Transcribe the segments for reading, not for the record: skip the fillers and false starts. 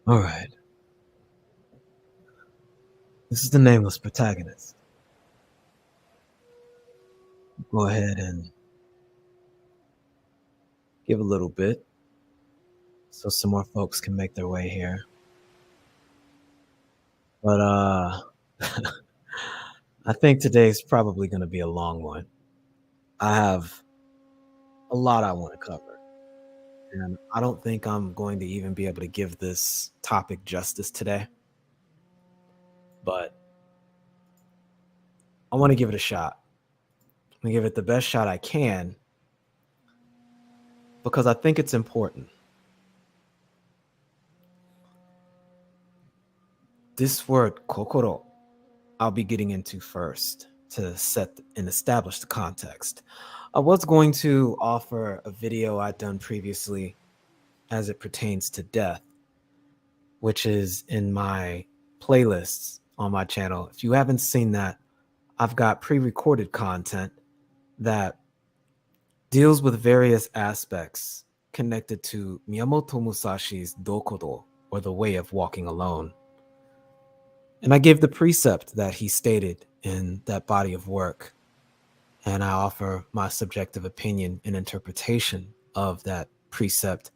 All right. This is the nameless protagonist. Go ahead and give a little bit so some more folks can make their way here. But I think today's probably going to be a long one. I have a lot I want to cover, and I don't think I'm going to even be able to give this topic justice today, but I want to give it a shot. I'm going to give it the best shot I can because I think it's important. This word kokoro, I'll be getting into first to set and establish the context. I was going to offer a video I'd done previously as it pertains to death, which is in my playlists on my channel. If you haven't seen that, I've got pre-recorded content that deals with various aspects connected to Miyamoto Musashi's Dokodo, or the way of walking alone. And I give the precept that he stated in that body of work, and I offer my subjective opinion and interpretation of that precept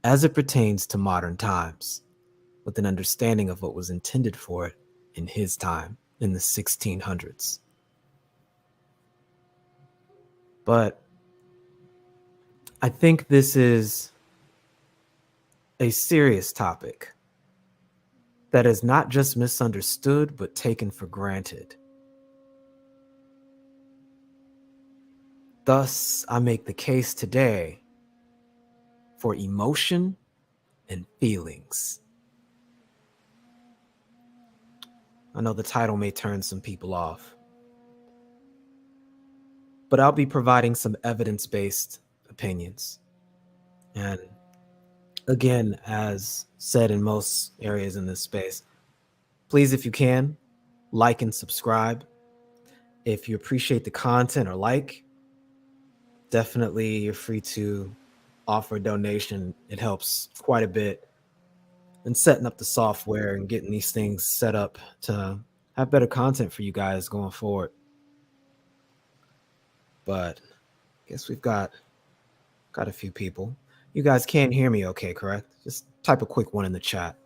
as it pertains to modern times, with an understanding of what was intended for it in his time in the 1600s. But I think this is a serious topic that is not just misunderstood, but taken for granted. Thus, I make the case today for emotion and feelings. I know the title may turn some people off, but I'll be providing some evidence-based opinions. And again, as said in most areas in this space, please, if you can, like and subscribe. If you appreciate the content or definitely you're free to offer a donation. It helps quite a bit in setting up the software and getting these things set up to have better content for you guys going forward. But I guess we've got a few people. You guys can't hear me okay, correct? Just type a quick one in the chat.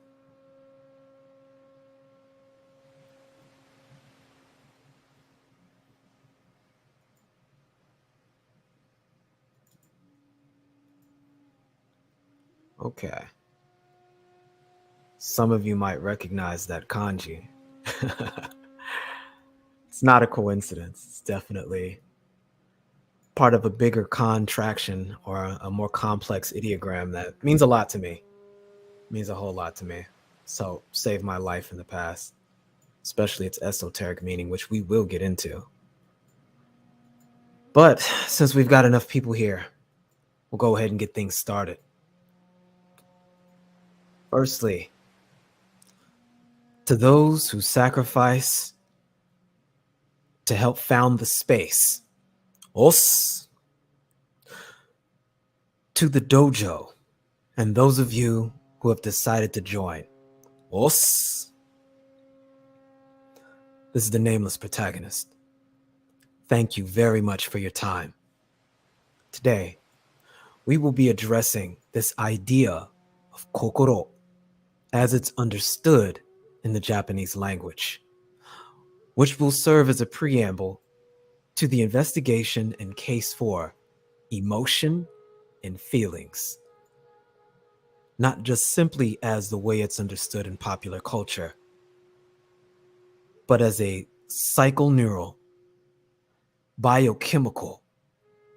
Okay. Some of you might recognize that kanji. It's not a coincidence. It's definitely part of a bigger contraction or a more complex ideogram that means a lot to me. It means a whole lot to me. So saved my life in the past, especially its esoteric meaning, which we will get into. But since we've got enough people here, we'll go ahead and get things started. Firstly, to those who sacrifice to help found the space, os. To the dojo, and those of you who have decided to join, os. This is the nameless protagonist. Thank you very much for your time. Today, we will be addressing this idea of kokoro as it's understood in the Japanese language, which will serve as a preamble to the investigation in case for emotion and feelings, not just simply as the way it's understood in popular culture, but as a psychoneural, biochemical,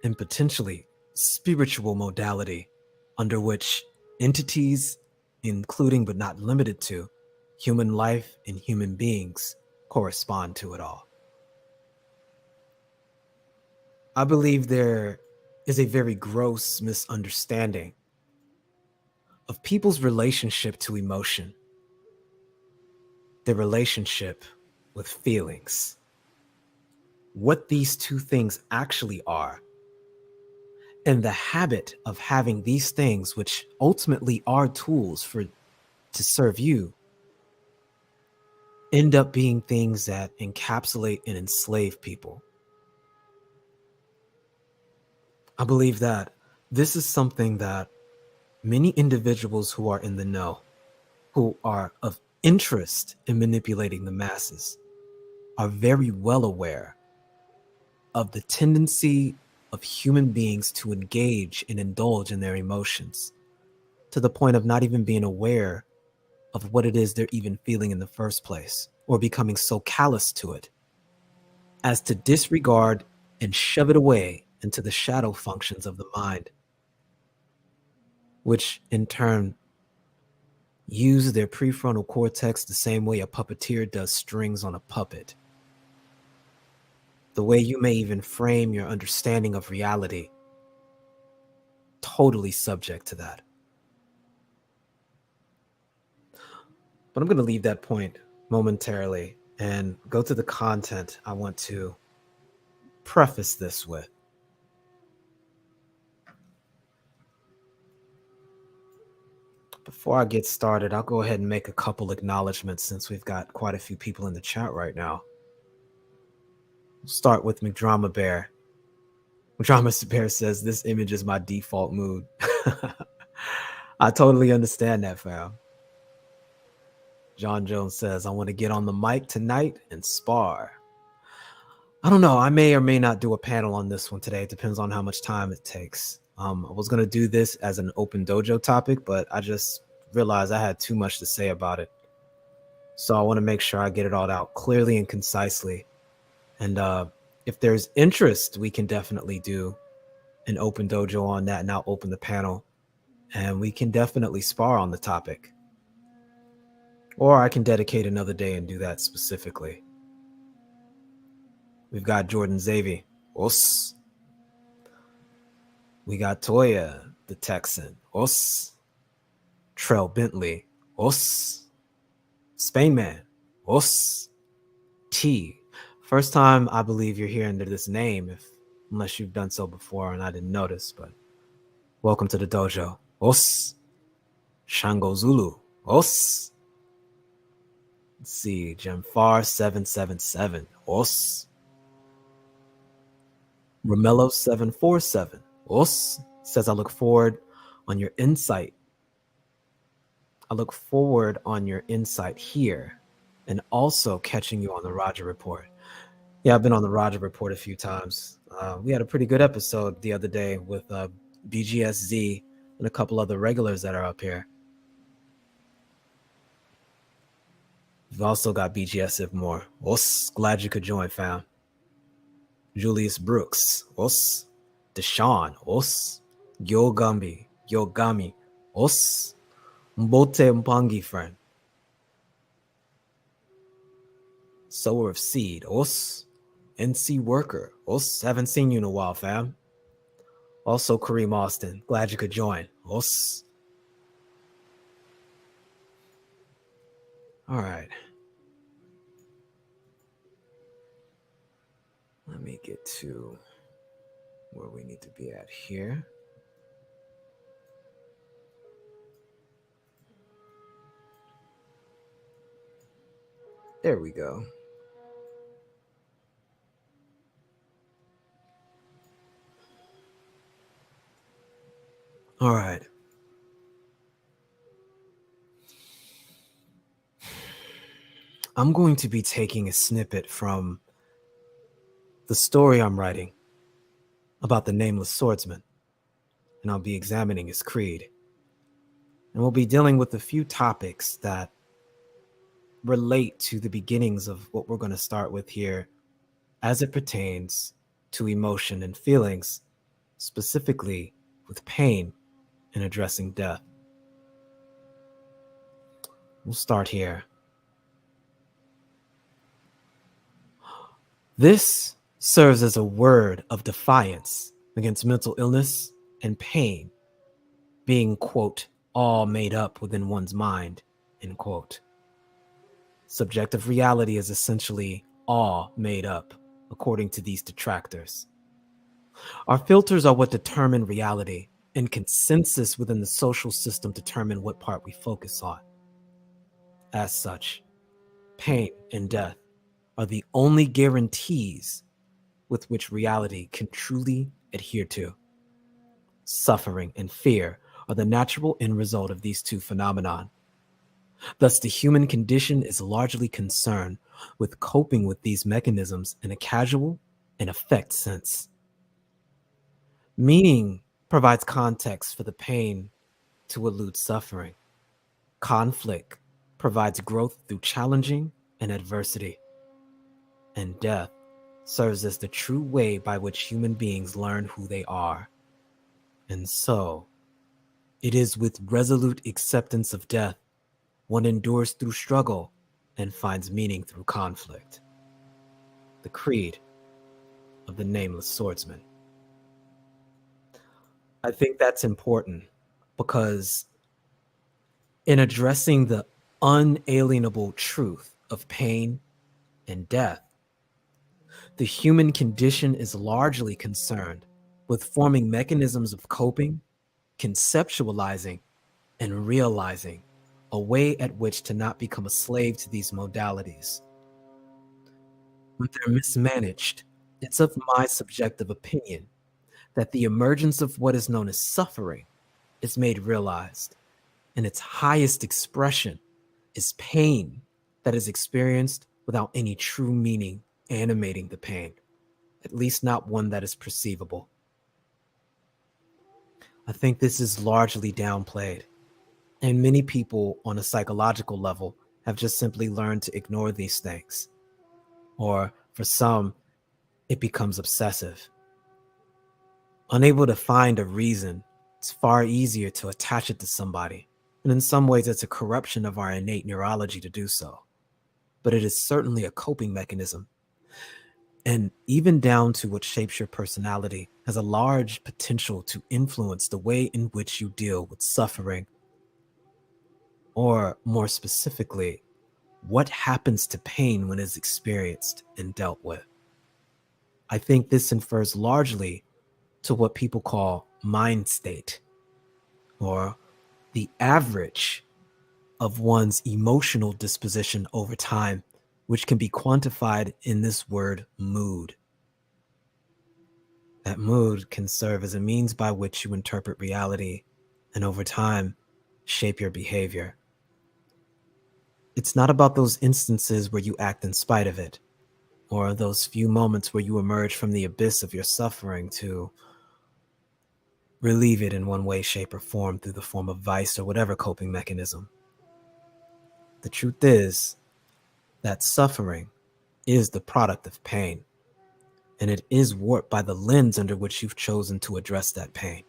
and potentially spiritual modality under which entities, including but not limited to human life and human beings, correspond to it all. I believe there is a very gross misunderstanding of people's relationship to emotion, their relationship with feelings, what these two things actually are, and the habit of having these things, which ultimately are tools for to serve you end up being things that encapsulate and enslave people. I believe that this is something that many individuals who are in the know, who are of interest in manipulating the masses, are very well aware of the tendency of human beings to engage and indulge in their emotions to the point of not even being aware of what it is they're even feeling in the first place, or becoming so callous to it as to disregard and shove it away into the shadow functions of the mind, which in turn use their prefrontal cortex the same way a puppeteer does strings on a puppet. The way you may even frame your understanding of reality, totally subject to that. But I'm going to leave that point momentarily and go to the content I want to preface this with. Before I get started, I'll go ahead and make a couple acknowledgments since we've got quite a few people in the chat right now. We'll start with McDrama Bear. McDrama Bear says, "This image is my default mood." I totally understand that, fam. John Jones says, "I want to get on the mic tonight and spar." I don't know. I may or may not do a panel on this one today. It depends on how much time it takes. I was going to do this as an open dojo topic, but I just realized I had too much to say about it. So I want to make sure I get it all out clearly and concisely. And if there's interest, we can definitely do an open dojo on that, and I'll open the panel. And we can definitely spar on the topic. Or I can dedicate another day and do that specifically. We've got Jordan Xavier. Os. We got Toya, the Texan. Os. Trell Bentley. Os. Spainman. Os. T. First time I believe you're here under this name, unless you've done so before and I didn't notice, but welcome to the dojo. Os. Shango Zulu. Os. Let's see, Gemfar 777. Os. Romello 747. Os says, "I look forward on your insight. I look forward on your insight here and also catching you on the Roger Report." Yeah, I've been on the Roger Report a few times. We had a pretty good episode the other day with BGSZ and a couple other regulars that are up here. We've also got BGS if more. Os, glad you could join, fam. Julius Brooks. Os. Deshaun. Os. Gyogami. Os. Mbote Mpangi, friend. Sower of seed. Os. NC worker. Os. Haven't seen you in a while, fam. Also, Kareem Austin. Glad you could join. Os. All right. Let me get to where we need to be at here. There we go. All right. I'm going to be taking a snippet from the story I'm writing about the Nameless Swordsman, and I'll be examining his creed. And we'll be dealing with a few topics that relate to the beginnings of what we're going to start with here as it pertains to emotion and feelings, specifically with pain and addressing death. We'll start here. This serves as a word of defiance against mental illness and pain being, quote, all made up within one's mind, end quote. Subjective reality is essentially all made up, according to these detractors. Our filters are what determine reality, and consensus within the social system determine what part we focus on. As such, pain and death are the only guarantees with which reality can truly adhere to. Suffering and fear are the natural end result of these two phenomena. Thus, the human condition is largely concerned with coping with these mechanisms in a casual and affect sense. Meaning provides context for the pain to elude suffering. Conflict provides growth through challenging and adversity. And death serves as the true way by which human beings learn who they are. And so, it is with resolute acceptance of death one endures through struggle and finds meaning through conflict. The creed of the nameless swordsman. I think that's important because in addressing the unalienable truth of pain and death, the human condition is largely concerned with forming mechanisms of coping, conceptualizing, and realizing a way at which to not become a slave to these modalities. When they're mismanaged, it's of my subjective opinion that the emergence of what is known as suffering is made realized, and its highest expression is pain that is experienced without any true meaning animating the pain, at least not one that is perceivable. I think this is largely downplayed, and many people on a psychological level have just simply learned to ignore these things. Or for some, it becomes obsessive. Unable to find a reason, it's far easier to attach it to somebody, and in some ways it's a corruption of our innate neurology to do so. But it is certainly a coping mechanism. And even down to what shapes your personality has a large potential to influence the way in which you deal with suffering. Or more specifically, what happens to pain when it's experienced and dealt with. I think this infers largely to what people call mind state, or the average of one's emotional disposition over time, which can be quantified in this word mood. That mood can serve as a means by which you interpret reality and over time shape your behavior. It's not about those instances where you act in spite of it, or those few moments where you emerge from the abyss of your suffering to relieve it in one way, shape, or form through the form of vice or whatever coping mechanism. The truth is that suffering is the product of pain, and it is warped by the lens under which you've chosen to address that pain.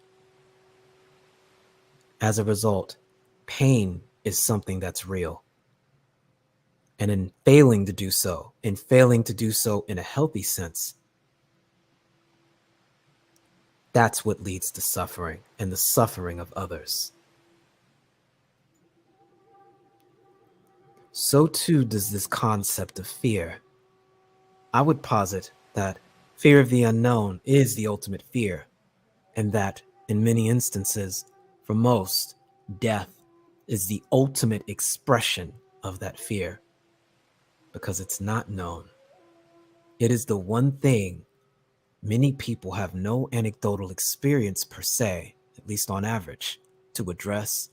As a result, pain is something that's real. And in failing to do so, in a healthy sense, that's what leads to suffering and the suffering of others. So too does this concept of fear. I would posit that fear of the unknown is the ultimate fear, and that in many instances, for most, death is the ultimate expression of that fear, because it's not known. It is the one thing many people have no anecdotal experience per se, at least on average, to address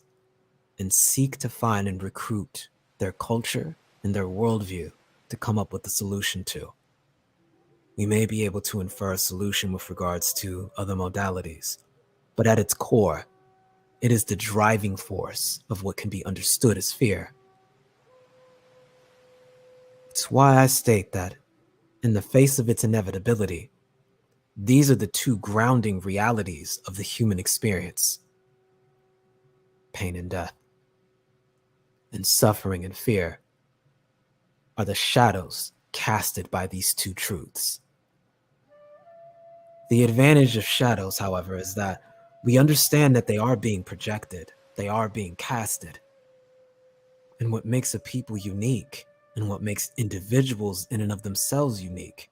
and seek to find and recruit their culture and their worldview to come up with a solution to. We may be able to infer a solution with regards to other modalities, but at its core, it is the driving force of what can be understood as fear. It's why I state that, in the face of its inevitability, these are the two grounding realities of the human experience: pain and death. And suffering and fear are the shadows casted by these two truths. The advantage of shadows, however, is that we understand that they are being projected, they are being casted. And what makes a people unique, and what makes individuals in and of themselves unique,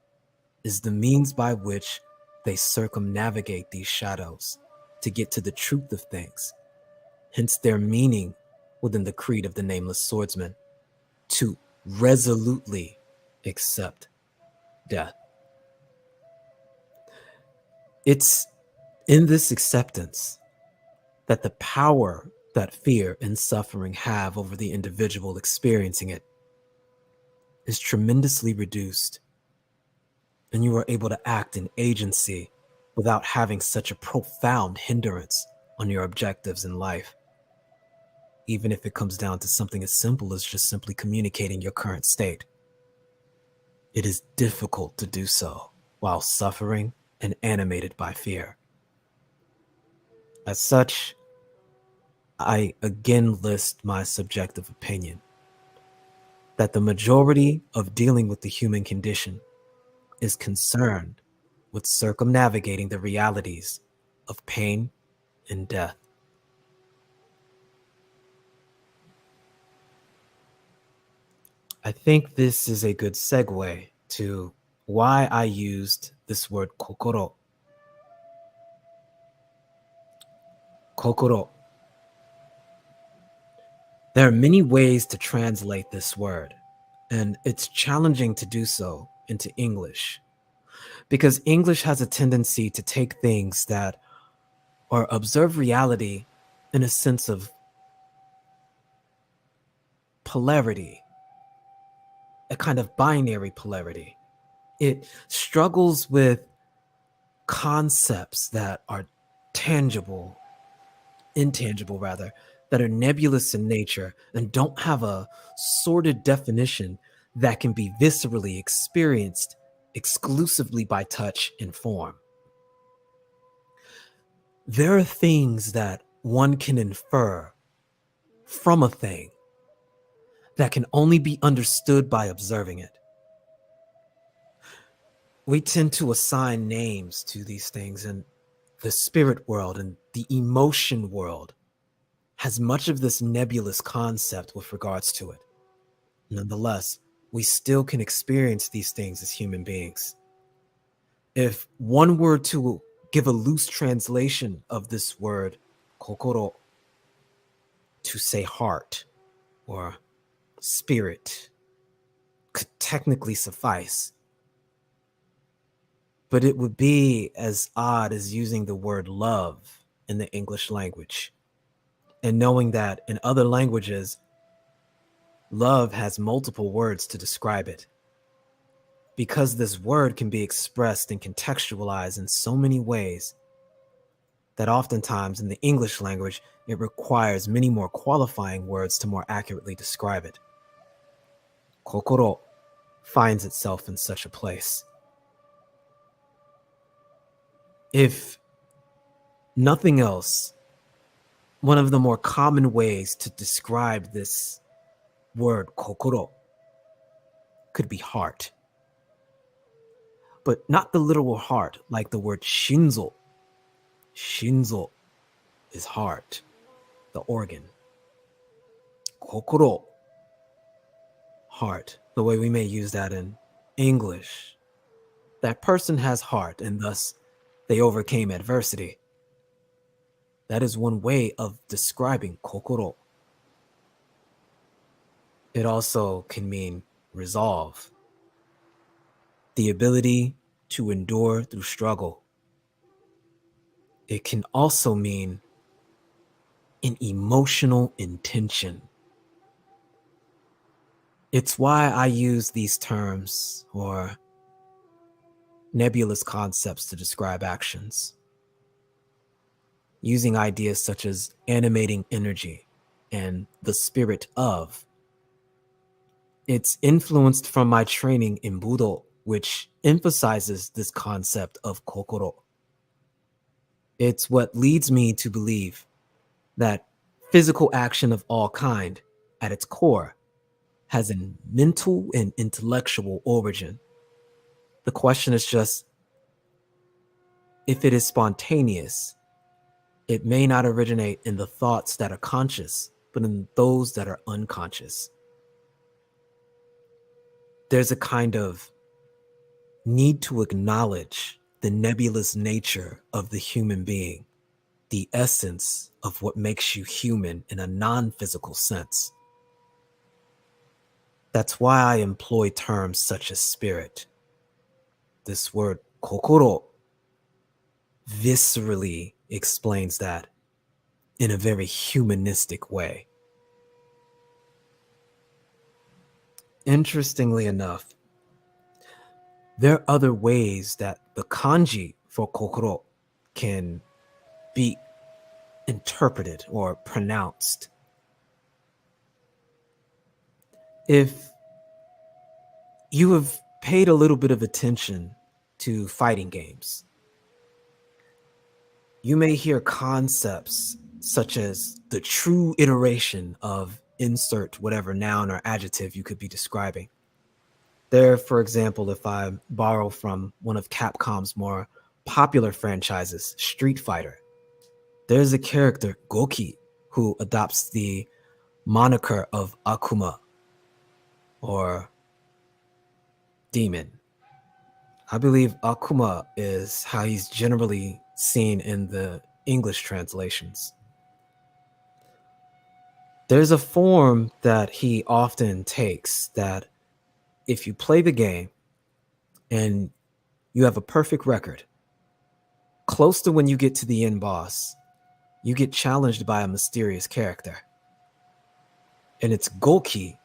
is the means by which they circumnavigate these shadows to get to the truth of things, hence their meaning within the creed of the nameless swordsman. to resolutely accept death. It's in this acceptance that the power that fear and suffering have over the individual experiencing it is tremendously reduced, and you are able to act in agency without having such a profound hindrance on your objectives in life, even if it comes down to something as simple as just simply communicating your current state. It is difficult to do so while suffering and animated by fear. As such, I again list my subjective opinion that the majority of dealing with the human condition is concerned with circumnavigating the realities of pain and death. I think this is a good segue to why I used this word kokoro. Kokoro. There are many ways to translate this word, and it's challenging to do so into English because English has a tendency to take things that or observe reality in a sense of polarity, a kind of binary polarity. It struggles with concepts that are intangible rather, that are nebulous in nature and don't have a sorted definition that can be viscerally experienced exclusively by touch and form. There are things that one can infer from a thing that can only be understood by observing it. We tend to assign names to these things, and the spirit world and the emotion world has much of this nebulous concept with regards to it. Nonetheless, we still can experience these things as human beings. If one were to give a loose translation of this word, kokoro, to say heart or spirit, could technically suffice. But it would be as odd as using the word love in the English language, and knowing that in other languages, love has multiple words to describe it. Because this word can be expressed and contextualized in so many ways that oftentimes in the English language, it requires many more qualifying words to more accurately describe it. Kokoro finds itself in such a place. If nothing else, one of the more common ways to describe this word kokoro could be heart. But not the literal heart, like the word shinzo. Shinzo is heart, the organ. Kokoro, heart, the way we may use that in English. That person has heart, and thus they overcame adversity. That is one way of describing kokoro. It also can mean resolve, the ability to endure through struggle. It can also mean an emotional intention. It's why I use these terms or nebulous concepts to describe actions, using ideas such as animating energy and the spirit of. It's influenced from my training in Budo, which emphasizes this concept of kokoro. It's what leads me to believe that physical action of all kind, at its core, has a mental and intellectual origin. The question is just, if it is spontaneous, it may not originate in the thoughts that are conscious, but in those that are unconscious. There's a kind of need to acknowledge the nebulous nature of the human being, the essence of what makes you human in a non-physical sense. That's why I employ terms such as spirit. This word kokoro viscerally explains that in a very humanistic way. Interestingly enough, there are other ways that the kanji for kokoro can be interpreted or pronounced. If you have paid a little bit of attention to fighting games, you may hear concepts such as the true iteration of insert whatever noun or adjective you could be describing. There, for example, if I borrow from one of Capcom's more popular franchises, Street Fighter, there's a character, Goki, who adopts the moniker of Akuma, or demon. I believe Akuma is how he's generally seen in the English translations. There's a form that he often takes that if you play the game and you have a perfect record, close to when you get to the end boss, you get challenged by a mysterious character. And it's Goki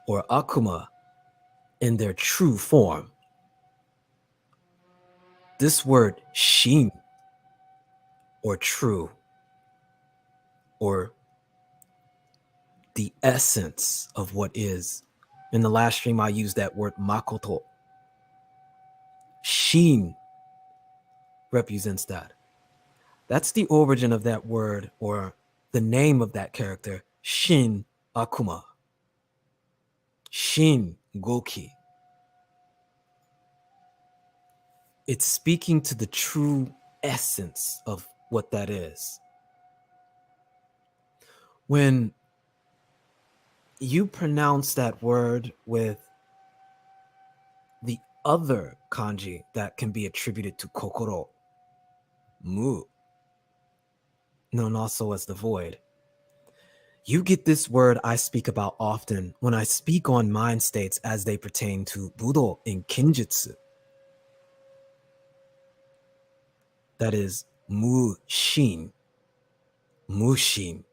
or Akuma in their true form. This word shin, or true, or the essence of what is. In the last stream, I used that word makoto. Shin represents that. That's the origin of that word, or the name of that character, Shin Akuma. Shin Goki. It's speaking to the true essence of what that is. When you pronounce that word with the other kanji that can be attributed to kokoro, mu, known also as the void, you get this word I speak about often when I speak on mind states as they pertain to Budo in Kinjutsu. That is mu-shin, mushin.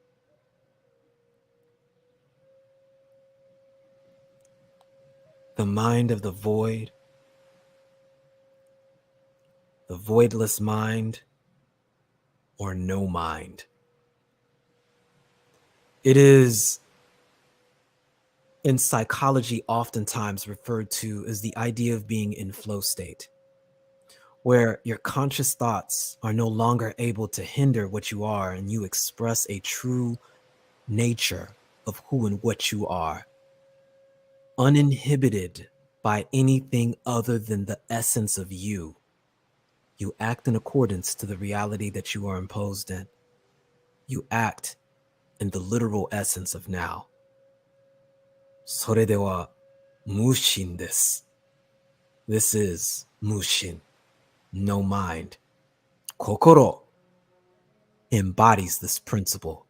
The mind of the void, the voidless mind, or no mind. It is in psychology oftentimes referred to as the idea of being in flow state, where your conscious thoughts are no longer able to hinder what you are and you express a true nature of who and what you are, uninhibited by anything other than the essence of you. You act in accordance to the reality that you are imposed in. You act in the literal essence of now. それでは無心です. This is 無心, no mind. Kokoro embodies this principle,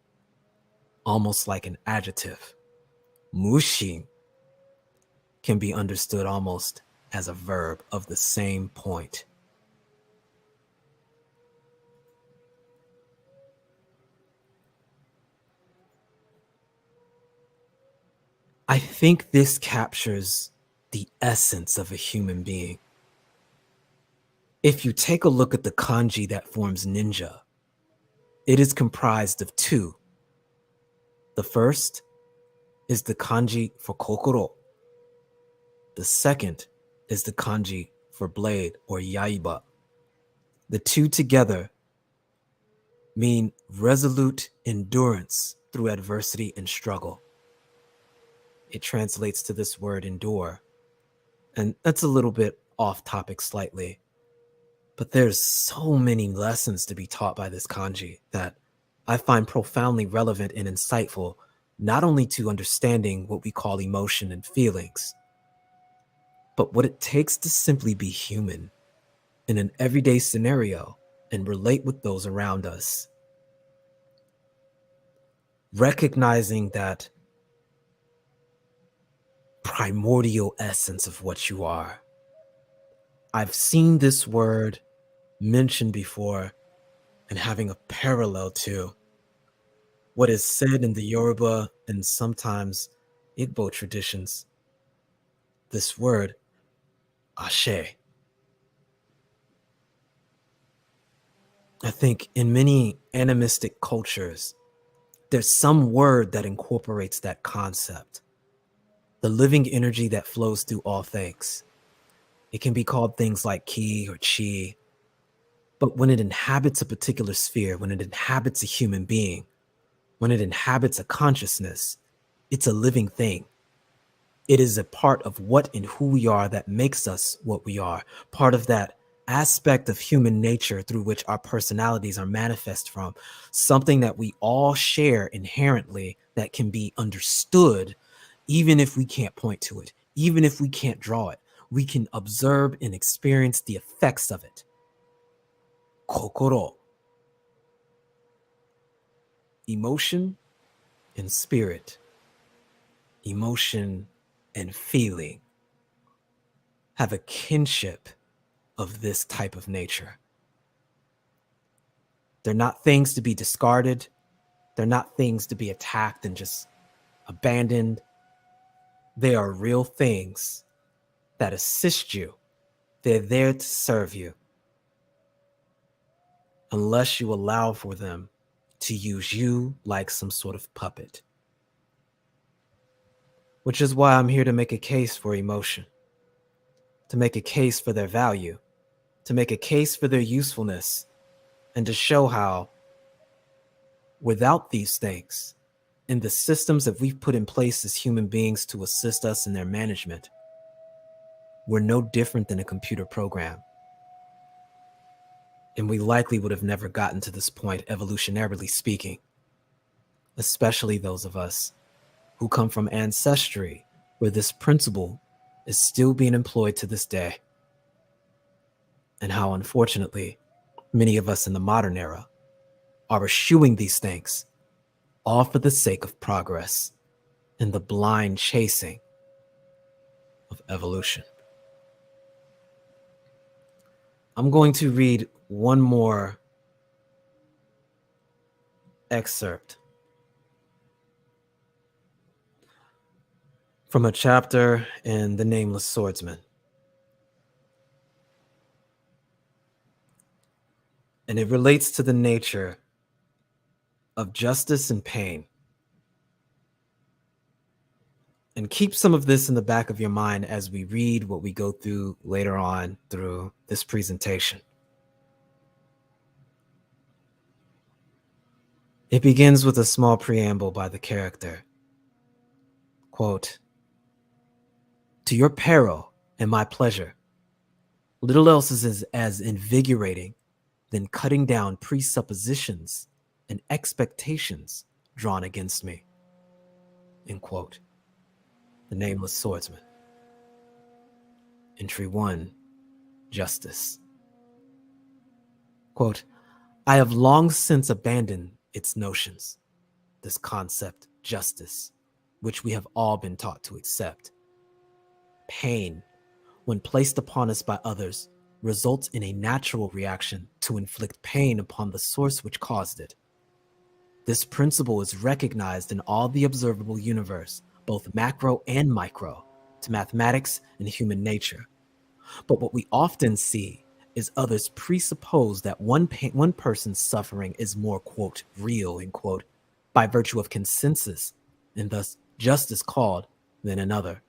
almost like an adjective. Mushin can be understood almost as a verb of the same point. I think this captures the essence of a human being. If you take a look at the kanji that forms ninja, it is comprised of two. The first is the kanji for kokoro. The second is the kanji for blade or yaiba. The two together mean resolute endurance through adversity and struggle. It translates to this word endure. And that's a little bit off topic slightly, but there's so many lessons to be taught by this kanji that I find profoundly relevant and insightful, not only to understanding what we call emotion and feelings, but what it takes to simply be human in an everyday scenario and relate with those around us. Recognizing that primordial essence of what you are. I've seen this word mentioned before and having a parallel to what is said in the Yoruba and sometimes Igbo traditions. This word, ashe. I think in many animistic cultures, there's some word that incorporates that concept. The living energy that flows through all things. It can be called things like ki or chi, but when it inhabits a particular sphere, when it inhabits a human being, when it inhabits a consciousness, it's a living thing. It is a part of what and who we are that makes us what we are, part of that aspect of human nature through which our personalities are manifest from, something that we all share inherently that can be understood, even if we can't point to it, even if we can't draw it. We can observe and experience the effects of it. Kokoro. Emotion and spirit. Emotion and feeling have a kinship of this type of nature. They're not things to be discarded. They're not things to be attacked and just abandoned. They are real things that assist you. They're there to serve you. Unless you allow for them to use you like some sort of puppet. Which is why I'm here to make a case for emotion, to make a case for their value, to make a case for their usefulness, and to show how, without these things, and the systems that we've put in place as human beings to assist us in their management, we're no different than a computer program. And we likely would have never gotten to this point, evolutionarily speaking, especially those of us who come from ancestry where this principle is still being employed to this day. And how, unfortunately, many of us in the modern era are eschewing these things, all for the sake of progress and the blind chasing of evolution. I'm going to read one more excerpt from a chapter in The Nameless Swordsman. And it relates to the nature of justice and pain. And keep some of this in the back of your mind as we read what we go through later on through this presentation. It begins with a small preamble by the character. Quote, "To your peril and my pleasure, little else is as invigorating than cutting down presuppositions and expectations drawn against me." End quote. The Nameless Swordsman. Entry 1, Justice. Quote, "I have long since abandoned its notions, this concept, justice, which we have all been taught to accept. Pain, when placed upon us by others, results in a natural reaction to inflict pain upon the source which caused it. This principle is recognized in all the observable universe, both macro and micro, to mathematics and human nature. But what we often see is others presuppose that one person's suffering is more, quote, real, end quote, by virtue of consensus, and thus justice called, than another.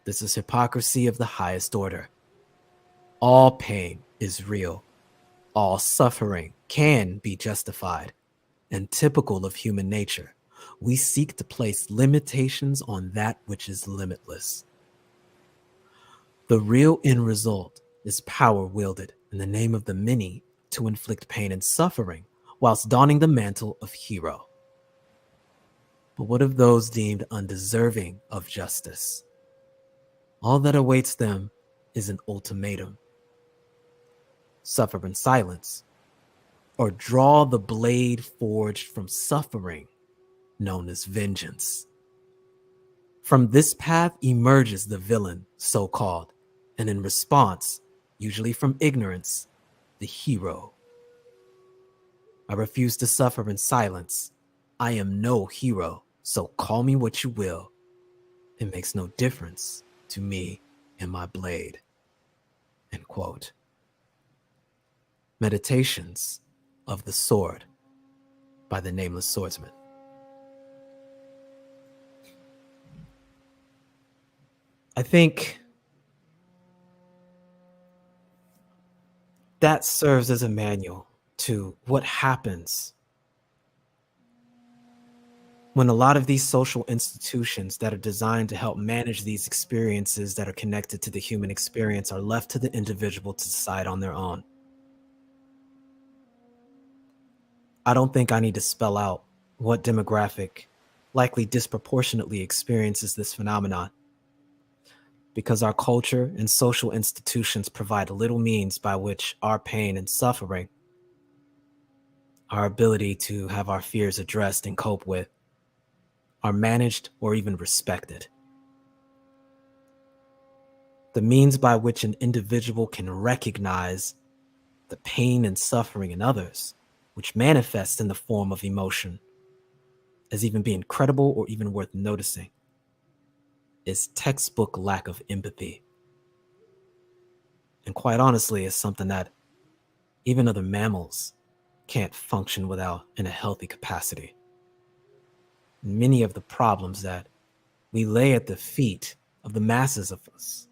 This is hypocrisy of the highest order. All pain is real. All suffering can be justified. And typical of human nature, we seek to place limitations on that which is limitless. The real end result is power wielded in the name of the many to inflict pain and suffering whilst donning the mantle of hero. But what of those deemed undeserving of justice? All that awaits them is an ultimatum. Suffer in silence, or draw the blade forged from suffering, known as vengeance. From this path emerges the villain, so-called, and in response, usually from ignorance, the hero. I refuse to suffer in silence. I am no hero, so call me what you will. It makes no difference to me and my blade. End quote. Meditations of the Sword by the Nameless Swordsman. I think that serves as a manual to what happens when a lot of these social institutions that are designed to help manage these experiences that are connected to the human experience are left to the individual to decide on their own. I don't think I need to spell out what demographic likely disproportionately experiences this phenomenon, because our culture and social institutions provide little means by which our pain and suffering, our ability to have our fears addressed and cope with, are managed or even respected. The means by which an individual can recognize the pain and suffering in others, which manifests in the form of emotion, as even being credible or even worth noticing, is textbook lack of empathy. And quite honestly, is something that even other mammals can't function without in a healthy capacity. Many of the problems that we lay at the feet of the masses of us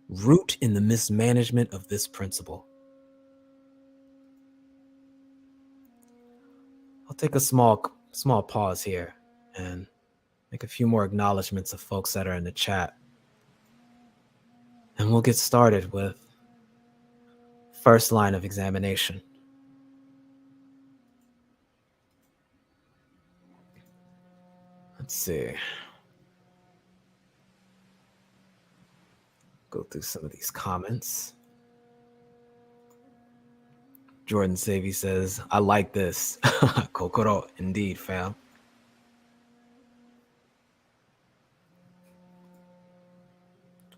root in the mismanagement of this principle. I'll take a small pause here and make a few more acknowledgments of folks that are in the chat. And we'll get started with first line of examination. Let's see. Go through some of these comments. Jordan Savy says, I like this. Kokoro, indeed, fam.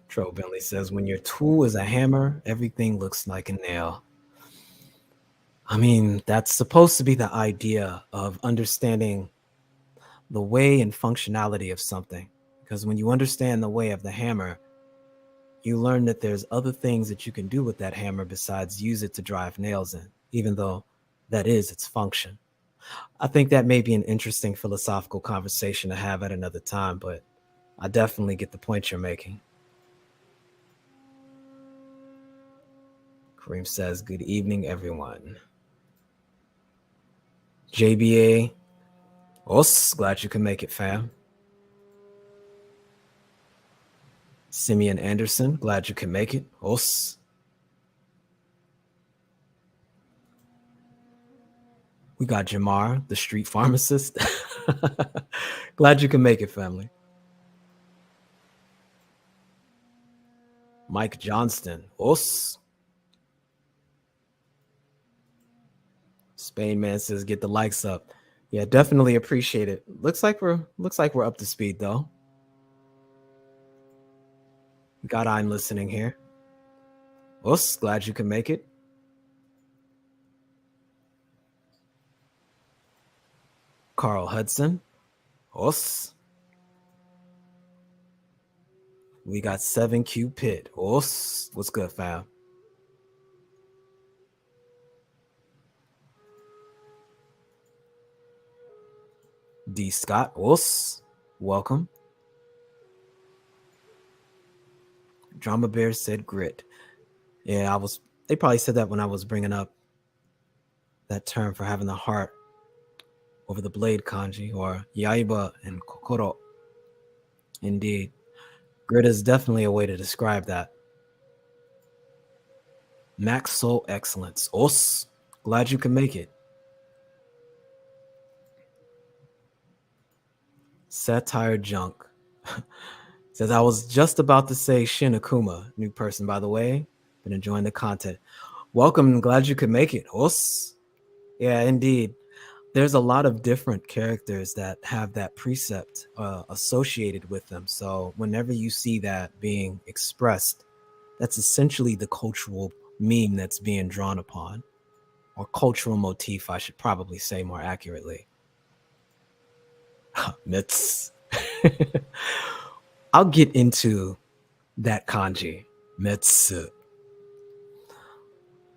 Tro Bentley says, when your tool is a hammer, everything looks like a nail. I mean, that's supposed to be the idea of understanding the way and functionality of something. Because when you understand the way of the hammer, you learn that there's other things that you can do with that hammer besides use it to drive nails in, even though that is its function. I think that may be an interesting philosophical conversation to have at another time, but I definitely get the point you're making. Kareem says, good evening, everyone. JBA, glad you can make it, fam. Simeon Anderson, glad you can make it. We got Jamar, the street pharmacist. Glad you can make it, family. Mike Johnston, Spain Man says, get the likes up. Yeah, definitely appreciate it. Looks like we're up to speed though. Got I'm listening here. Glad you can make it. Carl Hudson. We got 7Q Pit. What's good, fam? D. Scott. Welcome. Drama Bear said grit. Yeah, they probably said that when I was bringing up that term for having the heart over the blade kanji, or yaiba and kokoro. Indeed. Grit is definitely a way to describe that. Max Soul Excellence. Glad you can make it. Satire Junk says, I was just about to say Shin Akuma. New person, by the way. Been enjoying the content. Welcome. Glad you could make it. Yeah, indeed. there's a lot of different characters that have that precept associated with them. So whenever you see that being expressed, that's essentially the cultural meme that's being drawn upon, or cultural motif, I should probably say more accurately. Myths. I'll get into that kanji, metsu,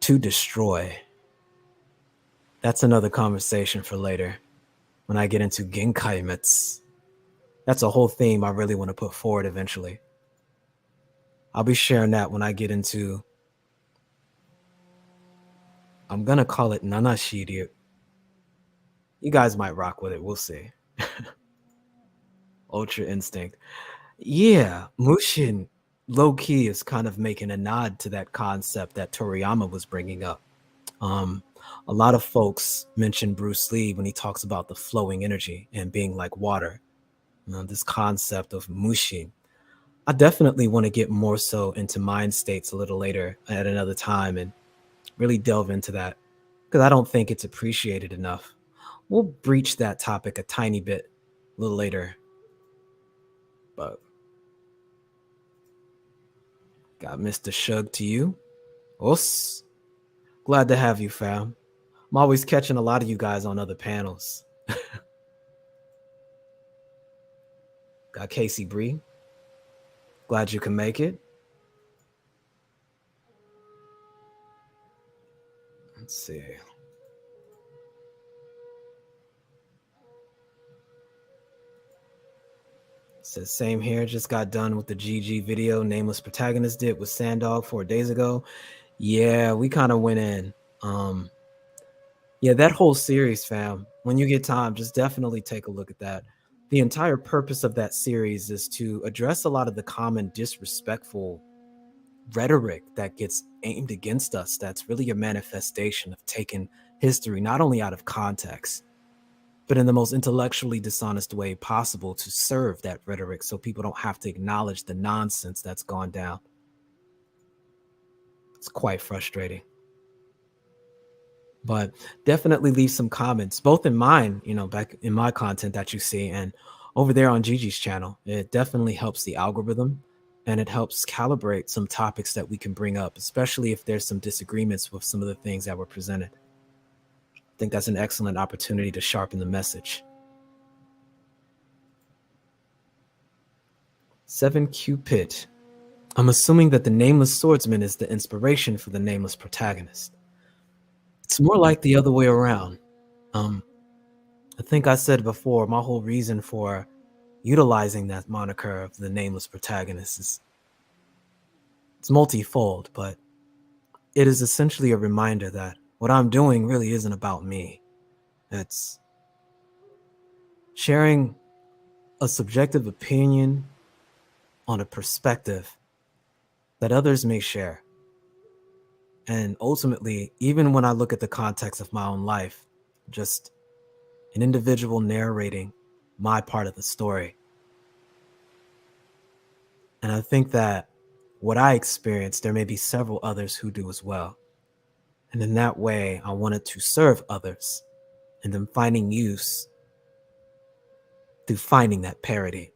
to destroy. That's another conversation for later when I get into genkai metsu. That's a whole theme I really want to put forward eventually. I'll be sharing that when I get into, I'm going to call it Nanashiryu. You guys might rock with it. We'll see. Ultra Instinct. Yeah, Mushin low-key is kind of making a nod to that concept that Toriyama was bringing up. A lot of folks mention Bruce Lee when he talks about the flowing energy and being like water. This concept of Mushin. I definitely want to get more so into mind states a little later at another time and really delve into that, because I don't think it's appreciated enough. We'll breach that topic a tiny bit a little later. But got Mr. Shug to you. Us. Glad to have you, fam. I'm always catching a lot of you guys on other panels. Got Casey Bree. Glad you can make it. Let's see. Says same here. Just got done with the GG video Nameless Protagonist did with Sandog 4 days ago. Yeah, we kind of went in. Yeah, that whole series, fam. When you get time, just definitely take a look at that. The entire purpose of that series is to address a lot of the common disrespectful rhetoric that gets aimed against us. That's really a manifestation of taking history not only out of context, but in the most intellectually dishonest way possible to serve that rhetoric so people don't have to acknowledge the nonsense that's gone down. It's quite frustrating. But definitely leave some comments, both in mine, back in my content that you see, and over there on Gigi's channel. It definitely helps the algorithm, and it helps calibrate some topics that we can bring up, especially if there's some disagreements with some of the things that were presented. I think that's an excellent opportunity to sharpen the message. 7 Cupid. I'm assuming that the Nameless Swordsman is the inspiration for the Nameless Protagonist. It's more like the other way around. I think I said before, my whole reason for utilizing that moniker of the Nameless Protagonist is it's multifold, but it is essentially a reminder that what I'm doing really isn't about me. It's sharing a subjective opinion on a perspective that others may share. And ultimately, even when I look at the context of my own life, just an individual narrating my part of the story. And I think that what I experienced, there may be several others who do as well. And in that way, I wanted to serve others and then finding use through finding that parity.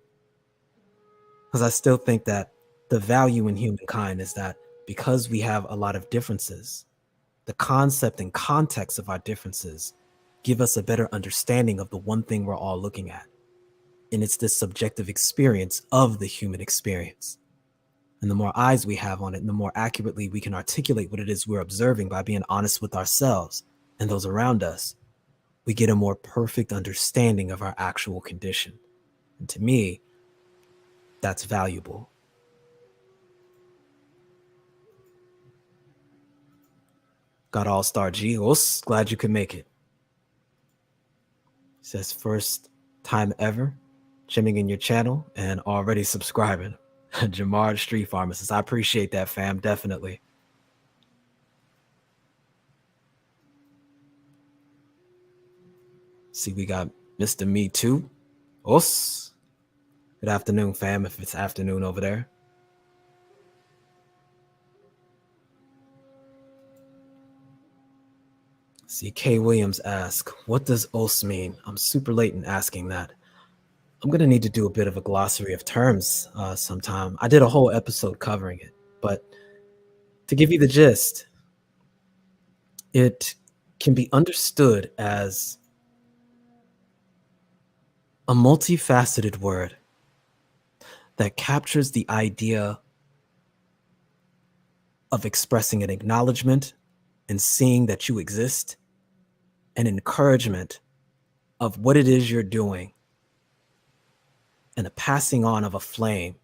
Because I still think that the value in humankind is that because we have a lot of differences, the concept and context of our differences give us a better understanding of the one thing we're all looking at. And it's this subjective experience of the human experience. And the more eyes we have on it, and the more accurately we can articulate what it is we're observing by being honest with ourselves and those around us, we get a more perfect understanding of our actual condition. And to me, that's valuable. Got All-Star G. Glad you could make it. Says first time ever chiming in your channel and already subscribing. Jamar Street Pharmacist. I appreciate that, fam. Definitely. See, we got Mr. Me Too. Us. Good afternoon, fam, if it's afternoon over there. See, Kay Williams asks, what does os mean? I'm super late in asking that. I'm going to need to do a bit of a glossary of terms sometime. I did a whole episode covering it, but to give you the gist, it can be understood as a multifaceted word that captures the idea of expressing an acknowledgement and seeing that you exist, an encouragement of what it is you're doing, and a passing on of a flame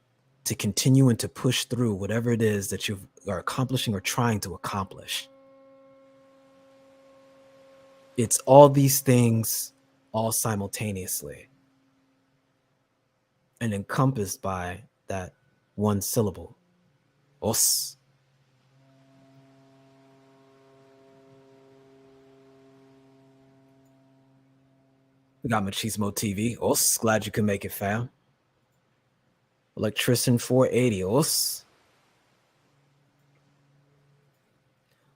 to continue and to push through whatever it is that you are accomplishing or trying to accomplish. It's all these things all simultaneously and encompassed by that one syllable, os. We got Machismo TV, os. Glad you could make it, fam. Electrician 480, os.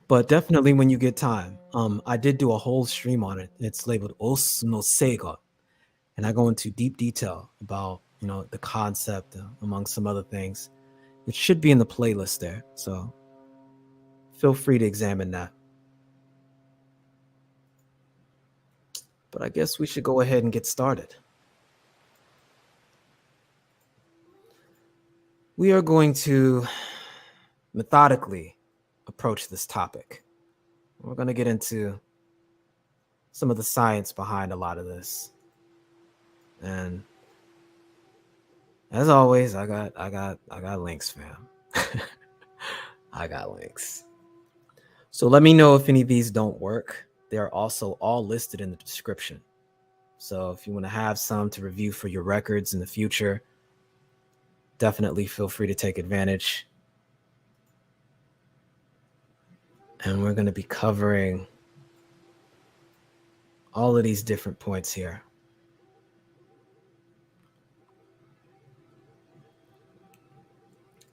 But definitely when you get time, I did do a whole stream on it. It's labeled os no seiga, and I go into deep detail about the concept among some other things. It should be in the playlist there, so feel free to examine that. But I guess we should go ahead and get started. We are going to methodically approach this topic. We're going to get into some of the science behind a lot of this. And as always, I got links, fam. I got links. So let me know if any of these don't work. They are also all listed in the description. So if you want to have some to review for your records in the future, definitely feel free to take advantage. And we're going to be covering all of these different points here.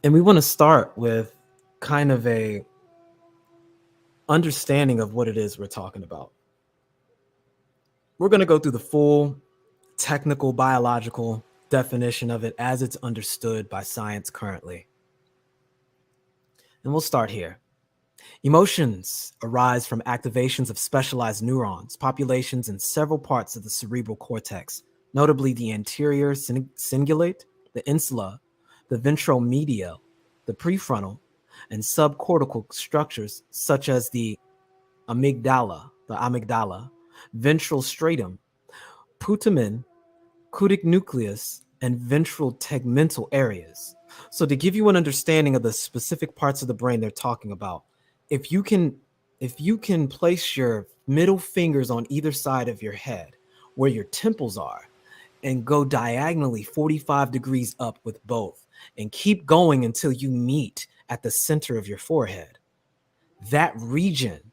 And we want to start with kind of a understanding of what it is we're talking about. We're going to go through the full technical biological definition of it as it's understood by science currently. And we'll start here. Emotions arise from activations of specialized neurons, populations in several parts of the cerebral cortex, notably the anterior cingulate, the insula, the ventromedial, the prefrontal, and subcortical structures such as the amygdala, ventral stratum, putamen, cutic nucleus, and ventral tegmental areas. So to give you an understanding of the specific parts of the brain they're talking about, if you can place your middle fingers on either side of your head where your temples are and go diagonally 45 degrees up with both and keep going until you meet at the center of your forehead, that region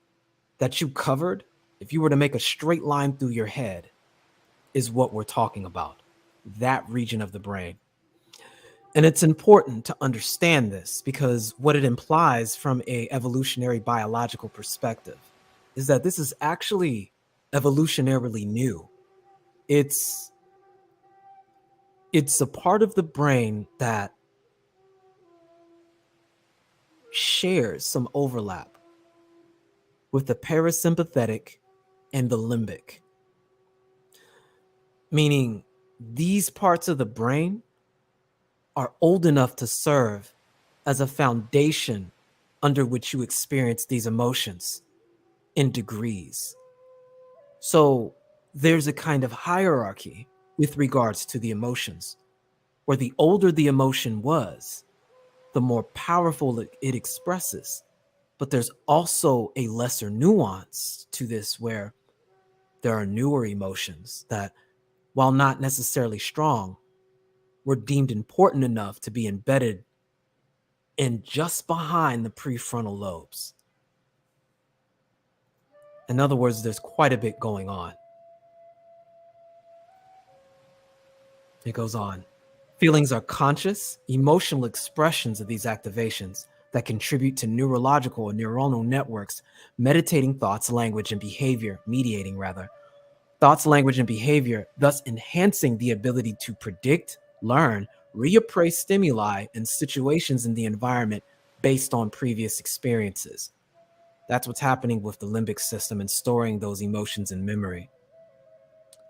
that you covered, if you were to make a straight line through your head, is what we're talking about, that region of the brain. And it's important to understand this because what it implies from an evolutionary biological perspective is that this is actually evolutionarily new. It's a part of the brain that shares some overlap with the parasympathetic and the limbic, meaning these parts of the brain are old enough to serve as a foundation under which you experience these emotions in degrees. So there's a kind of hierarchy with regards to the emotions, where the older the emotion was, the more powerful it expresses. But there's also a lesser nuance to this where there are newer emotions that, while not necessarily strong, were deemed important enough to be embedded in just behind the prefrontal lobes. In other words, there's quite a bit going on. It goes on. Feelings are conscious, emotional expressions of these activations that contribute to neurological and neuronal networks, mediating thoughts, language, and behavior, thoughts, language, and behavior, thus enhancing the ability to predict, learn, reappraise stimuli and situations in the environment based on previous experiences. That's what's happening with the limbic system and storing those emotions in memory.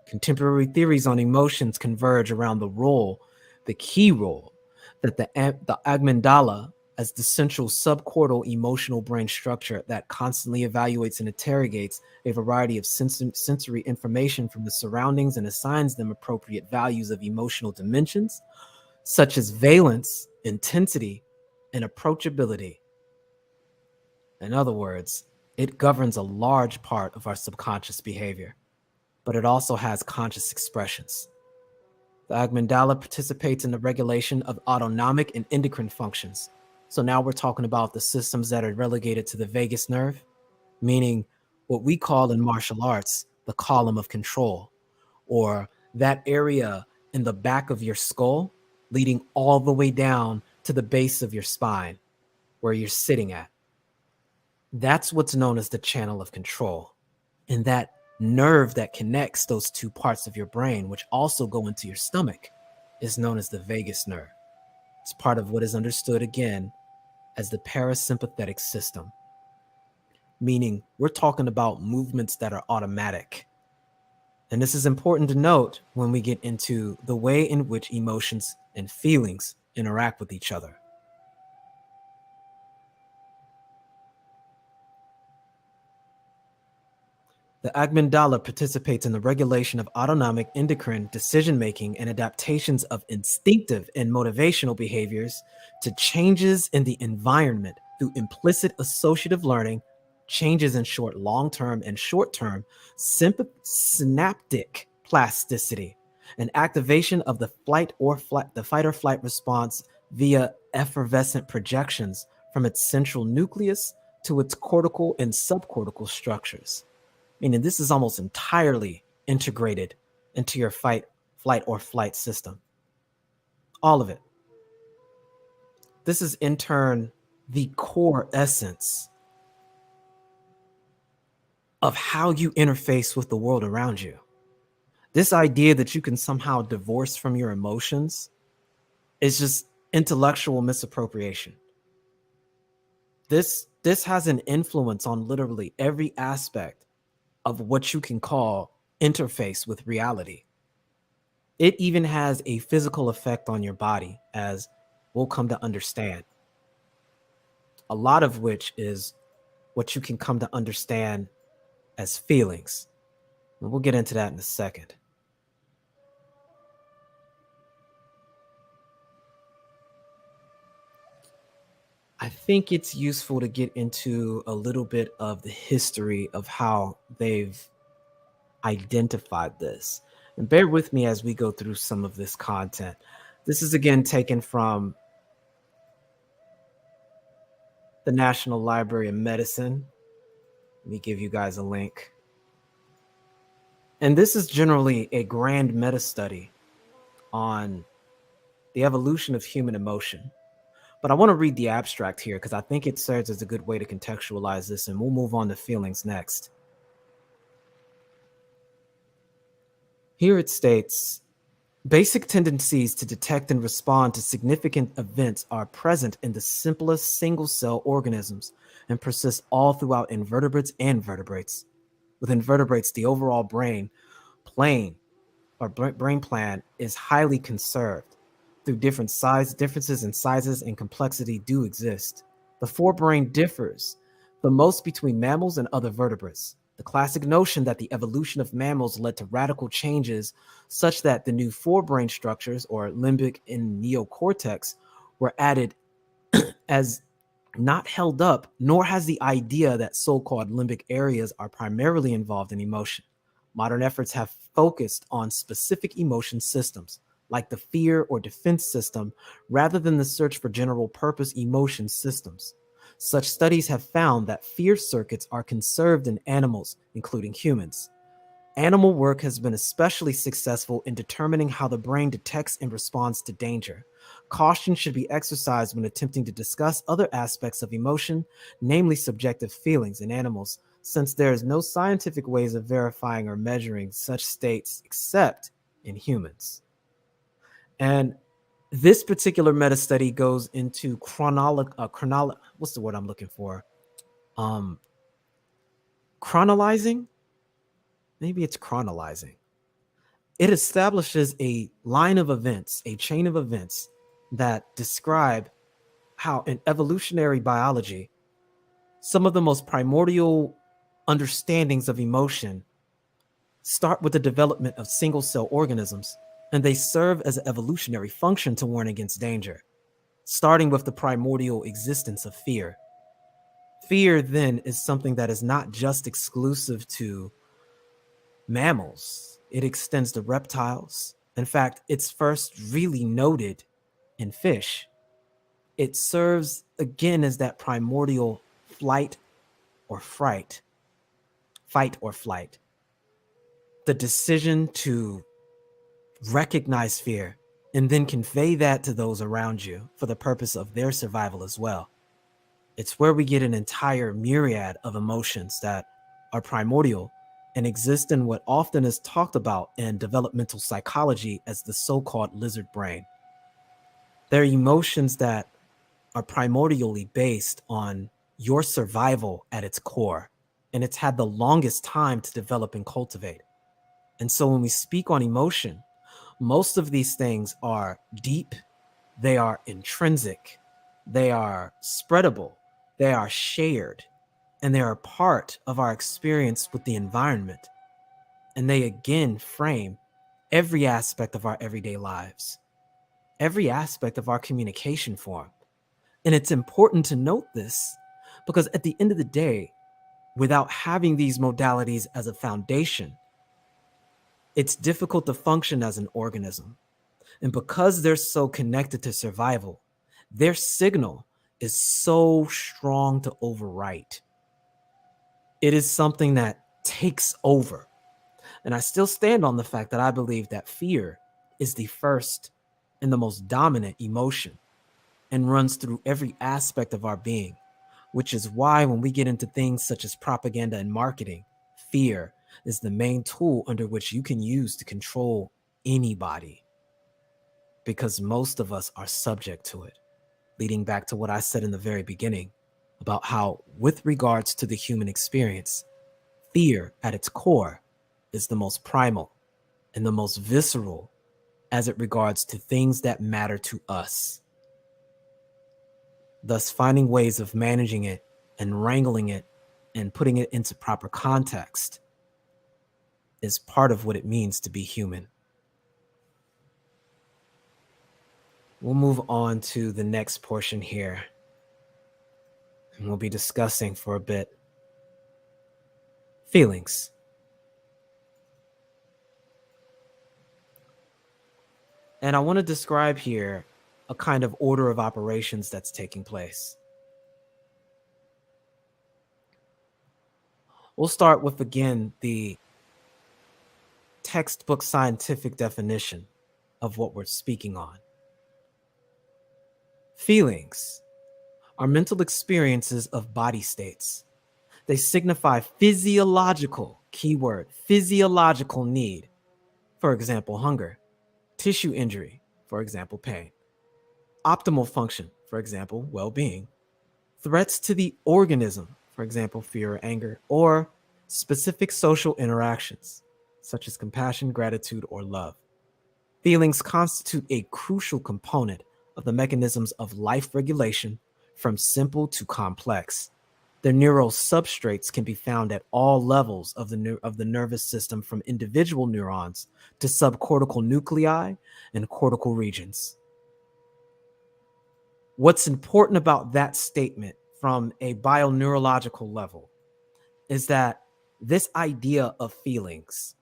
Contemporary theories on emotions converge around the key role, that the amygdala, as the central subcortical emotional brain structure that constantly evaluates and interrogates a variety of sensory information from the surroundings and assigns them appropriate values of emotional dimensions, such as valence, intensity, and approachability. In other words, it governs a large part of our subconscious behavior, but it also has conscious expressions. The amygdala participates in the regulation of autonomic and endocrine functions. So now we're talking about the systems that are relegated to the vagus nerve, meaning what we call in martial arts the column of control, or that area in the back of your skull leading all the way down to the base of your spine where you're sitting at. That's what's known as the channel of control. And that nerve that connects those two parts of your brain, which also go into your stomach, is known as the vagus nerve. It's part of what is understood again as the parasympathetic system, meaning we're talking about movements that are automatic. And this is important to note when we get into the way in which emotions and feelings interact with each other. The amygdala participates in the regulation of autonomic, endocrine, decision-making, and adaptations of instinctive and motivational behaviors to changes in the environment through implicit associative learning, changes in short, long-term, and short-term synaptic plasticity, and activation of the fight or flight response via effervescent projections from its central nucleus to its cortical and subcortical structures. Meaning this is almost entirely integrated into your flight or flight system. All of it. This is in turn the core essence of how you interface with the world around you. This idea that you can somehow divorce from your emotions is just intellectual misappropriation. This has an influence on literally every aspect of what you can call interface with reality. It even has a physical effect on your body, as we'll come to understand. A lot of which is what you can come to understand as feelings. And we'll get into that in a second. I think it's useful to get into a little bit of the history of how they've identified this. And bear with me as we go through some of this content. This is again taken from the National Library of Medicine. Let me give you guys a link. And this is generally a grand meta study on the evolution of human emotion. But I want to read the abstract here because I think it serves as a good way to contextualize this, and we'll move on to feelings next. Here it states, basic tendencies to detect and respond to significant events are present in the simplest single-cell organisms and persist all throughout invertebrates and vertebrates. With invertebrates, the overall brain plan is highly conserved. Through differences in sizes and complexity do exist. The forebrain differs the most between mammals and other vertebrates. The classic notion that the evolution of mammals led to radical changes such that the new forebrain structures, or limbic and neocortex, were added as not held up, nor has the idea that so-called limbic areas are primarily involved in emotion. Modern efforts have focused on specific emotion systems, like the fear or defense system, rather than the search for general purpose emotion systems. Such studies have found that fear circuits are conserved in animals, including humans. Animal work has been especially successful in determining how the brain detects and responds to danger. Caution should be exercised when attempting to discuss other aspects of emotion, namely subjective feelings in animals, since there is no scientific ways of verifying or measuring such states except in humans. And this particular meta study goes into what's the word I'm looking for? Chronalizing? Maybe it's chronalizing. It establishes a line of events, a chain of events that describe how in evolutionary biology, some of the most primordial understandings of emotion start with the development of single cell organisms, and they serve as an evolutionary function to warn against danger, starting with the primordial existence of fear. Fear, then, is something that is not just exclusive to mammals, it extends to reptiles. In fact, it's first really noted in fish. It serves again as that primordial flight or fright, fight or flight. The decision to recognize fear and then convey that to those around you for the purpose of their survival as well. It's where we get an entire myriad of emotions that are primordial and exist in what often is talked about in developmental psychology as the so-called lizard brain. They're emotions that are primordially based on your survival at its core, and it's had the longest time to develop and cultivate. And so when we speak on emotion, most of these things are deep, they are intrinsic, they are spreadable, they are shared, and they are part of our experience with the environment. And they again frame every aspect of our everyday lives, every aspect of our communication form. And it's important to note this because at the end of the day, without having these modalities as a foundation, it's difficult to function as an organism. And because they're so connected to survival, their signal is so strong to overwrite. It is something that takes over. And I still stand on the fact that I believe that fear is the first and the most dominant emotion and runs through every aspect of our being, which is why when we get into things such as propaganda and marketing, fear is the main tool under which you can use to control anybody, because most of us are subject to it, leading back to what I said in the very beginning about how, with regards to the human experience, fear at its core is the most primal and the most visceral as it regards to things that matter to us. Thus, finding ways of managing it and wrangling it and putting it into proper context is part of what it means to be human. We'll move on to the next portion here, and we'll be discussing for a bit feelings. And I want to describe here a kind of order of operations that's taking place. We'll start with, again, the textbook scientific definition of what we're speaking on. Feelings are mental experiences of body states. They signify physiological, keyword, physiological need, for example, hunger, tissue injury, for example, pain, optimal function, for example, well-being, threats to the organism, for example, fear or anger, or specific social interactions, such as compassion, gratitude, or love. Feelings constitute a crucial component of the mechanisms of life regulation, from simple to complex. Their neural substrates can be found at all levels of the nervous system, from individual neurons to subcortical nuclei and cortical regions. What's important about that statement from a bioneurological level is that this idea of feelings,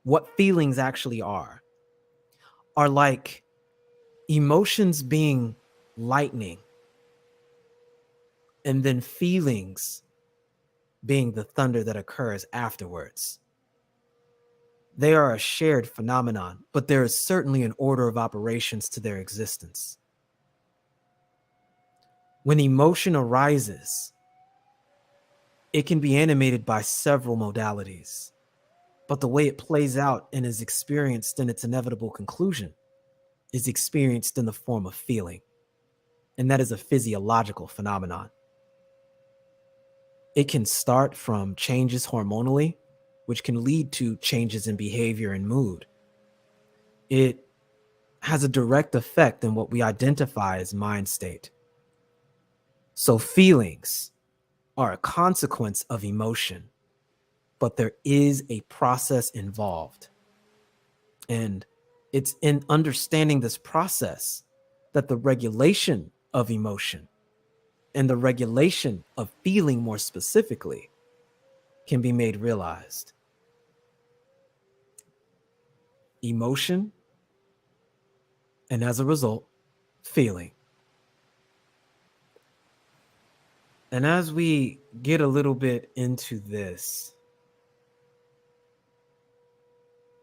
what feelings actually are like emotions being lightning, and then feelings being the thunder that occurs afterwards. They are a shared phenomenon, but there is certainly an order of operations to their existence. When emotion arises, it can be animated by several modalities, but the way it plays out and is experienced in its inevitable conclusion is experienced in the form of feeling, and that is a physiological phenomenon. It can start from changes hormonally, which can lead to changes in behavior and mood. It has a direct effect in what we identify as mind state. So feelings are a consequence of emotion, but there is a process involved. And it's in understanding this process that the regulation of emotion and the regulation of feeling more specifically can be made realized. Emotion, and as a result, feeling. And as we get a little bit into this,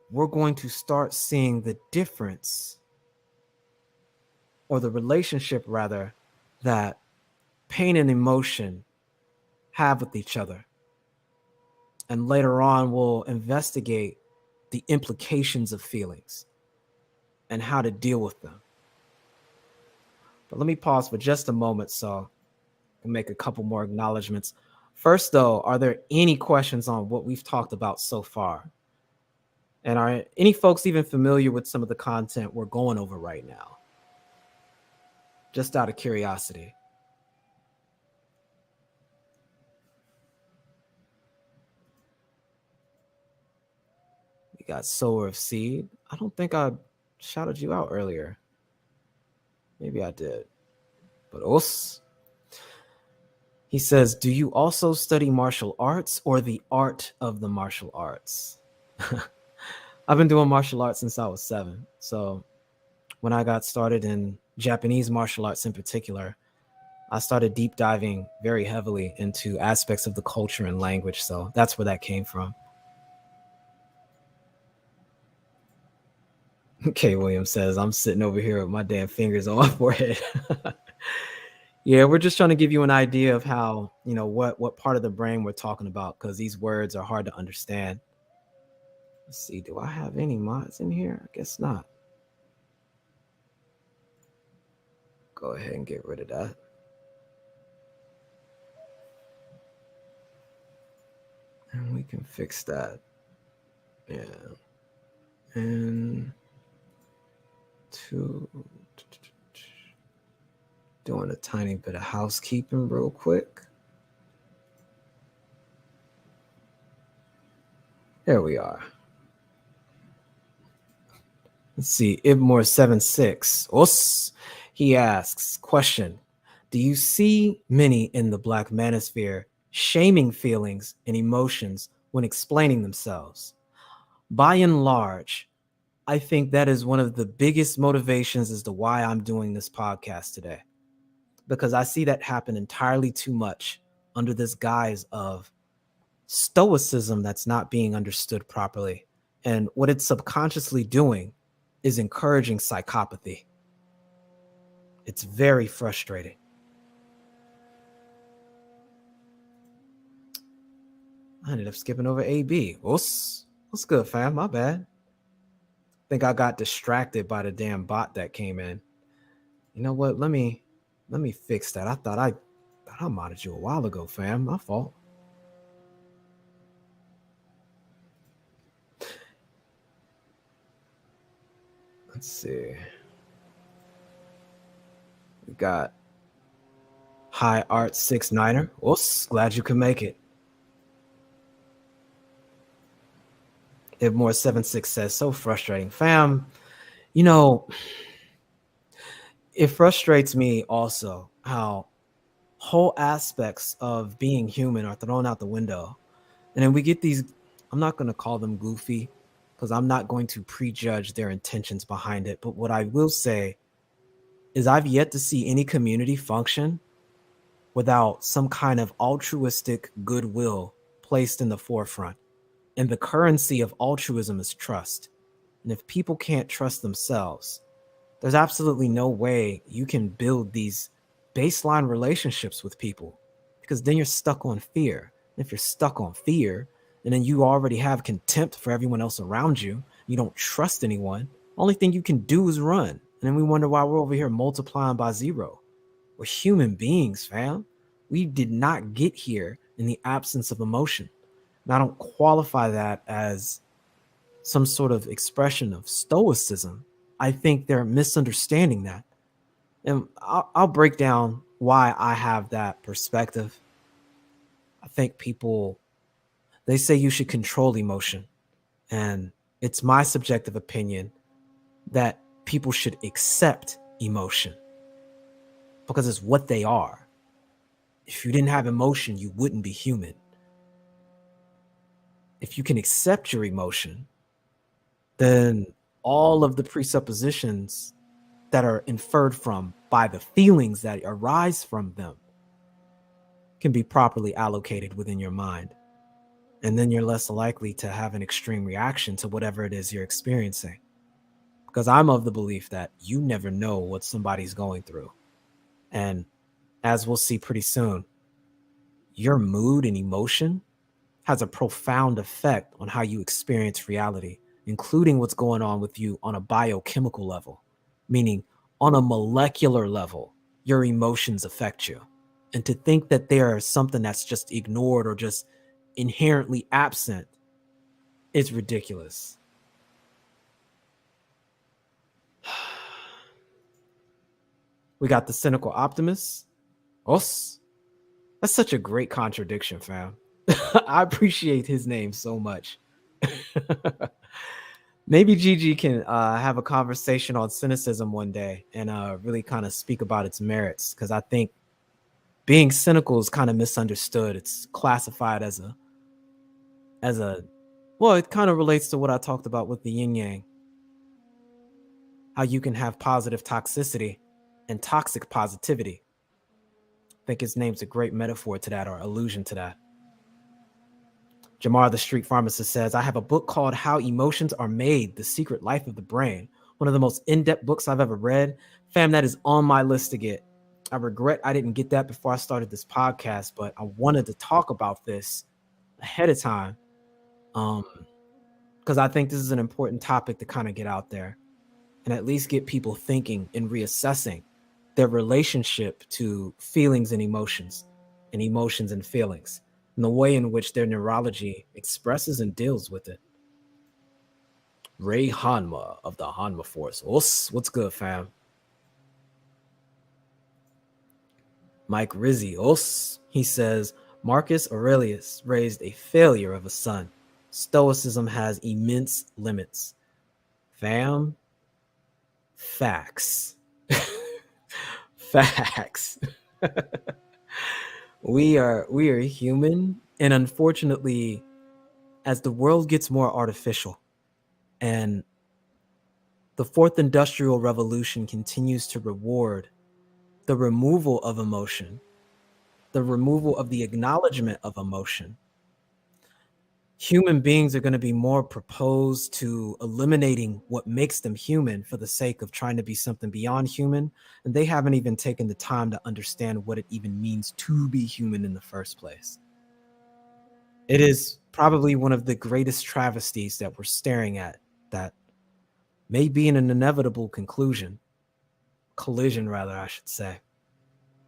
we're going to start seeing the difference, or the relationship rather, that pain and emotion have with each other. And later on, we'll investigate the implications of feelings and how to deal with them. But let me pause for just a moment so I can make a couple more acknowledgments. First, though, are there any questions on what we've talked about so far? And are any folks even familiar with some of the content we're going over right now? Just out of curiosity. We got Sower of Seed. I don't think I shouted you out earlier. Maybe I did. But us. He says, do you also study martial arts or the art of the martial arts? I've been doing martial arts since I was 7. So when I got started in Japanese martial arts in particular, I started deep diving very heavily into aspects of the culture and language. So that's where that came from. K. Williams says, I'm sitting over here with my damn fingers on my forehead. Yeah, we're just trying to give you an idea of how, what part of the brain we're talking about, because these words are hard to understand. Let's see, do I have any mods in here? I guess not. Go ahead and get rid of that. And we can fix that. Yeah. And doing a tiny bit of housekeeping real quick. There we are. Let's see, Ibmore76. Us. He asks, question, do you see many in the Black manosphere shaming feelings and emotions when explaining themselves? By and large, I think that is one of the biggest motivations as to why I'm doing this podcast today, because I see that happen entirely too much under this guise of stoicism that's not being understood properly. And what it's subconsciously doing is encouraging psychopathy. It's very frustrating. I ended up skipping over AB. What's good, fam? My bad. I think I got distracted by the damn bot that came in. You know what? Let me fix that. I thought I modded you a while ago, fam. My fault. Let's see. We got High Art 69er. Oops, glad you could make it. Ibmore76 says, so frustrating. Fam, it frustrates me also how whole aspects of being human are thrown out the window. And then we get these, I'm not going to call them goofy because I'm not going to prejudge their intentions behind it. But what I will say is I've yet to see any community function without some kind of altruistic goodwill placed in the forefront. And the currency of altruism is trust. And if people can't trust themselves, there's absolutely no way you can build these baseline relationships with people, because then you're stuck on fear. And if you're stuck on fear, and then you already have contempt for everyone else around you, you don't trust anyone, only thing you can do is run. And then we wonder why we're over here multiplying by zero. We're human beings, fam. We did not get here in the absence of emotion. And I don't qualify that as some sort of expression of stoicism. I think they're misunderstanding that. And I'll break down why I have that perspective. I think people, they say you should control emotion. And it's my subjective opinion that people should accept emotion because it's what they are. If you didn't have emotion, you wouldn't be human. If you can accept your emotion, then all of the presuppositions that are inferred from by the feelings that arise from them can be properly allocated within your mind. And then you're less likely to have an extreme reaction to whatever it is you're experiencing. Because I'm of the belief that you never know what somebody's going through. And as we'll see pretty soon, your mood and emotion has a profound effect on how you experience reality, including what's going on with you on a biochemical level, meaning on a molecular level, your emotions affect you. And to think that they are something that's just ignored or just inherently absent is ridiculous. We got the cynical optimist. Us. That's such a great contradiction, fam. I appreciate his name so much. Maybe Gigi can have a conversation on cynicism one day and really kind of speak about its merits, because I think being cynical is kind of misunderstood. It's classified as a well, it kind of relates to what I talked about with the yin yang. How you can have positive toxicity and toxic positivity. I think his name's a great metaphor to that, or allusion to that. Jamar the Street Pharmacist says, I have a book called How Emotions Are Made, The Secret Life of the Brain. One of the most in-depth books I've ever read. Fam, that is on my list to get. I regret I didn't get that before I started this podcast, but I wanted to talk about this ahead of time, because I think this is an important topic to kind of get out there and at least get people thinking and reassessing their relationship to feelings and emotions and feelings, and the way in which their neurology expresses and deals with it. Ray Hanma of the Hanma Force. What's good, fam? Mike Rizzi. He says, Marcus Aurelius raised a failure of a son. Stoicism has immense limits. Fam, facts. Facts. We are human, and unfortunately, as the world gets more artificial and the fourth industrial revolution continues to reward the removal of emotion, the removal of the acknowledgement of emotion, human beings are going to be more proposed to eliminating what makes them human for the sake of trying to be something beyond human. And they haven't even taken the time to understand what it even means to be human in the first place. It is probably one of the greatest travesties that we're staring at, that may be an inevitable collision, rather, I should say.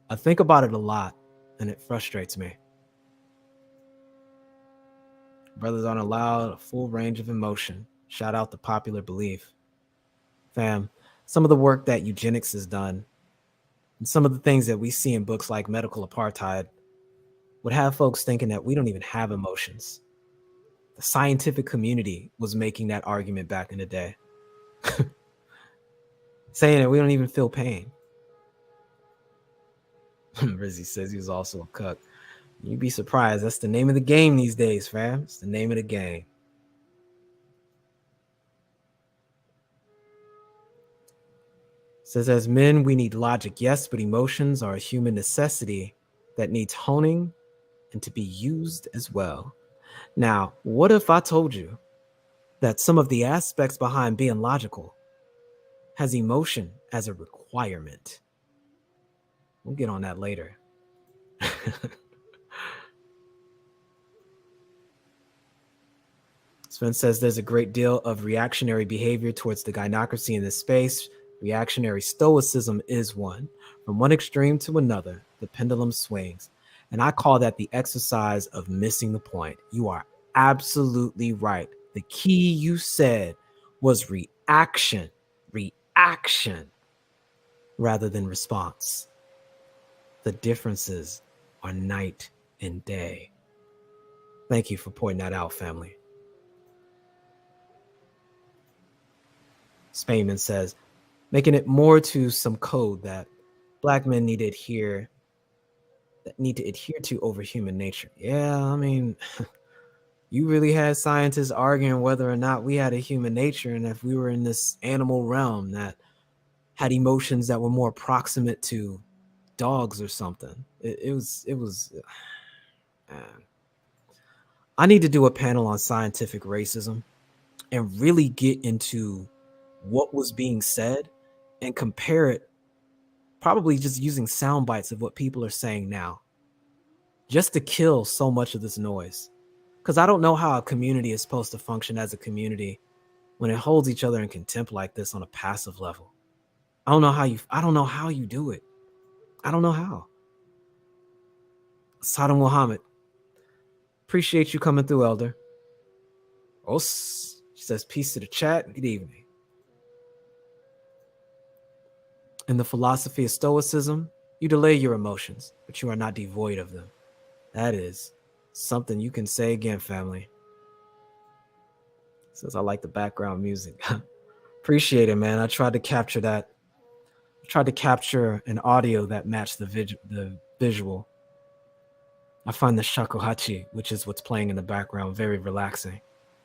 I think about it a lot, and it frustrates me. Brothers aren't allowed a full range of emotion. Shout out to popular belief. Fam, some of the work that eugenics has done, and some of the things that we see in books like Medical Apartheid, would have folks thinking that we don't even have emotions. The scientific community was making that argument back in the day, saying that we don't even feel pain. Rizzy says he was also a cuck. You'd be surprised. That's the name of the game these days, fam. It's the name of the game. Says, as men, we need logic, yes, but emotions are a human necessity that needs honing and to be used as well. Now, what if I told you that some of the aspects behind being logical has emotion as a requirement? We'll get on that later. Sven says there's a great deal of reactionary behavior towards the gynocracy in this space. Reactionary stoicism is one. From one extreme to another, the pendulum swings. And I call that the exercise of missing the point. You are absolutely right. The key you said was reaction, rather than response. The differences are night and day. Thank you for pointing that out, family. Spainman says, making it more to some code that Black men need to adhere to over human nature. Yeah, I mean, you really had scientists arguing whether or not we had a human nature, and if we were in this animal realm that had emotions that were more proximate to dogs or something. It was. I need to do a panel on scientific racism and really get into what was being said and compare it, probably just using sound bites of what people are saying now, just to kill so much of this noise. Because I don't know how a community is supposed to function as a community when it holds each other in contempt like this on a passive level. I don't know how you do it. I don't know how. Saddam Muhammad, appreciate you coming through, Elder. Os, she says, peace to the chat. Good evening. In the philosophy of Stoicism, you delay your emotions, but you are not devoid of them. That is something you can say again, family. Says, I like the background music. Appreciate it, man. I tried to capture that. I tried to capture an audio that matched the visual. I find the shakuhachi, which is what's playing in the background, very relaxing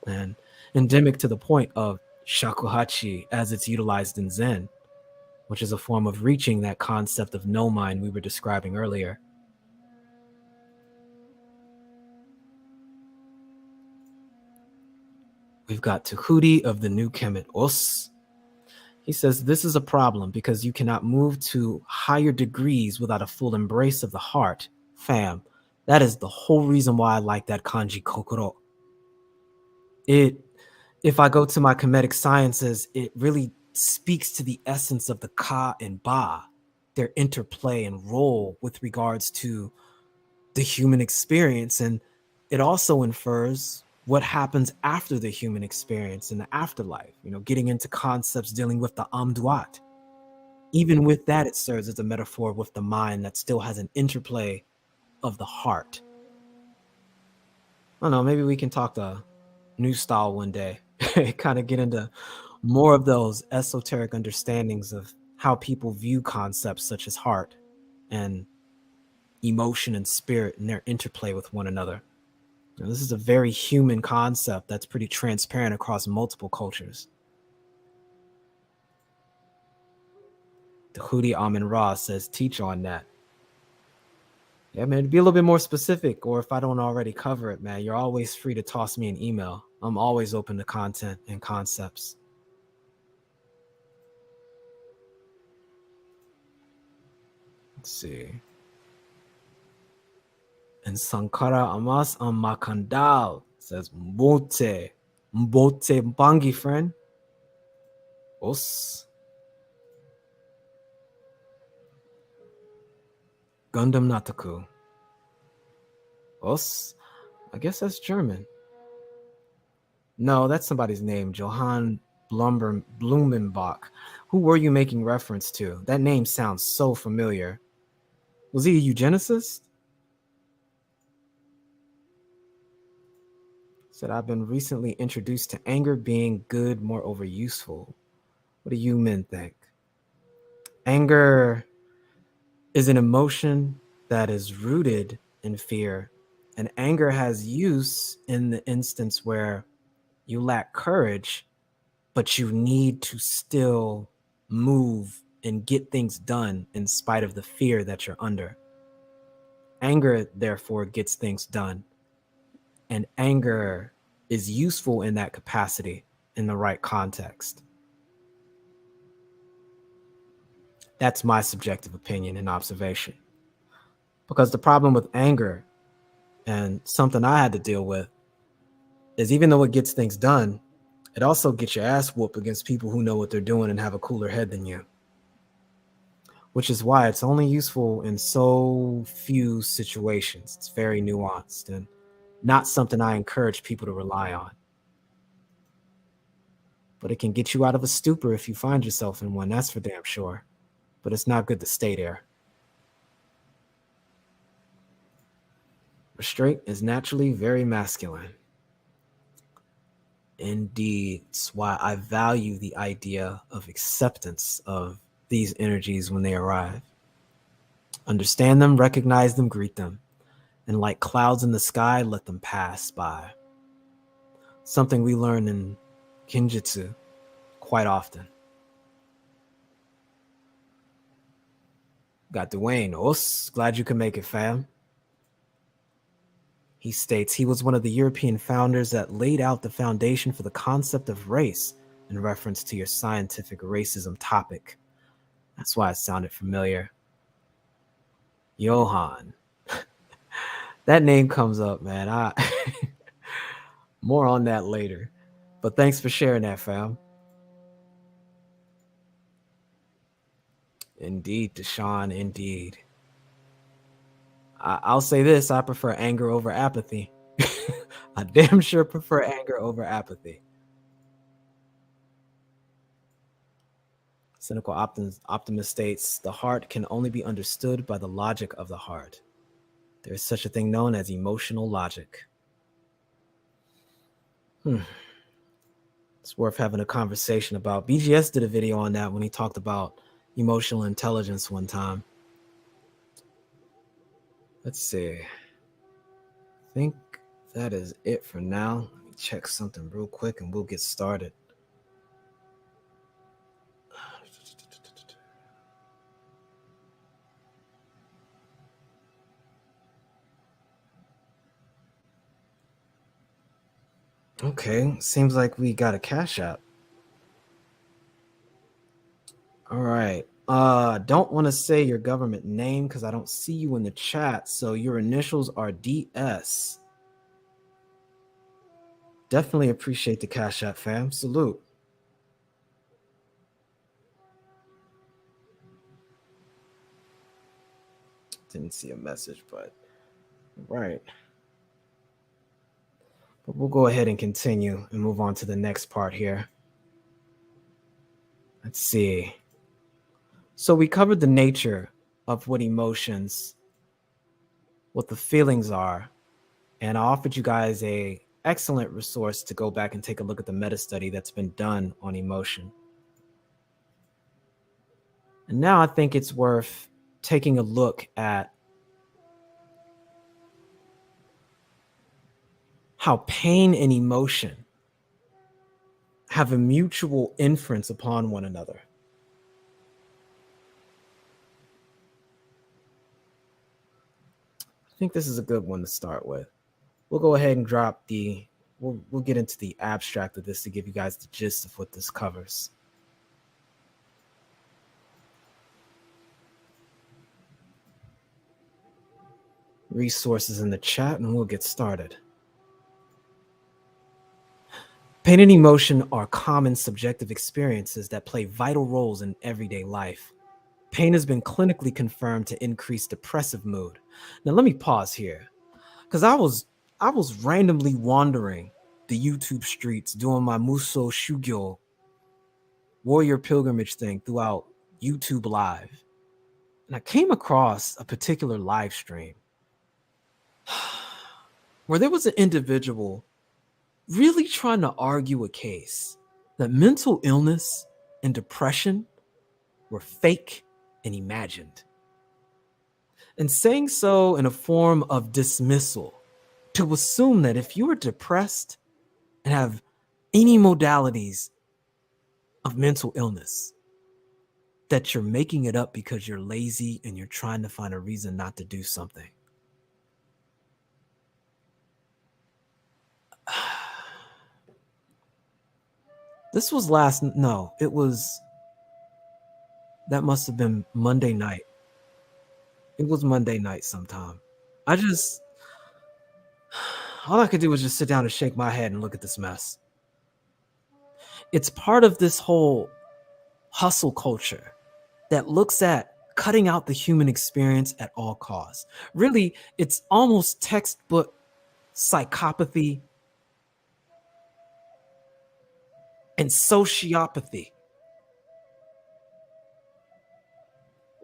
and endemic to the point of shakuhachi as it's utilized in Zen, which is a form of reaching that concept of no mind we were describing earlier. We've got Tahuti of the New Kemet Os. He says, this is a problem because you cannot move to higher degrees without a full embrace of the heart. Fam, that is the whole reason why I like that kanji Kokoro. If I go to my Kemetic sciences, it really speaks to the essence of the Ka and Ba, their interplay and role with regards to the human experience. And it also infers what happens after the human experience in the afterlife, getting into concepts dealing with the Amduat. Even with that, it serves as a metaphor with the mind that still has an interplay of the heart. I don't know, maybe we can talk the new style one day, kind of get into more of those esoteric understandings of how people view concepts such as heart and emotion and spirit and their interplay with one another. Now, this is a very human concept that's pretty transparent across multiple cultures. The Hudi Amin Ra says, teach on that. Yeah, man, to be a little bit more specific, or if I don't already cover it, man, you're always free to toss me an email. I'm always open to content and concepts. Let's see. And Sankara Amas Makandal says, Mbote Mbangi, friend. Os. Gundam Nataku. Os. I guess that's German. No, that's somebody's name. Johann Blumenbach. Who were you making reference to? That name sounds so familiar. Was he a eugenicist? Said, I've been recently introduced to anger being good, moreover useful. What do you men think? Anger is an emotion that is rooted in fear. And anger has use in the instance where you lack courage, but you need to still move and get things done in spite of the fear that you're under. Anger, therefore, gets things done. And anger is useful in that capacity in the right context. That's my subjective opinion and observation. Because the problem with anger, and something I had to deal with, is even though it gets things done, it also gets your ass whooped against people who know what they're doing and have a cooler head than you. Which is why it's only useful in so few situations. It's very nuanced and not something I encourage people to rely on. But it can get you out of a stupor if you find yourself in one, that's for damn sure. But it's not good to stay there. Restraint is naturally very masculine. Indeed, it's why I value the idea of acceptance of these energies when they arrive. Understand them, recognize them, greet them, and like clouds in the sky, let them pass by. Something we learn in Kinjutsu quite often. Got Dwayne. Os, glad you could make it, fam. He states he was one of the European founders that laid out the foundation for the concept of race in reference to your scientific racism topic. That's why it sounded familiar. Johann. That name comes up, man. More on that later. But thanks for sharing that, fam. Indeed, Deshaun, indeed. I'll say this, I prefer anger over apathy. I damn sure prefer anger over apathy. Cynical optimist states, the heart can only be understood by the logic of the heart. There is such a thing known as emotional logic. It's worth having a conversation about. BGS did a video on that when he talked about emotional intelligence one time. Let's see. I think that is it for now. Let me check something real quick and we'll get started. Okay, seems like we got a Cash App. All right. Don't want to say your government name because I don't see you in the chat. So your initials are DS. Definitely appreciate the Cash App, fam. Salute. Didn't see a message, but right. But we'll go ahead and continue and move on to the next part here. Let's see. So we covered the nature of what emotions, what the feelings are, and I offered you guys a excellent resource to go back and take a look at the meta study that's been done on emotion. And now I think it's worth taking a look at how pain and emotion have a mutual inference upon one another. I think this is a good one to start with. We'll go ahead and drop we'll get into the abstract of this to give you guys the gist of what this covers. Resources in the chat and we'll get started. Pain and emotion are common subjective experiences that play vital roles in everyday life. Pain has been clinically confirmed to increase depressive mood. Now let me pause here, because I was randomly wandering the YouTube streets doing my Muso Shugyo warrior pilgrimage thing throughout YouTube Live. And I came across a particular live stream where there was an individual really trying to argue a case that mental illness and depression were fake and imagined, and saying so in a form of dismissal, to assume that if you are depressed and have any modalities of mental illness, that you're making it up because you're lazy and you're trying to find a reason not to do something. This was last, no, it was, that must have been Monday night. It was Monday night sometime. I just, all I could do was just sit down and shake my head and look at this mess. It's part of this whole hustle culture that looks at cutting out the human experience at all costs. Really, it's almost textbook psychopathy and sociopathy.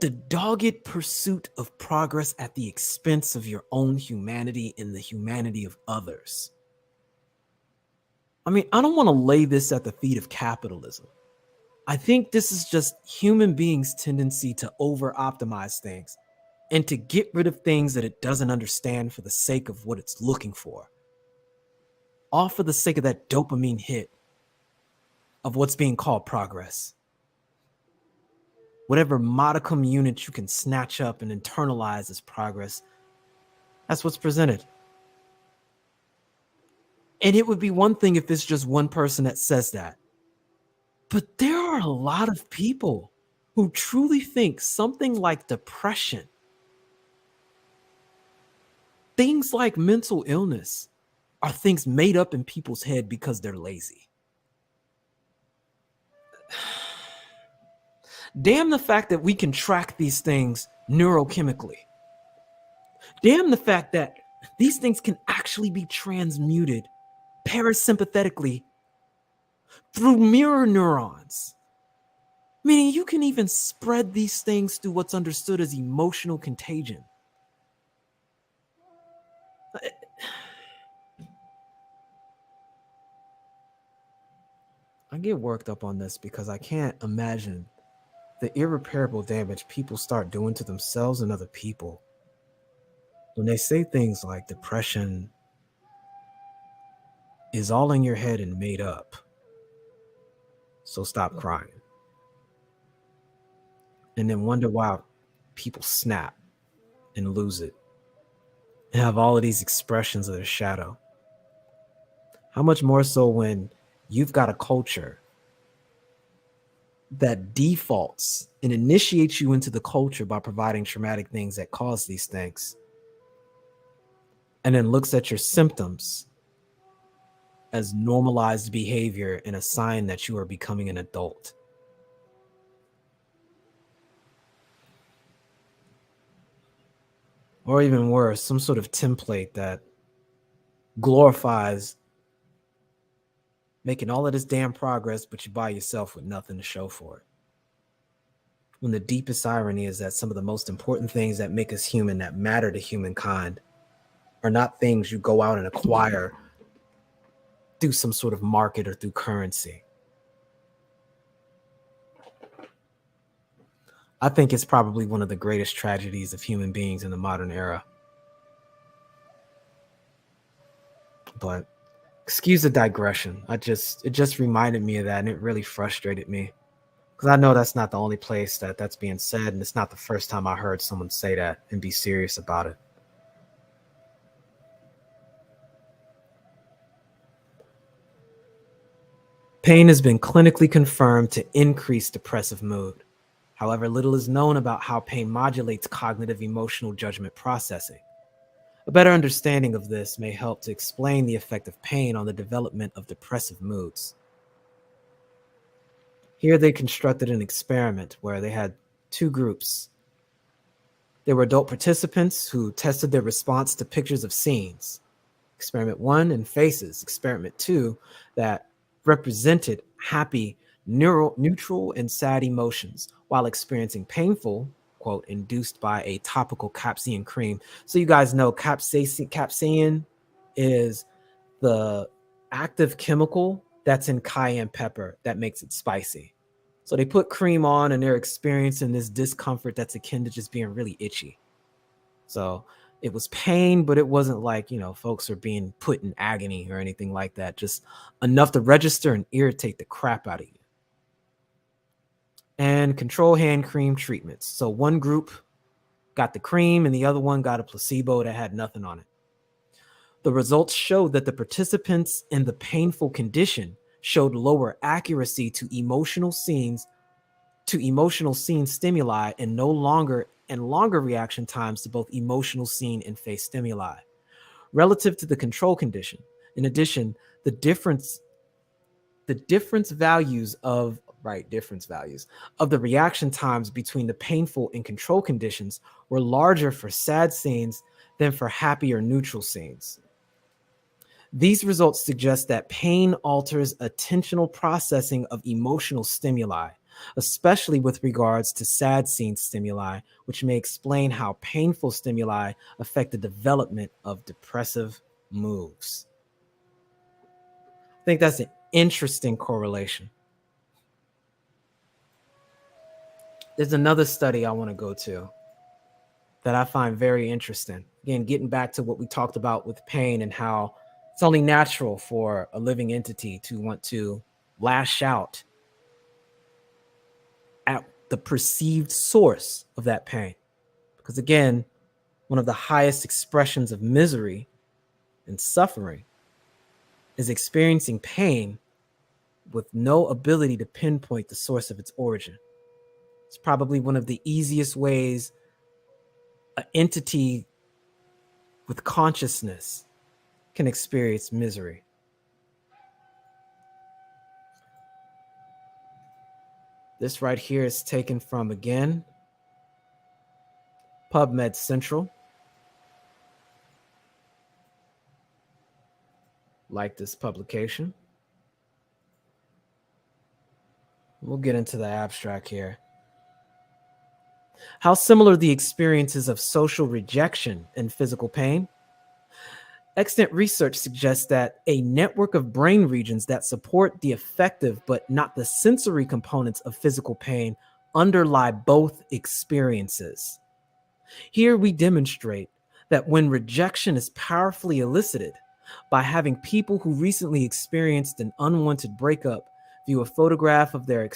The dogged pursuit of progress at the expense of your own humanity and the humanity of others. I mean, I don't want to lay this at the feet of capitalism. I think this is just human beings' tendency to over-optimize things and to get rid of things that it doesn't understand for the sake of what it's looking for. All for the sake of that dopamine hit of what's being called progress. Whatever modicum unit you can snatch up and internalize as progress, that's what's presented. And it would be one thing if it's just one person that says that. But there are a lot of people who truly think something like depression, things like mental illness, are things made up in people's head because they're lazy. Damn the fact that we can track these things neurochemically. Damn the fact that these things can actually be transmuted parasympathetically through mirror neurons. Meaning you can even spread these things through what's understood as emotional contagion. I get worked up on this because I can't imagine the irreparable damage people start doing to themselves and other people when they say things like depression is all in your head and made up, so stop crying. And then wonder why people snap and lose it and have all of these expressions of their shadow. How much more so when you've got a culture that defaults and initiates you into the culture by providing traumatic things that cause these things, and then looks at your symptoms as normalized behavior and a sign that you are becoming an adult. Or even worse, some sort of template that glorifies making all of this damn progress, but you by yourself with nothing to show for it. When the deepest irony is that some of the most important things that make us human, that matter to humankind, are not things you go out and acquire through some sort of market or through currency. I think it's probably one of the greatest tragedies of human beings in the modern era. But excuse the digression. It just reminded me of that, and it really frustrated me. Because I know that's not the only place that that's being said, and it's not the first time I heard someone say that and be serious about it. Pain has been clinically confirmed to increase depressive mood. However, little is known about how pain modulates cognitive emotional judgment processing. A better understanding of this may help to explain the effect of pain on the development of depressive moods. Here they constructed an experiment where they had two groups. There were adult participants who tested their response to pictures of scenes. Experiment 1 and faces. Experiment 2 that represented happy, neutral, and sad emotions while experiencing painful, quote, induced by a topical capsaicin cream. So you guys know capsaicin is the active chemical that's in cayenne pepper that makes it spicy. So they put cream on and they're experiencing this discomfort that's akin to just being really itchy. So it was pain, but it wasn't like, folks are being put in agony or anything like that. Just enough to register and irritate the crap out of you. And control hand cream treatments. So one group got the cream and the other one got a placebo that had nothing on it. The results showed that the participants in the painful condition showed lower accuracy to emotional scene stimuli and longer reaction times to both emotional scene and face stimuli relative to the control condition. In addition, the difference values of the reaction times between the painful and control conditions were larger for sad scenes than for happy or neutral scenes. These results suggest that pain alters attentional processing of emotional stimuli, especially with regards to sad scene stimuli, which may explain how painful stimuli affect the development of depressive moods. I think that's an interesting correlation. There's another study I want to go to that I find very interesting. Again, getting back to what we talked about with pain and how it's only natural for a living entity to want to lash out at the perceived source of that pain. Because again, one of the highest expressions of misery and suffering is experiencing pain with no ability to pinpoint the source of its origin. It's probably one of the easiest ways an entity with consciousness can experience misery. This right here is taken from, again, PubMed Central. Like this publication. We'll get into the abstract here. How similar the experiences of social rejection and physical pain? Extant research suggests that a network of brain regions that support the affective but not the sensory components of physical pain underlie both experiences. Here we demonstrate that when rejection is powerfully elicited by having people who recently experienced an unwanted breakup view a photograph of their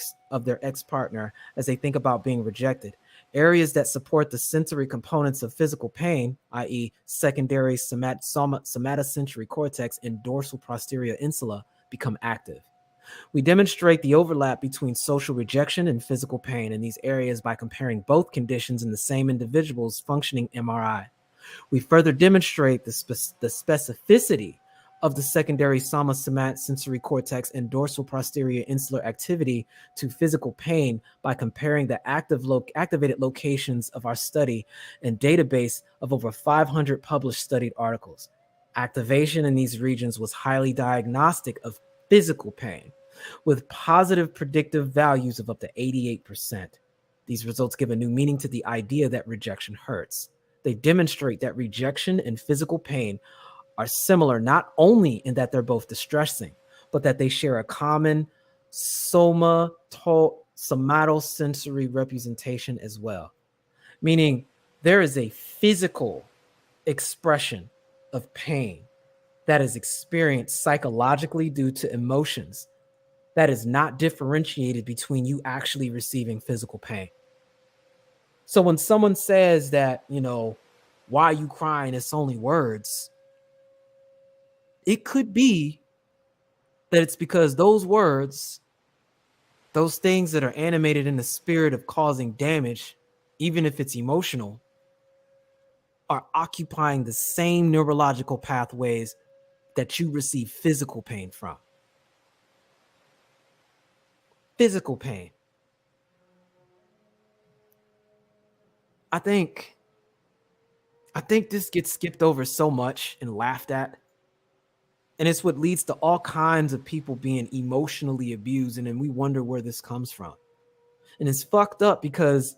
ex-partner as they think about being rejected, areas that support the sensory components of physical pain, i.e. secondary somatosensory cortex and dorsal posterior insula, become active. We demonstrate the overlap between social rejection and physical pain in these areas by comparing both conditions in the same individual's functioning MRI. We further demonstrate the specificity of the secondary somatosensory cortex and dorsal posterior insular activity to physical pain by comparing the activated locations of our study and database of over 500 published studied articles. Activation in these regions was highly diagnostic of physical pain, with positive predictive values of up to 88%. These results give a new meaning to the idea that rejection hurts. They demonstrate that rejection and physical pain are similar not only in that they're both distressing, but that they share a common somatosensory representation as well. Meaning there is a physical expression of pain that is experienced psychologically due to emotions that is not differentiated between you actually receiving physical pain. So when someone says that, why are you crying? It's only words. It could be that it's because those words, those things that are animated in the spirit of causing damage, even if it's emotional, are occupying the same neurological pathways that you receive physical pain from. Physical pain. I think this gets skipped over so much and laughed at. And it's what leads to all kinds of people being emotionally abused. And then we wonder where this comes from. And it's fucked up because,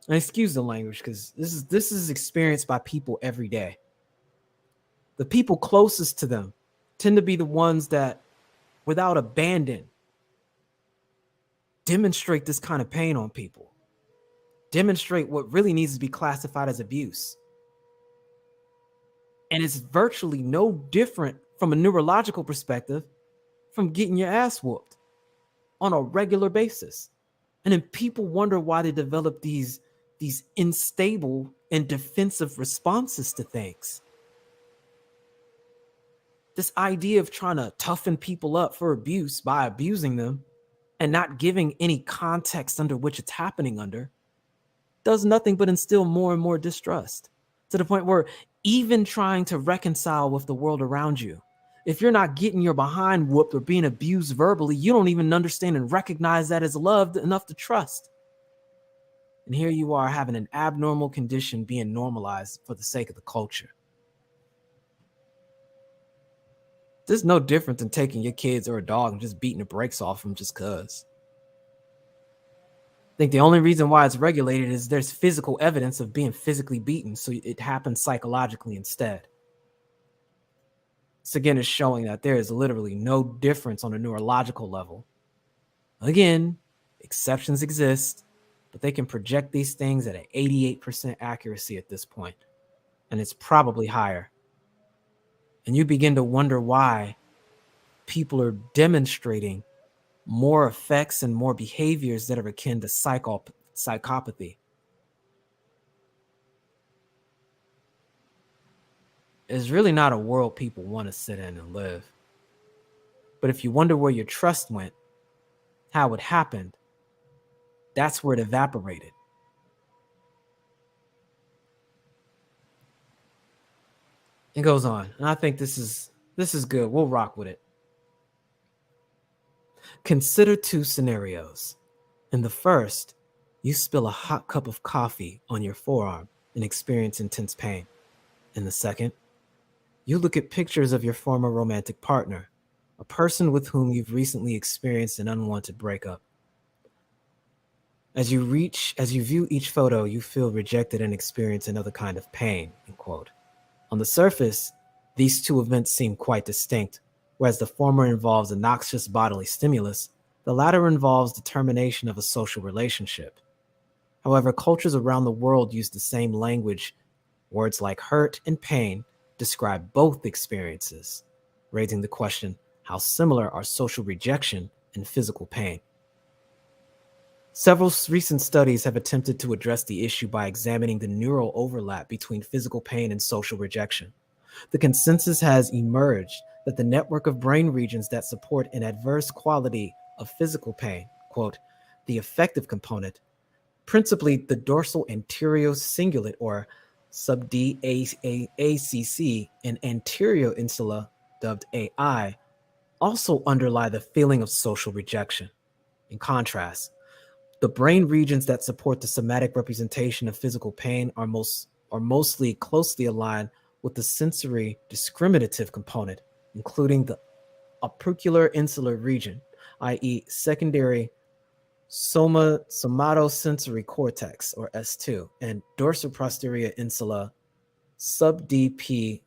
and excuse the language, because this is experienced by people every day. The people closest to them tend to be the ones that, without abandon, demonstrate this kind of pain on people. Demonstrate what really needs to be classified as abuse. And it's virtually no different from a neurological perspective from getting your ass whooped on a regular basis. And then people wonder why they develop these unstable and defensive responses to things. This idea of trying to toughen people up for abuse by abusing them and not giving any context under which it's happening under does nothing but instill more and more distrust, to the point where even trying to reconcile with the world around you, if you're not getting your behind whooped or being abused verbally, you don't even understand and recognize that as loved enough to trust. And here you are having an abnormal condition being normalized for the sake of the culture. This is no different than taking your kids or a dog and just beating the brakes off them just cuz. I think the only reason why it's regulated is there's physical evidence of being physically beaten, so it happens psychologically instead. This again is showing that there is literally no difference on a neurological level. Again, exceptions exist, but they can project these things at an 88% accuracy at this point, and it's probably higher. And you begin to wonder why people are demonstrating more effects and more behaviors that are akin to psychopathy. It's really not a world people want to sit in and live. But if you wonder where your trust went, how it happened, that's where it evaporated. It goes on, and I think this is good. We'll rock with it. Consider two scenarios. In the first, you spill a hot cup of coffee on your forearm and experience intense pain. In the second, you look at pictures of your former romantic partner, a person with whom you've recently experienced an unwanted breakup. As you view each photo, you feel rejected and experience another kind of pain, end quote. On the surface, these two events seem quite distinct. Whereas the former involves a noxious bodily stimulus, the latter involves the termination of a social relationship. However, cultures around the world use the same language. Words like hurt and pain describe both experiences, raising the question, how similar are social rejection and physical pain? Several recent studies have attempted to address the issue by examining the neural overlap between physical pain and social rejection. The consensus has emerged that the network of brain regions that support an adverse quality of physical pain, quote, the affective component, principally the dorsal anterior cingulate or sub-DACC and anterior insula, dubbed AI, also underlie the feeling of social rejection. In contrast, the brain regions that support the somatic representation of physical pain are mostly closely aligned with the sensory discriminative component, including the opercular insular region, i.e. secondary somatosensory cortex, or S2, and dorsal-posterior insula, sub-DP-INS,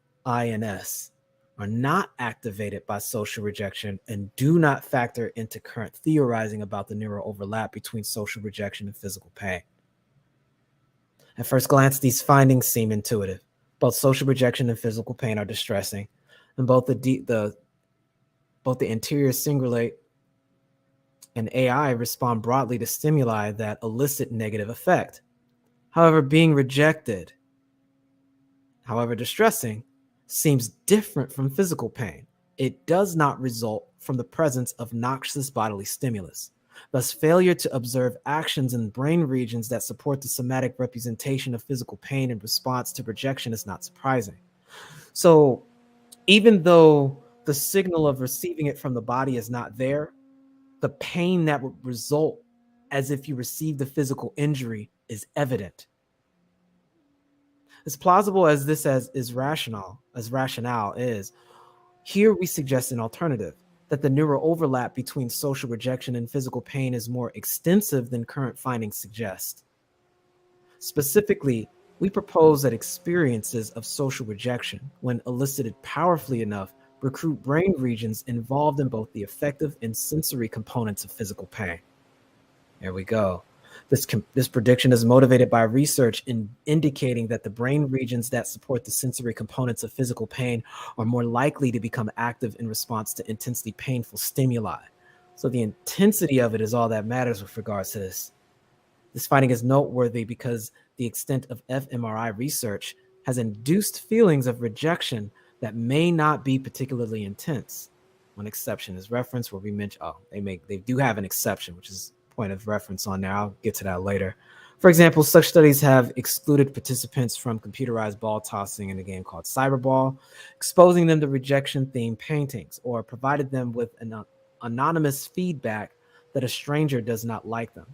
are not activated by social rejection and do not factor into current theorizing about the neural overlap between social rejection and physical pain. At first glance, these findings seem intuitive. Both social rejection and physical pain are distressing, and both the anterior cingulate and AI respond broadly to stimuli that elicit negative effect. However, being rejected, however distressing, seems different from physical pain. It does not result from the presence of noxious bodily stimulus. Thus, failure to observe actions in brain regions that support the somatic representation of physical pain in response to rejection is not surprising. So, even though the signal of receiving it from the body is not there, the pain that would result as if you received a physical injury is evident. As plausible as this is rationale is, here we suggest an alternative, that the neural overlap between social rejection and physical pain is more extensive than current findings suggest. Specifically, we propose that experiences of social rejection, when elicited powerfully enough, recruit brain regions involved in both the affective and sensory components of physical pain. There we go. This prediction is motivated by research indicating that the brain regions that support the sensory components of physical pain are more likely to become active in response to intensely painful stimuli. So the intensity of it is all that matters with regards to this. This finding is noteworthy because the extent of fMRI research has induced feelings of rejection that may not be particularly intense. One exception is reference, where we mentioned, they do have an exception, which is point of reference on there. I'll get to that later. For example, such studies have excluded participants from computerized ball tossing in a game called Cyberball, exposing them to rejection-themed paintings, or provided them with an anonymous feedback that a stranger does not like them.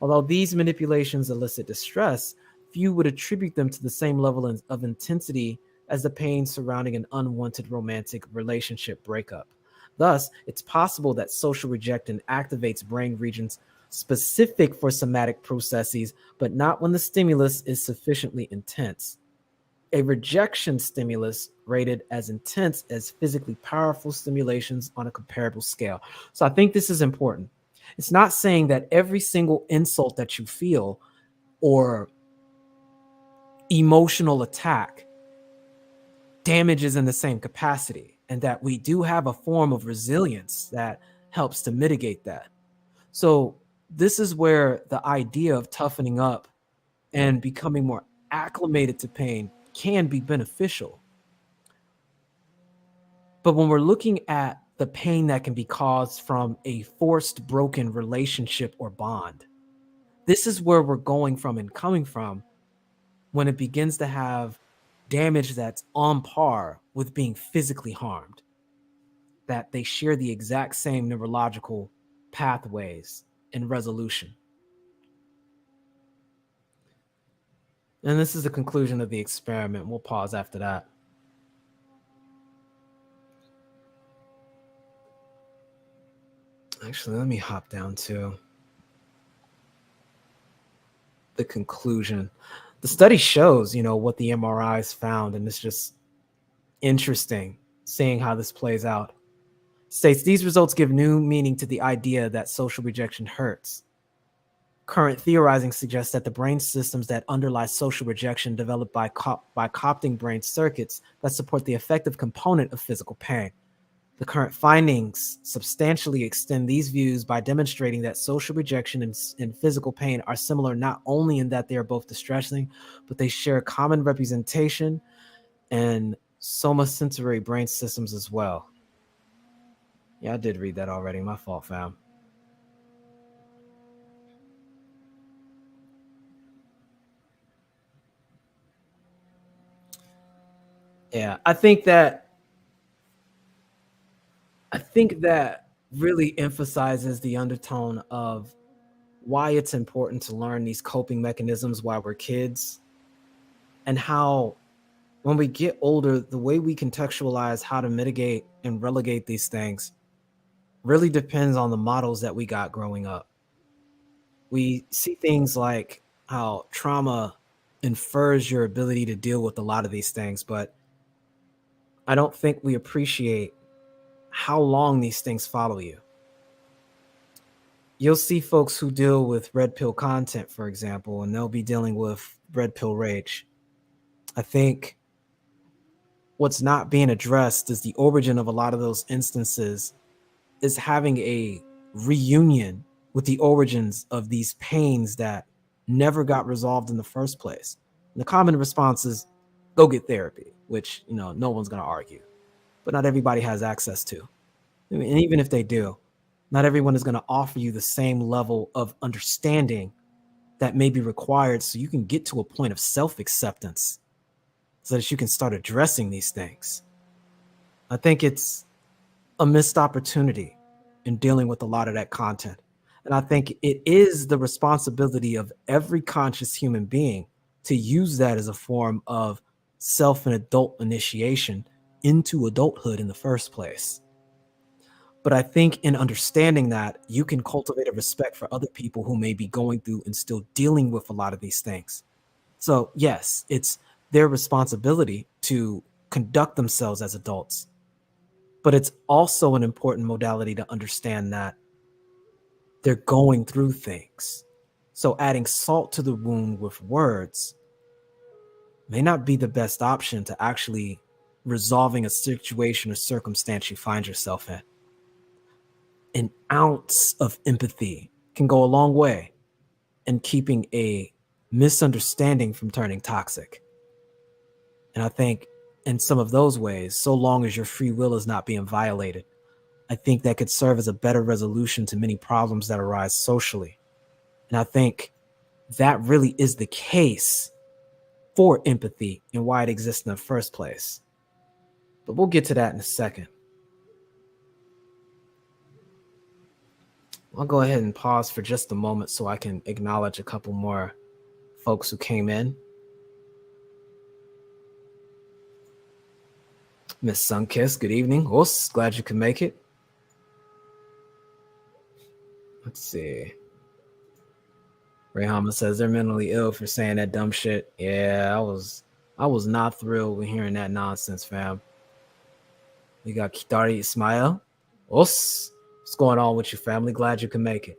Although these manipulations elicit distress, few would attribute them to the same level of intensity as the pain surrounding an unwanted romantic relationship breakup. Thus, it's possible that social rejection activates brain regions specific for somatic processes, but not when the stimulus is sufficiently intense. A rejection stimulus rated as intense as physically powerful stimulations on a comparable scale. So I think this is important. It's not saying that every single insult that you feel or emotional attack damages in the same capacity, and that we do have a form of resilience that helps to mitigate that. So this is where the idea of toughening up and becoming more acclimated to pain can be beneficial. But when we're looking at the pain that can be caused from a forced broken relationship or bond, this is where we're going from and coming from when it begins to have damage that's on par with being physically harmed, that they share the exact same neurological pathways and resolution. And this is the conclusion of the experiment. We'll pause after that. Actually, let me hop down to the conclusion. The study shows, what the MRIs found, and it's just interesting seeing how this plays out. States these results give new meaning to the idea that social rejection hurts. Current theorizing suggests that the brain systems that underlie social rejection developed by copting brain circuits that support the affective component of physical pain. The current findings substantially extend these views by demonstrating that social rejection and physical pain are similar not only in that they are both distressing, but they share common representation and somasensory brain systems as well. Yeah, I did read that already. My fault, fam. Yeah, I think that really emphasizes the undertone of why it's important to learn these coping mechanisms while we're kids, and how when we get older, the way we contextualize how to mitigate and relegate these things really depends on the models that we got growing up. We see things like how trauma infers your ability to deal with a lot of these things, but I don't think we appreciate how long these things follow you. You'll see folks who deal with red pill content, for example, and they'll be dealing with red pill rage. I think what's not being addressed is the origin of a lot of those instances is having a reunion with the origins of these pains that never got resolved in the first place. And the common response is go get therapy, which, no one's going to argue, but not everybody has access to. And even if they do, not everyone is going to offer you the same level of understanding that may be required so you can get to a point of self-acceptance so that you can start addressing these things. I think it's a missed opportunity in dealing with a lot of that content. And I think it is the responsibility of every conscious human being to use that as a form of self and adult initiation into adulthood in the first place. But I think in understanding that, you can cultivate a respect for other people who may be going through and still dealing with a lot of these things. So yes, it's their responsibility to conduct themselves as adults, but it's also an important modality to understand that they're going through things. So adding salt to the wound with words may not be the best option to actually resolving a situation or circumstance you find yourself in. An ounce of empathy can go a long way in keeping a misunderstanding from turning toxic. And I think in some of those ways, so long as your free will is not being violated. I think that could serve as a better resolution to many problems that arise socially. And I think that really is the case for empathy and why it exists in the first place. But we'll get to that in a second. I'll go ahead and pause for just a moment so I can acknowledge a couple more folks who came in. Miss Sunkiss, good evening. Us, glad you could make it. Let's see. Rayhama says they're mentally ill for saying that dumb shit. Yeah, I was not thrilled with hearing that nonsense, fam. We got Kitari Ismail. Us, what's going on with your family? Glad you can make it.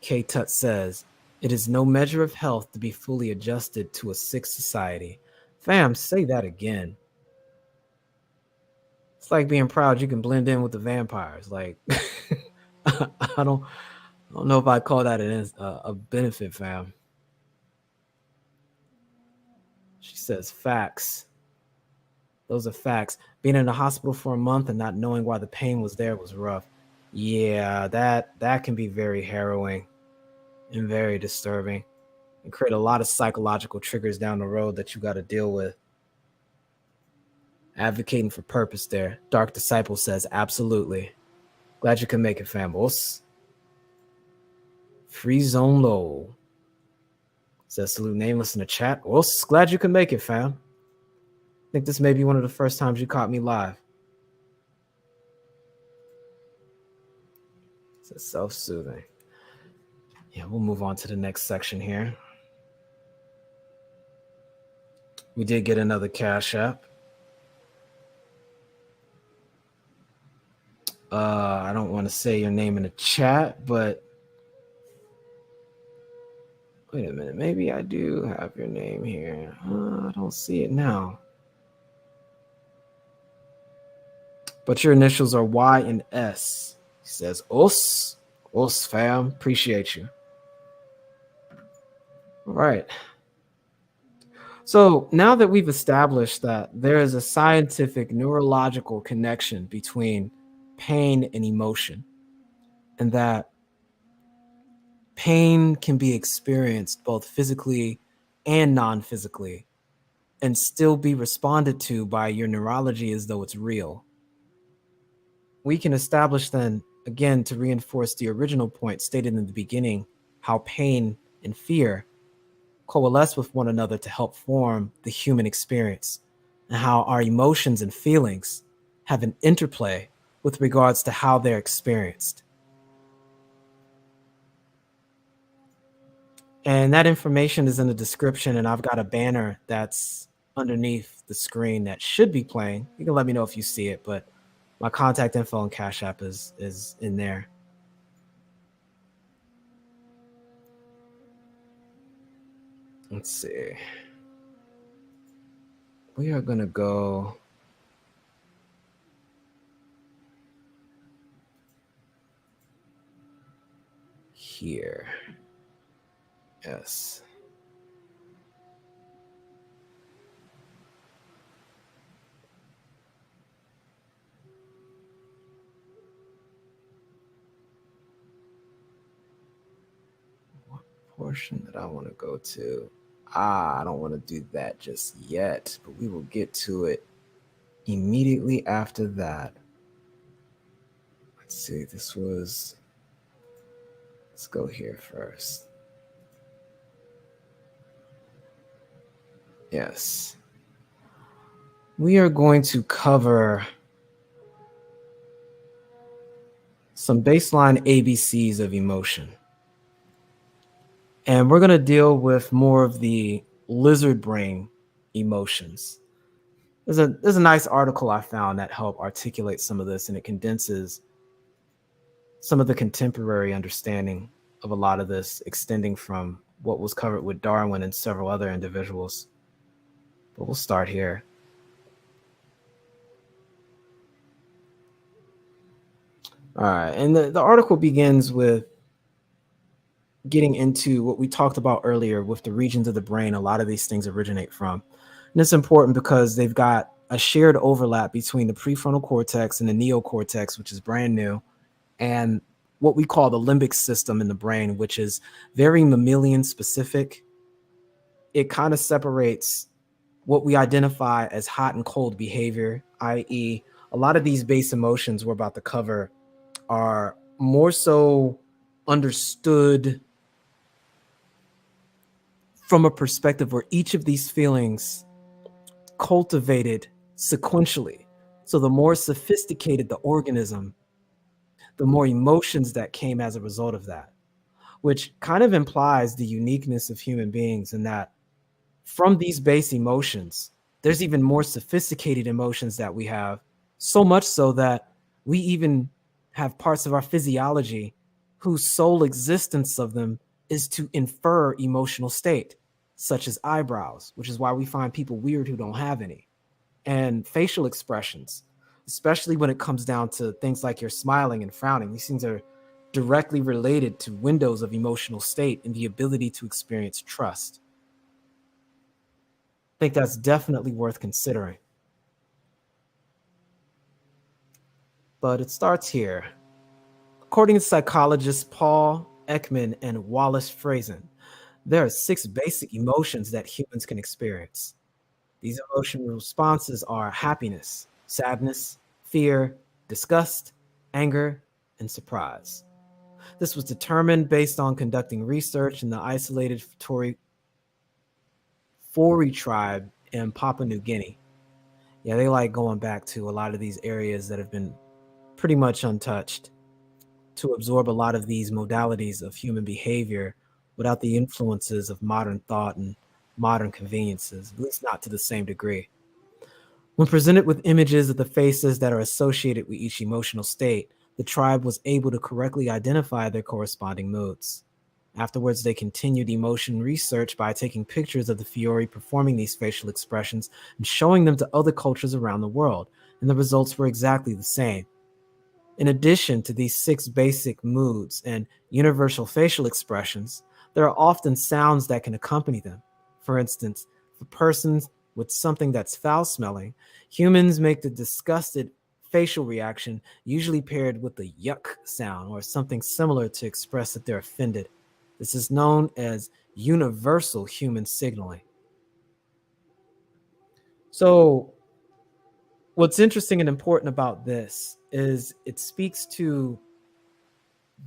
K Tut says, it is no measure of health to be fully adjusted to a sick society. Fam, say that again. It's like being proud you can blend in with the vampires. Like, I don't know if I'd call that a benefit, fam. She says, facts. Those are facts. Being in the hospital for a month and not knowing why the pain was there was rough. Yeah, that can be very harrowing and very disturbing and create a lot of psychological triggers down the road that you got to deal with. Advocating for purpose there. Dark Disciple says, absolutely. Glad you can make it, fambos. Free Zone Low says, salute nameless in the chat. Well, glad you can make it, fam. I think this may be one of the first times you caught me live. It's self-soothing. Yeah, we'll move on to the next section here. We did get another Cash App. I don't want to say your name in the chat, but wait a minute. Maybe I do have your name here. I don't see it now. But your initials are Y and S. He says, Os fam. Appreciate you. All right. So now that we've established that there is a scientific neurological connection between pain and emotion, and that pain can be experienced both physically and non-physically and still be responded to by your neurology as though it's real, we can establish then, again, to reinforce the original point stated in the beginning, how pain and fear coalesce with one another to help form the human experience, and how our emotions and feelings have an interplay with regards to how they're experienced. And that information is in the description, and I've got a banner that's underneath the screen that should be playing. You can let me know if you see it, but my contact info and Cash App is in there. Let's see. We are going to go here. Yes. What portion that I want to go to? I don't want to do that just yet, but we will get to it immediately after that. Let's see, let's go here first. Yes. We are going to cover some baseline ABCs of emotion. And we're going to deal with more of the lizard brain emotions. There's a nice article I found that helped articulate some of this, and it condenses some of the contemporary understanding of a lot of this, extending from what was covered with Darwin and several other individuals. But we'll start here. All right, and the article begins with getting into what we talked about earlier with the regions of the brain a lot of these things originate from. And it's important because they've got a shared overlap between the prefrontal cortex and the neocortex, which is brand new, and what we call the limbic system in the brain, which is very mammalian specific. It kind of separates what we identify as hot and cold behavior, i.e., a lot of these base emotions we're about to cover are more so understood from a perspective where each of these feelings cultivated sequentially. So the more sophisticated the organism, the more emotions that came as a result of that, which kind of implies the uniqueness of human beings in that from these base emotions, there's even more sophisticated emotions that we have, so much so that we even have parts of our physiology whose sole existence of them is to infer emotional state, such as eyebrows, which is why we find people weird who don't have any, and facial expressions, especially when it comes down to things like you're smiling and frowning. These things are directly related to windows of emotional state and the ability to experience trust. I think that's definitely worth considering. But it starts here. According to psychologists Paul Ekman and Wallace Frazen, there are 6 basic emotions that humans can experience. These emotional responses are happiness, sadness, fear, disgust, anger, and surprise. This was determined based on conducting research in the isolated Fori tribe in Papua New Guinea. Yeah, they like going back to a lot of these areas that have been pretty much untouched to absorb a lot of these modalities of human behavior without the influences of modern thought and modern conveniences, at least not to the same degree. When presented with images of the faces that are associated with each emotional state, the tribe was able to correctly identify their corresponding moods. Afterwards, they continued emotion research by taking pictures of the Fiori performing these facial expressions and showing them to other cultures around the world, and the results were exactly the same. In addition to these 6 basic moods and universal facial expressions, there are often sounds that can accompany them. For instance, for persons with something that's foul smelling, humans make the disgusted facial reaction, usually paired with the yuck sound or something similar to express that they're offended. This is known as universal human signaling. So, what's interesting and important about this is it speaks to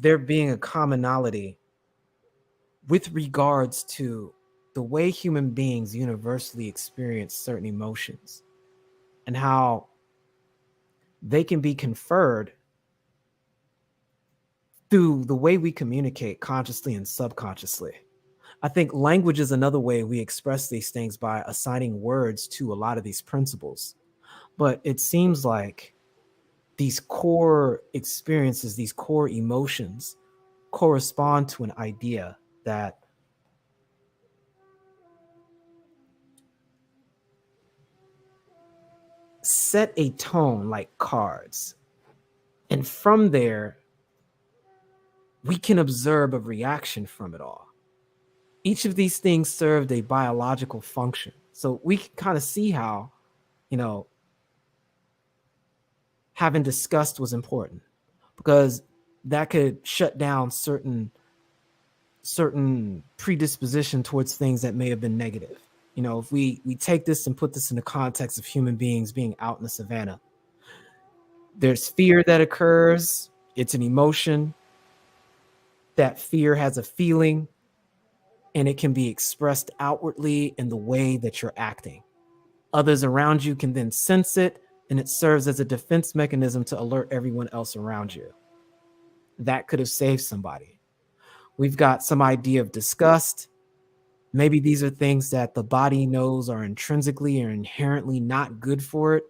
there being a commonality with regards to the way human beings universally experience certain emotions and how they can be conferred through the way we communicate consciously and subconsciously. I think language is another way we express these things by assigning words to a lot of these principles. But it seems like these core experiences, these core emotions correspond to an idea that set a tone like cards. And from there, we can observe a reaction from it all. Each of these things served a biological function. So we can kind of see how, you know, having disgust was important because that could shut down certain predisposition towards things that may have been negative. You know, if we take this and put this in the context of human beings being out in the savannah, there's fear that occurs. It's an emotion. That fear has a feeling, and it can be expressed outwardly in the way that you're acting. Others around you can then sense it, and it serves as a defense mechanism to alert everyone else around you. That could have saved somebody. We've got some idea of disgust. Maybe these are things that the body knows are intrinsically or inherently not good for it.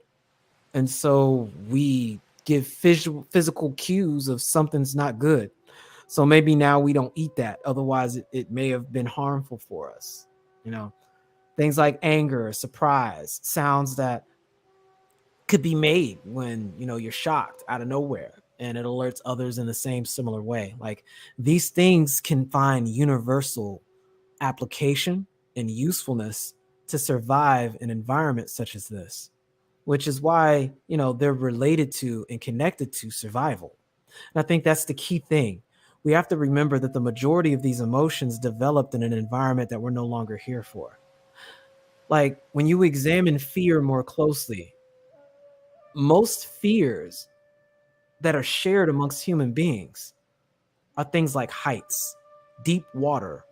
And so we give physical cues of something's not good. So maybe now we don't eat that. Otherwise, it may have been harmful for us. You know, things like anger, surprise, sounds that could be made when, you know, you're shocked out of nowhere. and it alerts others in the same similar way. Like, these things can find universal application and usefulness to survive an environment such as this, which is why, they're related to and connected to survival. And I think that's the key thing. We have to remember that the majority of these emotions developed in an environment that we're no longer here for. Like, when you examine fear more closely, most fears that are shared amongst human beings are things like heights, deep water,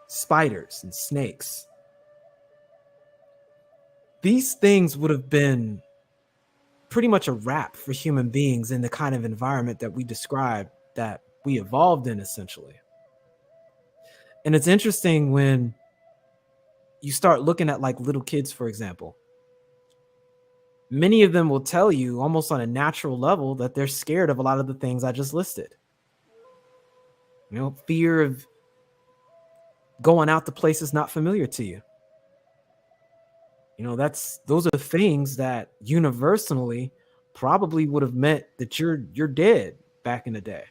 spiders, and snakes. These things would have been pretty much a wrap for human beings in the kind of environment that we described, that we evolved in, essentially. And it's interesting when you start looking at like little kids, for example. Many of them will tell you almost on a natural level that they're scared of a lot of the things I just listed. Fear of going out to places not familiar to you. Those are things that universally probably would have meant that you're dead back in the day.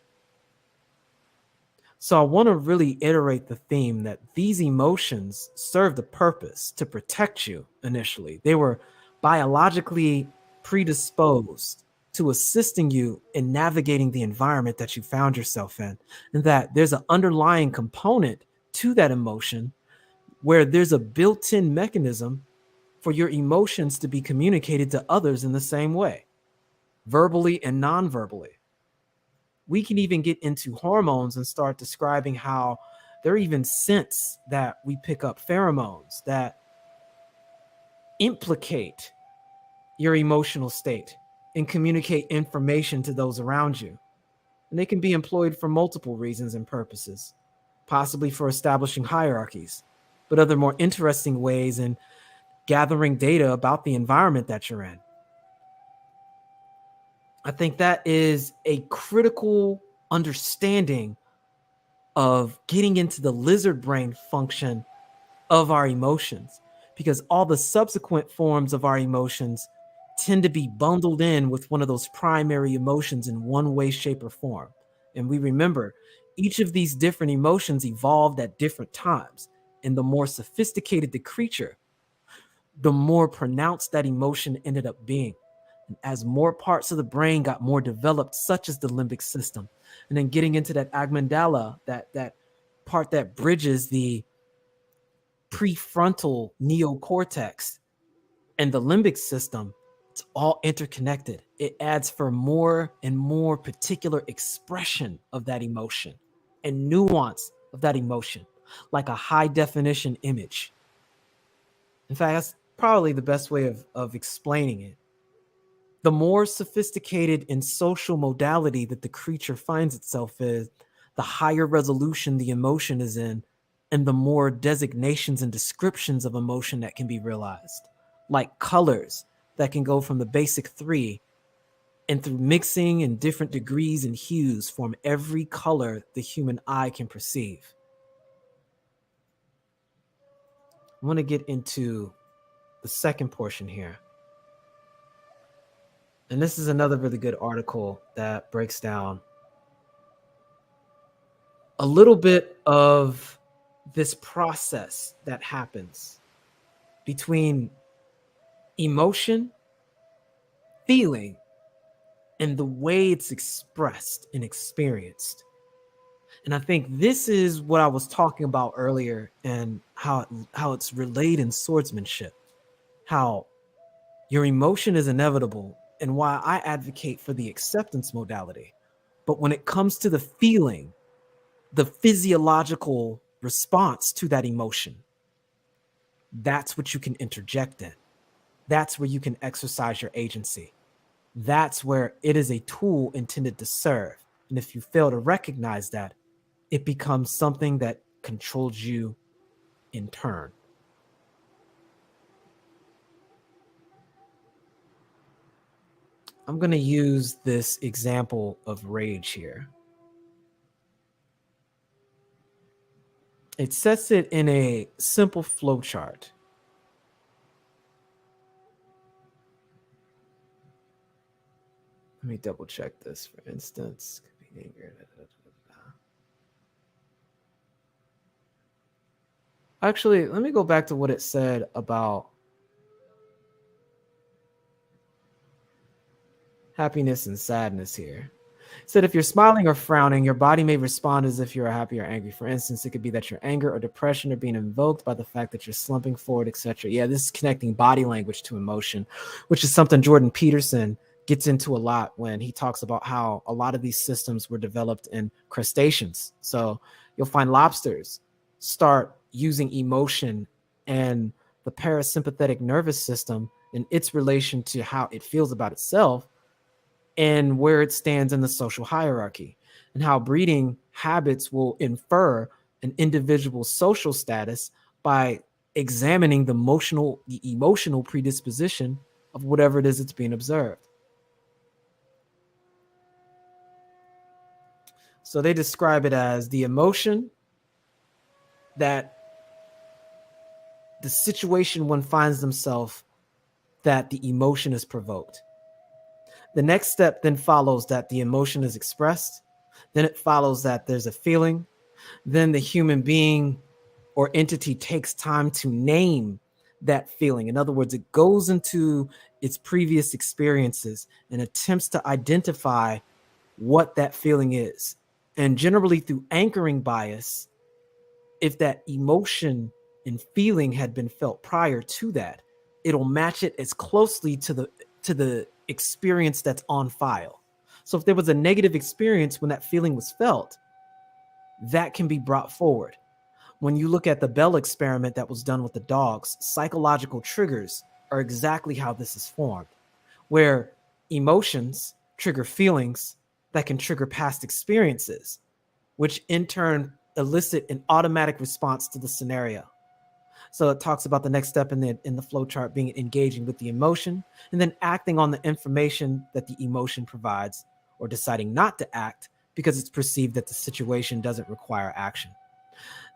So I want to really iterate the theme that these emotions served a purpose to protect you initially. They were biologically predisposed to assisting you in navigating the environment that you found yourself in, and that there's an underlying component to that emotion where there's a built-in mechanism for your emotions to be communicated to others in the same way, verbally and non-verbally. We can even get into hormones and start describing how there are even scents that we pick up, pheromones that implicate your emotional state and communicate information to those around you. And they can be employed for multiple reasons and purposes, possibly for establishing hierarchies, but other more interesting ways in gathering data about the environment that you're in. I think that is a critical understanding of getting into the lizard brain function of our emotions, because all the subsequent forms of our emotions tend to be bundled in with one of those primary emotions in one way, shape, or form. And we remember each of these different emotions evolved at different times. And the more sophisticated the creature, the more pronounced that emotion ended up being. And as more parts of the brain got more developed, such as the limbic system, and then getting into that amygdala, that part that bridges the prefrontal neocortex and the limbic system, it's all interconnected. It adds for more and more particular expression of that emotion and nuance of that emotion, like a high definition image. In fact, that's probably the best way of explaining it. The more sophisticated and social modality that the creature finds itself in, the higher resolution the emotion is in, and the more designations and descriptions of emotion that can be realized, like colors that can go from the basic 3 and through mixing in different degrees and hues form every color the human eye can perceive. I want to get into the second portion here. And this is another really good article that breaks down a little bit of this process that happens between emotion, feeling, and the way it's expressed and experienced. And I think this is what I was talking about earlier, and how it's relayed in swordsmanship, how your emotion is inevitable, and why I advocate for the acceptance modality. But when it comes to the feeling, the physiological response to that emotion, that's what you can interject in. That's where you can exercise your agency. That's where it is a tool intended to serve. And if you fail to recognize that, it becomes something that controls you in turn. I'm going to use this example of rage here. It sets it in a simple flowchart. Let me double check this, for instance. Could be anger. Actually, let me go back to what it said about happiness and sadness here. It said if you're smiling or frowning, your body may respond as if you're happy or angry. For instance, it could be that your anger or depression are being invoked by the fact that you're slumping forward, etc. Yeah, this is connecting body language to emotion, which is something Jordan Peterson gets into a lot when he talks about how a lot of these systems were developed in crustaceans. So you'll find lobsters start using emotion and the parasympathetic nervous system and its relation to how it feels about itself and where it stands in the social hierarchy, and how breeding habits will infer an individual's social status by examining the emotional predisposition of whatever it is that's being observed. So they describe it as the emotion that the situation one finds themselves, that the emotion is provoked. The next step then follows that the emotion is expressed. Then it follows that there's a feeling. Then the human being or entity takes time to name that feeling. In other words, it goes into its previous experiences and attempts to identify what that feeling is. And generally, through anchoring bias, if that emotion and feeling had been felt prior to that, it'll match it as closely to the experience that's on file. So if there was a negative experience when that feeling was felt, that can be brought forward. When you look at the Bell experiment that was done with the dogs, psychological triggers are exactly how this is formed, where emotions trigger feelings that can trigger past experiences, which in turn elicit an automatic response to the scenario. So it talks about the next step in the flow chart being engaging with the emotion and then acting on the information that the emotion provides, or deciding not to act because it's perceived that the situation doesn't require action.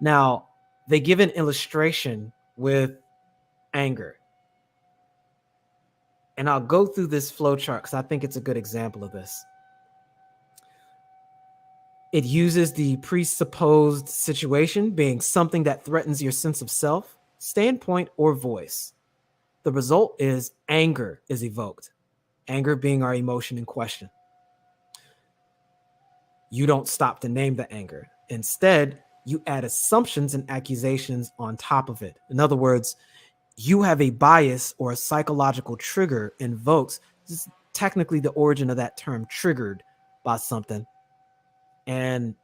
Now, they give an illustration with anger. And I'll go through this flow chart because I think it's a good example of this. It uses the presupposed situation being something that threatens your sense of self, standpoint, or voice. The result is anger is evoked, anger being our emotion in question. You don't stop to name the anger. Instead, you add assumptions and accusations on top of it. In other words, you have a bias or a psychological trigger invoked. This is technically the origin of that term, triggered by something. And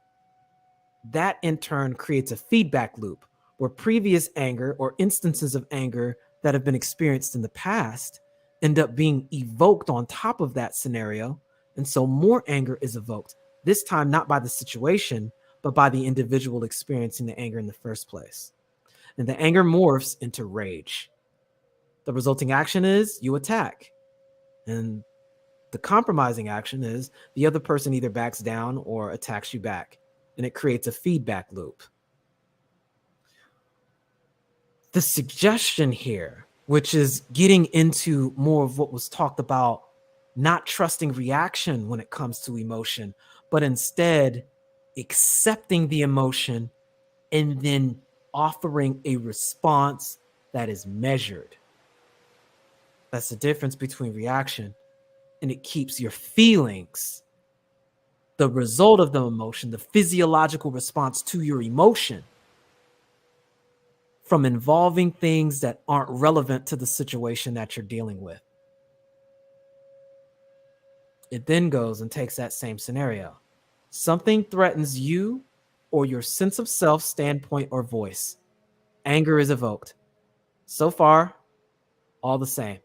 that in turn creates a feedback loop where previous anger or instances of anger that have been experienced in the past end up being evoked on top of that scenario. And so more anger is evoked, this time not by the situation, but by the individual experiencing the anger in the first place. And the anger morphs into rage. The resulting action is you attack. And the compromising action is the other person either backs down or attacks you back. And it creates a feedback loop. The suggestion here, which is getting into more of what was talked about, not trusting reaction when it comes to emotion, but instead accepting the emotion and then offering a response that is measured. That's the difference between reaction, and it keeps your feelings, the result of the emotion, the physiological response to your emotion, from involving things that aren't relevant to the situation that you're dealing with. It then goes and takes that same scenario. Something threatens you or your sense of self, standpoint, or voice. Anger is evoked. So far, all the same.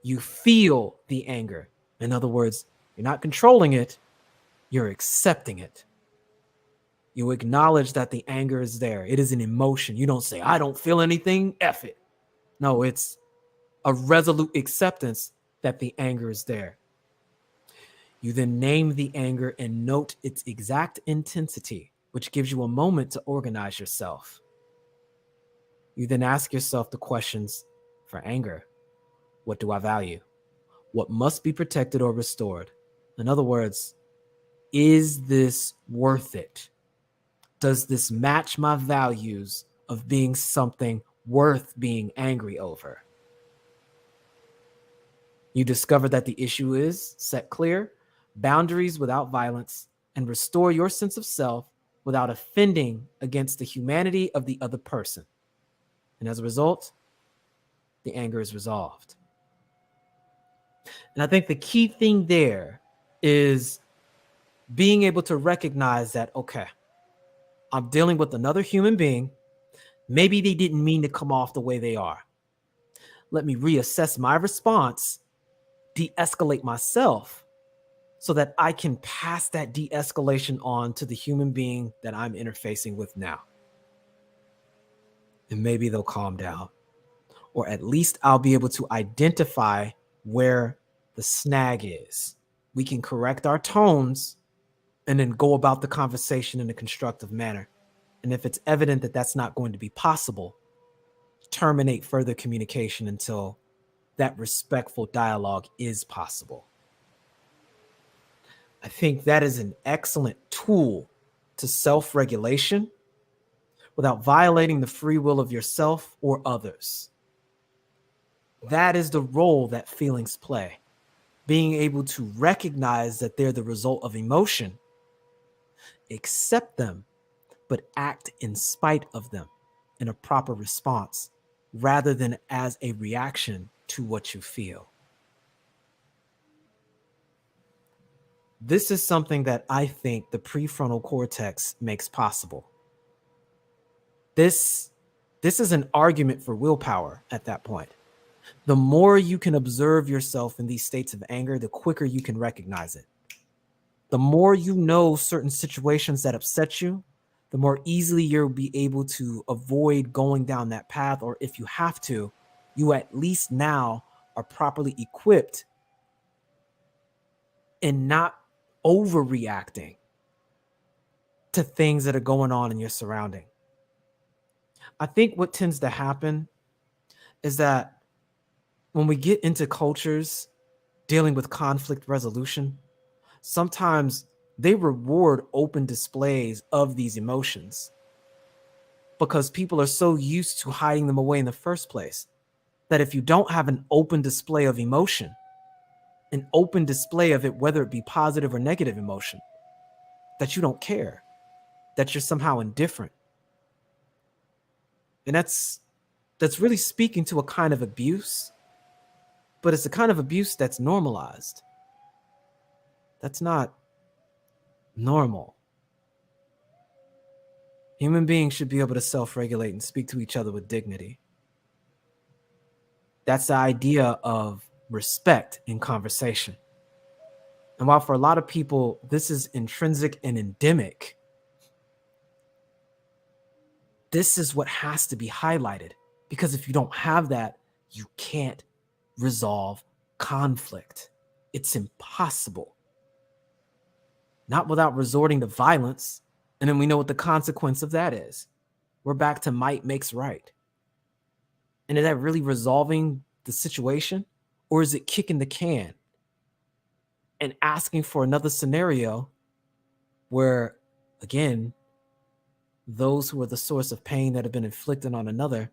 You feel the anger. In other words, you're not controlling it, you're accepting it. You acknowledge that the anger is there. It is an emotion. You don't say, I don't feel anything, F it. No, it's a resolute acceptance that the anger is there. You then name the anger and note its exact intensity, which gives you a moment to organize yourself. You then ask yourself the questions for anger. What do I value? what must be protected or restored. In other words, is this worth it? Does this match my values of being something worth being angry over? You discover that the issue is set clear, boundaries without violence, and restore your sense of self without offending against the humanity of the other person. And as a result, the anger is resolved. And I think the key thing there is being able to recognize that, okay, I'm dealing with another human being. Maybe they didn't mean to come off the way they are. Let me reassess my response, de-escalate myself so that I can pass that de-escalation on to the human being that I'm interfacing with now. And maybe they'll calm down, or at least I'll be able to identify where the snag is. We can correct our tones and then go about the conversation in a constructive manner. And if it's evident that that's not going to be possible, terminate further communication until that respectful dialogue is possible. I think that is an excellent tool to self-regulation without violating the free will of yourself or others. That is the role that feelings play. Being able to recognize that they're the result of emotion, accept them, but act in spite of them in a proper response rather than as a reaction to what you feel. This is something that I think the prefrontal cortex makes possible. This is an argument for willpower at that point. The more you can observe yourself in these states of anger, the quicker you can recognize it. The more you know certain situations that upset you, the more easily you'll be able to avoid going down that path, or if you have to, you at least now are properly equipped and not overreacting to things that are going on in your surrounding. I think what tends to happen is that when we get into cultures dealing with conflict resolution, sometimes they reward open displays of these emotions because people are so used to hiding them away in the first place that if you don't have an open display of emotion, an open display of it, whether it be positive or negative emotion, that you don't care, that you're somehow indifferent. And that's really speaking to a kind of abuse, but it's a kind of abuse that's normalized. That's not normal. Human beings should be able to self-regulate and speak to each other with dignity. That's the idea of respect in conversation. And while for a lot of people, this is intrinsic and endemic, this is what has to be highlighted. Because if you don't have that, you can't resolve conflict. It's impossible. Not without resorting to violence. And then we know what the consequence of that is. We're back to might makes right. And is that really resolving the situation? Or is it kicking the can and asking for another scenario where, again, those who are the source of pain that have been inflicted on another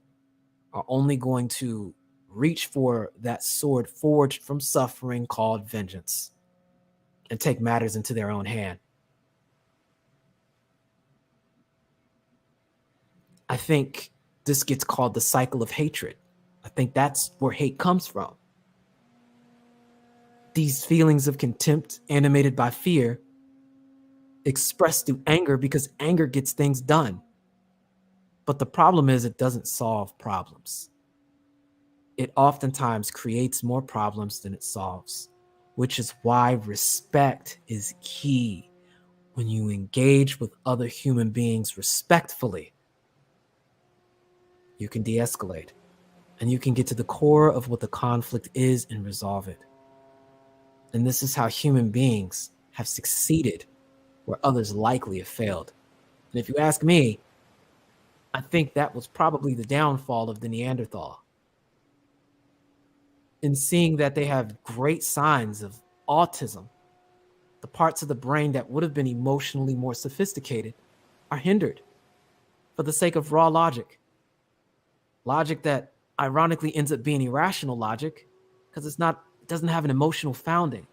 are only going to reach for that sword forged from suffering called vengeance and take matters into their own hand? I think this gets called the cycle of hatred. I think that's where hate comes from. These feelings of contempt animated by fear expressed through anger because anger gets things done. But the problem is it doesn't solve problems. It oftentimes creates more problems than it solves, which is why respect is key. When you engage with other human beings respectfully, you can de-escalate and you can get to the core of what the conflict is and resolve it. And this is how human beings have succeeded where others likely have failed. And if you ask me, I think that was probably the downfall of the Neanderthal. in seeing that they have great signs of autism. The parts of the brain that would have been emotionally more sophisticated are hindered for the sake of raw logic. Logic that ironically ends up being irrational logic because it doesn't have an emotional founding.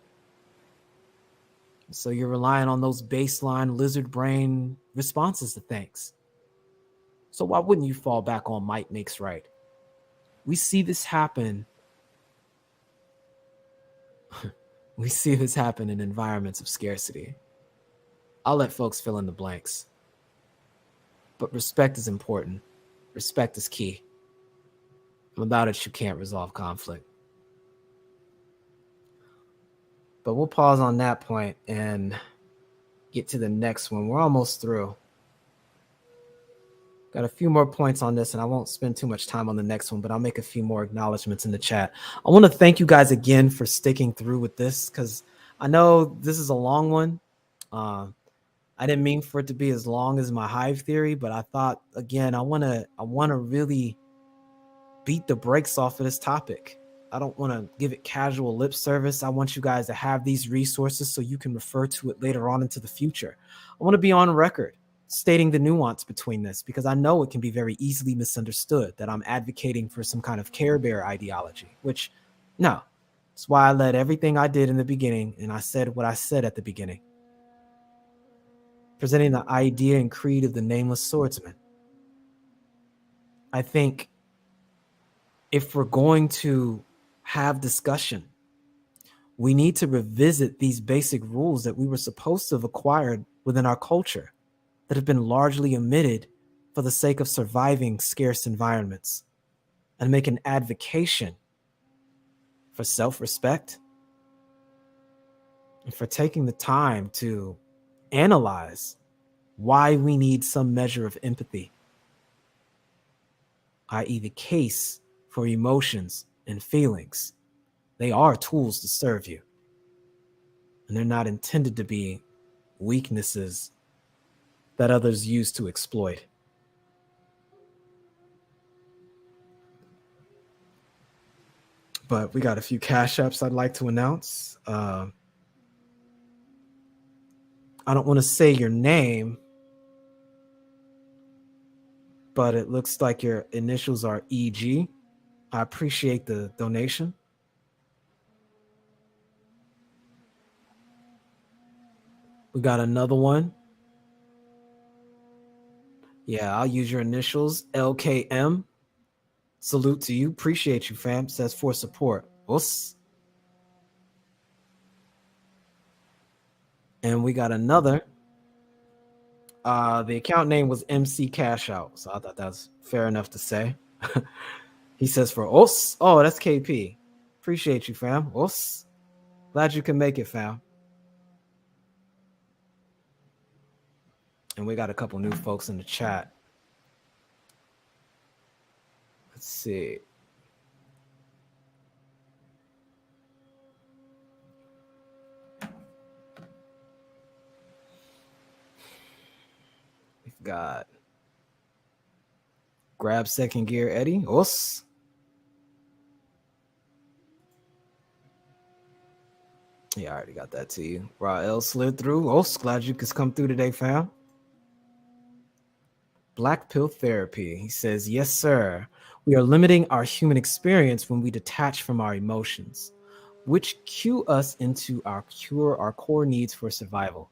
So you're relying on those baseline lizard brain responses to things. So why wouldn't you fall back on might makes right? We see this happen. We see this happen in environments of scarcity. I'll let folks fill in the blanks. But respect is important. Respect is key. Without it, you can't resolve conflict. But we'll pause on that point and get to the next one. We're almost through. Got a few more points on this, and I won't spend too much time on the next one, but I'll make a few more acknowledgments in the chat. I want to thank you guys again for sticking through with this, because I know this is a long one. I didn't mean for it to be as long as my hive theory, but I thought, again, I want to really beat the brakes off of this topic. I don't want to give it casual lip service. I want you guys to have these resources so you can refer to it later on into the future. I want to be on record stating the nuance between this, because I know it can be very easily misunderstood that I'm advocating for some kind of Care Bear ideology, which, no. That's why I led everything I did in the beginning, and I said what I said at the beginning. Presenting the idea and creed of the nameless swordsman. I think if we're going to have discussion, we need to revisit these basic rules that we were supposed to have acquired within our culture that have been largely omitted for the sake of surviving scarce environments, and make an advocation for self-respect and for taking the time to analyze why we need some measure of empathy, i.e. the case for emotions and feelings. They are tools to serve you, and they're not intended to be weaknesses that others use to exploit. But we got a few cash apps I'd like to announce. I don't want to say your name, but it looks like your initials are EG. I appreciate the donation. We got another one. Yeah, I'll use your initials, LKM. Salute to you. Appreciate you, fam. Says for support. Us. And we got another. The account name was MC Cash Out, so I thought that was fair enough to say. He says for us. Oh, that's KP. Appreciate you, fam. Us. Glad you can make it, fam. And we got a couple new folks in the chat. Let's see. We've got Grab Second Gear Eddie. Us. Yeah, I already got that to you. Rael slid through. Us. Glad you could come through today, fam. Black Pill Therapy. He says, yes, sir. We are limiting our human experience when we detach from our emotions, which cue us into our core needs for survival.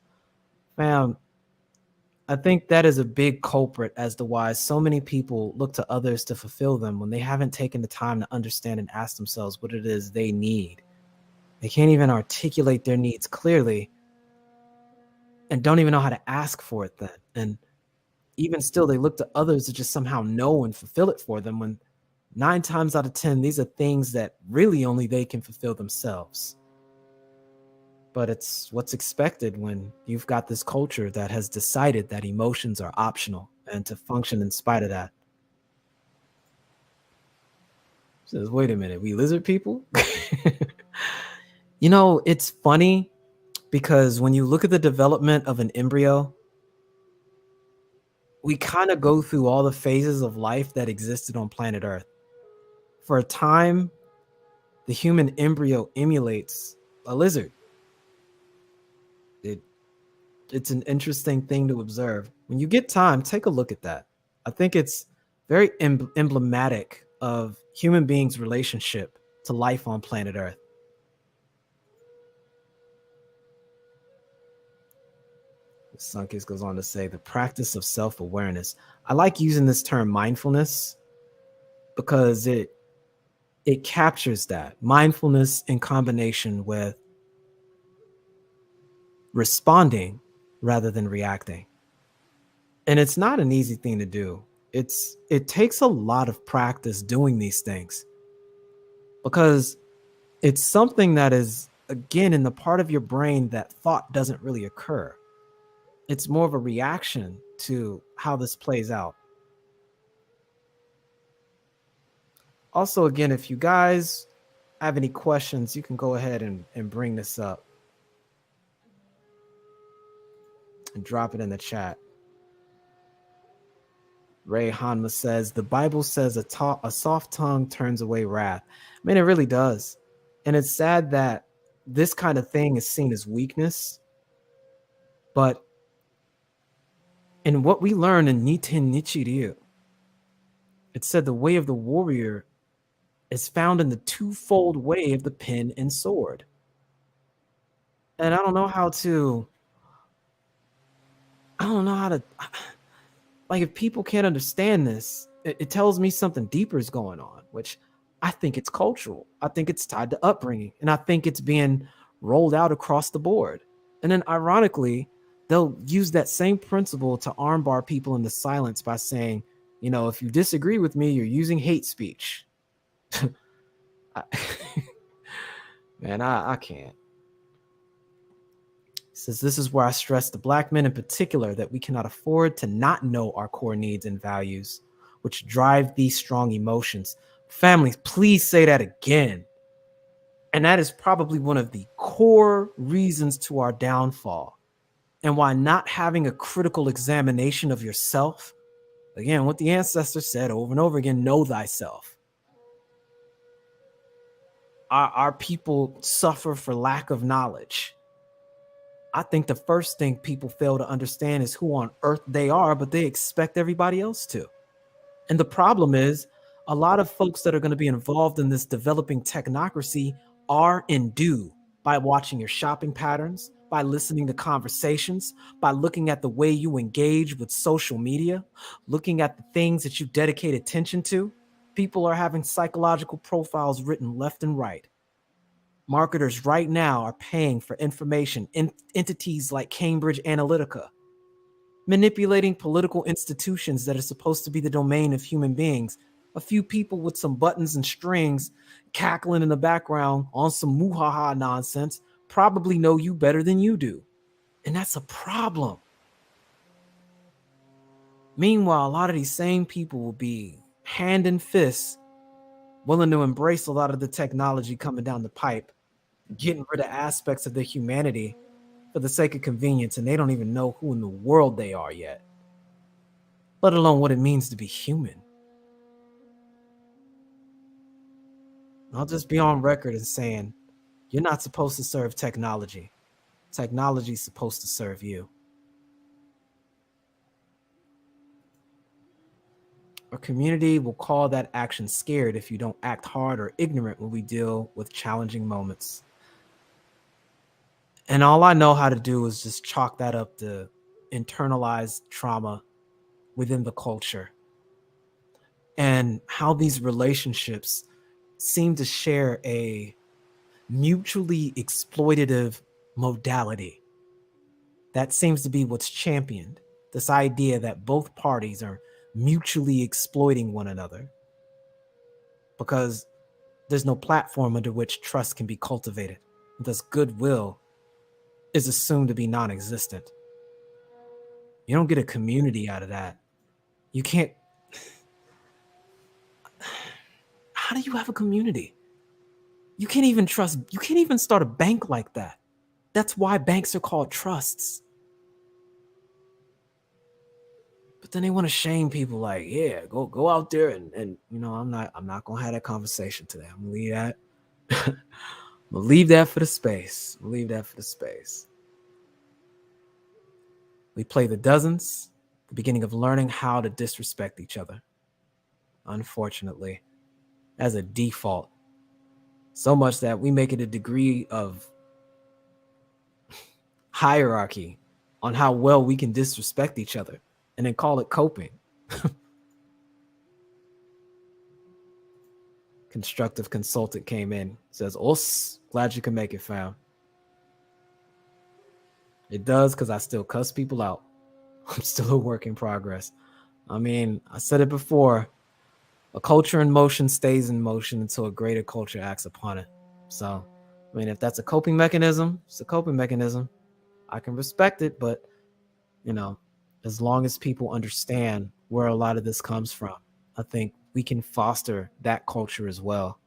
Fam, I think that is a big culprit as to why so many people look to others to fulfill them when they haven't taken the time to understand and ask themselves what it is they need. They can't even articulate their needs clearly and don't even know how to ask for it then. And even still, they look to others to just somehow know and fulfill it for them, when 9 times out of 10, these are things that really only they can fulfill themselves. But it's what's expected when you've got this culture that has decided that emotions are optional and to function in spite of that. Says, wait a minute, we lizard people? You know, it's funny because when you look at the development of an embryo, we kind of go through all the phases of life that existed on planet Earth. For a time, the human embryo emulates a lizard. It's an interesting thing to observe. When you get time, take a look at that. I think it's very emblematic of human beings' relationship to life on planet Earth. Sunkist goes on to say the practice of self-awareness. I like using this term mindfulness because it captures that mindfulness in combination with responding rather than reacting. And it's not an easy thing to do. It takes a lot of practice doing these things because it's something that is, again, in the part of your brain that thought doesn't really occur. It's more of a reaction to how this plays out. Also, again, if you guys have any questions, you can go ahead and bring this up and drop it in the chat. Ray Hanma says, the Bible says a soft tongue turns away wrath. I mean, it really does. And it's sad that this kind of thing is seen as weakness. But in what we learn in Niten Nichiryu, it said the way of the warrior is found in the twofold way of the pen and sword. And I don't know how to, like, if people can't understand this, it tells me something deeper is going on, which I think it's cultural. I think it's tied to upbringing, and I think it's being rolled out across the board. And then ironically, they'll use that same principle to armbar people into silence by saying, if you disagree with me, you're using hate speech. Man, I can't. Says this is where I stress the Black men in particular that we cannot afford to not know our core needs and values, which drive these strong emotions. Families, please say that again. And that is probably one of the core reasons to our downfall, and why not having a critical examination of yourself. Again, what the ancestors said over and over again, know thyself. Our people suffer for lack of knowledge. I think the first thing people fail to understand is who on earth they are, but they expect everybody else to. And the problem is, a lot of folks that are going to be involved in this developing technocracy are endued by watching your shopping patterns, by listening to conversations, by looking at the way you engage with social media, looking at the things that you dedicate attention to. People are having psychological profiles written left and right. Marketers right now are paying for information in entities like Cambridge Analytica, manipulating political institutions that are supposed to be the domain of human beings. A few people with some buttons and strings cackling in the background on some muhaha nonsense probably know you better than you do. And that's a problem. Meanwhile, a lot of these same people will be hand in fist, willing to embrace a lot of the technology coming down the pipe, getting rid of aspects of their humanity for the sake of convenience, and they don't even know who in the world they are yet, let alone what it means to be human. I'll just be on record as saying, you're not supposed to serve technology. Technology's supposed to serve you. Our community will call that action scared if you don't act hard or ignorant when we deal with challenging moments. And all I know how to do is just chalk that up to internalized trauma within the culture, and how these relationships seem to share a mutually exploitative modality. That seems to be what's championed, this idea that both parties are mutually exploiting one another because there's no platform under which trust can be cultivated. Thus, goodwill is assumed to be non-existent. You don't get a community out of that. You can't. How do you have a community? You can't even trust. You can't even start a bank like that. That's why banks are called trusts. But then they want to shame people, like, yeah, go out there and I'm not gonna have that conversation today. I'm gonna leave that. We'll leave that for the space. We'll leave that for the space. We play the dozens, the beginning of learning how to disrespect each other. Unfortunately, as a default. So much that we make it a degree of hierarchy on how well we can disrespect each other and then call it coping. Constructive consultant came in, says, "Os, glad you can make it, fam." It does, because I still cuss people out. I'm still a work in progress. I mean, I said it before, a culture in motion stays in motion until a greater culture acts upon it. So, I mean, if that's a coping mechanism, it's a coping mechanism. I can respect it, but, you know, as long as people understand where a lot of this comes from, I think we can foster that culture as well.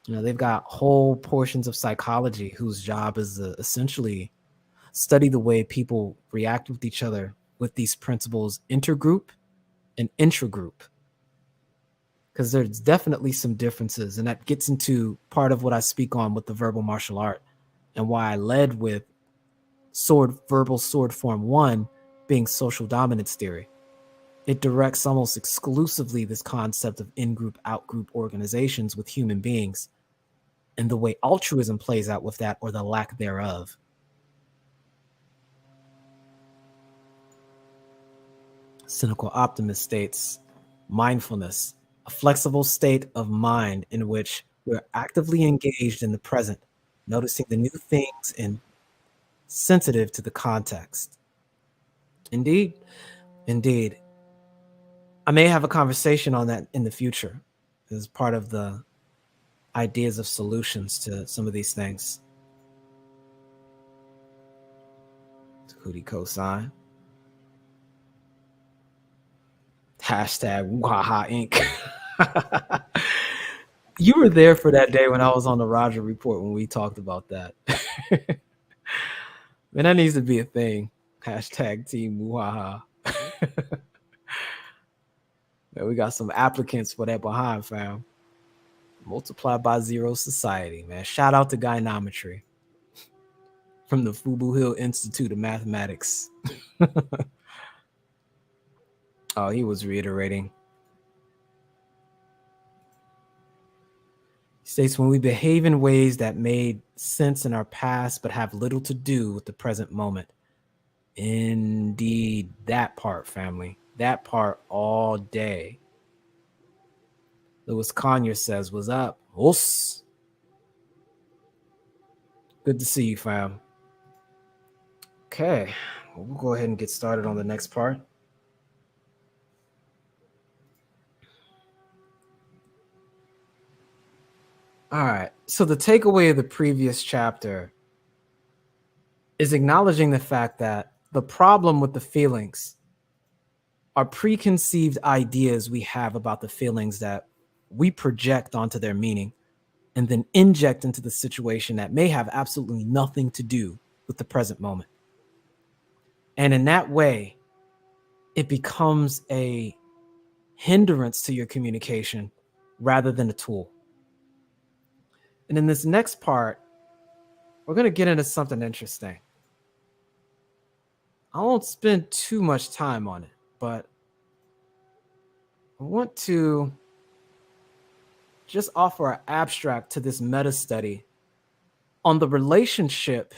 You know, they've got whole portions of psychology whose job is to essentially study the way people react with each other with these principles intergroup and intragroup. Because there's definitely some differences, and that gets into part of what I speak on with the verbal martial art and why I led with verbal sword form 1 being social dominance theory. It directs almost exclusively this concept of in-group, out-group organizations with human beings and the way altruism plays out with that, or the lack thereof. Cynical optimist states, mindfulness, a flexible state of mind in which we're actively engaged in the present, noticing the new things and sensitive to the context. Indeed, indeed. I may have a conversation on that in the future as part of the ideas of solutions to some of these things. Hootie cosign. Hashtag Waha Inc. You were there for that day when I was on the Roger Report when we talked about that. Man, that needs to be a thing. Hashtag Team Muhaha. Man, we got some applicants for that behind, fam. Multiply by zero society, man. Shout out to Gynometry from the Fubu Hill Institute of Mathematics. Oh, he was reiterating. He states, when we behave in ways that made sense in our past but have little to do with the present moment. Indeed, that part, family. That part all day. Louis Conyer says, "What's up? Os. Good to see you, fam." Okay, well, we'll go ahead and get started on the next part. All right, so the takeaway of the previous chapter is acknowledging the fact that the problem with the feelings are preconceived ideas we have about the feelings that we project onto their meaning and then inject into the situation that may have absolutely nothing to do with the present moment. And in that way, it becomes a hindrance to your communication rather than a tool. And in this next part, we're going to get into something interesting. I won't spend too much time on it, but I want to just offer an abstract to this meta study on the relationship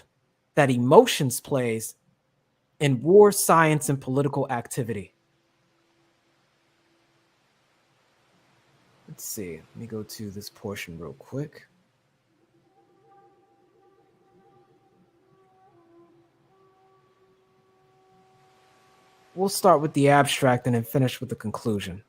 that emotions plays in war, science, and political activity. Let's see. Let me go to this portion real quick. We'll start with the abstract and then finish with the conclusion.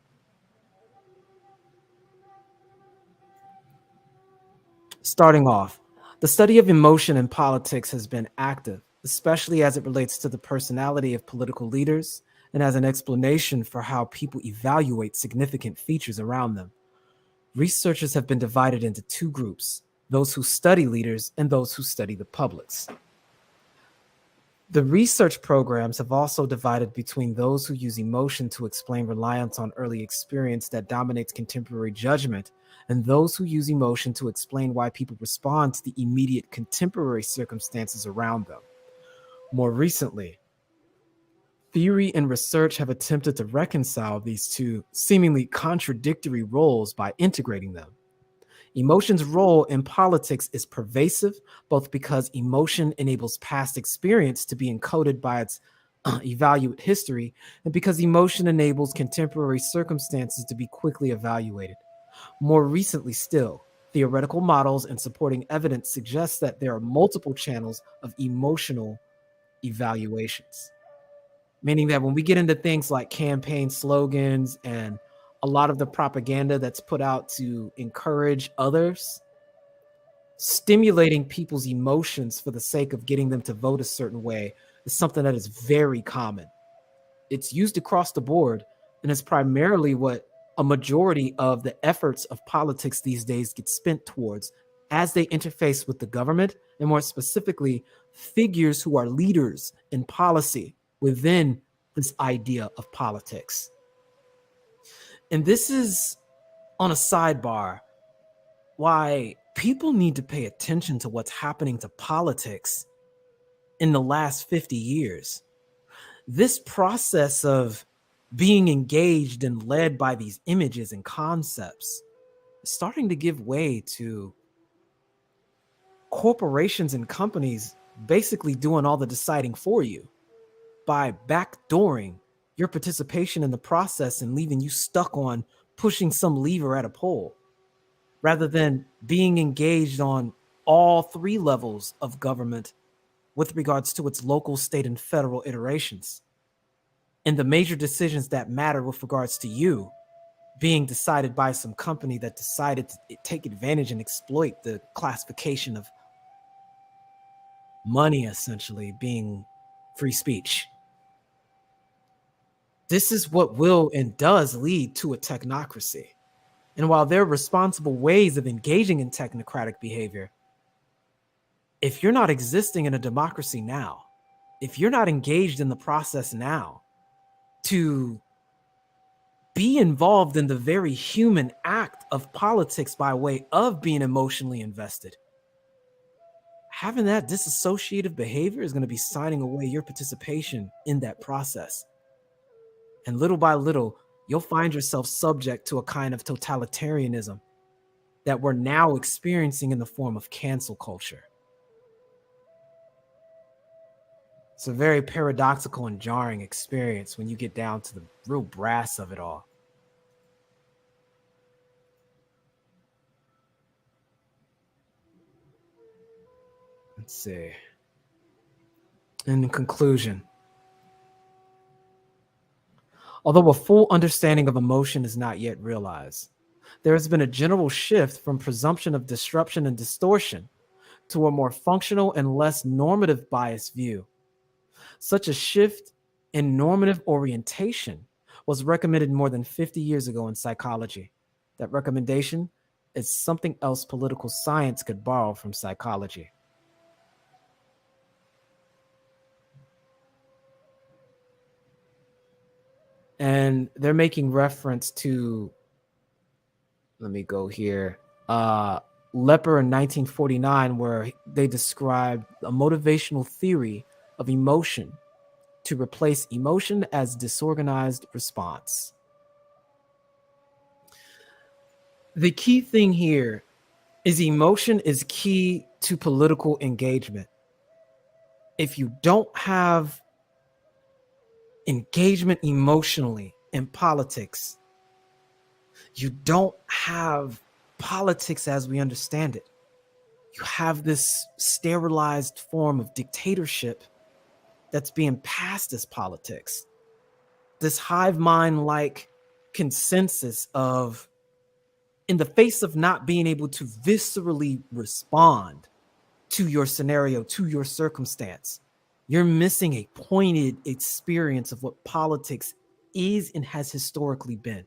Starting off, the study of emotion in politics has been active, especially as it relates to the personality of political leaders and as an explanation for how people evaluate significant features around them. Researchers have been divided into two groups, those who study leaders and those who study the publics. The research programs have also divided between those who use emotion to explain reliance on early experience that dominates contemporary judgment and those who use emotion to explain why people respond to the immediate contemporary circumstances around them. More recently, theory and research have attempted to reconcile these two seemingly contradictory roles by integrating them. Emotion's role in politics is pervasive, both because emotion enables past experience to be encoded by its evaluate history, and because emotion enables contemporary circumstances to be quickly evaluated. More recently still, theoretical models and supporting evidence suggest that there are multiple channels of emotional evaluations, meaning that when we get into things like campaign slogans and a lot of the propaganda that's put out to encourage others, stimulating people's emotions for the sake of getting them to vote a certain way is something that is very common. It's used across the board, and it's primarily what a majority of the efforts of politics these days get spent towards as they interface with the government, and more specifically, figures who are leaders in policy within this idea of politics. And this is, on a sidebar, why people need to pay attention to what's happening to politics in the last 50 years. This process of being engaged and led by these images and concepts is starting to give way to corporations and companies basically doing all the deciding for you by backdooring your participation in the process and leaving you stuck on pushing some lever at a poll, rather than being engaged on all three levels of government with regards to its local, state, and federal iterations. And the major decisions that matter with regards to you being decided by some company that decided to take advantage and exploit the classification of money essentially being free speech. This is what will and does lead to a technocracy. And while there are responsible ways of engaging in technocratic behavior, if you're not existing in a democracy now, if you're not engaged in the process now to be involved in the very human act of politics by way of being emotionally invested, having that disassociative behavior is going to be signing away your participation in that process. And little by little, you'll find yourself subject to a kind of totalitarianism that we're now experiencing in the form of cancel culture. It's a very paradoxical and jarring experience when you get down to the real brass of it all. Let's see. In conclusion, although a full understanding of emotion is not yet realized, there has been a general shift from presumption of disruption and distortion to a more functional and less normative bias view. Such a shift in normative orientation was recommended more than 50 years ago in psychology. That recommendation is something else political science could borrow from psychology. And they're making reference to, let me go here, Lepper in 1949, where they described a motivational theory of emotion to replace emotion as disorganized response. The key thing here is emotion is key to political engagement. If you don't have engagement emotionally in politics, you don't have politics as we understand it. You have this sterilized form of dictatorship that's being passed as politics. This hive mind like consensus of, in the face of not being able to viscerally respond to your scenario, to your circumstance, you're missing a pointed experience of what politics is and has historically been.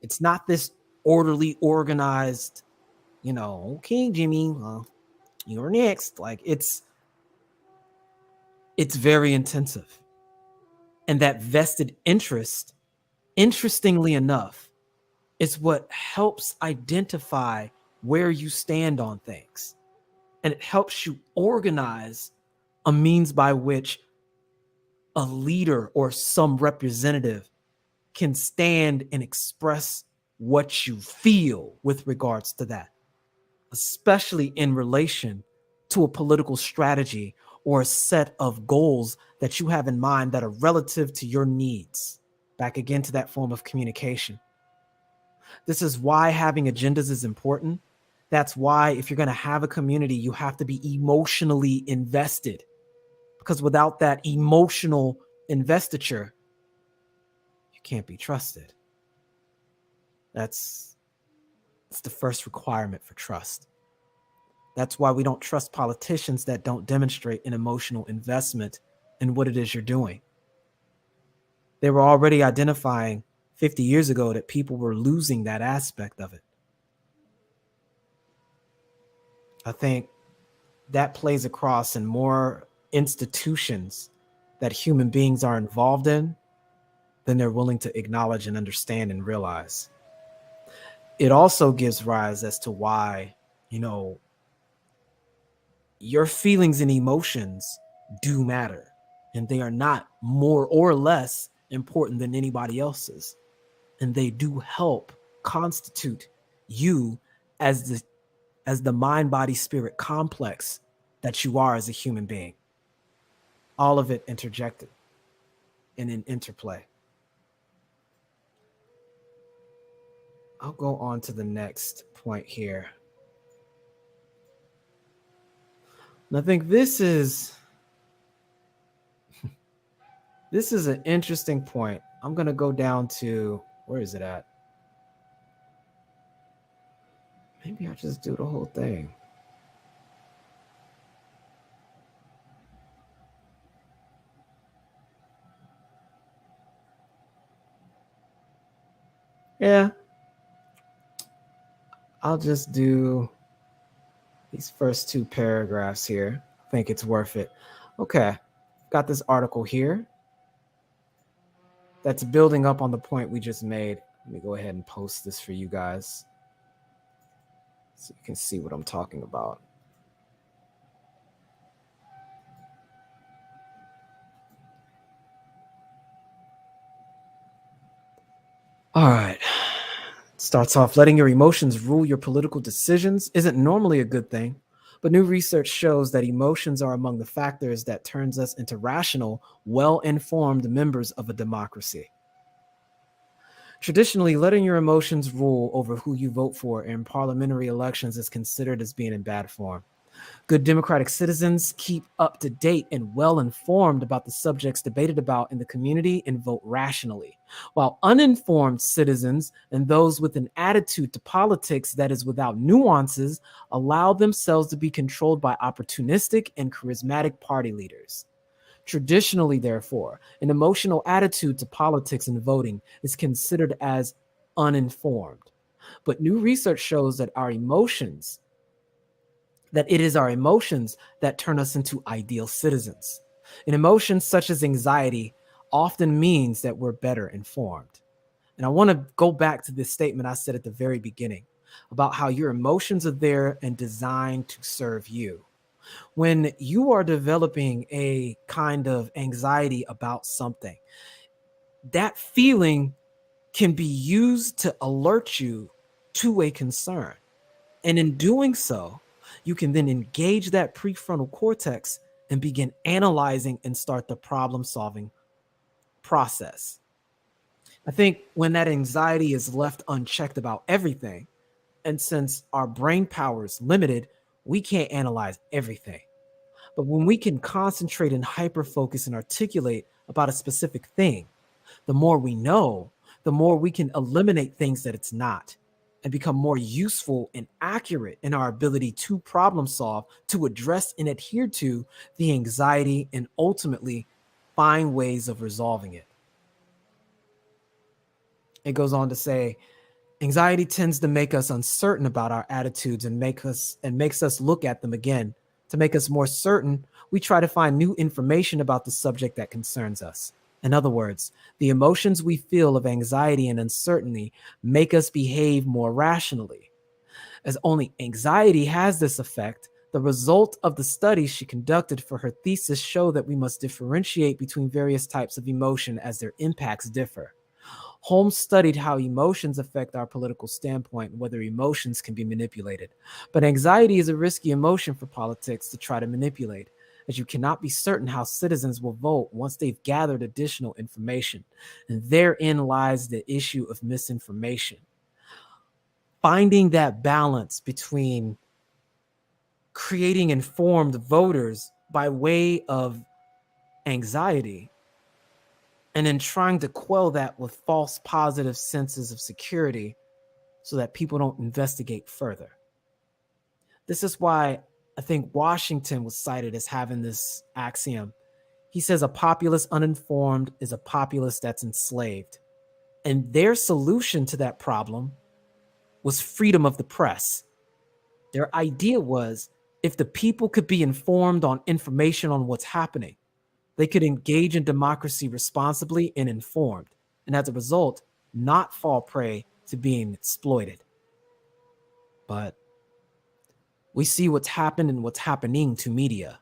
It's not this orderly, organized, okay, Jimmy, you're next. Like it's very intensive. And that vested interest, interestingly enough, It's what helps identify where you stand on things. And it helps you organize a means by which a leader or some representative can stand and express what you feel with regards to that, especially in relation to a political strategy or a set of goals that you have in mind that are relative to your needs. Back again to that form of communication. This is why having agendas is important. That's why if you're going to have a community, you have to be emotionally invested, because without that emotional investiture, you can't be trusted. That's the first requirement for trust. That's why we don't trust politicians that don't demonstrate an emotional investment in what it is you're doing. They were already identifying 50 years ago that people were losing that aspect of it. I think that plays across in more institutions that human beings are involved in than they're willing to acknowledge and understand and realize. It also gives rise as to why, your feelings and emotions do matter, and they are not more or less important than anybody else's. And they do help constitute you as the mind, body, spirit complex that you are as a human being. All of it interjected in an interplay. I'll go on to the next point here. And I think this is an interesting point. I'm going to go down to, where is it at? Maybe I'll just do the whole thing. Yeah. I'll just do these first two paragraphs here. I think it's worth it. Okay. Got this article here that's building up on the point we just made. Let me go ahead and post this for you guys so you can see what I'm talking about. All right. Starts off, letting your emotions rule your political decisions isn't normally a good thing, but new research shows that emotions are among the factors that turns us into rational, well-informed members of a democracy. Traditionally, letting your emotions rule over who you vote for in parliamentary elections is considered as being in bad form. Good democratic citizens keep up to date and well informed about the subjects debated about in the community and vote rationally, while uninformed citizens and those with an attitude to politics that is without nuances allow themselves to be controlled by opportunistic and charismatic party leaders. Traditionally, therefore, an emotional attitude to politics and voting is considered as uninformed. But new research shows that it is our emotions that turn us into ideal citizens. And emotions such as anxiety often means that we're better informed. And I want to go back to this statement I said at the very beginning about how your emotions are there and designed to serve you. When you are developing a kind of anxiety about something, that feeling can be used to alert you to a concern. And in doing so, you can then engage that prefrontal cortex and begin analyzing and start the problem-solving process. I think when that anxiety is left unchecked about everything, and since our brain power is limited, we can't analyze everything. But when we can concentrate and hyper-focus and articulate about a specific thing, the more we know, the more we can eliminate things that it's not and become more useful and accurate in our ability to problem solve, to address and adhere to the anxiety, and ultimately find ways of resolving it. It goes on to say, anxiety tends to make us uncertain about our attitudes and makes us look at them again. To make us more certain, we try to find new information about the subject that concerns us. In other words, the emotions we feel of anxiety and uncertainty make us behave more rationally. As only anxiety has this effect, the result of the studies she conducted for her thesis show that we must differentiate between various types of emotion as their impacts differ. Holmes studied how emotions affect our political standpoint and whether emotions can be manipulated. But anxiety is a risky emotion for politics to try to manipulate, as you cannot be certain how citizens will vote once they've gathered additional information. And therein lies the issue of misinformation. Finding that balance between creating informed voters by way of anxiety and then trying to quell that with false positive senses of security so that people don't investigate further. This is why I think Washington was cited as having this axiom. He says a populace uninformed is a populace that's enslaved. And their solution to that problem was freedom of the press. Their idea was if the people could be informed on information on what's happening, they could engage in democracy responsibly and informed, and as a result, not fall prey to being exploited. But we see what's happened and what's happening to media,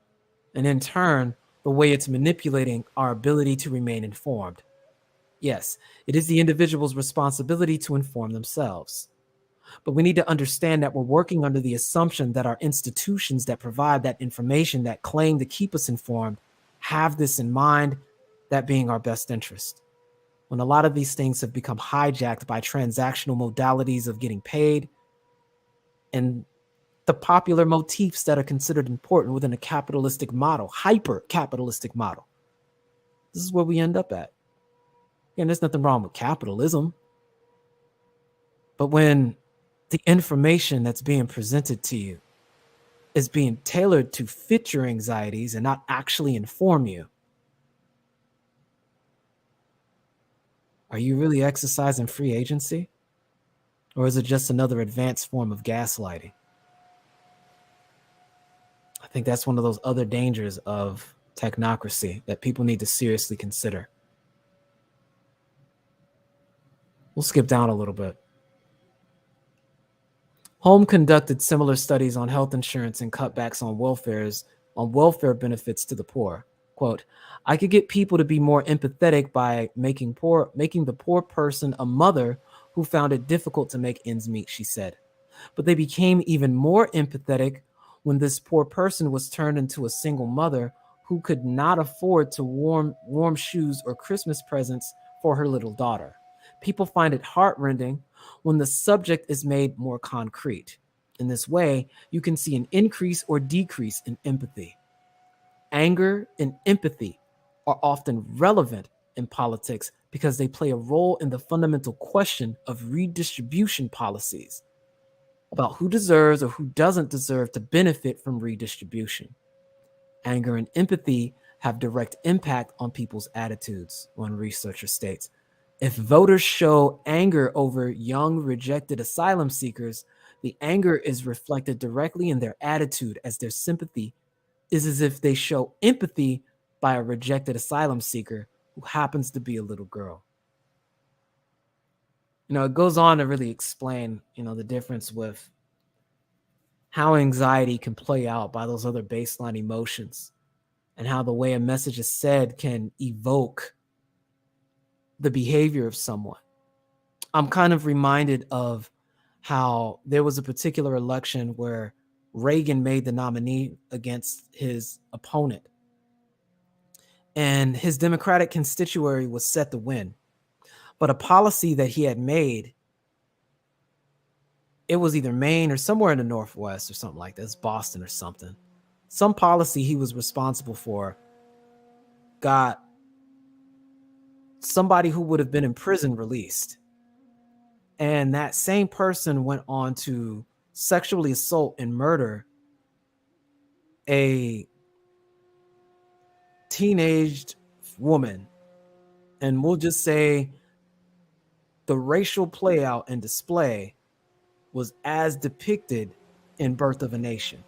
and in turn, the way it's manipulating our ability to remain informed. Yes, it is the individual's responsibility to inform themselves. But we need to understand that we're working under the assumption that our institutions that provide that information, that claim to keep us informed, have this in mind, that being our best interest. When a lot of these things have become hijacked by transactional modalities of getting paid and the popular motifs that are considered important within a capitalistic model, hyper-capitalistic model. This is where we end up at. And there's nothing wrong with capitalism. But when the information that's being presented to you is being tailored to fit your anxieties and not actually inform you, are you really exercising free agency? Or is it just another advanced form of gaslighting? I think that's one of those other dangers of technocracy that people need to seriously consider. We'll skip down a little bit. Home conducted similar studies on health insurance and cutbacks on welfare benefits to the poor. Quote, I could get people to be more empathetic by making the poor person a mother who found it difficult to make ends meet, she said. But they became even more empathetic when this poor person was turned into a single mother who could not afford to warm shoes or Christmas presents for her little daughter. People find it heartrending when the subject is made more concrete. In this way, you can see an increase or decrease in empathy. Anger and empathy are often relevant in politics because they play a role in the fundamental question of redistribution policies, about who deserves or who doesn't deserve to benefit from redistribution. Anger and empathy have direct impact on people's attitudes, one researcher states. If voters show anger over young rejected asylum seekers, the anger is reflected directly in their attitude, as their sympathy is as if they show empathy by a rejected asylum seeker who happens to be a little girl. It goes on to really explain, the difference with how anxiety can play out by those other baseline emotions and how the way a message is said can evoke the behavior of someone. I'm kind of reminded of how there was a particular election where Reagan made the nominee against his opponent, and his Democratic constituency was set to win. But a policy that he had made, it was either Maine or somewhere in the Northwest or something like that, Boston or something. Some policy he was responsible for got somebody who would have been in prison released. And that same person went on to sexually assault and murder a teenaged woman. And we'll just say the racial play out and display was as depicted in Birth of a Nation,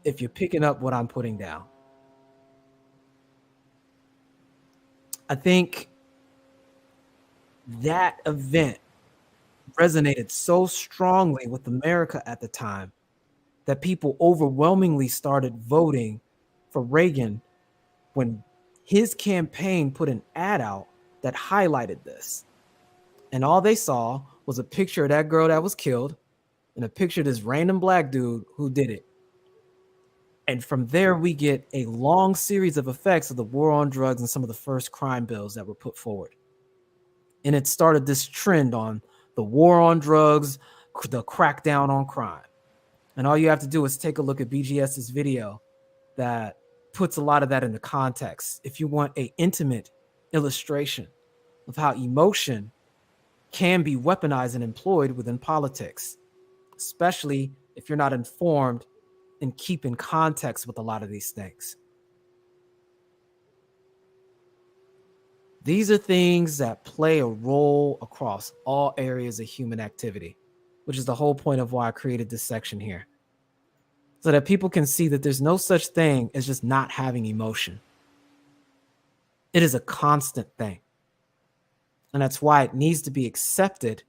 if you're picking up what I'm putting down. I think that event resonated so strongly with America at the time that people overwhelmingly started voting for Reagan when his campaign put an ad out that highlighted this. And all they saw was a picture of that girl that was killed and a picture of this random black dude who did it. And from there, we get a long series of effects of the war on drugs and some of the first crime bills that were put forward. And it started this trend on the war on drugs, the crackdown on crime. And all you have to do is take a look at BGS's video that puts a lot of that into context. If you want an intimate illustration of how emotion can be weaponized and employed within politics, especially if you're not informed and keep in context with a lot of these things. These are things that play a role across all areas of human activity, which is the whole point of why I created this section here, so that people can see that there's no such thing as just not having emotion. It is a constant thing. And that's why it needs to be accepted,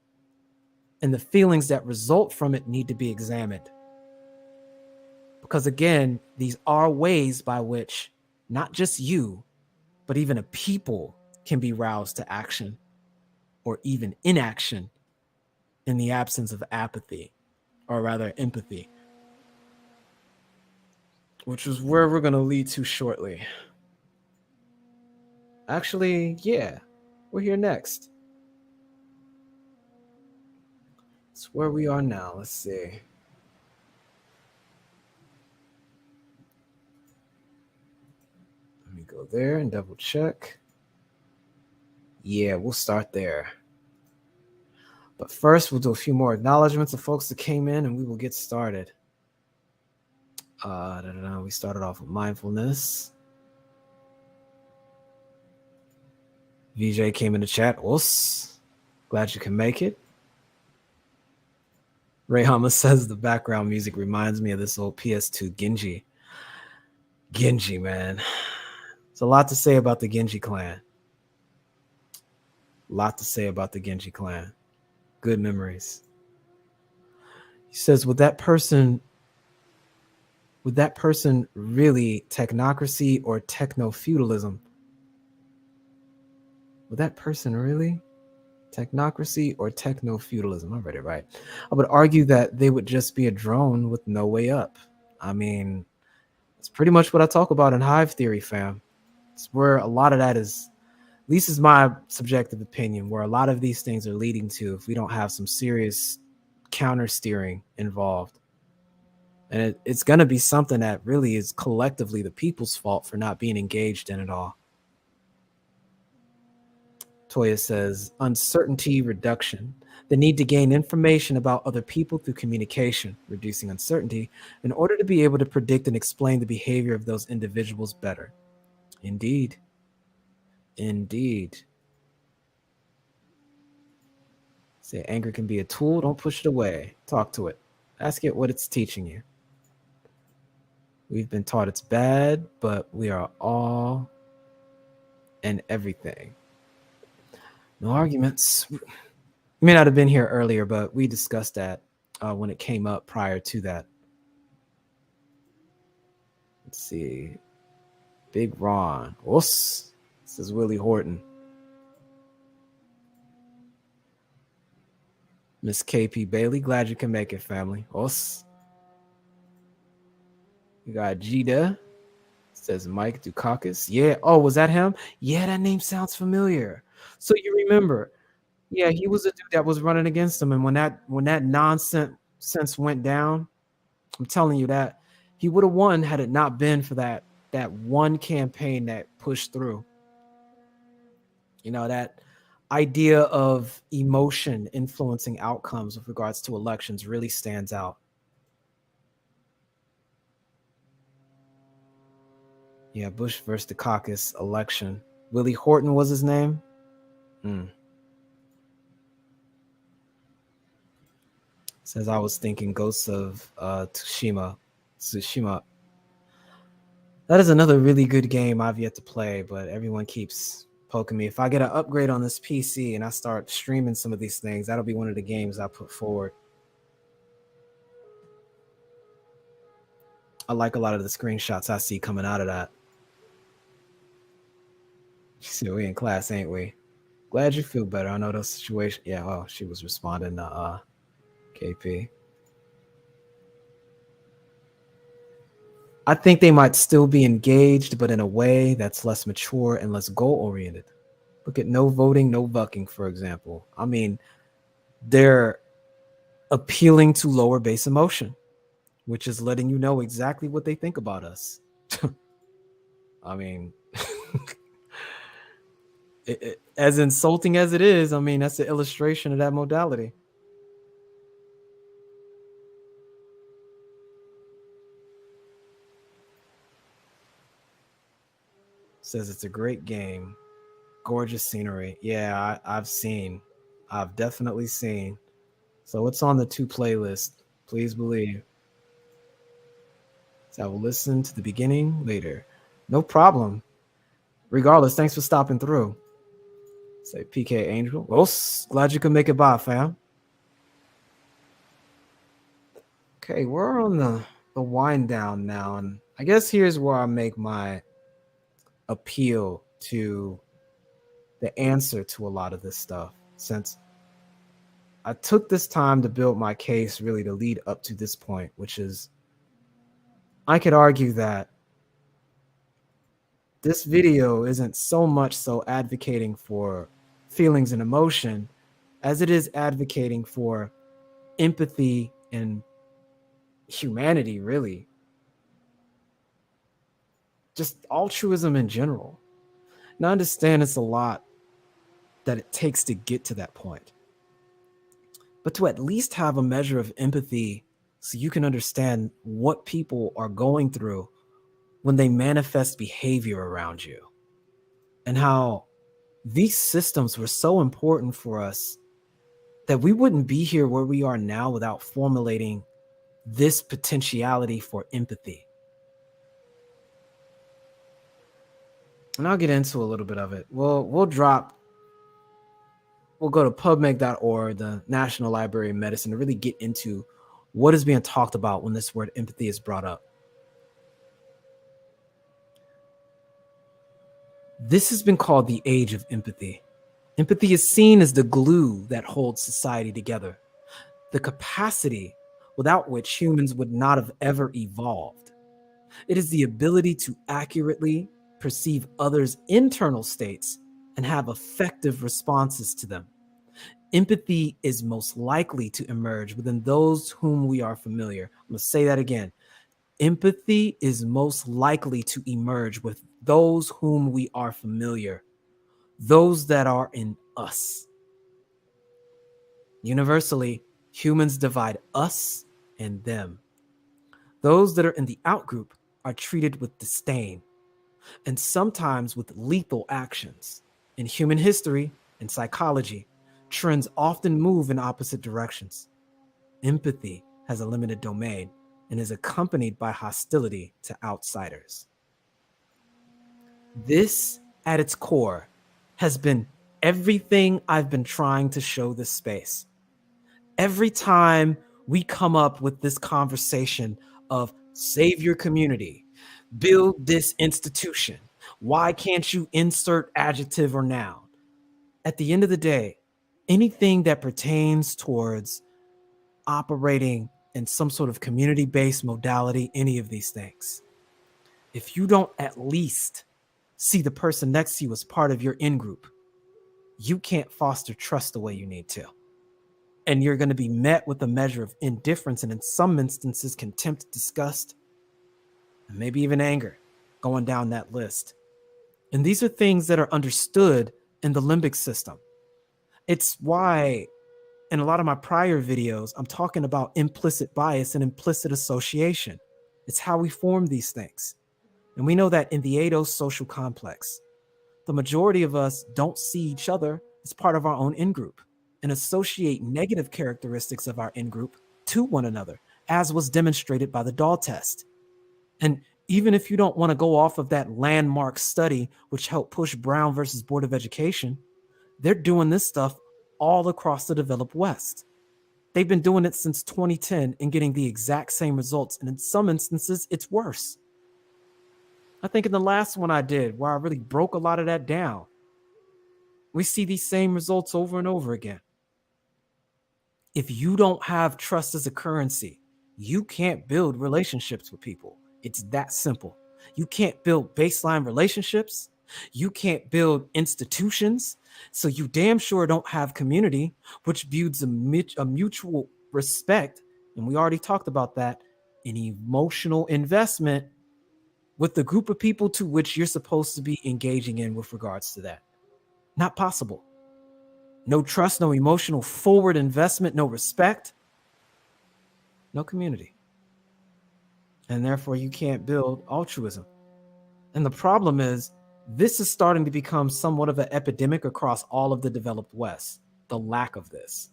and the feelings that result from it need to be examined. Because again, these are ways by which not just you, but even a people can be roused to action or even inaction in the absence of apathy, or rather empathy, which is where we're going to lead to shortly. Actually, yeah, we're here next. It's where we are now. Let's see. Let me go there and double check. Yeah, we'll start there. But first, we'll do a few more acknowledgments of folks that came in, and we will get started. We started off with mindfulness. VJ came in the chat. Us. Glad you can make it. Rayhama says the background music reminds me of this old PS2 Genji. Genji, man. There's a lot to say about the Genji clan. Good memories. He says, would that person really technocracy or techno-feudalism? Would that person really technocracy or techno-feudalism? I read it right. I would argue that they would just be a drone with no way up. I mean, it's pretty much what I talk about in Hive Theory, fam. It's where a lot of that is, at least is my subjective opinion, where a lot of these things are leading to if we don't have some serious counter steering involved. And it's going to be something that really is collectively the people's fault for not being engaged in it all. Toya says, uncertainty reduction, the need to gain information about other people through communication, reducing uncertainty in order to be able to predict and explain the behavior of those individuals better. Indeed. Say anger can be a tool. Don't push it away. Talk to it. Ask it what it's teaching you. We've been taught it's bad, but we are all and everything. No arguments. You may not have been here earlier, but we discussed that when it came up prior to that. Let's see. Big Ron. This is Willie Horton. Miss KP Bailey, glad you can make it, family. You got Jida. Says Mike Dukakis. Yeah. Oh, was that him? Yeah, that name sounds familiar. So you remember. Yeah, he was a dude that was running against him. And when that nonsense went down, I'm telling you that he would have won had it not been for that one campaign that pushed through. You know, that idea of emotion influencing outcomes with regards to elections really stands out. Yeah, Bush versus the caucus election. Willie Horton was his name. Says I was thinking Ghosts of Tsushima. That is another really good game I've yet to play, but everyone keeps poking me. If I get an upgrade on this PC and I start streaming some of these things, that'll be one of the games I put forward. I like a lot of the screenshots I see coming out of that. So we in class, ain't we? Glad you feel better. I know those situations. Yeah, oh, she was responding to KP. I think they might still be engaged, but in a way that's less mature and less goal-oriented. Look at no voting, no bucking, for example. I mean, they're appealing to lower base emotion, which is letting you know exactly what they think about us. I mean, as insulting as it is, I mean, that's the illustration of that modality. Says it's a great game. Gorgeous scenery. Yeah, I've definitely seen. So it's on the 2 playlist. Please believe. So I will listen to the beginning later. No problem. Regardless, thanks for stopping through. Say PK Angel. Well, glad you could make it by, fam. Okay, we're on the wind down now, and I guess here's where I make my appeal to the answer to a lot of this stuff, since I took this time to build my case really to lead up to this point, which is I could argue that this video isn't so much so advocating for feelings and emotion as it is advocating for empathy and humanity, really. Just altruism in general. Now, I understand it's a lot that it takes to get to that point, but to at least have a measure of empathy so you can understand what people are going through when they manifest behavior around you, and how these systems were so important for us that we wouldn't be here where we are now without formulating this potentiality for empathy. And I'll get into a little bit of it. We'll go to pubmed.org, the National Library of Medicine, to really get into what is being talked about when this word empathy is brought up. This has been called the age of empathy. Empathy is seen as the glue that holds society together, the capacity without which humans would not have ever evolved. It is the ability to accurately perceive others' internal states and have effective responses to them. Empathy is most likely to emerge within those whom we are familiar. I'm going to say that again. Empathy is most likely to emerge with those whom we are familiar, those that are in us. Universally, humans divide us and them. Those that are in the outgroup are treated with disdain and sometimes with lethal actions. In human history and psychology, trends often move in opposite directions. Empathy has a limited domain and is accompanied by hostility to outsiders. This, at its core, has been everything I've been trying to show this space. Every time we come up with this conversation of save your community, build this institution, why can't you insert adjective or noun? At the end of the day, anything that pertains towards operating in some sort of community-based modality, any of these things, if you don't at least see the person next to you as part of your in-group, you can't foster trust the way you need to. And you're going to be met with a measure of indifference and in some instances, contempt, disgust, and maybe even anger going down that list. And these are things that are understood in the limbic system. It's why in a lot of my prior videos, I'm talking about implicit bias and implicit association. It's how we form these things. And we know that in the ADOS social complex, the majority of us don't see each other as part of our own in-group and associate negative characteristics of our in-group to one another, as was demonstrated by the doll test. And Even if you don't want to go off of that landmark study, which helped push Brown versus Board of Education, they're doing this stuff all across the developed West. They've been doing it since 2010 and getting the exact same results. And in some instances, it's worse. I think in the last one I did, where I really broke a lot of that down, we see these same results over and over again. If you don't have trust as a currency, you can't build relationships with people. It's that simple. You can't build baseline relationships. You can't build institutions. So you damn sure don't have community, which builds a mutual respect. And we already talked about that, an emotional investment with the group of people to which you're supposed to be engaging in with regards to that. Not possible. No trust, no emotional forward investment, no respect, no community. And therefore, you can't build altruism. And the problem is, this is starting to become somewhat of an epidemic across all of the developed West, the lack of this.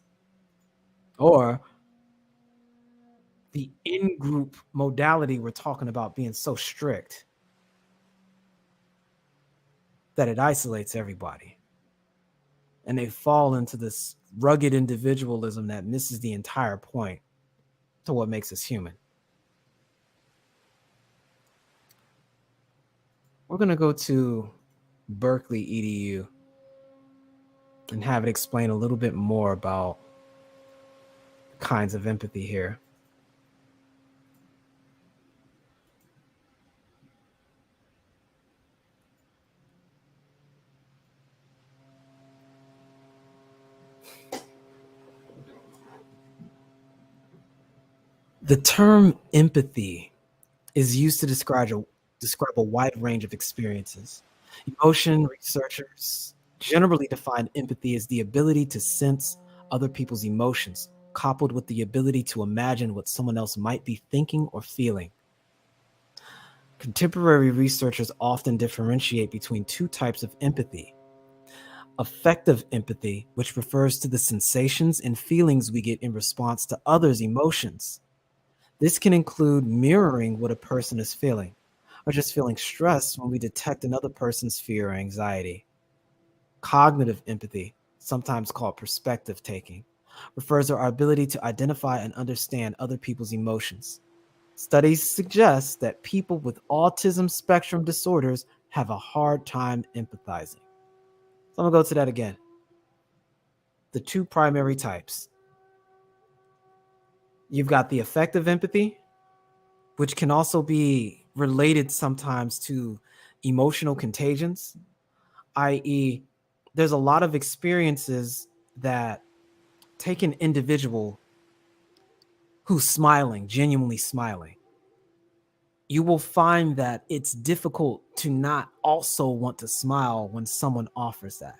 Or the in-group modality we're talking about being so strict that it isolates everybody. And they fall into this rugged individualism that misses the entire point to what makes us human. We're going to go to Berkeley EDU and have it explain a little bit more about kinds of empathy here. The term empathy is used to describe a wide range of experiences. Emotion researchers generally define empathy as the ability to sense other people's emotions, coupled with the ability to imagine what someone else might be thinking or feeling. Contemporary researchers often differentiate between two types of empathy. Affective empathy, which refers to the sensations and feelings we get in response to others' emotions. This can include mirroring what a person is feeling, or just feeling stressed when we detect another person's fear or anxiety. Cognitive empathy, sometimes called perspective taking, refers to our ability to identify and understand other people's emotions. Studies suggest that people with autism spectrum disorders have a hard time empathizing. So I'm going to go to that again. The two primary types. You've got the affective empathy, which can also be related sometimes to emotional contagions, i.e., there's a lot of experiences that take an individual who's smiling, genuinely smiling. You will find that it's difficult to not also want to smile when someone offers that.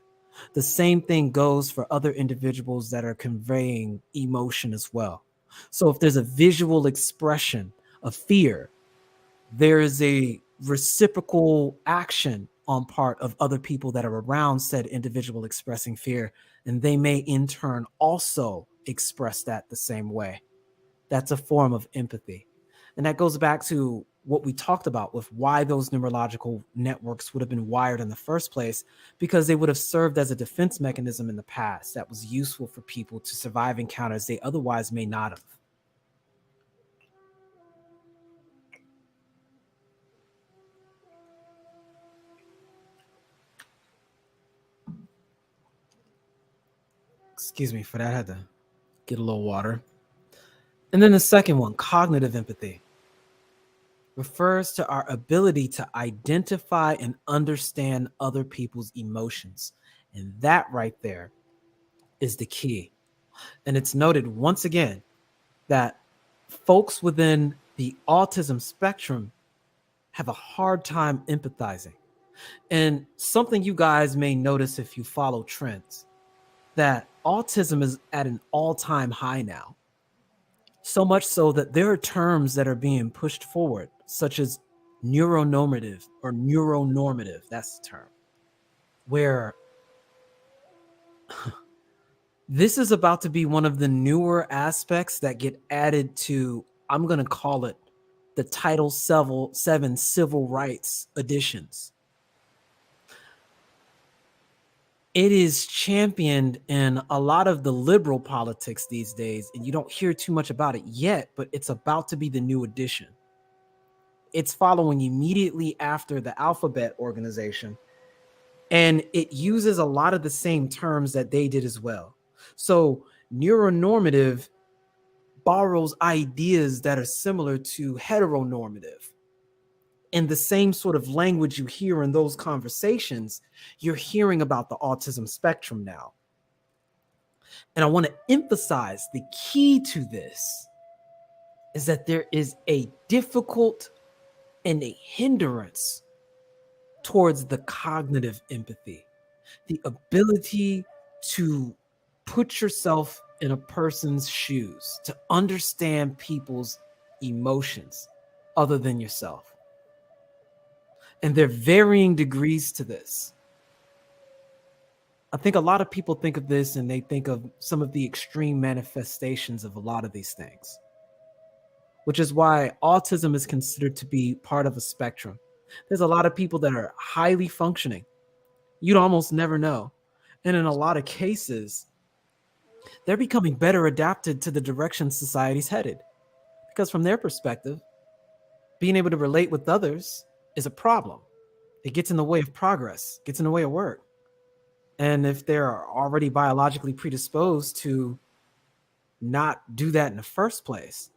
The same thing goes for other individuals that are conveying emotion as well. So if there's a visual expression of fear, there is a reciprocal action on part of other people that are around said individual expressing fear, and they may in turn also express that the same way. That's a form of empathy. And that goes back to what we talked about with why those neurological networks would have been wired in the first place, because they would have served as a defense mechanism in the past that was useful for people to survive encounters they otherwise may not have. Excuse me for that. I had to get a little water. And then the second one, cognitive empathy, refers to our ability to identify and understand other people's emotions. And that right there is the key. And it's noted once again that folks within the autism spectrum have a hard time empathizing. And something you guys may notice if you follow trends, that autism is at an all-time high now. So much so that there are terms that are being pushed forward, such as neuronormative or neuronormative, that's the term, where this is about to be one of the newer aspects that get added to, I'm going to call it the Title VII Civil Rights editions. It is championed in a lot of the liberal politics these days, and you don't hear too much about it yet, but it's about to be the new edition. It's following immediately after the Alphabet Organization, and it uses a lot of the same terms that they did as well. So neuronormative borrows ideas that are similar to heteronormative. In the same sort of language you hear in those conversations, you're hearing about the autism spectrum now. And I want to emphasize the key to this is that there is a difficult and a hindrance towards the cognitive empathy, the ability to put yourself in a person's shoes, to understand people's emotions other than yourself. And there are varying degrees to this. I think a lot of people think of this and they think of some of the extreme manifestations of a lot of these things, which is why autism is considered to be part of a spectrum. There's a lot of people that are highly functioning. You'd almost never know. And in a lot of cases, they're becoming better adapted to the direction society's headed. Because from their perspective, being able to relate with others is a problem. It gets in the way of progress, gets in the way of work. And if they're already biologically predisposed to not do that in the first place,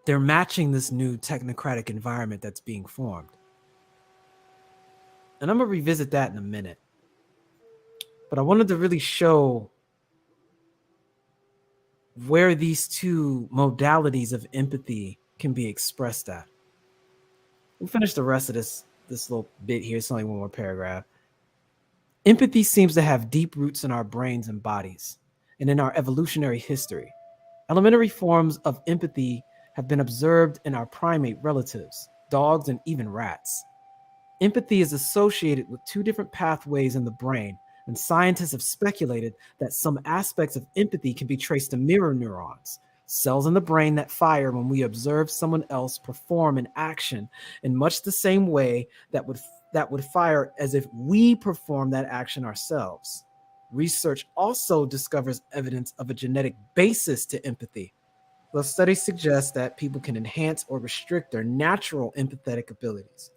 they're matching this new technocratic environment that's being formed. And I'm going to revisit that in a minute. But I wanted to really show where these two modalities of empathy can be expressed at. We'll finish the rest of this little bit here. It's only one more paragraph. Empathy seems to have deep roots in our brains and bodies and in our evolutionary history. Elementary forms of empathy have been observed in our primate relatives, dogs, and even rats. Empathy is associated with two different pathways in the brain, and scientists have speculated that some aspects of empathy can be traced to mirror neurons, cells in the brain that fire when we observe someone else perform an action in much the same way that would fire as if we perform that action ourselves. Research also discovers evidence of a genetic basis to empathy. The studies suggest that people can enhance or restrict their natural empathetic abilities.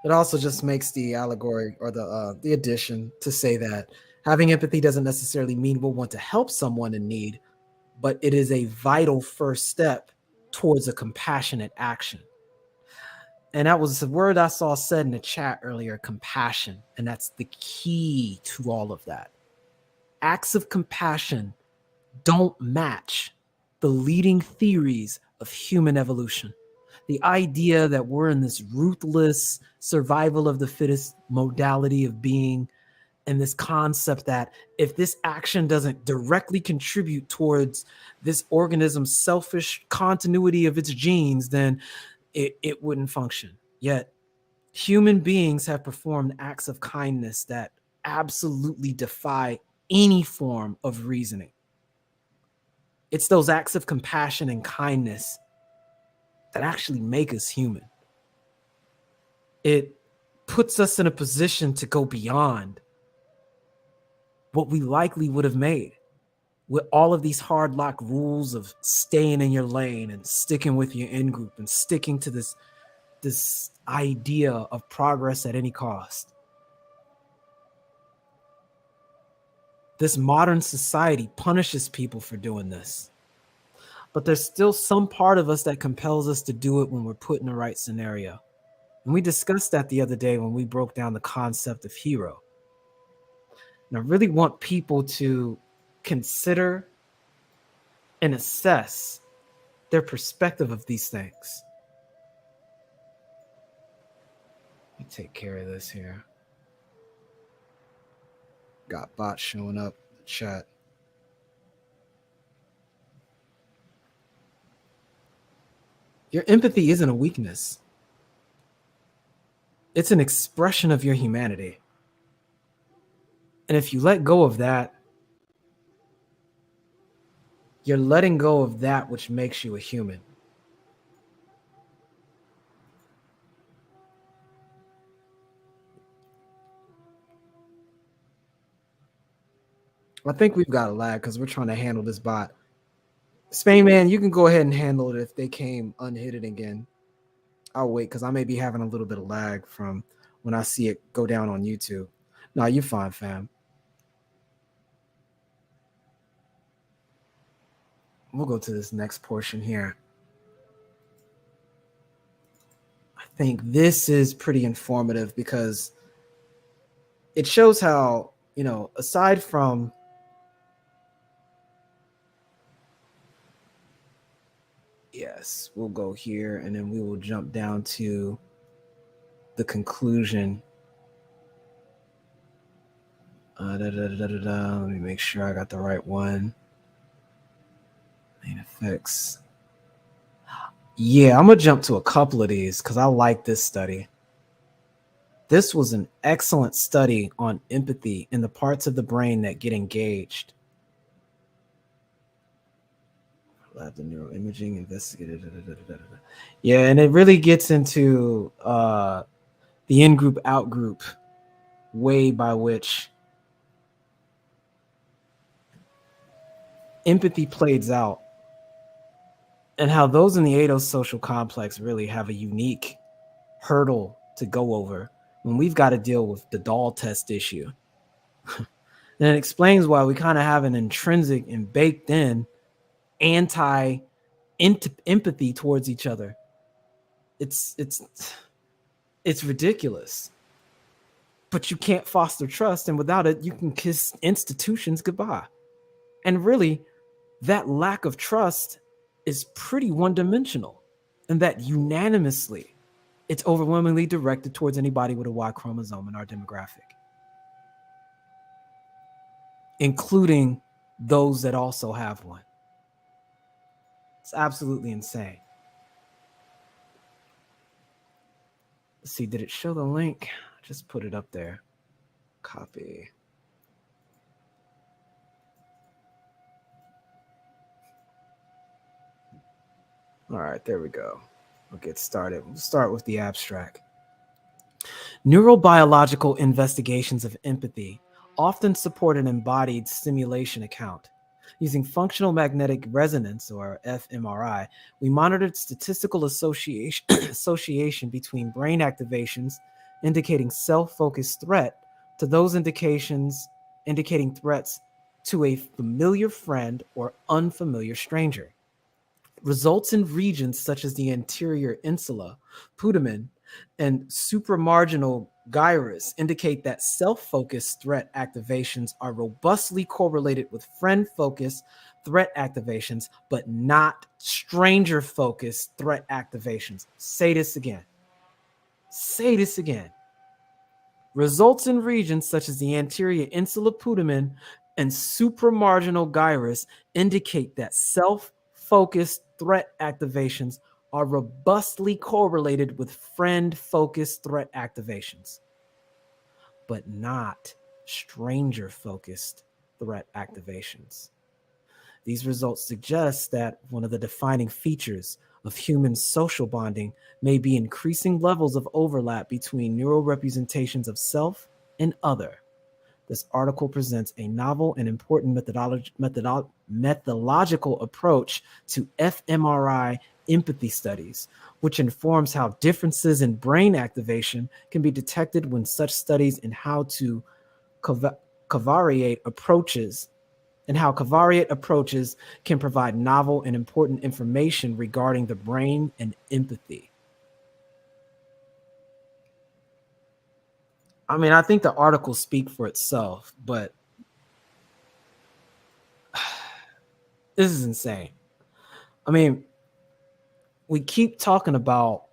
It also just makes the allegory or the addition to say that having empathy doesn't necessarily mean we'll want to help someone in need, but it is a vital first step towards a compassionate action. And that was the word I saw said in the chat earlier, compassion. And that's the key to all of that. Acts of compassion don't match the leading theories of human evolution. The idea that we're in this ruthless survival of the fittest modality of being, and this concept that if this action doesn't directly contribute towards this organism's selfish continuity of its genes, then it wouldn't function. Yet human beings have performed acts of kindness that absolutely defy any form of reasoning. It's those acts of compassion and kindness that actually make us human. It puts us in a position to go beyond what we likely would have made with all of these hard lock rules of staying in your lane and sticking with your in-group and sticking to this idea of progress at any cost. This modern society punishes people for doing this. But there's still some part of us that compels us to do it when we're put in the right scenario. And we discussed that the other day when we broke down the concept of hero. And I really want people to consider and assess their perspective of these things. Let me take care of this here. Got bots showing up in the chat. Your empathy isn't a weakness. It's an expression of your humanity. And if you let go of that, You're letting go of that which makes you a human. I think we've got a lag because we're trying to handle this bot. Spain Man, you can go ahead and handle it if they came unhidden again. I'll wait because I may be having a little bit of lag from when I see it go down on YouTube. No, you're fine, fam. We'll go to this next portion here. I think this is pretty informative because it shows how, aside from yes, we'll go here and then we will jump down to the conclusion. Let me make sure I got the right one. Main effects. Yeah, I'm going to jump to a couple of these because I like this study. This was an excellent study on empathy and the parts of the brain that get engaged. Lab the neuroimaging investigated. Yeah, and it really gets into the in-group, out-group way by which empathy plays out and how those in the adosocial complex really have a unique hurdle to go over when we've got to deal with the doll test issue. And it explains why we kind of have an intrinsic and baked in anti-empathy towards each other. It's ridiculous. But you can't foster trust, and without it, you can kiss institutions goodbye. And really, that lack of trust is pretty one-dimensional, and that unanimously, it's overwhelmingly directed towards anybody with a Y chromosome in our demographic, including those that also have one. It's absolutely insane. Let's see, did it show the link? I just put it up there. Copy. All right, there we go. We'll get started. We'll start with the abstract. Neurobiological investigations of empathy often support an embodied stimulation account. Using functional magnetic resonance, or fMRI, we monitored statistical association between brain activations indicating self-focused threat to those indications indicating threats to a familiar friend or unfamiliar stranger. Results in regions such as the anterior insula, putamen, and supramarginal gyrus indicate that self-focused threat activations are robustly correlated with friend-focused threat activations, but not stranger-focused threat activations. Say this again. Results in regions such as the anterior insula putamen and supramarginal gyrus indicate that self-focused threat activations are robustly correlated with friend-focused threat activations, but not stranger-focused threat activations. These results suggest that one of the defining features of human social bonding may be increasing levels of overlap between neural representations of self and other. This article presents a novel and important methodological approach to fMRI empathy studies, which informs how differences in brain activation can be detected when such studies and how to covariate approaches can provide novel and important information regarding the brain and empathy. I mean, I think the articles speak for itself, but this is insane. I mean, we keep talking about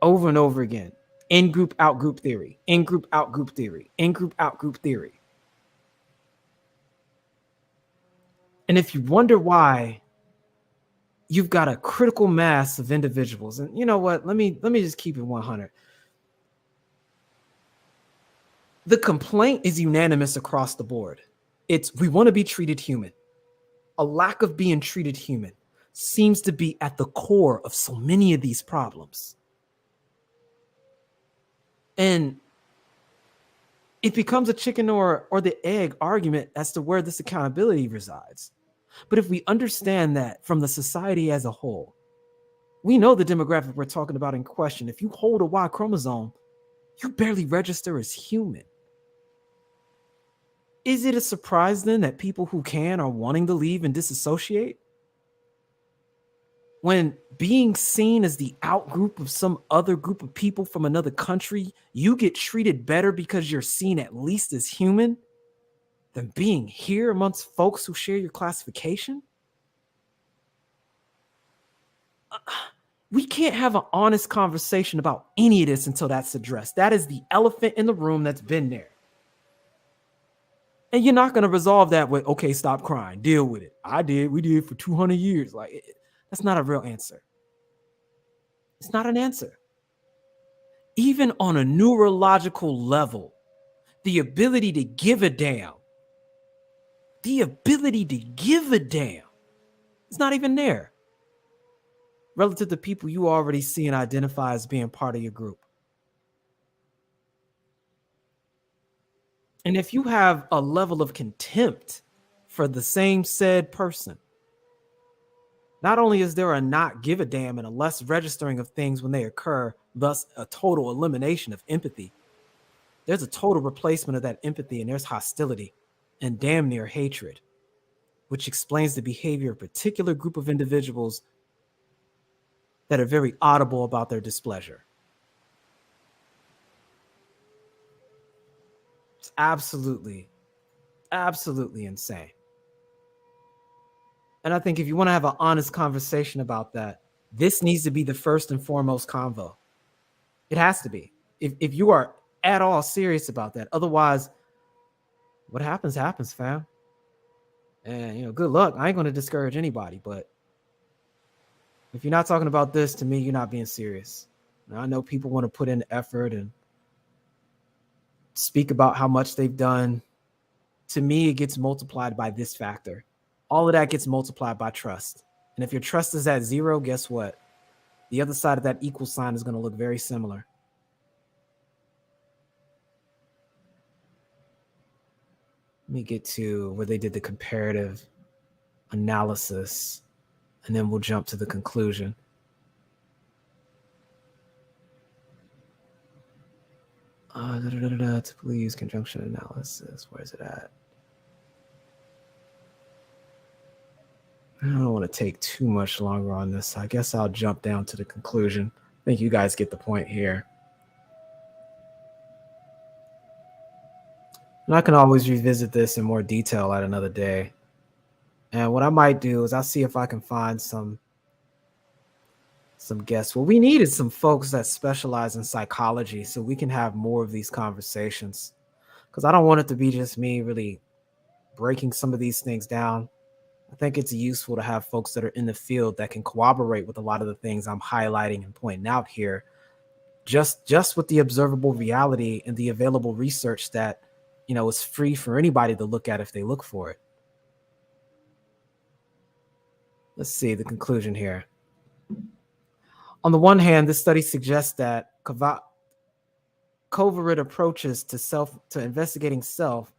over and over again, in-group, out-group theory, in-group, out-group theory, in-group, out-group theory. And if you wonder why you've got a critical mass of individuals, and you know what, let me just keep it 100. The complaint is unanimous across the board. It's we want to be treated human. A lack of being treated human seems to be at the core of so many of these problems. And it becomes a chicken or the egg argument as to where this accountability resides. But if we understand that from the society as a whole, we know the demographic we're talking about in question. If you hold a Y chromosome, you barely register as human. Is it a surprise then that people who can are wanting to leave and disassociate? When being seen as the outgroup of some other group of people from another country, you get treated better because you're seen at least as human than being here amongst folks who share your classification? We can't have an honest conversation about any of this until that's addressed. That is the elephant in the room that's been there. And you're not going to resolve that with, okay, stop crying, deal with it. We did for 200 years. That's not a real answer. It's not an answer. Even on a neurological level, the ability to give a damn, it's not even there relative to people you already see and identify as being part of your group. And if you have a level of contempt for the same said person, not only is there a not give a damn and a less registering of things when they occur, thus a total elimination of empathy, there's a total replacement of that empathy, and there's hostility and damn near hatred, which explains the behavior of a particular group of individuals that are very audible about their displeasure. It's absolutely insane. And I think if you want to have an honest conversation about that, this needs to be the first and foremost convo. It has to be. If you are at all serious about that. Otherwise, what happens, fam. And, good luck. I ain't going to discourage anybody, but if you're not talking about this, to me, you're not being serious. Now, I know people want to put in effort and speak about how much they've done. To me, it gets multiplied by this factor. All of that gets multiplied by trust. And if your trust is at 0, guess what? The other side of that equal sign is going to look very similar. Let me get to where they did the comparative analysis, and then we'll jump to the conclusion. Typically use conjunction analysis. Where is it at? I don't want to take too much longer on this. I guess I'll jump down to the conclusion. I think you guys get the point here. And I can always revisit this in more detail at another day. And what I might do is I'll see if I can find some guests. What we need is some folks that specialize in psychology so we can have more of these conversations. Because I don't want it to be just me really breaking some of these things down. I think it's useful to have folks that are in the field that can corroborate with a lot of the things I'm highlighting and pointing out here, just with the observable reality and the available research that, is free for anybody to look at if they look for it. Let's see the conclusion here. On the one hand, this study suggests that covert approaches to investigating self,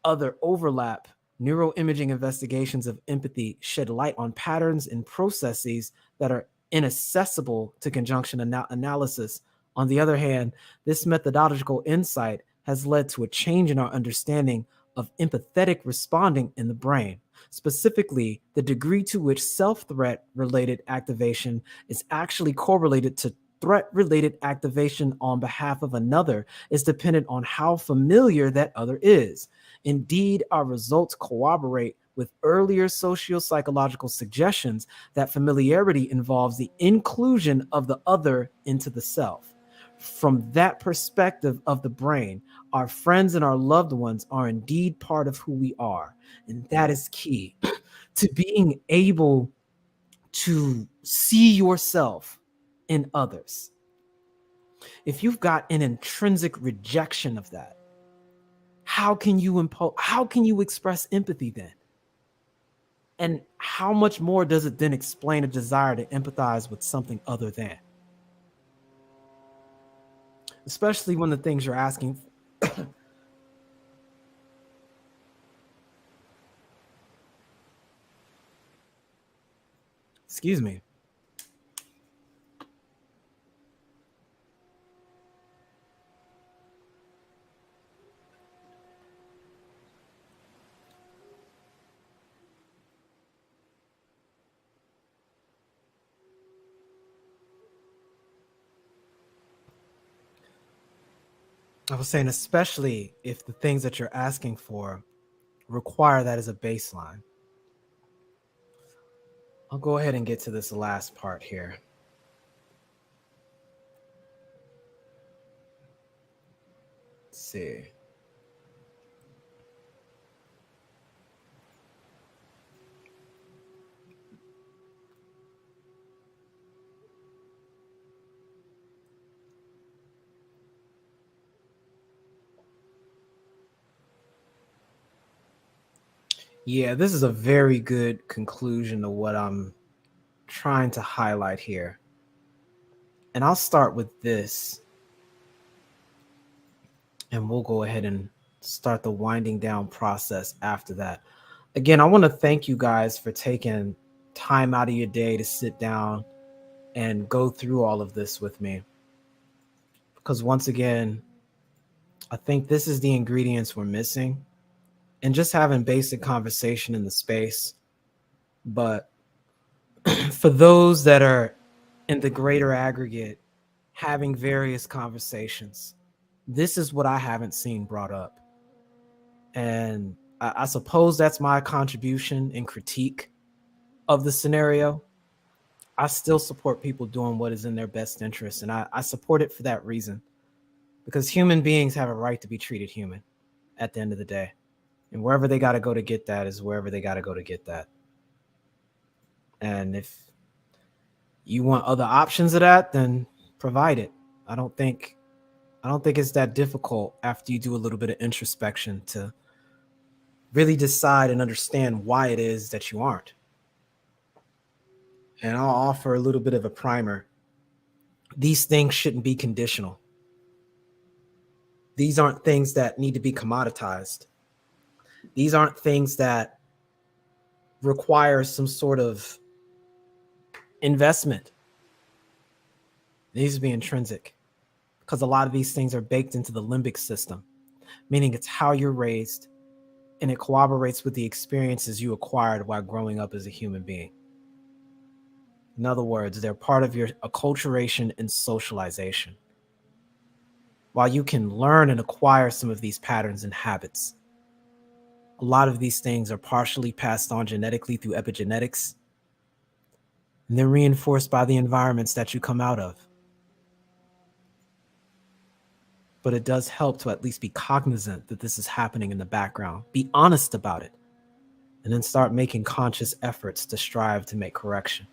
other overlap. Neuroimaging investigations of empathy shed light on patterns and processes that are inaccessible to conjunction analysis. On the other hand, this methodological insight has led to a change in our understanding of empathetic responding in the brain. Specifically, the degree to which self-threat related activation is actually correlated to threat-related activation on behalf of another is dependent on how familiar that other is. Indeed, our results corroborate with earlier socio-psychological suggestions that familiarity involves the inclusion of the other into the self. From that perspective of the brain, our friends and our loved ones are indeed part of who we are. And that is key to being able to see yourself in others. If you've got an intrinsic rejection of that, how can you express empathy then? And how much more does it then explain a desire to empathize with something other than? Especially when the things you're asking excuse me. I was saying, especially if the things that you're asking for require that as a baseline. I'll go ahead and get to this last part here. Let's see. Yeah, this is a very good conclusion to what I'm trying to highlight here. And I'll start with this, and we'll go ahead and start the winding down process after that. Again, I want to thank you guys for taking time out of your day to sit down and go through all of this with me. Because once again, I think this is the ingredients we're missing, and just having basic conversation in the space. But for those that are in the greater aggregate, having various conversations, this is what I haven't seen brought up. And I suppose that's my contribution and critique of the scenario. I still support people doing what is in their best interest. And I support it for that reason, because human beings have a right to be treated human at the end of the day. And wherever they got to go to get that is wherever they got to go to get that. And if you want other options of that, then provide it. I don't think it's that difficult after you do a little bit of introspection to really decide and understand why it is that you aren't. And I'll offer a little bit of a primer. These things shouldn't be conditional. These aren't things that need to be commoditized. These aren't things that require some sort of investment. It needs to be intrinsic, because a lot of these things are baked into the limbic system, meaning it's how you're raised, and it corroborates with the experiences you acquired while growing up as a human being. In other words, they're part of your acculturation and socialization. While you can learn and acquire some of these patterns and habits, a lot of these things are partially passed on genetically through epigenetics, and they're reinforced by the environments that you come out of. But it does help to at least be cognizant that this is happening in the background. Be honest about it, and then start making conscious efforts to strive to make correction.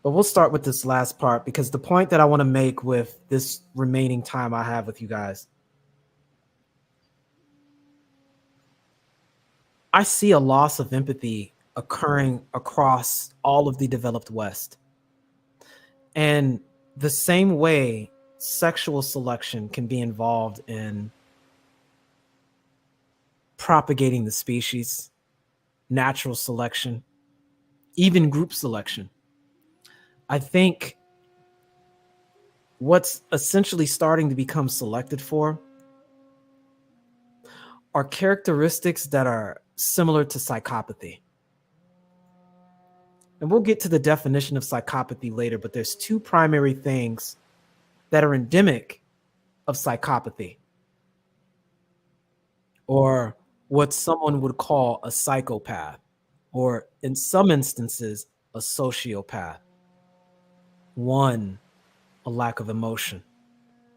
But we'll start with this last part, because the point that I want to make with this remaining time I have with you guys, I see a loss of empathy occurring across all of the developed West. And the same way sexual selection can be involved in propagating the species, natural selection, even group selection, I think what's essentially starting to become selected for are characteristics that are similar to psychopathy. And we'll get to the definition of psychopathy later, but there's two primary things that are endemic of psychopathy, or what someone would call a psychopath, or in some instances, a sociopath. One, a lack of emotion,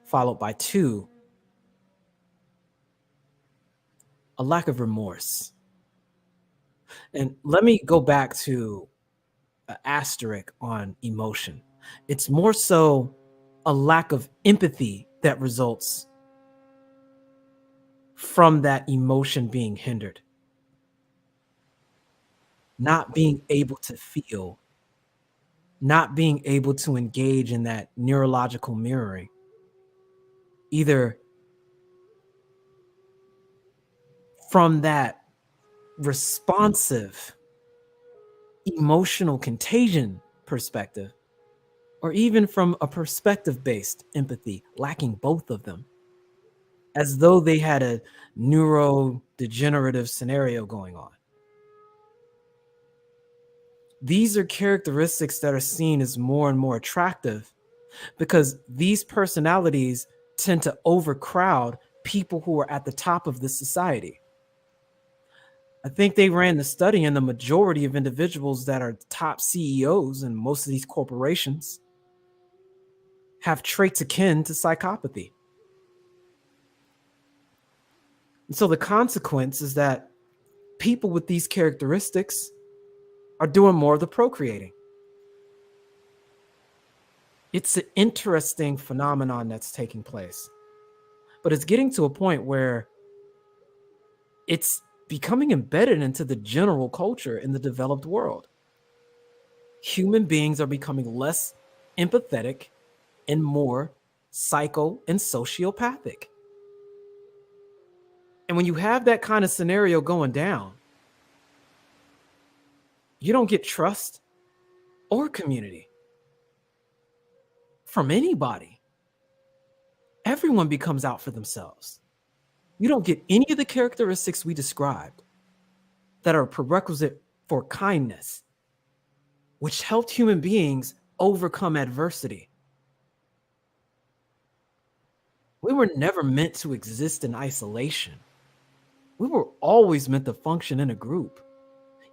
followed by two, a lack of remorse. And let me go back to an asterisk on emotion. It's more so a lack of empathy that results from that emotion being hindered. not being able to feel, not being able to engage in that neurological mirroring, either from that responsive emotional contagion perspective, or even from a perspective-based empathy, lacking both of them, as though they had a neurodegenerative scenario going on. These are characteristics that are seen as more and more attractive because these personalities tend to overcrowd people who are at the top of the society. I think they ran the study, and the majority of individuals that are top CEOs in most of these corporations have traits akin to psychopathy. And so the consequence is that people with these characteristics are doing more of the procreating. It's an interesting phenomenon that's taking place, but it's getting to a point where it's becoming embedded into the general culture in the developed world. Human beings are becoming less empathetic and more psycho and sociopathic. And when you have that kind of scenario going down, you don't get trust or community from anybody. Everyone becomes out for themselves. You don't get any of the characteristics we described that are a prerequisite for kindness, which helped human beings overcome adversity. We were never meant to exist in isolation. We were always meant to function in a group.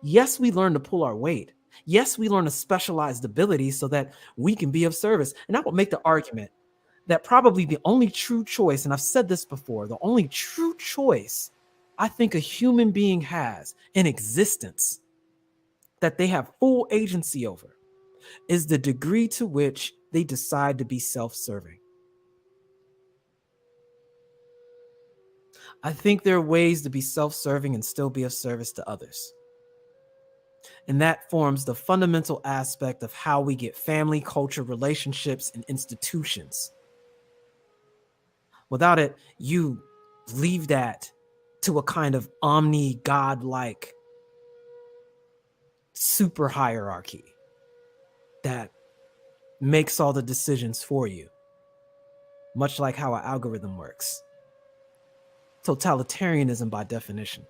Yes, we learn to pull our weight. Yes, we learn a specialized ability so that we can be of service. And I will make the argument that probably the only true choice, and I've said this before, the only true choice I think a human being has in existence that they have full agency over is the degree to which they decide to be self-serving. I think there are ways to be self-serving and still be of service to others. And that forms the fundamental aspect of how we get family, culture, relationships, and institutions. Without it, you leave that to a kind of omni-god-like super hierarchy that makes all the decisions for you, much like how an algorithm works. Totalitarianism by definition.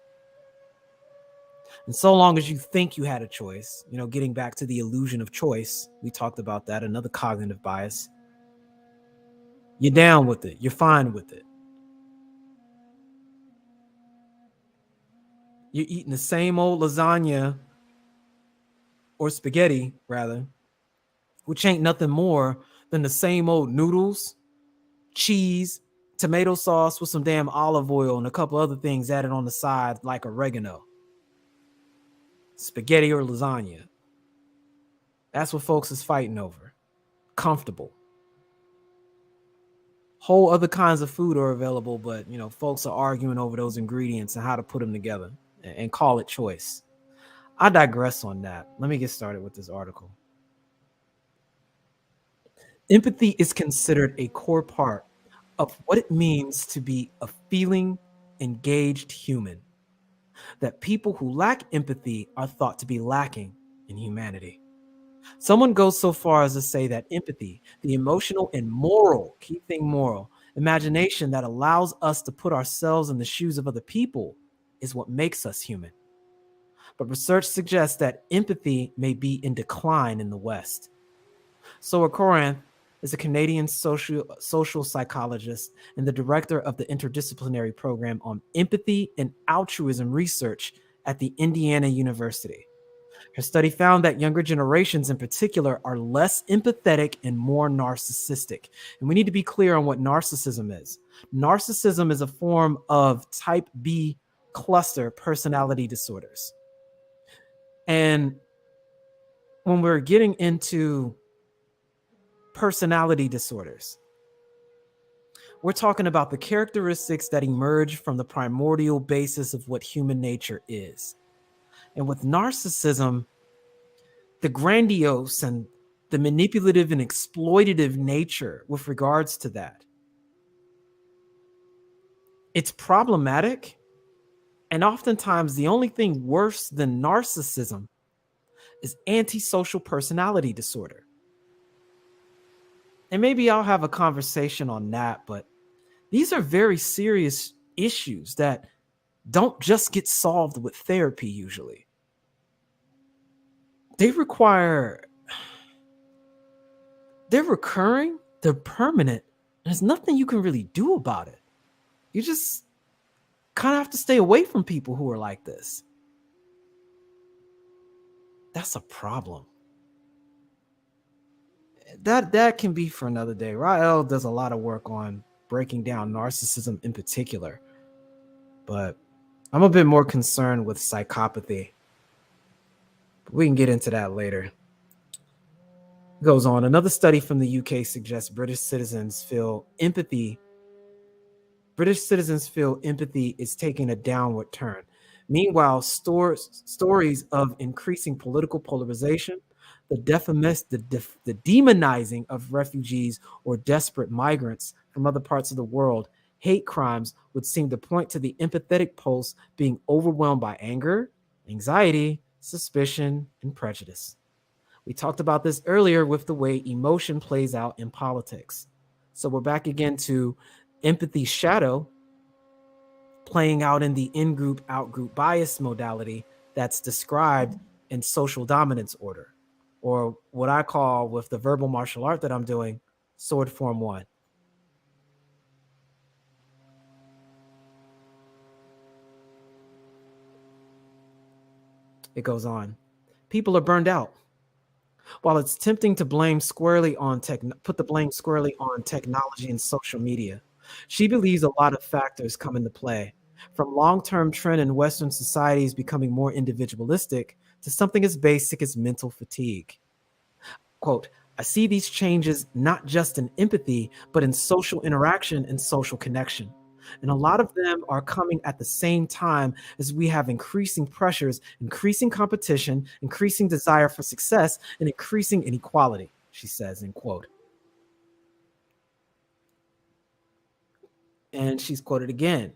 And so long as you think you had a choice, getting back to the illusion of choice, we talked about that, another cognitive bias, you're down with it, you're fine with it. You're eating the same old lasagna or spaghetti, rather, which ain't nothing more than the same old noodles, cheese, tomato sauce with some damn olive oil and a couple other things added on the side like oregano. Spaghetti or lasagna. That's what folks is fighting over. Comfortable. Whole other kinds of food are available, but folks are arguing over those ingredients and how to put them together and call it choice. I digress on that. Let me get started with this article. Empathy is considered a core part of what it means to be a feeling, engaged human. That people who lack empathy are thought to be lacking in humanity. Someone goes so far as to say that empathy, the emotional and moral, key thing moral, imagination that allows us to put ourselves in the shoes of other people is what makes us human. But research suggests that empathy may be in decline in the West. So Corinth is a Canadian social psychologist and the director of the interdisciplinary program on empathy and altruism research at the Indiana University. Her study found that younger generations in particular are less empathetic and more narcissistic. And we need to be clear on what narcissism is. Narcissism is a form of type B cluster personality disorders. And when we're getting into personality disorders, we're talking about the characteristics that emerge from the primordial basis of what human nature is. And with narcissism, the grandiose and the manipulative and exploitative nature with regards to that, it's problematic. And oftentimes, the only thing worse than narcissism is antisocial personality disorder. And maybe I'll have a conversation on that, but these are very serious issues that don't just get solved with therapy usually. They require, they're recurring, they're permanent, and there's nothing you can really do about it. You just kind of have to stay away from people who are like this. That's a problem. That can be for another day. Rael does a lot of work on breaking down narcissism in particular, but I'm a bit more concerned with psychopathy. We can get into that later. It goes on. Another study from the UK suggests British citizens feel empathy is taking a downward turn. Meanwhile, stories of increasing political polarization, the demonizing of refugees or desperate migrants from other parts of the world, hate crimes would seem to point to the empathetic pulse being overwhelmed by anger, anxiety, suspicion, and prejudice. We talked about this earlier with the way emotion plays out in politics. So we're back again to empathy shadow playing out in the in-group, out-group bias modality that's described in social dominance order, or what I call, with the verbal martial art that I'm doing, sword form 1. It goes on. People are burned out. While it's tempting to put the blame squarely on technology and social media, she believes a lot of factors come into play, from long-term trend in Western societies becoming more individualistic to something as basic as mental fatigue. Quote, I see these changes not just in empathy, but in social interaction and social connection. And a lot of them are coming at the same time as we have increasing pressures, increasing competition, increasing desire for success, and increasing inequality, she says, end quote. And she's quoted again.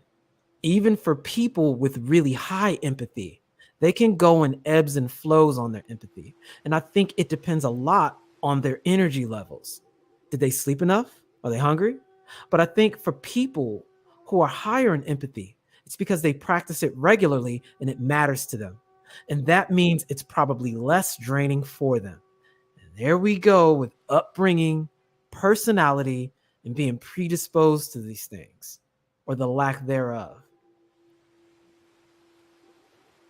Even for people with really high empathy, they can go in ebbs and flows on their empathy. And I think it depends a lot on their energy levels. Did they sleep enough? Are they hungry? But I think for people who are higher in empathy, it's because they practice it regularly and it matters to them. And that means it's probably less draining for them. And there we go with upbringing, personality, and being predisposed to these things, or the lack thereof.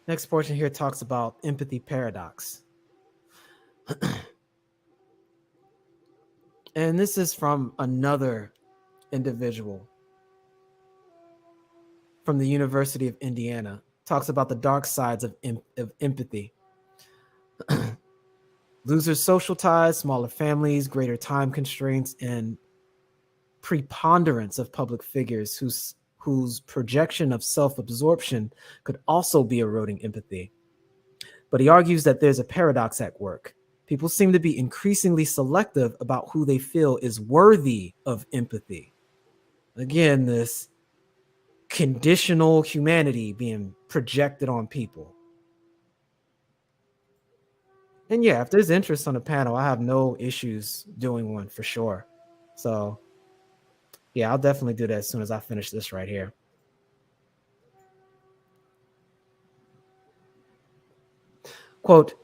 Next portion here talks about empathy paradox. And this is from another individual from the University of Indiana. Talks about the dark sides of empathy. Looser social ties, smaller families, greater time constraints, and preponderance of public figures whose projection of self-absorption could also be eroding empathy. But he argues that there's a paradox at work. People seem to be increasingly selective about who they feel is worthy of empathy. Again, this conditional humanity being projected on people. And yeah, if there's interest on the panel, I have no issues doing one for sure. So yeah, I'll definitely do that as soon as I finish this right here. Quote,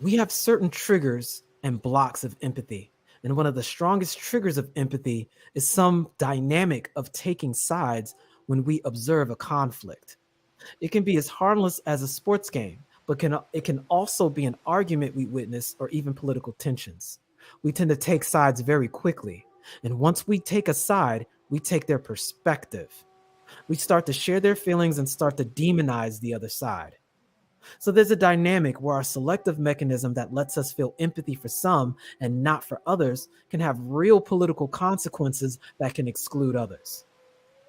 we have certain triggers and blocks of empathy. And one of the strongest triggers of empathy is some dynamic of taking sides when we observe a conflict. It can be as harmless as a sports game, but it can also be an argument we witness, or even political tensions. We tend to take sides very quickly. And once we take a side, we take their perspective. We start to share their feelings and start to demonize the other side. So there's a dynamic where our selective mechanism that lets us feel empathy for some and not for others can have real political consequences that can exclude others.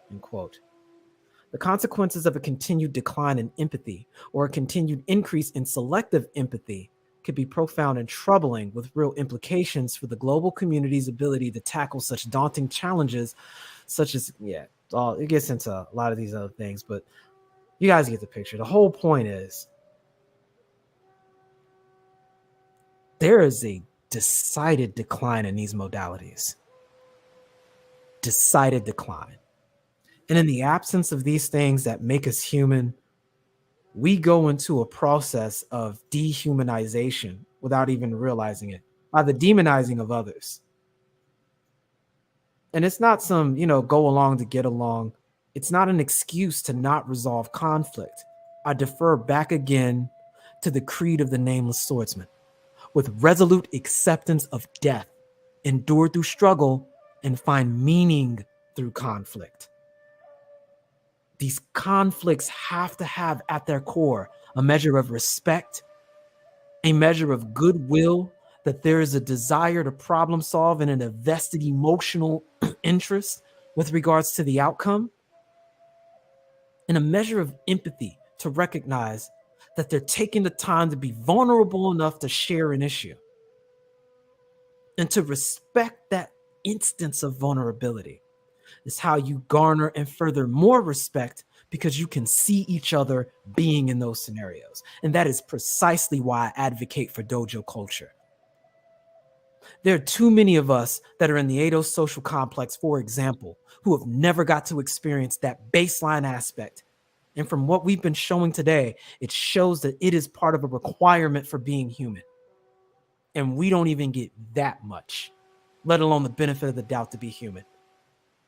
End quote. The consequences of a continued decline in empathy or a continued increase in selective empathy could be profound and troubling, with real implications for the global community's ability to tackle such daunting challenges, such as, it gets into a lot of these other things, but you guys get the picture. The whole point is there is a decided decline in these modalities. Decided decline. And in the absence of these things that make us human, we go into a process of dehumanization without even realizing it, by the demonizing of others. And it's not some, go along to get along. It's not an excuse to not resolve conflict. I defer back again to the creed of the nameless swordsman. With resolute acceptance of death, endure through struggle, and find meaning through conflict. These conflicts have to have at their core a measure of respect, a measure of goodwill, that there is a desire to problem solve and an vested emotional interest with regards to the outcome, and a measure of empathy to recognize that they're taking the time to be vulnerable enough to share an issue, and to respect that instance of vulnerability is how you garner and further more respect, because you can see each other being in those scenarios. And that is precisely why I advocate for dojo culture. There are too many of us that are in the Edo social complex, for example, who have never got to experience that baseline aspect. And from what we've been showing today, it shows that it is part of a requirement for being human. And we don't even get that much, let alone the benefit of the doubt to be human.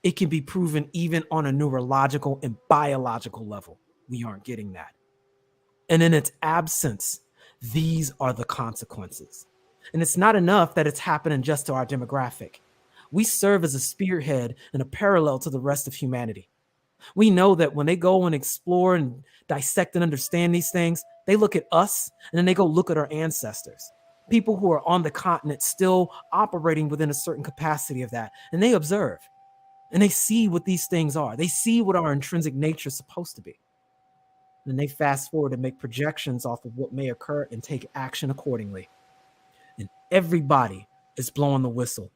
It can be proven even on a neurological and biological level. We aren't getting that. And in its absence, these are the consequences. And it's not enough that it's happening just to our demographic. We serve as a spearhead and a parallel to the rest of humanity. We know that when they go and explore and dissect and understand these things, they look at us and then they go look at our ancestors, people who are on the continent still operating within a certain capacity of that. And they observe and they see what these things are. They see what our intrinsic nature is supposed to be. And they fast forward and make projections off of what may occur and take action accordingly. And everybody is blowing the whistle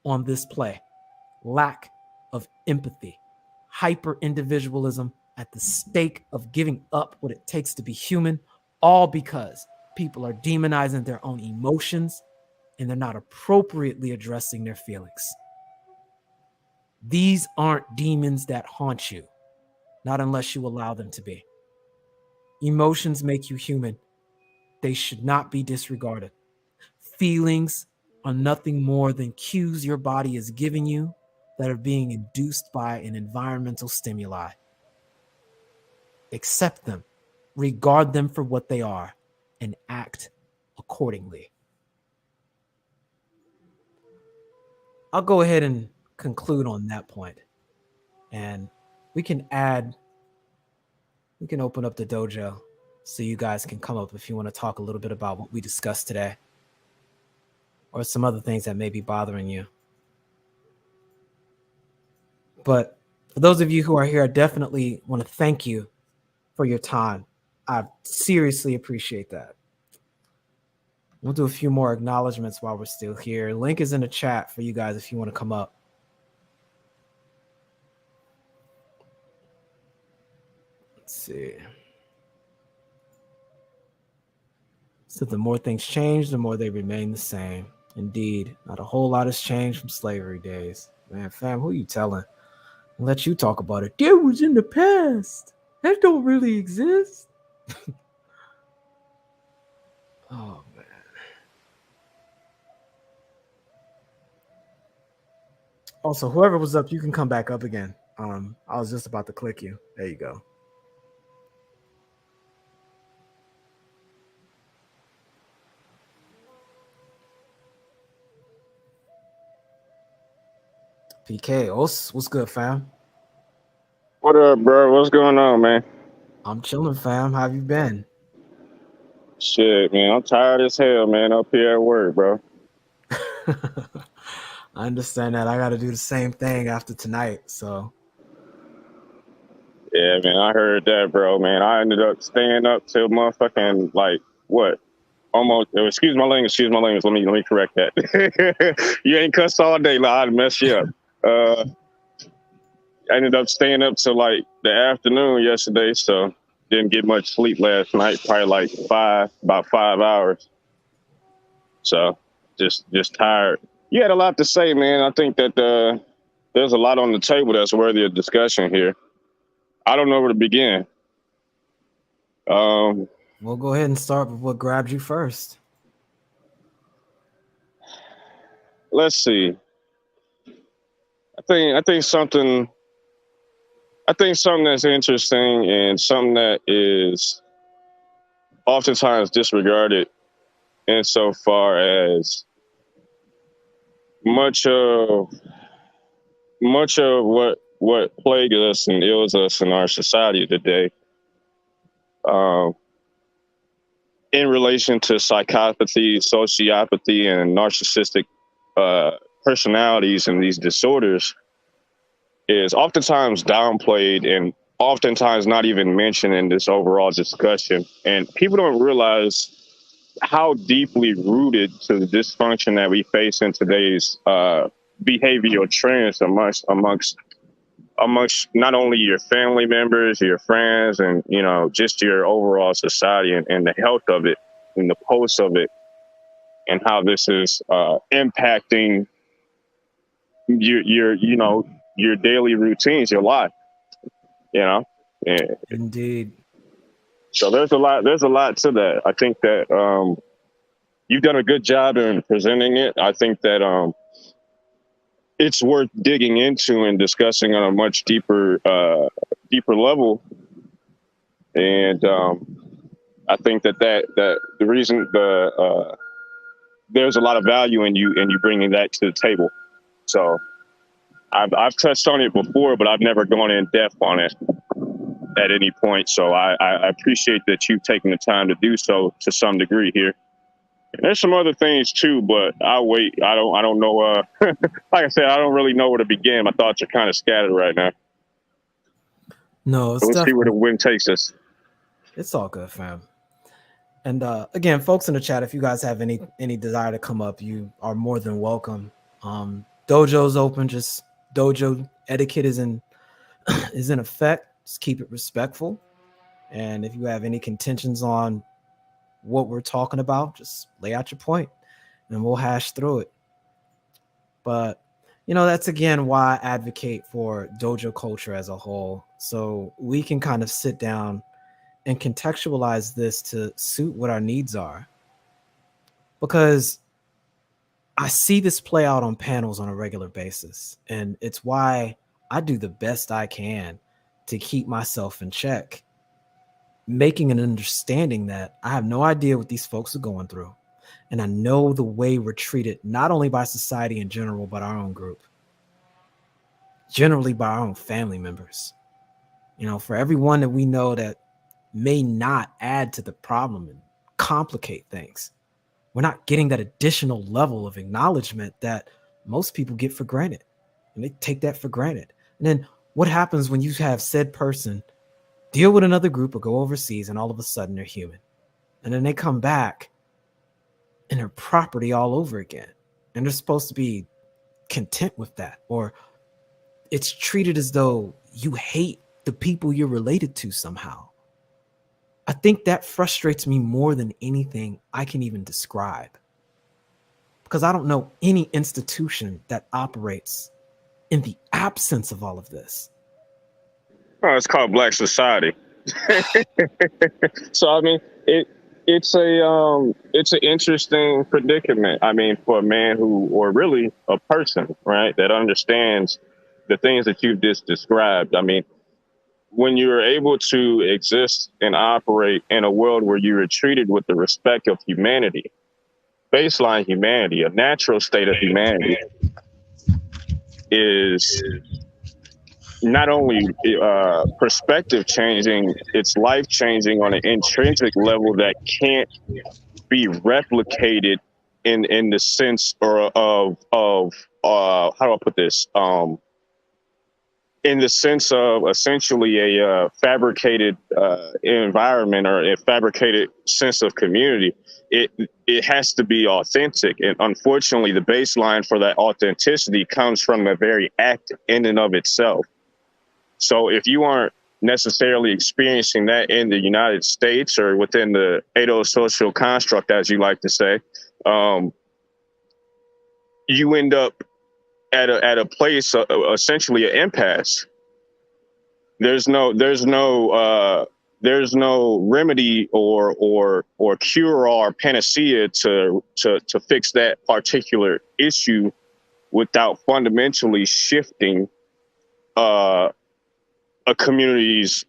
on this play. Lack of empathy, hyper individualism at the stake of giving up what it takes to be human, all because people are demonizing their own emotions and they're not appropriately addressing their feelings. These aren't demons that haunt you, not unless you allow them to be. Emotions make you human. They should not be disregarded. Feelings are nothing more than cues your body is giving you that are being induced by an environmental stimuli. Accept them, regard them for what they are, and act accordingly. I'll go ahead and conclude on that point. And we can open up the dojo so you guys can come up if you want to talk a little bit about what we discussed today or some other things that may be bothering you. But for those of you who are here, I definitely want to thank you for your time. I seriously appreciate that. We'll do a few more acknowledgments while we're still here. Link is in the chat for you guys if you want to come up. Let's see. So the more things change, the more they remain the same. Indeed, not a whole lot has changed from slavery days. Man, fam, who you telling? I'll let you talk about it. That was in the past. That don't really exist. Oh, man. Also, whoever was up, you can come back up again. I was just about to click you. There you go. PK, what's good, fam? What up, bro? What's going on, man? I'm chilling, fam. How have you been? Shit, man. I'm tired as hell, man. Up here at work, bro. I understand that. I got to do the same thing after tonight. So Yeah, man, I heard that, bro, man. I ended up staying up till motherfucking like what? Almost. Excuse my language. Let me correct that. You ain't cussed all day, like I'd mess you up. Uh, I ended up staying up till like the afternoon yesterday, so didn't get much sleep last night. Probably like about 5 hours. So just tired. You had a lot to say, man. I think that there's a lot on the table that's worthy of discussion here. I don't know where to begin. Um, We'll go ahead and start with what grabbed you first. let's see. I think something that's interesting and something that is oftentimes disregarded insofar as much of much of what plagues us and ills us in our society today, um, in relation to psychopathy, sociopathy, and narcissistic uh, personalities and these disorders, is oftentimes downplayed and oftentimes not even mentioned in this overall discussion. And people don't realize how deeply rooted to the dysfunction that we face in today's behavioral trends amongst not only your family members, your friends, and just your overall society, and the health of it and the pulse of it, and how this is impacting your daily routines, your life. You know, and Indeed. so there's a lot to that. I think that you've done a good job in presenting it. I think that it's worth digging into and discussing on a much deeper level. And I think that the reason there's a lot of value in you bringing that to the table. So I've touched on it before, but I've never gone in depth on it at any point. So I appreciate that you've taken the time to do so to some degree here. And there's some other things too, but I'll wait. I don't know. Like I said, I don't really know where to begin. My thoughts are kind of scattered right now. No, So it's let's see where the definitely, wind takes us. it's all good, fam. And again, folks in the chat, if you guys have any desire to come up, you are more than welcome. Dojo's open. Just dojo etiquette is in is in effect. Just keep it respectful. And if you have any contentions on what we're talking about, just lay out your point, and we'll hash through it. But that's again why I advocate for dojo culture as a whole, so we can kind of sit down and contextualize this to suit what our needs are. Because I see this play out on panels on a regular basis, and it's why I do the best I can to keep myself in check, making an understanding that I have no idea what these folks are going through. And I know the way we're treated, not only by society in general, but our own group, generally by our own family members. For everyone that we know that may not add to the problem and complicate things, we're not getting that additional level of acknowledgement that most people get for granted. And they take that for granted. And then what happens when you have said person deal with another group or go overseas and all of a sudden they're human? And then they come back and they're property all over again. And they're supposed to be content with that. Or it's treated as though you hate the people you're related to somehow. I think that frustrates me more than anything I can even describe, because I don't know any institution that operates in the absence of all of this. Oh, it's called Black Society. So I mean, it's an interesting predicament. I mean, for a man or really a person, right, that understands the things that you've just described. I mean, when you're able to exist and operate in a world where you are treated with the respect of humanity, baseline humanity, a natural state of humanity, is not only perspective changing, it's life changing on an intrinsic level that can't be replicated in the sense or of how do I put this? in the sense of essentially a fabricated environment or a fabricated sense of community. It has to be authentic, and unfortunately, the baseline for that authenticity comes from the very act in and of itself. So if you aren't necessarily experiencing that in the United States or within the social construct, as you like to say, you end up at a place, essentially an impasse. There's no remedy or cure or panacea to fix that particular issue without fundamentally shifting a community's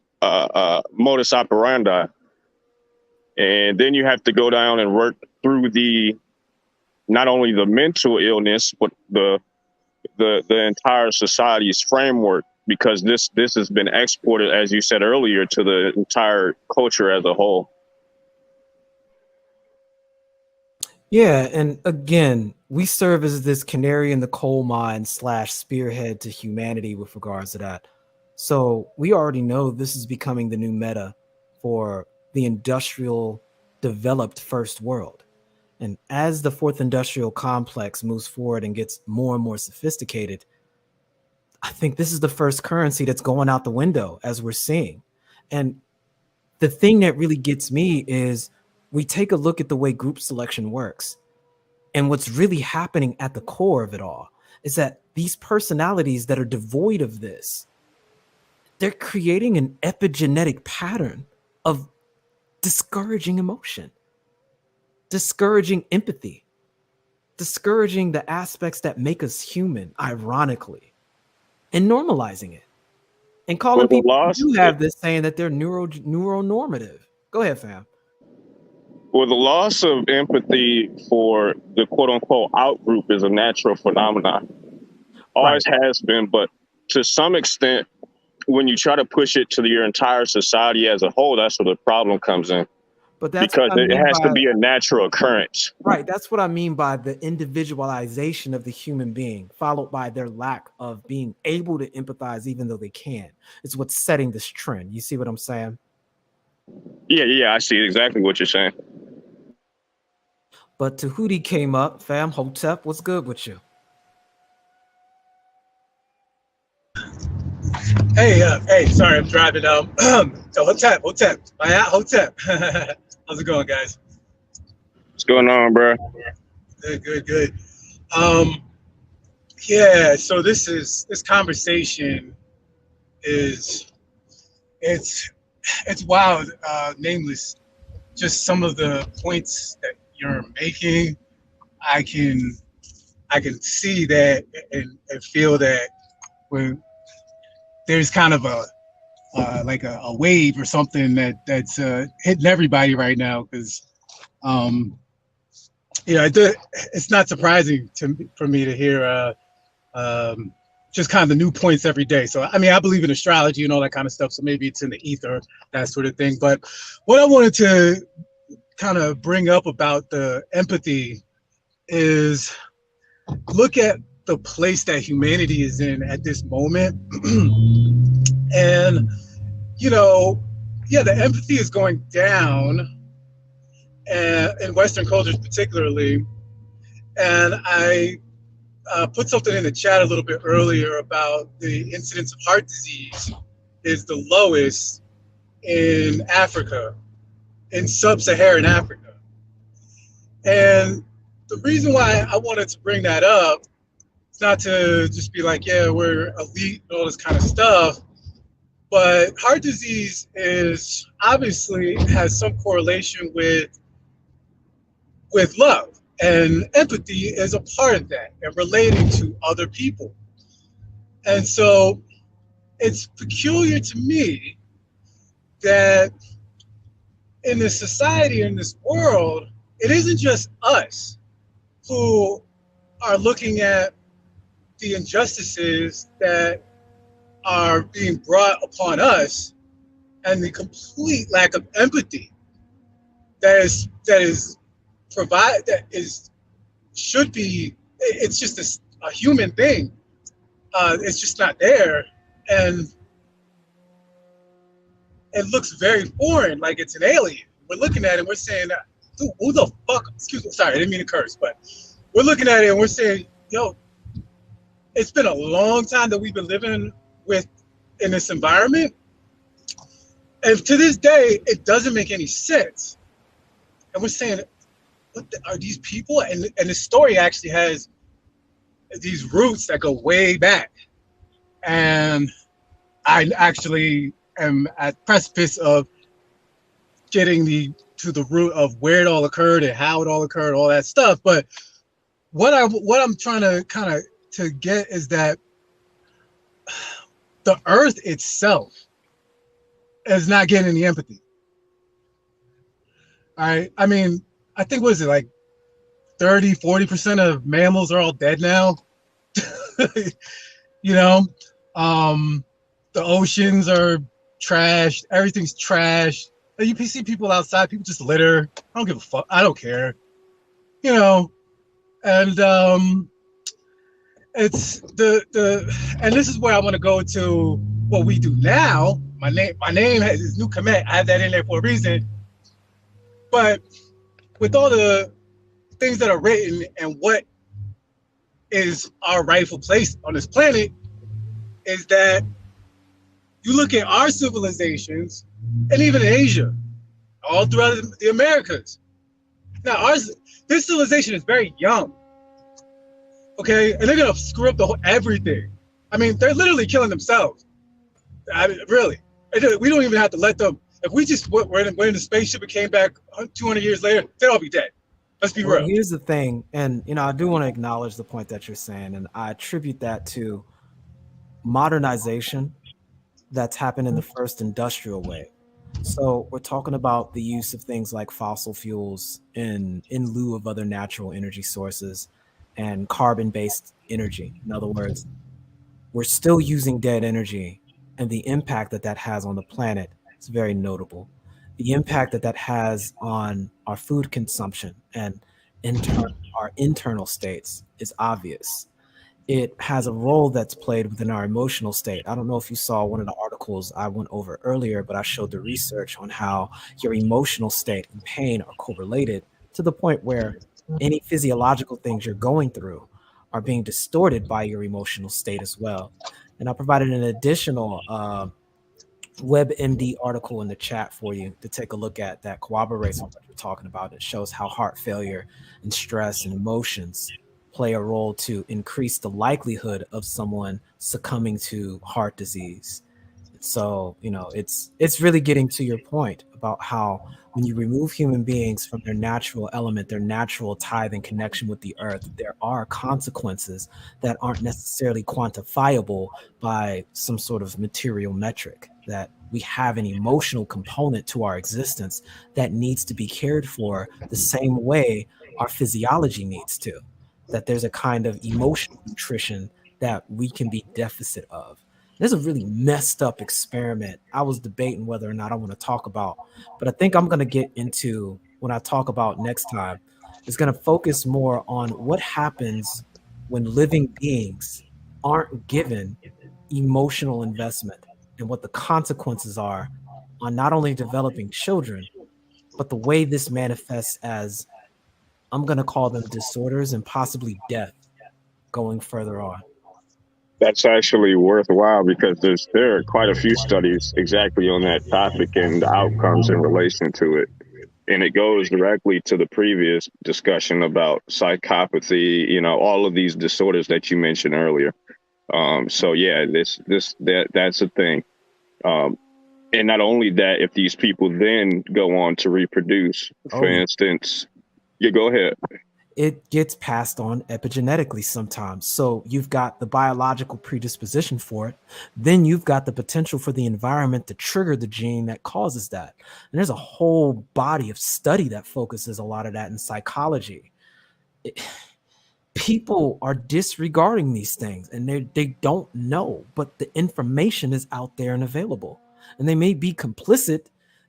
modus operandi. And then you have to go down and work through not only the mental illness, but the entire society's framework, because this has been exported, as you said earlier, to the entire culture as a whole. Yeah, and again, we serve as this canary in the coal mine / spearhead to humanity with regards to that. So we already know this is becoming the new meta for the industrial developed first world. And as the fourth industrial complex moves forward and gets more and more sophisticated, I think this is the first currency that's going out the window, as we're seeing. And the thing that really gets me is we take a look at the way group selection works. And what's really happening at the core of it all is that these personalities that are devoid of this, they're creating an epigenetic pattern of discouraging emotion, discouraging empathy, discouraging the aspects that make us human, ironically, and normalizing it. And calling people who do have this, saying that they're neuronormative. Go ahead, fam. Well, the loss of empathy for the quote unquote out group is a natural phenomenon. Always has been, but to some extent, when you try to push it to your entire society as a whole, that's where the problem comes in. But that's because it has to be a natural occurrence. Right. That's what I mean by the individualization of the human being, followed by their lack of being able to empathize, even though they can. It's what's setting this trend. You see what I'm saying? Yeah, I see exactly what you're saying. But Tahuti came up, fam. Hotep, what's good with you? Hey, sorry, I'm driving. So Hotep, Hotep. How's it going, guys? What's going on, bro? Good. Yeah. So this conversation is it's wild. Nameless. Just some of the points that you're making, I can see that and feel that when there's kind of a like a wave or something that's hitting everybody right now, because it's not surprising for me to hear just kind of the new points every day. So I mean, I believe in astrology and all that kind of stuff, so maybe it's in the ether, that sort of thing. But what I wanted to kind of bring up about the empathy is look at the place that humanity is in at this moment. And the empathy is going down, in Western cultures particularly. And I put something in the chat a little bit earlier about the incidence of heart disease is the lowest in Africa, in sub-Saharan Africa. And the reason why I wanted to bring that up is not to just be like, yeah, we're elite and all this kind of stuff, but heart disease is obviously has some correlation with love, and empathy is a part of that, and relating to other people. And so it's peculiar to me that in this society, in this world, it isn't just us who are looking at the injustices that are being brought upon us and the complete lack of empathy it's just a human thing. It's just not there. and it looks very foreign, like it's an alien. We're looking at it, we're saying, dude, who the fuck? Excuse me, sorry, I didn't mean to curse, but we're looking at it and we're saying, yo, it's been a long time that we've been living with in this environment, and to this day, it doesn't make any sense. And we're saying, are these people? And the story actually has these roots that go way back. And I actually am at precipice of getting to the root of where it all occurred and how it all occurred, all that stuff. But what I'm trying to kind of to get is that the earth itself is not getting any empathy. All right. I mean, I think, what is it, like 30-40% of mammals are all dead now? You know, the oceans are trashed. Everything's trashed. You see people outside, people just litter. I don't give a fuck. I don't care. You know, and it's and this is where I want to go to what we do now. My name has this new command. I have that in there for a reason. But with all the things that are written and what is our rightful place on this planet, is that you look at our civilizations, and even in Asia, all throughout the Americas. Now, this civilization is very young, okay? And they're gonna screw up everything. I mean, they're literally killing themselves. I mean, really. We don't even have to let them. If we just went in the spaceship and came back 200 years later, they'd all be dead. Let's be real. Here's the thing, and I do want to acknowledge the point that you're saying, and I attribute that to modernization that's happened in the first industrial wave. So we're talking about the use of things like fossil fuels in lieu of other natural energy sources and carbon-based energy. In other words, we're still using dead energy, and the impact that has on the planet is very notable. The impact that has on our food consumption and our internal states is obvious. It has a role that's played within our emotional state. I don't know if you saw one of the articles I went over earlier, but I showed the research on how your emotional state and pain are correlated to the point where any physiological things you're going through are being distorted by your emotional state as well. And I provided an additional WebMD article in the chat for you to take a look at that corroborates what you're talking about. It shows how heart failure and stress and emotions play a role to increase the likelihood of someone succumbing to heart disease. So, it's really getting to your point about how when you remove human beings from their natural element, their natural tithe and connection with the earth, there are consequences that aren't necessarily quantifiable by some sort of material metric, that we have an emotional component to our existence that needs to be cared for the same way our physiology needs to, that there's a kind of emotional nutrition that we can be deficit of. There's a really messed up experiment I was debating whether or not I want to talk about, but I think I'm going to get into when I talk about next time. It's going to focus more on what happens when living beings aren't given emotional investment and what the consequences are on not only developing children, but the way this manifests as, I'm going to call them disorders and possibly death going further on. That's actually worthwhile because there are quite a few studies exactly on that topic and the outcomes in relation to it. And it goes directly to the previous discussion about psychopathy, all of these disorders that you mentioned earlier. So yeah, that's a thing. And not only that, if these people then go on to reproduce, for instance, go ahead. It gets passed on epigenetically sometimes. So you've got the biological predisposition for it. Then you've got the potential for the environment to trigger the gene that causes that. And there's a whole body of study that focuses a lot of that in psychology. People are disregarding these things and they don't know, but the information is out there and available. And they may be complicit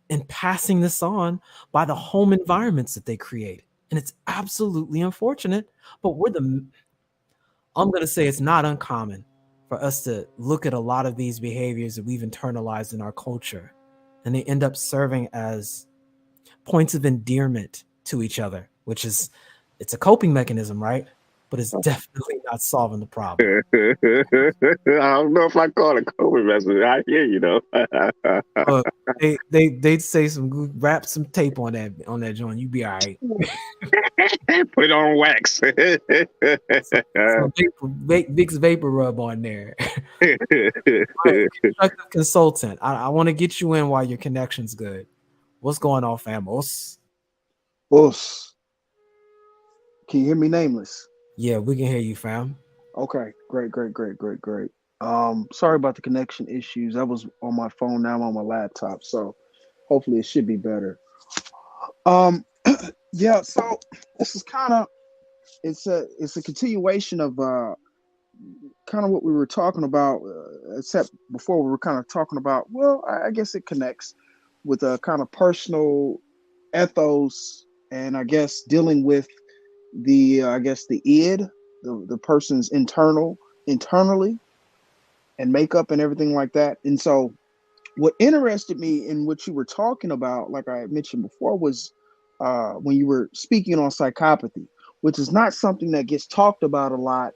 in passing this on by the home environments that they create. And it's absolutely unfortunate, but I'm going to say it's not uncommon for us to look at a lot of these behaviors that we've internalized in our culture, and they end up serving as points of endearment to each other, which is, it's a coping mechanism, right? But it's definitely not solving the problem. I don't know if I call it COVID message. I hear you though. But they'd say wrap some tape on that joint. You be all right. Put it on wax. Some Vicks vapor rub on there. Right, constructive consultant. I want to get you in while your connection's good. What's going on, famos? Us. Can you hear me, Nameless? Yeah, we can hear you, fam. Okay, great. Sorry about the connection issues. I was on my phone, now I'm on my laptop, so hopefully it should be better. Yeah, so this is kind of, it's a continuation of kind of what we were talking about, except before we were kind of talking about, well, I guess it connects with a kind of personal ethos, and I guess dealing with the id, the person's internally and makeup and everything like that. And so what interested me in what you were talking about, like I mentioned before, was when you were speaking on psychopathy, which is not something that gets talked about a lot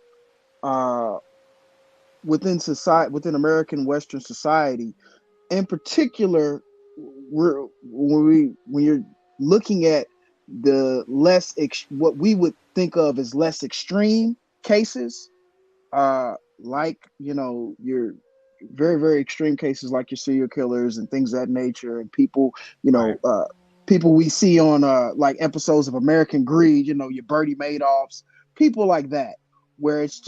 within society, within American Western society. In particular, when you're looking at the what we would think of as less extreme cases, like, your very, very extreme cases like your serial killers and things of that nature, and people, people we see on like episodes of American Greed, your Bertie Madoffs, people like that, where it's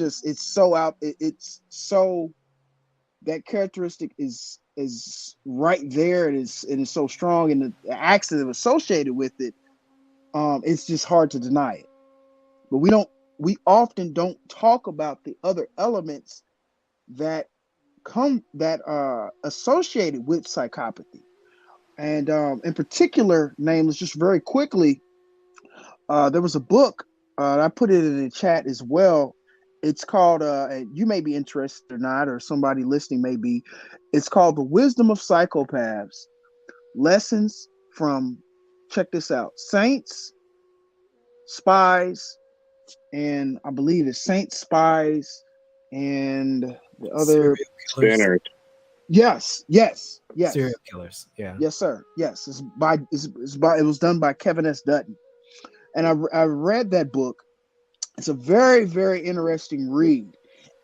so that characteristic is right there, and is so strong, and the acts that are associated with it, it's just hard to deny it. But we often don't talk about the other elements that associated with psychopathy. And in particular, Nameless, just very quickly, there was a book, I put it in the chat as well. It's called, and you may be interested or not, or somebody listening may be, it's called The Wisdom of Psychopaths, Lessons from, check this out, Saints, Spies, and I believe it's Saints, Spies, and the other Spinners. Yes. Serial killers. Yeah. Yes, sir. Yes. It was done by Kevin S. Dutton. And I read that book. It's a very, very interesting read.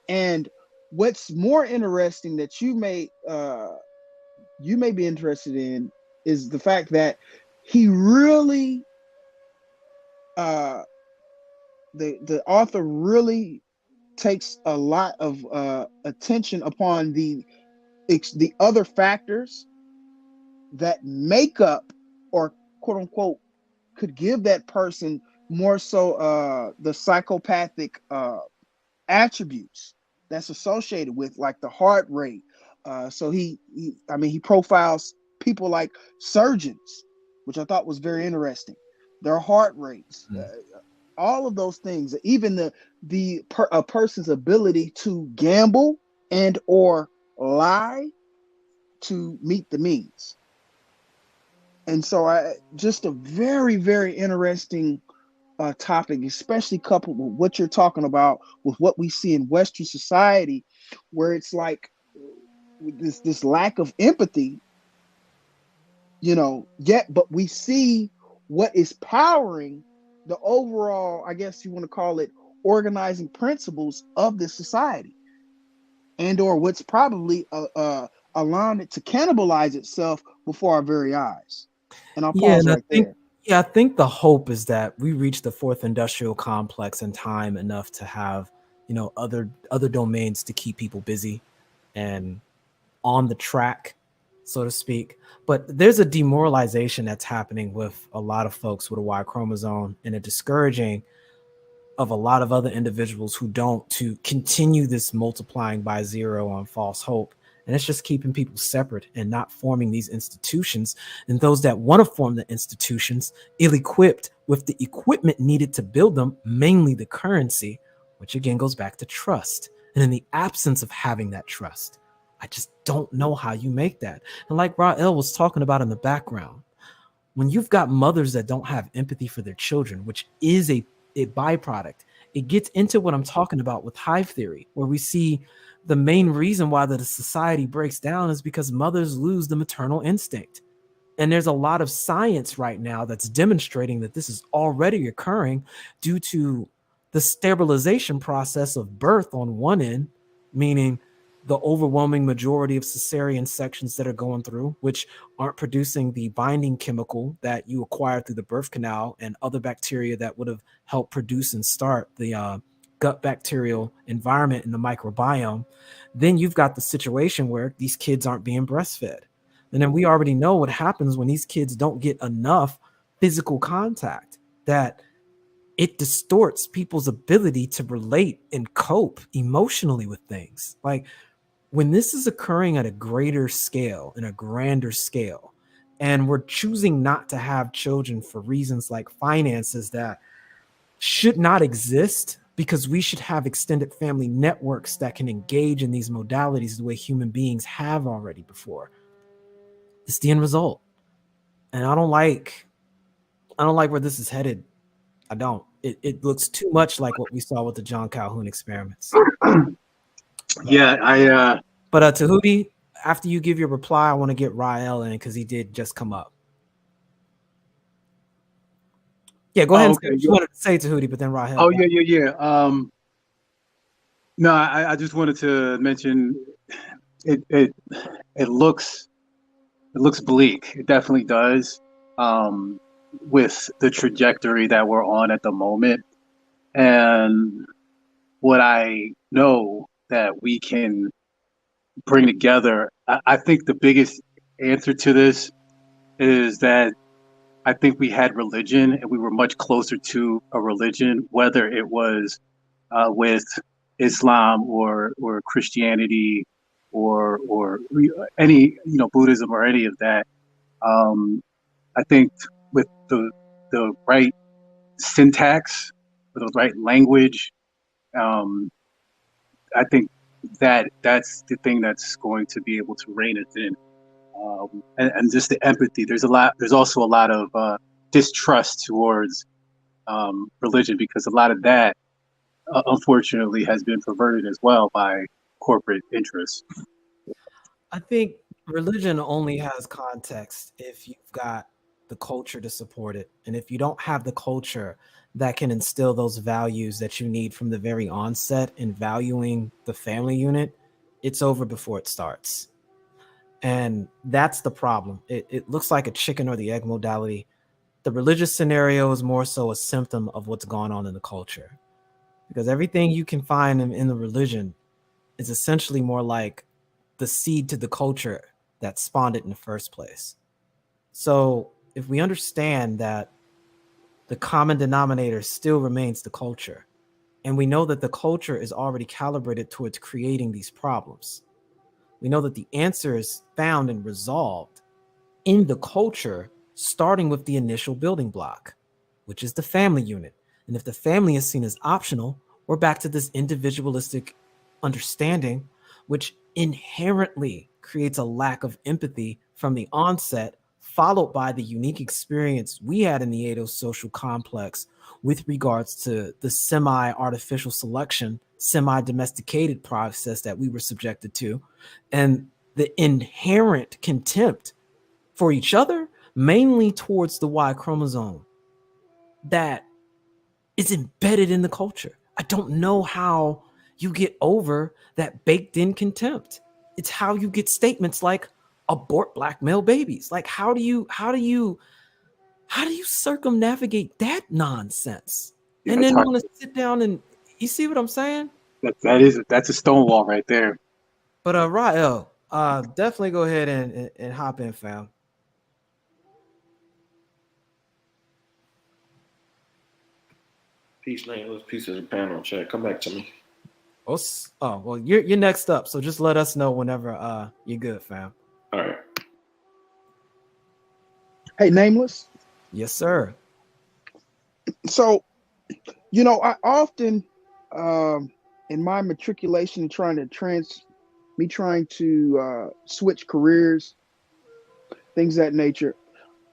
And what's more interesting that you may be interested in is the fact that he really, the author really takes a lot of attention upon the other factors that make up, or quote unquote, could give that person more so the psychopathic attributes that's associated with, like the heart rate. So he profiles people like surgeons, which I thought was very interesting. Their heart rates, all of those things, even a person's ability to gamble and or lie to meet the means. And so just a very, very interesting topic, especially coupled with what you're talking about, with what we see in Western society, where it's like this lack of empathy, but we see what is powering the overall, I guess you want to call it, organizing principles of this society, and or what's probably allowing it to cannibalize itself before our very eyes. And I'll pause right there. Yeah, I think the hope is that we reach the fourth industrial complex in time enough to have, other domains to keep people busy and on the track, so to speak. But there's a demoralization that's happening with a lot of folks with a Y chromosome, and a discouraging of a lot of other individuals who don't, to continue this multiplying by zero on false hope. And it's just keeping people separate and not forming these institutions. And those that want to form the institutions, ill-equipped with the equipment needed to build them, mainly the currency, which again goes back to trust. And in the absence of having that trust, I just don't know how you make that. And like Rael was talking about in the background, when you've got mothers that don't have empathy for their children, which is a byproduct, it gets into what I'm talking about with hive theory, where we see the main reason why the society breaks down is because mothers lose the maternal instinct. And there's a lot of science right now that's demonstrating that this is already occurring due to the sterilization process of birth on one end, meaning the overwhelming majority of cesarean sections that are going through, which aren't producing the binding chemical that you acquire through the birth canal and other bacteria that would have helped produce and start the gut bacterial environment in the microbiome. Then you've got the situation where these kids aren't being breastfed. And then we already know what happens when these kids don't get enough physical contact, that it distorts people's ability to relate and cope emotionally with things. Like when this is occurring at a greater scale, in a grander scale, and we're choosing not to have children for reasons like finances that should not exist, because we should have extended family networks that can engage in these modalities the way human beings have already before. It's the end result. And I don't like where this is headed. I don't. It looks too much like what we saw with the John Calhoun experiments. Yeah, But Tahuti, after you give your reply, I want to get Rael in because he did just come up. Yeah, go ahead and say what you wanted to say, Tahuti, but then Rael. Oh, yeah. No, I just wanted to mention it looks bleak. It definitely does, with the trajectory that we're on at the moment. And what I know that we can bring together, I think the biggest answer to this is that I think we had religion and we were much closer to a religion, whether it was with Islam or Christianity or any, Buddhism or any of that. I think with the right syntax, with the right language, I think that's the thing that's going to be able to rein it in. And just the empathy. There's also a lot of distrust towards religion, because a lot of that, unfortunately, has been perverted as well by corporate interests. I think religion only has context if you've got the culture to support it. And if you don't have the culture that can instill those values that you need from the very onset in valuing the family unit, it's over before it starts. And that's the problem. It looks like a chicken or the egg modality. The religious scenario is more so a symptom of what's going on in the culture, because everything you can find in the religion is essentially more like the seed to the culture that spawned it in the first place. So if we understand that the common denominator still remains the culture, and we know that the culture is already calibrated towards creating these problems, we know that the answer is found and resolved in the culture, starting with the initial building block, which is the family unit. And if the family is seen as optional, we're back to this individualistic understanding, which inherently creates a lack of empathy from the onset, followed by the unique experience we had in the Edo social complex with regards to the semi-artificial selection, semi-domesticated process that we were subjected to, and the inherent contempt for each other, mainly towards the Y chromosome, that is embedded in the culture. I don't know how you get over that baked in contempt. It's how you get statements like abort black male babies. Like how do you circumnavigate that nonsense? Yeah, And then want to sit down and, you see what I'm saying? That's a stonewall right there. But Rael, definitely go ahead and hop in, fam. Peace, nameless. Peace of the panel. Chat. Come back to me. Oh, well, you're next up, so just let us know whenever you're good, fam. All right. Hey, nameless. Yes, sir. So, I often in my matriculation, trying to switch careers, things of that nature,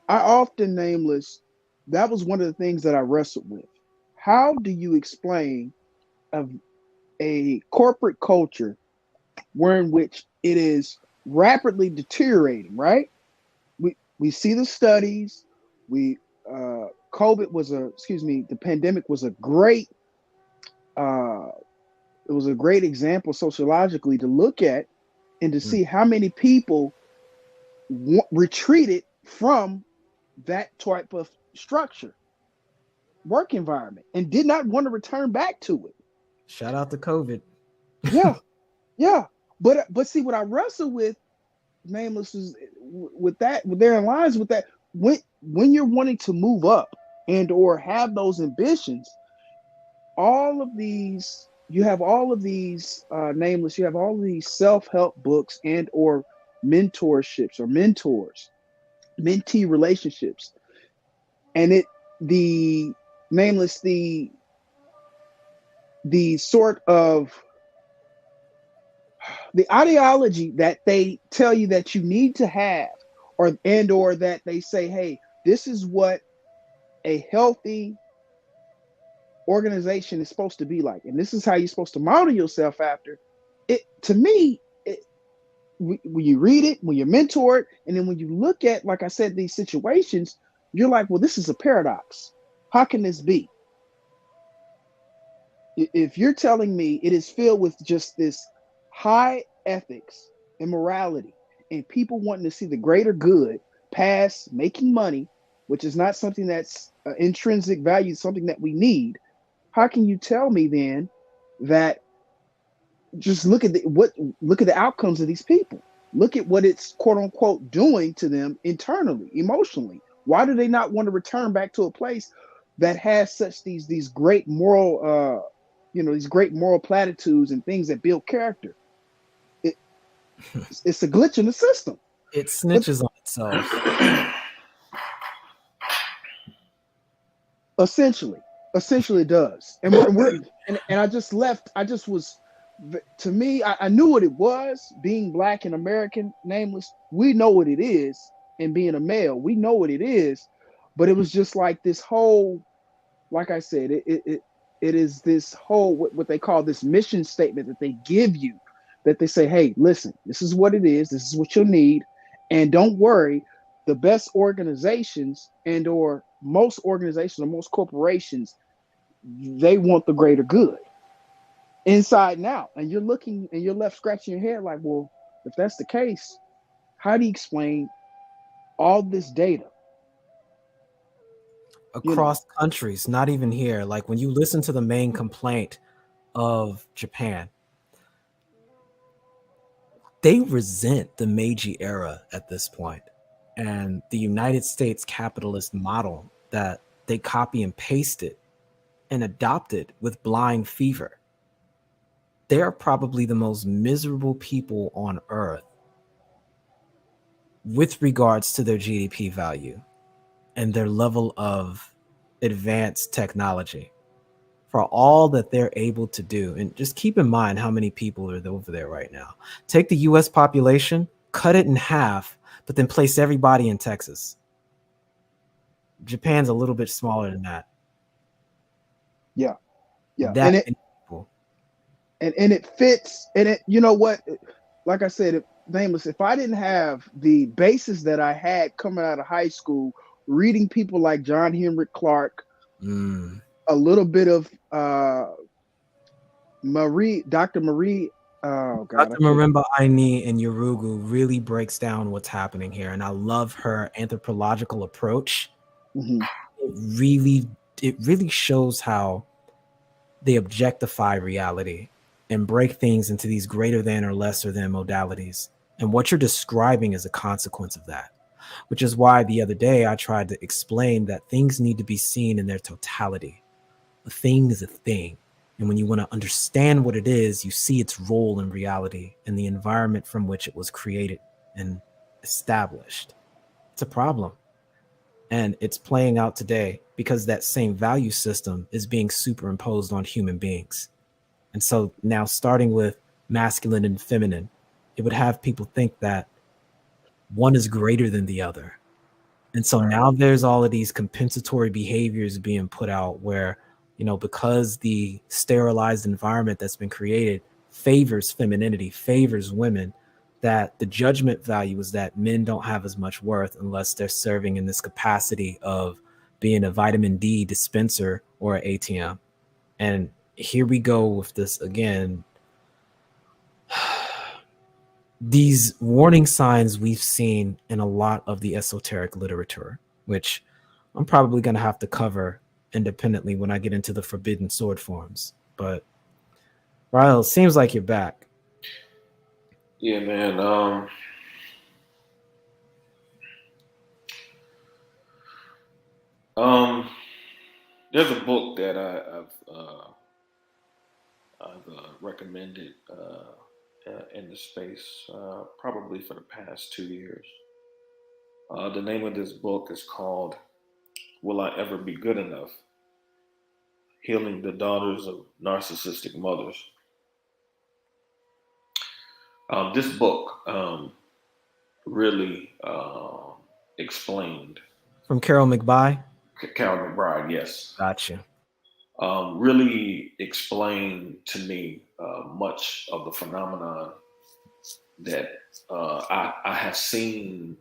I often nameless. That was one of the things that I wrestled with. How do you explain a corporate culture where in which it is rapidly deteriorating, right? We see the studies. We COVID was the pandemic was a great it was a great example sociologically to look at and to see how many people retreated from that type of structure, work environment, and did not want to return back to it. Shout out to COVID. Yeah, yeah. But see what I wrestle with, nameless, is with that, with their lines with that, when you're wanting to move up and or have those ambitions, all of these you have all of these nameless, you have all of these self-help books and or mentorships or mentors, mentee relationships, and the nameless the sort of the ideology that they tell you that you need to have, or that they say, hey, this is what a healthy organization is supposed to be like, and this is how you're supposed to model yourself after it. To me, when you read it, when you're mentored, and then when you look at, like I said, these situations, you're like, well, this is a paradox. How can this be? If you're telling me it is filled with just this high ethics and morality and people wanting to see the greater good past making money, which is not something that's intrinsic value, something that we need, how can you tell me then that just look at the outcomes of these people? Look at what it's quote unquote doing to them internally, emotionally. Why do they not want to return back to a place that has such these great moral these great moral platitudes and things that build character? It's a glitch in the system. It snitches on itself. Essentially it does. And I just left. To me, I knew what it was, being Black and American, nameless. We know what it is, and being a male, we know what it is. But it was just like this whole, like I said, it is this whole what they call this mission statement that they give you, that they say, hey, listen, this is what it is, this is what you'll need, and don't worry, the best organizations and or most organizations or most corporations, they want the greater good inside and out. And you're looking and you're left scratching your head like, well, if that's the case, how do you explain all this data Across countries, not even here? Like when you listen to the main complaint of Japan, they resent the Meiji era at this point and the United States capitalist model that they copy and pasted and adopted with blind fever. They are probably the most miserable people on earth with regards to their GDP value and their level of advanced technology for all that they're able to do. And just keep in mind how many people are over there right now. Take the US population, cut it in half, but then place everybody in Texas. Japan's a little bit smaller than that. Yeah. That and it fits. And it, you know what? Like I said, nameless, if I didn't have the basis that I had coming out of high school, reading people like John Henrik Clarke, a little bit of Dr. Marie, Dr. Marimba Aini in Yorugu really breaks down what's happening here, and I love her anthropological approach. Mm-hmm. It really shows how they objectify reality and break things into these greater than or lesser than modalities, and what you're describing is a consequence of that, which is why the other day I tried to explain that things need to be seen in their totality. A thing is a thing. And when you want to understand what it is, you see its role in reality and the environment from which it was created and established. It's a problem. And it's playing out today because that same value system is being superimposed on human beings. And so now, starting with masculine and feminine, it would have people think that one is greater than the other. And so now there's all of these compensatory behaviors being put out where, because the sterilized environment that's been created favors femininity, favors women, that the judgment value is that men don't have as much worth unless they're serving in this capacity of being a vitamin D dispenser or an ATM. And here we go with this again. These warning signs we've seen in a lot of the esoteric literature, which I'm probably going to have to cover independently when I get into the forbidden sword forms. But Ryle, seems like you're back. Yeah, man. There's a book that I've recommended in the space probably for the past 2 years. The name of this book is called "Will I Ever Be Good Enough? Healing the Daughters of Narcissistic Mothers." This book really explained. From Carol McBride? Carol McBride, yes. Gotcha. Really explained to me much of the phenomenon that I have seen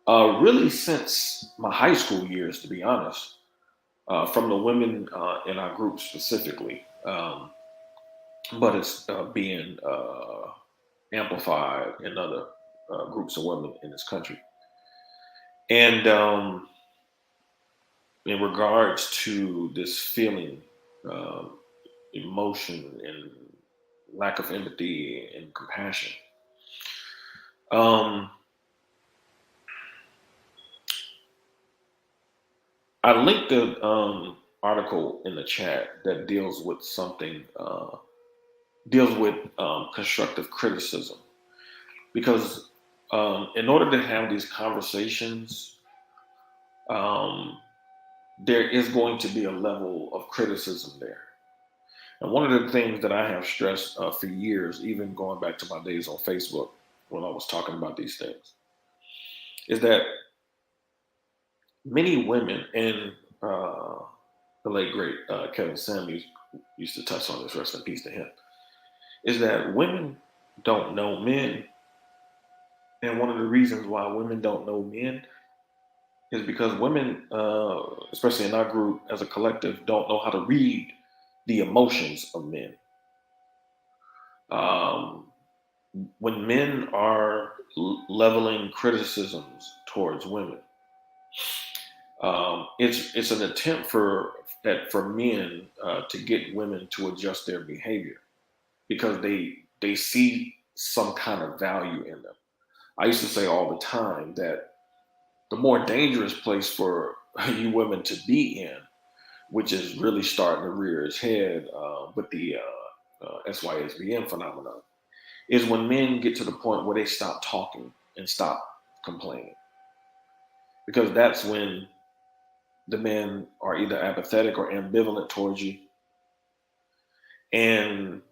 really since my high school years, to be honest, from the women in our group specifically. But it's being amplified in other groups of women in this country. And in regards to this feeling, emotion, and lack of empathy and compassion, I linked the article in the chat that deals with something, deals with constructive criticism. Because in order to have these conversations, there is going to be a level of criticism there. And one of the things that I have stressed for years, even going back to my days on Facebook when I was talking about these things, is that many women, and the late great Kevin Samuels used to touch on this, rest in peace to him, is that women don't know men. And one of the reasons why women don't know men is because women, especially in our group as a collective, don't know how to read the emotions of men. When men are leveling criticisms towards women, it's an attempt for men to get women to adjust their behavior because they see some kind of value in them. I used to say all the time that the more dangerous place for you women to be in, which is really starting to rear its head with the SYSBM phenomenon, is when men get to the point where they stop talking and stop complaining. Because that's when the men are either apathetic or ambivalent towards you, and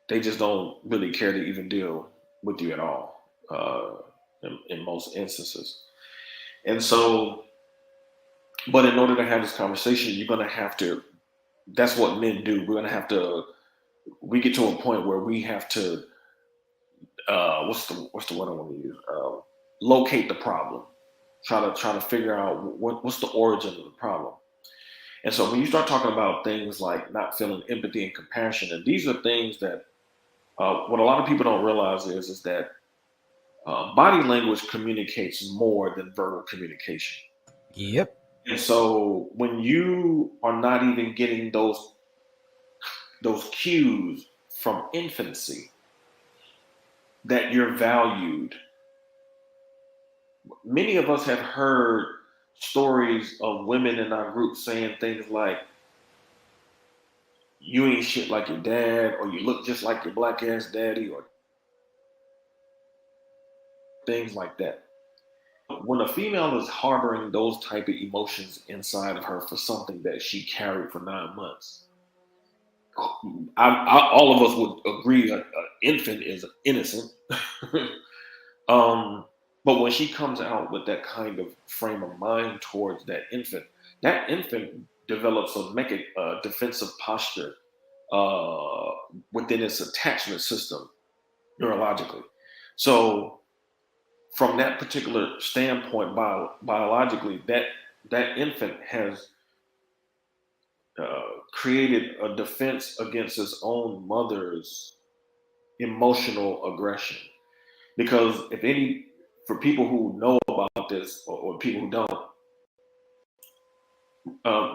they just don't really care to even deal with you at all in most instances. And so, but in order to have this conversation, you're going to have to, that's what men do. We're going to have to, we get to a point where we have to, what's the word I want to use? Locate the problem. Try to figure out what's the origin of the problem. And so when you start talking about things like not feeling empathy and compassion, and these are things that what a lot of people don't realize is that body language communicates more than verbal communication. Yep. And so when you are not even getting those cues from infancy that you're valued, many of us have heard stories of women in our group saying things like, "You ain't shit like your dad," or "You look just like your black ass daddy," or things like that. When a female is harboring those type of emotions inside of her for something that she carried for 9 months, all of us would agree an infant is innocent. But when she comes out with that kind of frame of mind towards that infant develops a defensive posture within its attachment system neurologically. So from that particular standpoint, biologically, that infant has created a defense against its own mother's emotional aggression. Because for people who know about this or people who don't,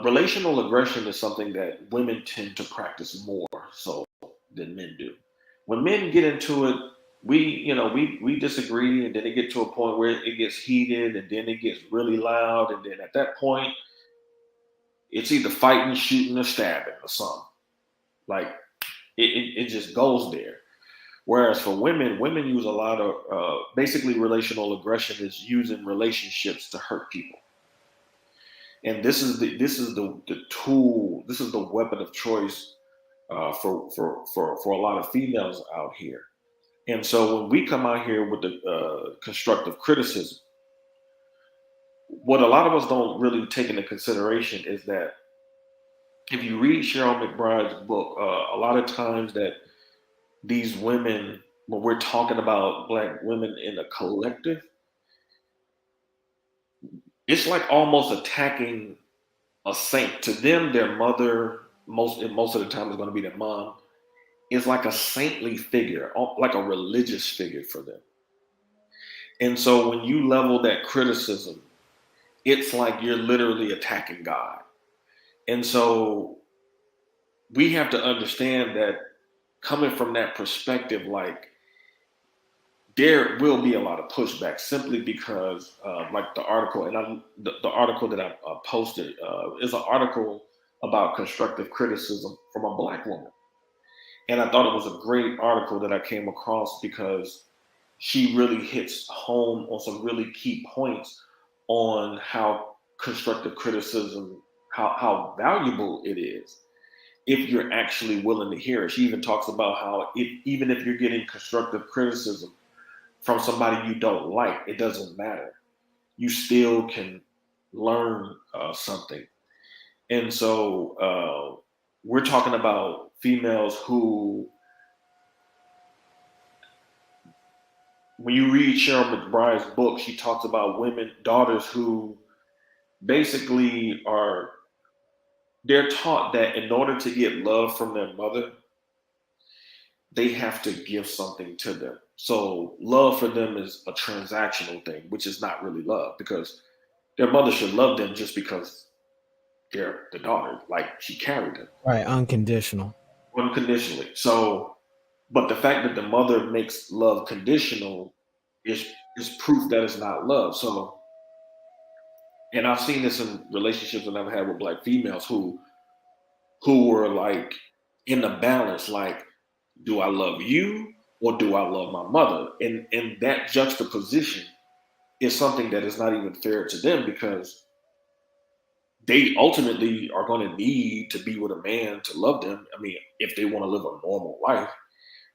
relational aggression is something that women tend to practice more so than men do. When men get into it, we disagree, and then it gets to a point where it gets heated, and then it gets really loud, and then at that point, it's either fighting, shooting, or stabbing, or something. Like it just goes there. Whereas for women use a lot of basically relational aggression is using relationships to hurt people. And this is the tool, this is the weapon of choice for a lot of females out here. And so when we come out here with the constructive criticism, what a lot of us don't really take into consideration is that if you read Cheryl McBride's book, a lot of times that these women, when we're talking about Black women in a collective, it's like almost attacking a saint. To them, their mother, most of the time is going to be their mom, is like a saintly figure, like a religious figure for them. And so when you level that criticism, it's like you're literally attacking God. And so we have to understand that coming from that perspective, like there will be a lot of pushback simply because like the article, and the article that I posted is an article about constructive criticism from a Black woman. And I thought it was a great article that I came across because she really hits home on some really key points on how constructive criticism, how valuable it is if you're actually willing to hear it. She even talks about how even if you're getting constructive criticism from somebody you don't like, it doesn't matter. You still can learn something. And so we're talking about females who, when you read Cheryl McBride's book, she talks about daughters who basically they're taught that in order to get love from their mother, they have to give something to them. So love for them is a transactional thing, which is not really love, because their mother should love them just because they're the daughter, like she carried them. Right, unconditional. Unconditionally. So, but the fact that the mother makes love conditional is proof that it's not love. So, and I've seen this in relationships that I've had with Black females who were like in the balance, like, do I love you or do I love my mother? And that juxtaposition is something that is not even fair to them, because they ultimately are going to need to be with a man to love them. I mean, if they want to live a normal life.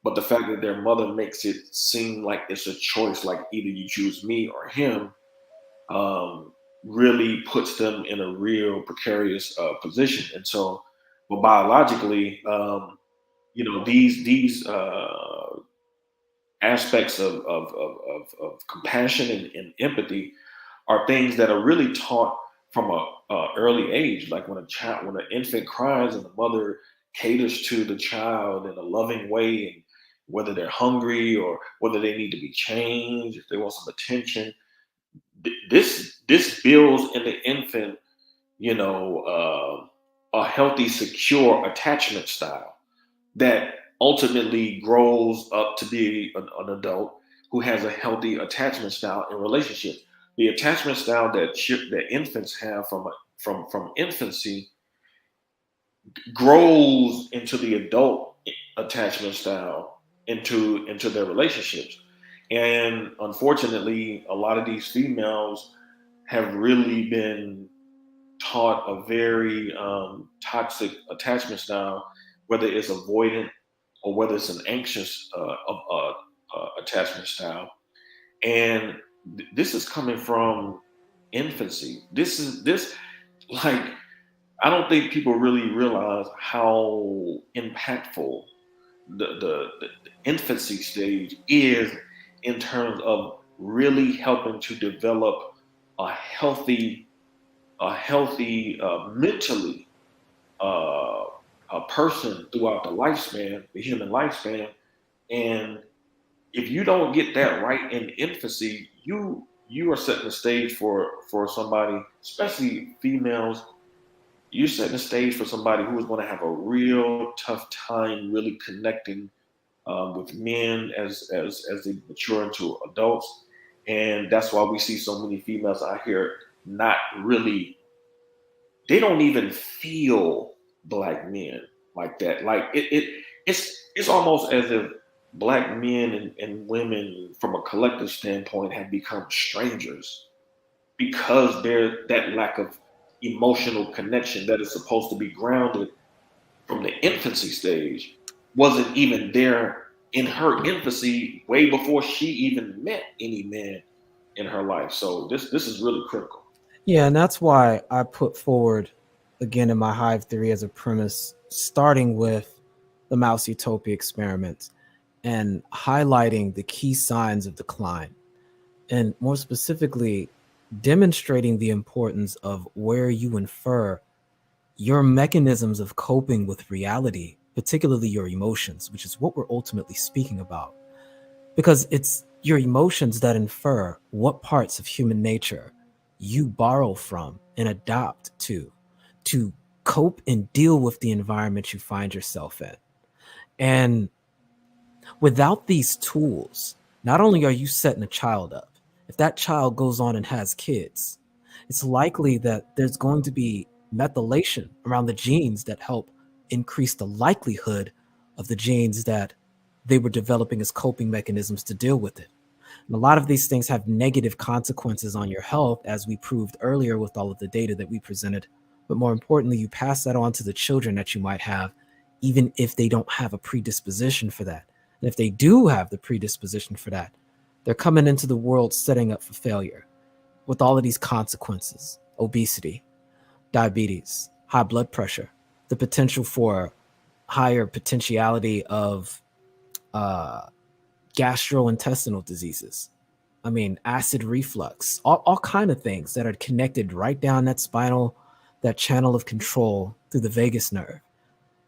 But the fact that their mother makes it seem like it's a choice, like either you choose me or him, really puts them in a real precarious position. And so, but biologically, these aspects of compassion and empathy are things that are really taught from a early age. Like when an infant cries and the mother caters to the child in a loving way, and whether they're hungry or whether they need to be changed, if they want some attention, this builds in the infant, a healthy, secure attachment style that ultimately grows up to be an adult who has a healthy attachment style in relationships. The attachment style that infants have from infancy grows into the adult attachment style into their relationships. And unfortunately, a lot of these females have really been taught a very toxic attachment style whether it's avoidant or whether it's an anxious attachment style. And this is coming from infancy. This like, I don't think people really realize how impactful the infancy stage is in terms of really helping to develop a healthy, mentally a person throughout the lifespan, the human lifespan. And if you don't get that right in infancy, you are setting the stage for somebody, especially females. You're setting the stage for somebody who is going to have a real tough time really connecting with men as they mature into adults. And that's why we see so many females out here not really, they don't even feel black men like that. Like it's almost as if black men and women from a collective standpoint have become strangers because there's that lack of emotional connection that is supposed to be grounded from the infancy stage wasn't even there in her infancy way before she even met any man in her life. So this is really critical. Yeah, and that's why I put forward, again, in my Hive theory as a premise, starting with the Mouse Utopia experiment and highlighting the key signs of decline, and more specifically, demonstrating the importance of where you infer your mechanisms of coping with reality, particularly your emotions, which is what we're ultimately speaking about. Because it's your emotions that infer what parts of human nature you borrow from and adopt to cope and deal with the environment you find yourself in. And without these tools, not only are you setting a child up, if that child goes on and has kids, it's likely that there's going to be methylation around the genes that help increase the likelihood of the genes that they were developing as coping mechanisms to deal with it. And a lot of these things have negative consequences on your health, as we proved earlier with all of the data that we presented. But more importantly, you pass that on to the children that you might have, even if they don't have a predisposition for that. And if they do have the predisposition for that, they're coming into the world setting up for failure with all of these consequences: obesity, diabetes, high blood pressure, the potential for higher potentiality of gastrointestinal diseases. I mean, acid reflux, all kind of things that are connected right down that channel of control through the vagus nerve.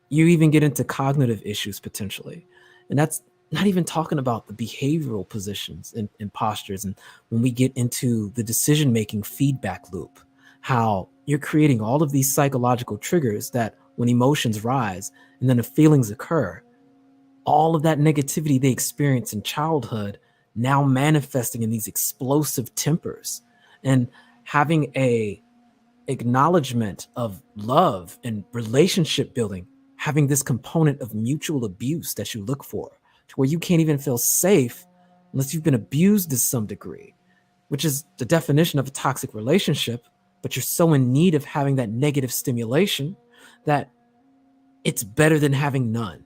You even get into cognitive issues potentially. And that's not even talking about the behavioral positions and postures. And when we get into the decision-making feedback loop, how you're creating all of these psychological triggers that when emotions rise and then the feelings occur, all of that negativity they experience in childhood now manifesting in these explosive tempers, and having a acknowledgement of love and relationship building, having this component of mutual abuse that you look for, to where you can't even feel safe unless you've been abused to some degree, which is the definition of a toxic relationship. But you're so in need of having that negative stimulation that it's better than having none,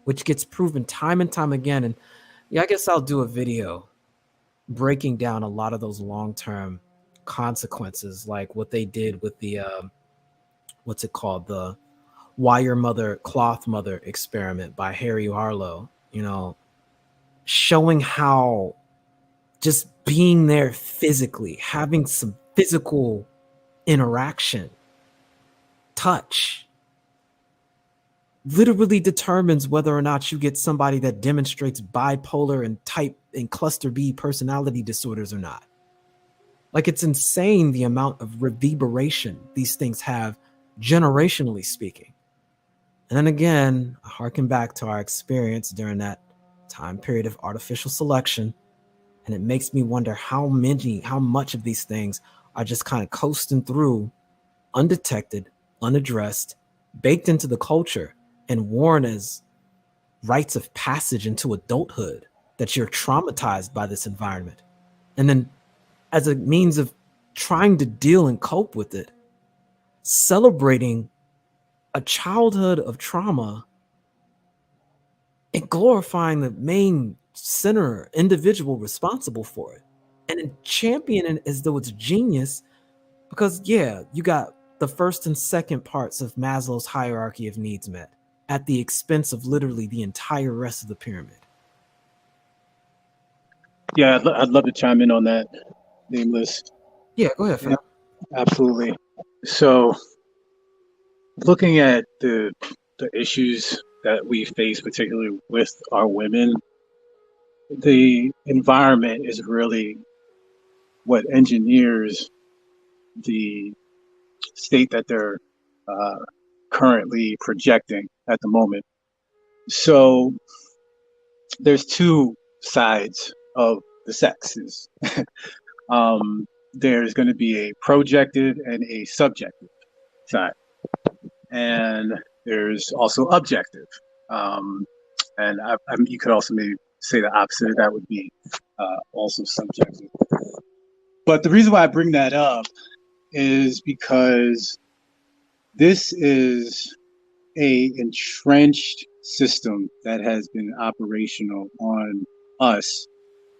which gets proven time and time again. And yeah, I guess I'll do a video breaking down a lot of those long-term consequences, like what they did with the what's it called, the wire mother, cloth mother experiment by Harry Harlow, showing how just being there physically, having some physical interaction, touch, literally determines whether or not you get somebody that demonstrates bipolar and type and cluster B personality disorders or not. Like, it's insane the amount of reverberation these things have, generationally speaking. And then again, I harken back to our experience during that time period of artificial selection. And it makes me wonder how much of these things are just kind of coasting through, undetected, unaddressed, baked into the culture, and worn as rites of passage into adulthood, that you're traumatized by this environment. And then as a means of trying to deal and cope with it, celebrating a childhood of trauma and glorifying the main center individual responsible for it, and then championing it as though it's genius. Because yeah, you got the first and second parts of Maslow's hierarchy of needs met at the expense of literally the entire rest of the pyramid. Yeah, I'd love to chime in on that, Nameless. Yeah, go ahead, Yeah, Fab. absolutely. So, looking at the issues that we face, particularly with our women, the environment is really what engineers the state that they're uh, currently projecting at the moment. So there's two sides of the sexes. There's going to be a projective and a subjective side, and there's also objective. Um, and you could also maybe say the opposite of that would be also subjective. But the reason why I bring that up is because this is a entrenched system that has been operational on us,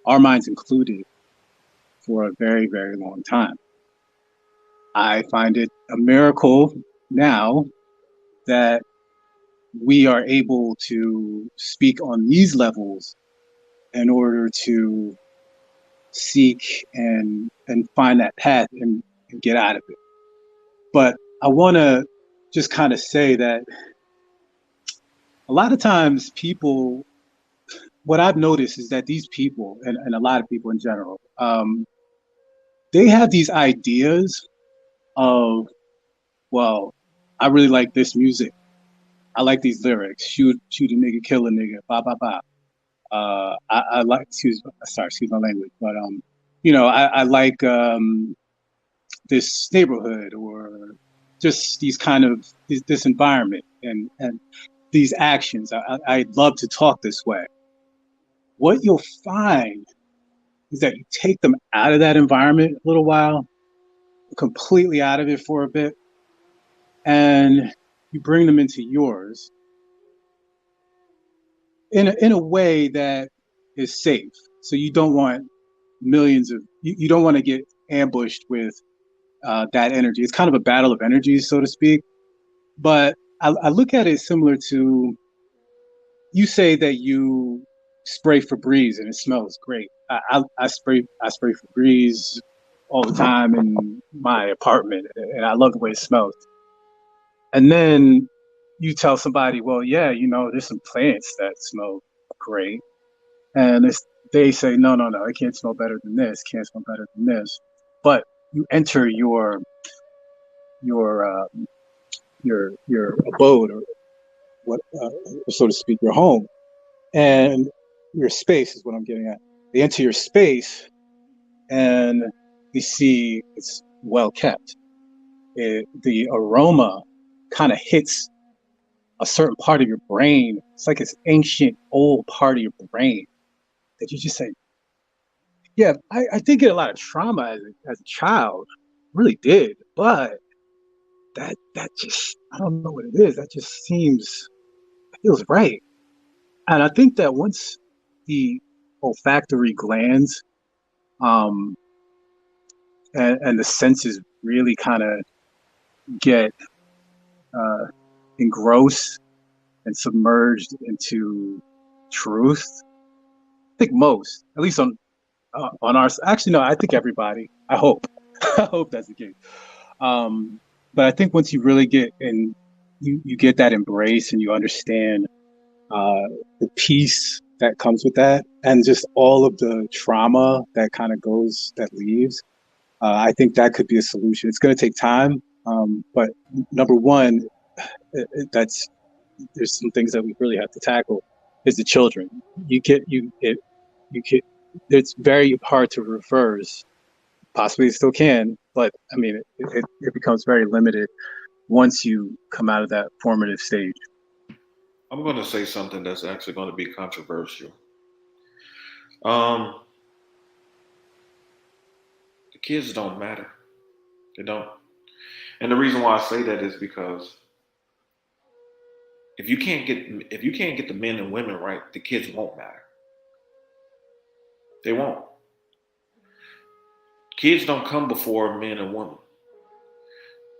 our minds included, for a very, very long time. I find it a miracle now that we are able to speak on these levels in order to seek and find that path and get out of it. But I want to just kind of say that a lot of times people, what I've noticed is that these people, and a lot of people in general, they have these ideas of, well, I really like this music. I like these lyrics. Shoot a nigga, kill a nigga, ba ba ba. I like, excuse my language, but I like this neighborhood, or just these kind of this environment and these actions. I'd love to talk this way. What you'll find is that you take them out of that environment a little while, completely out of it for a bit, and you bring them into yours in a way that is safe. So you don't want you don't want to get ambushed with that energy. It's kind of a battle of energies, so to speak. But I look at it similar to, you say that you spray Febreze and it smells great. I spray Febreze all the time in my apartment, and I love the way it smells. And then you tell somebody, well, yeah, there's some plants that smell great, and they say, no, it can't smell better than this, can't smell better than this. But you enter your abode, or what, so to speak, your home, and your space is what I'm getting at. They enter your space and they see it's well kept. The aroma kind of hits a certain part of your brain. It's like this ancient, old part of your brain that you just say, yeah, I did get a lot of trauma as a child, really did, but that just, I don't know what it is. That just feels right. And I think that once the olfactory glands um, and the senses really kind of get engrossed and submerged into truth, I think most, at least on our, actually no, I think everybody. I hope, I hope that's the case. But I think once you really get in, you get that embrace and you understand the peace that comes with that, and just all of the trauma that kind of that leaves. I think that could be a solution. It's going to take time, but number one, there's some things that we really have to tackle. Is the children. You get. It's very hard to reverse. Possibly it still can, but I mean, it becomes very limited once you come out of that formative stage. I'm going to say something that's actually going to be controversial. Um, the kids don't matter. They don't. And the reason why I say that is because If you can't get the men and women right, the kids won't matter. They won't. Kids don't come before men and women.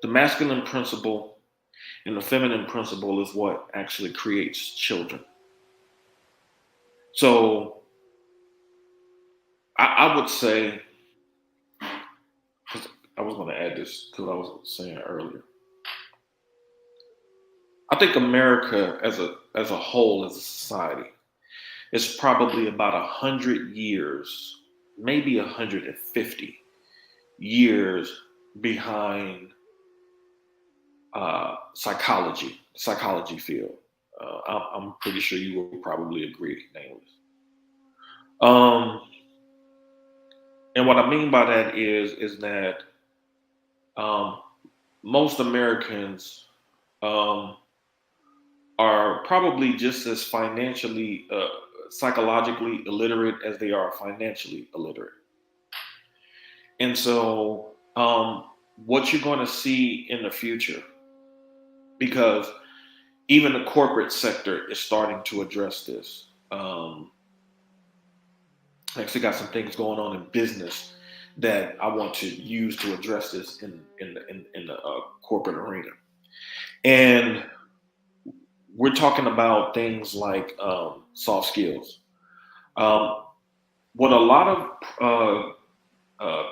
The masculine principle and the feminine principle is what actually creates children. So I would say, because I was going to add this because I was saying earlier, I think America as a whole, as a society, is probably about 100 years, maybe 150 years behind psychology field. I'm pretty sure you will probably agree, Nameless. And what I mean by that is that most Americans are probably just as financially, psychologically illiterate as they are financially illiterate. And so, what you're going to see in the future, because even the corporate sector is starting to address this. Actually, got some things going on in business that I want to use to address this in the corporate arena. And we're talking about things like soft skills. What a lot of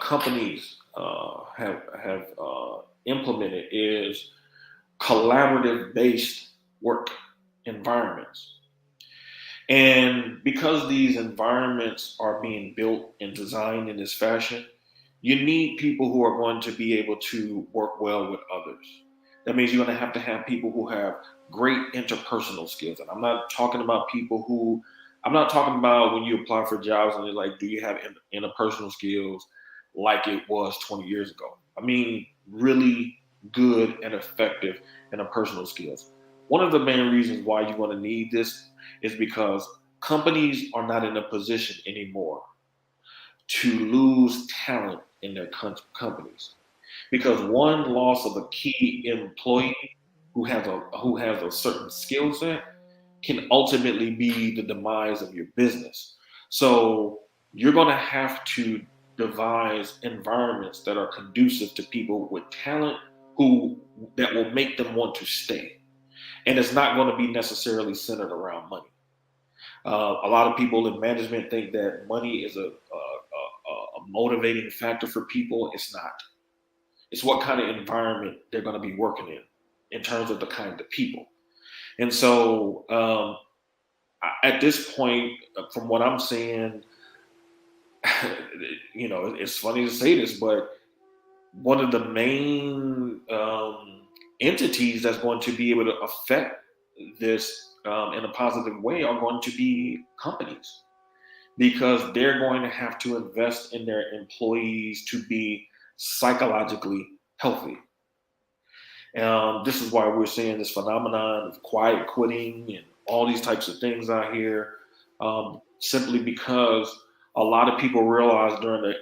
companies have implemented is collaborative-based work environments. And because these environments are being built and designed in this fashion, you need people who are going to be able to work well with others. That means you're going to have people who have great interpersonal skills. And I'm not talking about when you apply for jobs and they're like, do you have interpersonal skills like it was 20 years ago? I mean, really good and effective interpersonal skills. One of the main reasons why you're going to need this is because companies are not in a position anymore to lose talent in their companies. Because one loss of a key employee who has a certain skill set can ultimately be the demise of your business. So you're going to have to devise environments that are conducive to people with talent that will make them want to stay. And it's not going to be necessarily centered around money. A lot of people in management think that money is a motivating factor for people. It's not. It's what kind of environment they're going to be working in terms of the kind of people. And so at this point, from what I'm seeing, it's funny to say this, but one of the main entities that's going to be able to affect this in a positive way are going to be companies, because they're going to have to invest in their employees to be psychologically healthy. This is why we're seeing this phenomenon of quiet quitting and all these types of things out here, simply because a lot of people realized during the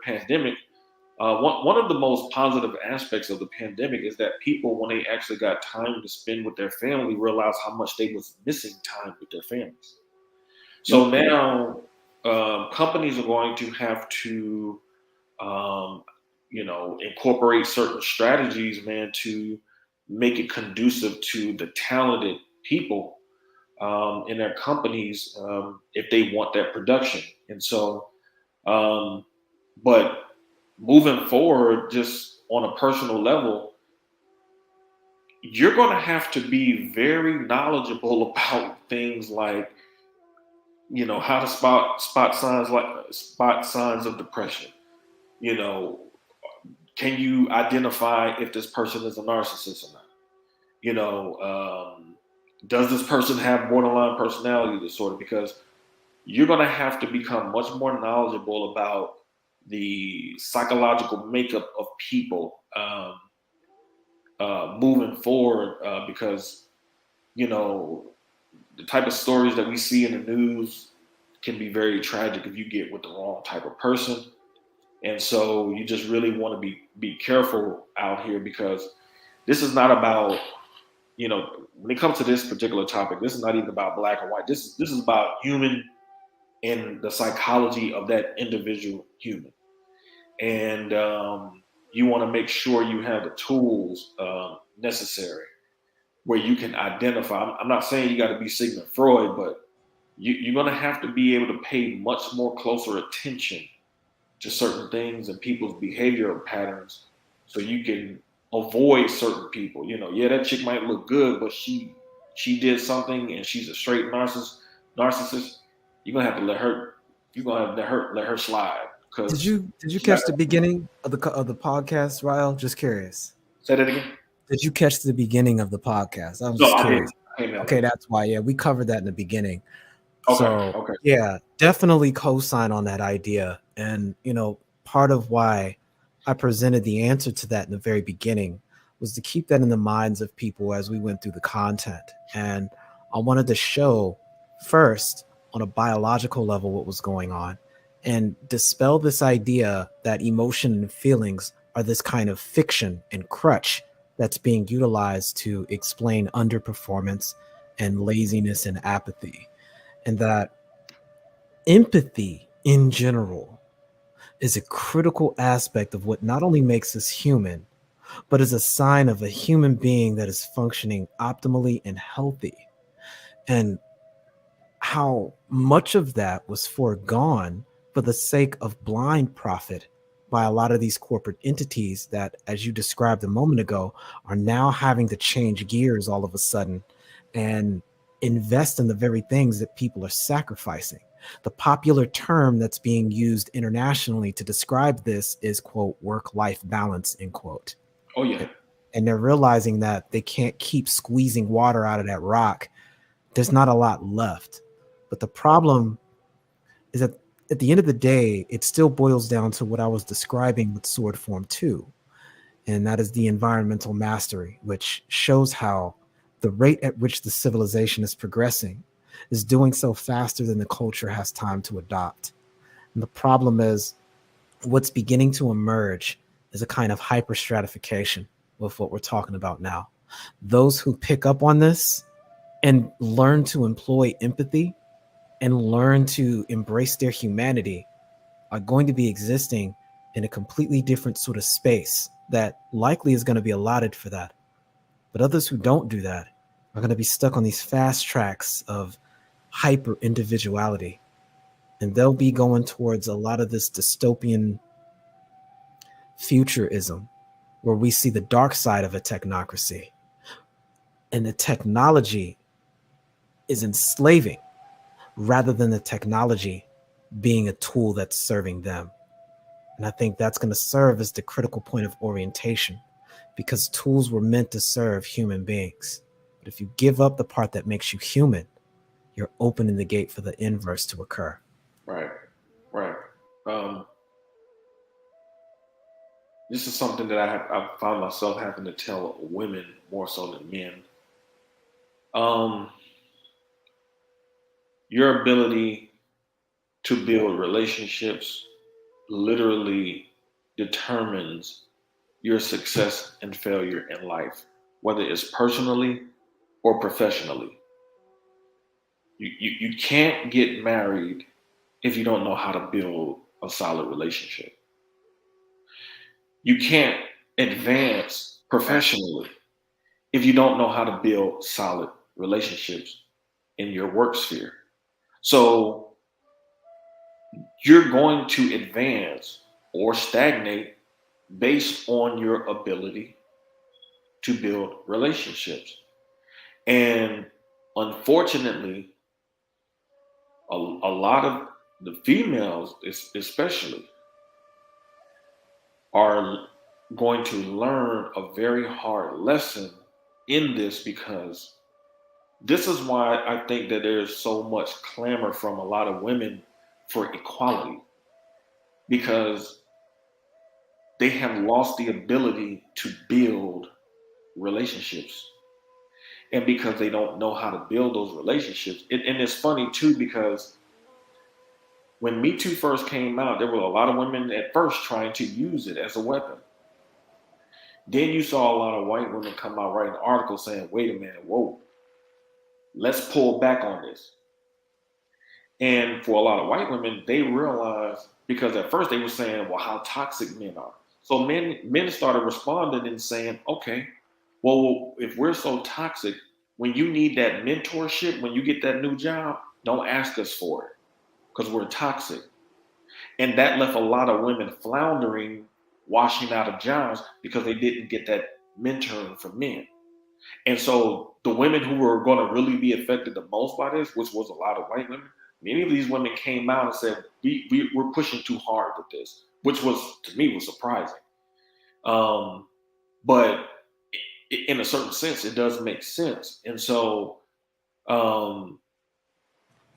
pandemic, one of the most positive aspects of the pandemic is that people, when they actually got time to spend with their family, realized how much they was missing time with their families. So now companies are going to have to, incorporate certain strategies, man, to make it conducive to the talented people in their companies if they want that production. And so, but moving forward, just on a personal level, you're going to have to be very knowledgeable about things like, how to spot signs of depression. Can you identify if this person is a narcissist or not? Does this person have borderline personality disorder? Because you're going to have to become much more knowledgeable about the psychological makeup of people moving forward, because the type of stories that we see in the news can be very tragic if you get with the wrong type of person. And so you just really want to be careful out here, because this is not about you know, when it comes to this particular topic, this is not even about black and white. This is about human and the psychology of that individual human. And you want to make sure you have the tools necessary where you can identify. I'm not saying you got to be Sigmund Freud, but you're going to have to be able to pay much more closer attention to certain things and people's behavioral patterns so you can avoid certain people. You know, yeah, that chick might look good, but she did something and she's a straight narcissist. You're gonna have to let her. You're gonna have to let her slide. Did Because you catch the beginning of the podcast, Ryle? Just curious. say that again. Did you catch the beginning of the podcast? I was No, just I curious. didn't. Okay, that's why. Yeah, we covered that in the beginning. Okay, So okay. yeah, definitely co-sign on that idea. And you know, part of why I presented the answer to that in the very beginning was to keep that in the minds of people as we went through the content. And I wanted to show first on a biological level what was going on and dispel this idea that emotion and feelings are this kind of fiction and crutch that's being utilized to explain underperformance and laziness and apathy. And that empathy in general is a critical aspect of what not only makes us human, but is a sign of a human being that is functioning optimally and healthy. And how much of that was foregone for the sake of blind profit by a lot of these corporate entities that, as you described a moment ago, are now having to change gears all of a sudden and invest in the very things that people are sacrificing. The popular term that's being used internationally to describe this is, quote, work-life balance, end quote. Oh yeah. And they're realizing that they can't keep squeezing water out of that rock. There's not a lot left. But the problem is that at the end of the day, it still boils down to what I was describing with Sword Form 2. And that is the environmental mastery, which shows how the rate at which the civilization is progressing is doing so faster than the culture has time to adopt. And the problem is what's beginning to emerge is a kind of hyperstratification with what we're talking about now. Those who pick up on this and learn to employ empathy and learn to embrace their humanity are going to be existing in a completely different sort of space that likely is going to be allotted for that. But others who don't do that are going to be stuck on these fast tracks of hyper individuality. And they'll be going towards a lot of this dystopian futurism where we see the dark side of a technocracy. And the technology is enslaving rather than the technology being a tool that's serving them. And I think that's going to serve as the critical point of orientation because tools were meant to serve human beings. But if you give up the part that makes you human, you're opening the gate for the inverse to occur. Right. This is something that I found myself having to tell women more so than men. Your ability to build relationships literally determines your success and failure in life, whether it's personally or professionally. You can't get married if you don't know how to build a solid relationship. You can't advance professionally if you don't know how to build solid relationships in your work sphere. So you're going to advance or stagnate based on your ability to build relationships. And unfortunately, a lot of the females, especially, are going to learn a very hard lesson in this because this is why I think that there's so much clamor from a lot of women for equality, because they have lost the ability to build relationships. And because they don't know how to build those relationships. And it's funny too, because when Me Too first came out, there were a lot of women at first trying to use it as a weapon. Then you saw a lot of white women come out writing articles saying, wait a minute, whoa, let's pull back on this. And for a lot of white women, they realized, because at first they were saying, well, how toxic men are. So men started responding and saying, okay, well, if we're so toxic, when you need that mentorship, when you get that new job, don't ask us for it because we're toxic. And that left a lot of women floundering, washing out of jobs because they didn't get that mentoring from men. And so the women who were going to really be affected the most by this, which was a lot of white women, many of these women came out and said, we're pushing too hard with this, which was, to me, was surprising. But in a certain sense, it does make sense. And so,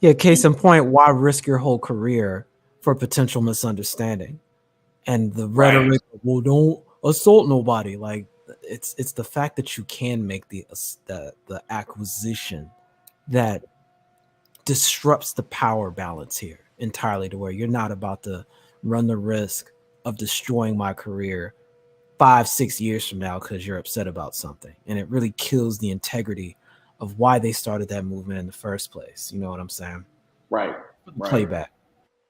yeah, case in point, why risk your whole career for potential misunderstanding? And the rhetoric, right. Well, don't assault nobody. Like, it's the fact that you can make the acquisition that disrupts the power balance here entirely, to where you're not about to run the risk of destroying my career 5-6 years from now because you're upset about something. And it really kills the integrity of why they started that movement in the first place. You know what I'm saying? Right. Playback.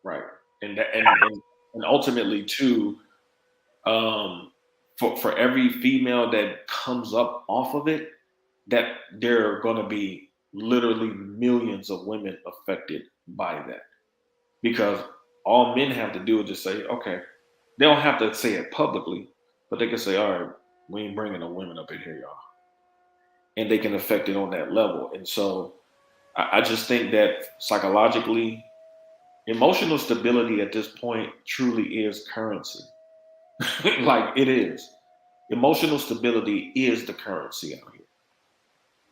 Right. And ultimately too, for every female that comes up off of it, that there are going to be literally millions of women affected by that, because all men have to do is just say, okay, they don't have to say it publicly, but they can say, all right, we ain't bringing no women up in here, y'all. And they can affect it on that level. And so I just think that psychologically, emotional stability at this point truly is currency. Like, it is. Emotional stability is the currency out here.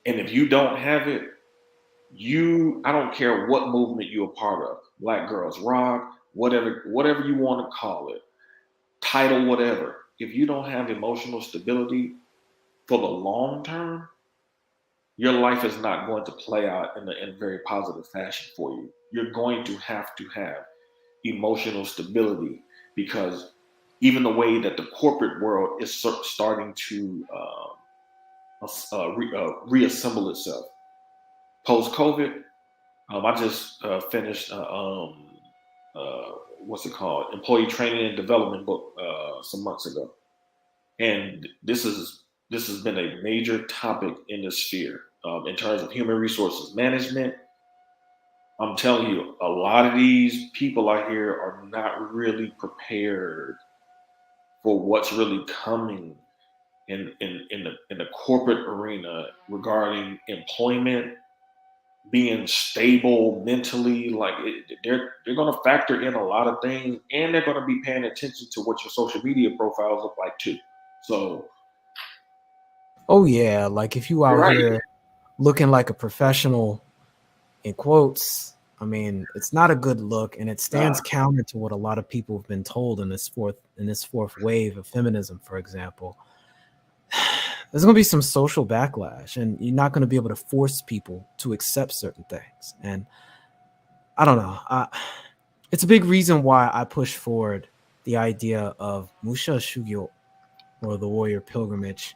And if you don't have it, I don't care what movement you're a part of, Black Girls Rock, whatever you want to call it, title, whatever. If you don't have emotional stability for the long term, your life is not going to play out in a very positive fashion for you. You're going to have emotional stability, because even the way that the corporate world is starting to reassemble itself post-COVID. I just finished what's it called? Employee Training and Development book some months ago, and this has been a major topic in this sphere in terms of human resources management. I'm telling you, a lot of these people out here are not really prepared for what's really coming in the corporate arena regarding employment, being stable mentally. Like, they're going to factor in a lot of things, and they're going to be paying attention to what your social media profiles look like too. So, oh yeah, like if you out here looking like a professional, in quotes, I mean, it's not a good look, and it stands counter to what a lot of people have been told in this fourth wave of feminism, for example. There's going to be some social backlash, and you're not going to be able to force people to accept certain things. And I don't know. It's a big reason why I push forward the idea of Musha Shugyo, or the warrior pilgrimage.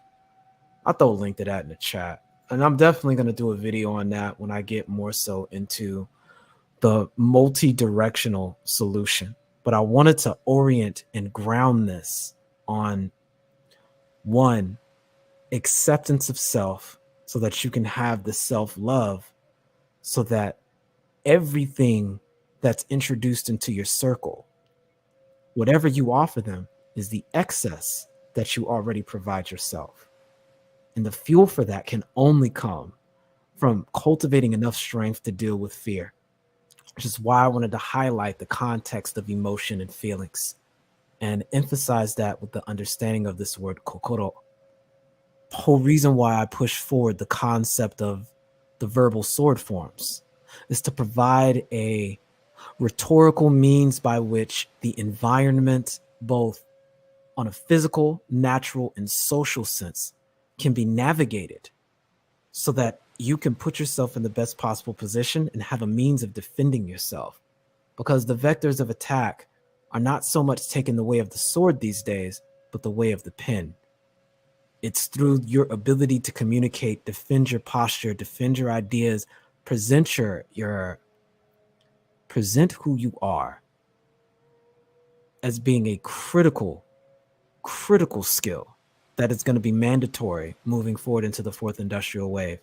I'll throw a link to that in the chat. And I'm definitely going to do a video on that when I get more so into the multi-directional solution. But I wanted to orient and ground this on, one, acceptance of self, so that you can have the self-love, so that everything that's introduced into your circle, whatever you offer them, is the excess that you already provide yourself. And the fuel for that can only come from cultivating enough strength to deal with fear, which is why I wanted to highlight the context of emotion and feelings and emphasize that with the understanding of this word kokoro. The whole reason why I push forward the concept of the verbal sword forms is to provide a rhetorical means by which the environment, both on a physical, natural, and social sense, can be navigated so that you can put yourself in the best possible position and have a means of defending yourself. Because the vectors of attack are not so much taking the way of the sword these days, but the way of the pen. It's through your ability to communicate, defend your posture, defend your ideas, present present who you are as being a critical skill that is going to be mandatory moving forward into the fourth industrial wave.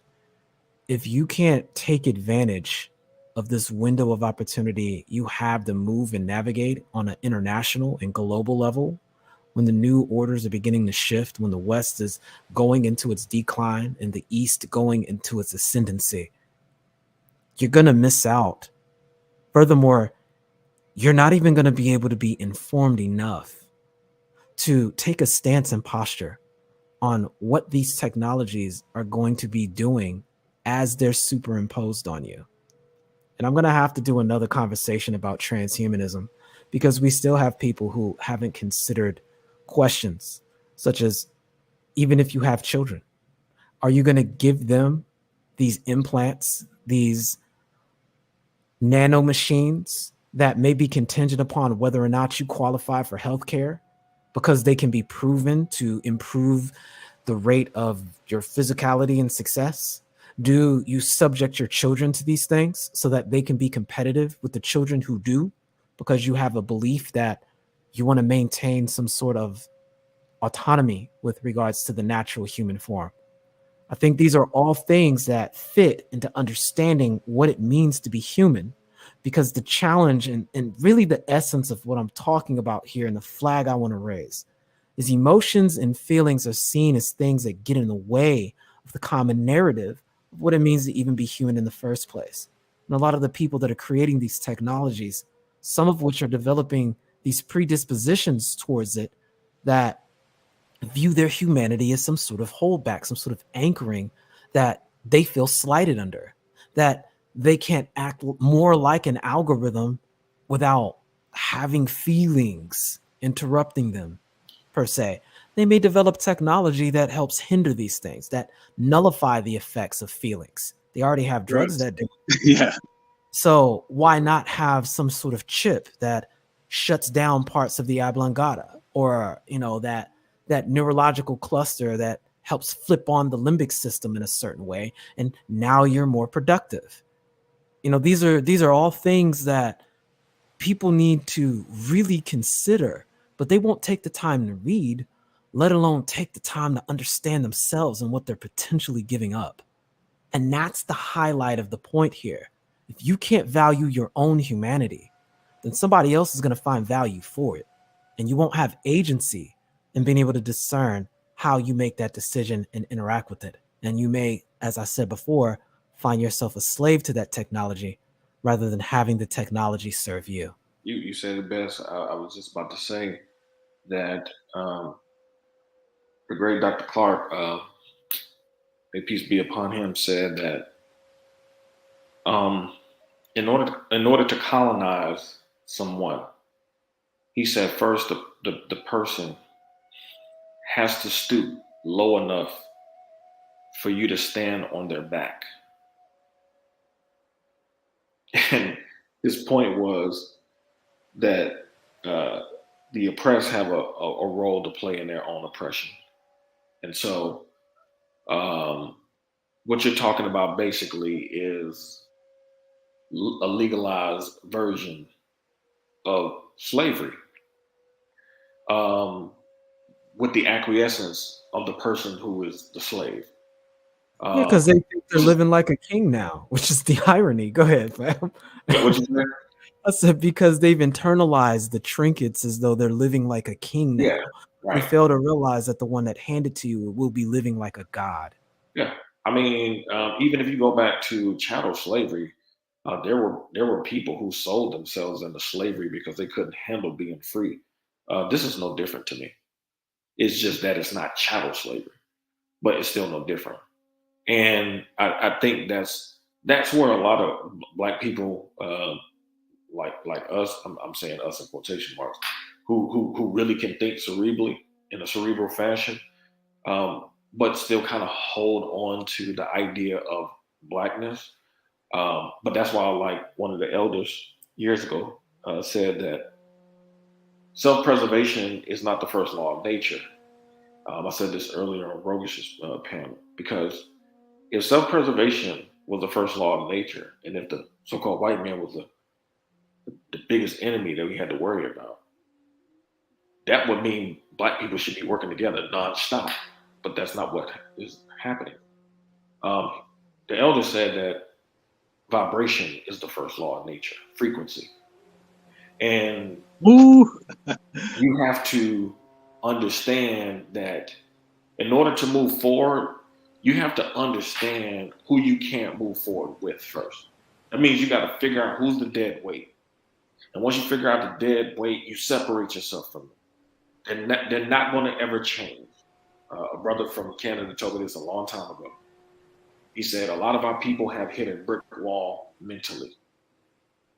If you can't take advantage of this window of opportunity you have to move and navigate on an international and global level, when the new orders are beginning to shift, when the West is going into its decline and the East going into its ascendancy, you're going to miss out. Furthermore, you're not even going to be able to be informed enough to take a stance and posture on what these technologies are going to be doing as they're superimposed on you. And I'm going to have to do another conversation about transhumanism, because we still have people who haven't considered questions such as, even if you have children, are you going to give them these implants, these nano machines that may be contingent upon whether or not you qualify for healthcare, because they can be proven to improve the rate of your physicality and success? Do you subject your children to these things so that they can be competitive with the children who do, because you have a belief that you want to maintain some sort of autonomy with regards to the natural human form? I think these are all things that fit into understanding what it means to be human, because the challenge and really the essence of what I'm talking about here and the flag I want to raise is emotions and feelings are seen as things that get in the way of the common narrative of what it means to even be human in the first place. And a lot of the people that are creating these technologies, some of which are developing these predispositions towards it, that view their humanity as some sort of holdback, some sort of anchoring that they feel slighted under, that they can't act more like an algorithm without having feelings interrupting them, per se. They may develop technology that helps hinder these things, that nullify the effects of feelings. They already have drugs that do. Yeah. So why not have some sort of chip that shuts down parts of the oblongata, or that neurological cluster that helps flip on the limbic system in a certain way, and now you're more productive? These are all things that people need to really consider, but they won't take the time to read, let alone take the time to understand themselves and what they're potentially giving up. And that's the highlight of the point here. If you can't value your own humanity, then somebody else is going to find value for it. And you won't have agency in being able to discern how you make that decision and interact with it. And you may, as I said before, find yourself a slave to that technology rather than having the technology serve you. You said it best. I was just about to say that the great Dr. Clark, may peace be upon him, said that in order to colonize someone, he said first the person has to stoop low enough for you to stand on their back. And his point was that the oppressed have a role to play in their own oppression. And so what you're talking about basically is a legalized version of slavery, with the acquiescence of the person who is the slave. Yeah, because they think they're living like a king now, which is the irony. Go ahead, fam. What you said? I said because they've internalized the trinkets as though they're living like a king now. Yeah, right. They fail to realize that the one that handed to you will be living like a god. Yeah, I mean, even if you go back to chattel slavery, there were people who sold themselves into slavery because they couldn't handle being free. This is no different to me. It's just that it's not chattel slavery, but it's still no different. And I think that's where a lot of Black people, like us, I'm saying us in quotation marks, who really can think cerebrally in a cerebral fashion, but still kind of hold on to the idea of Blackness. But that's why, like one of the elders years ago said that self-preservation is not the first law of nature. I said this earlier on Rogish's panel, because if self-preservation was the first law of nature, and if the so-called white man was the biggest enemy that we had to worry about, that would mean black people should be working together nonstop. But that's not what is happening. Um, the elder said that vibration is the first law of nature, frequency. And Ooh. you have to understand that in order to move forward, you have to understand who you can't move forward with first. That means you got to figure out who's the dead weight. And once you figure out the dead weight, you separate yourself from them. They're not going to ever change. A brother from Canada told me this a long time ago. He said, a lot of our people have hit a brick wall mentally.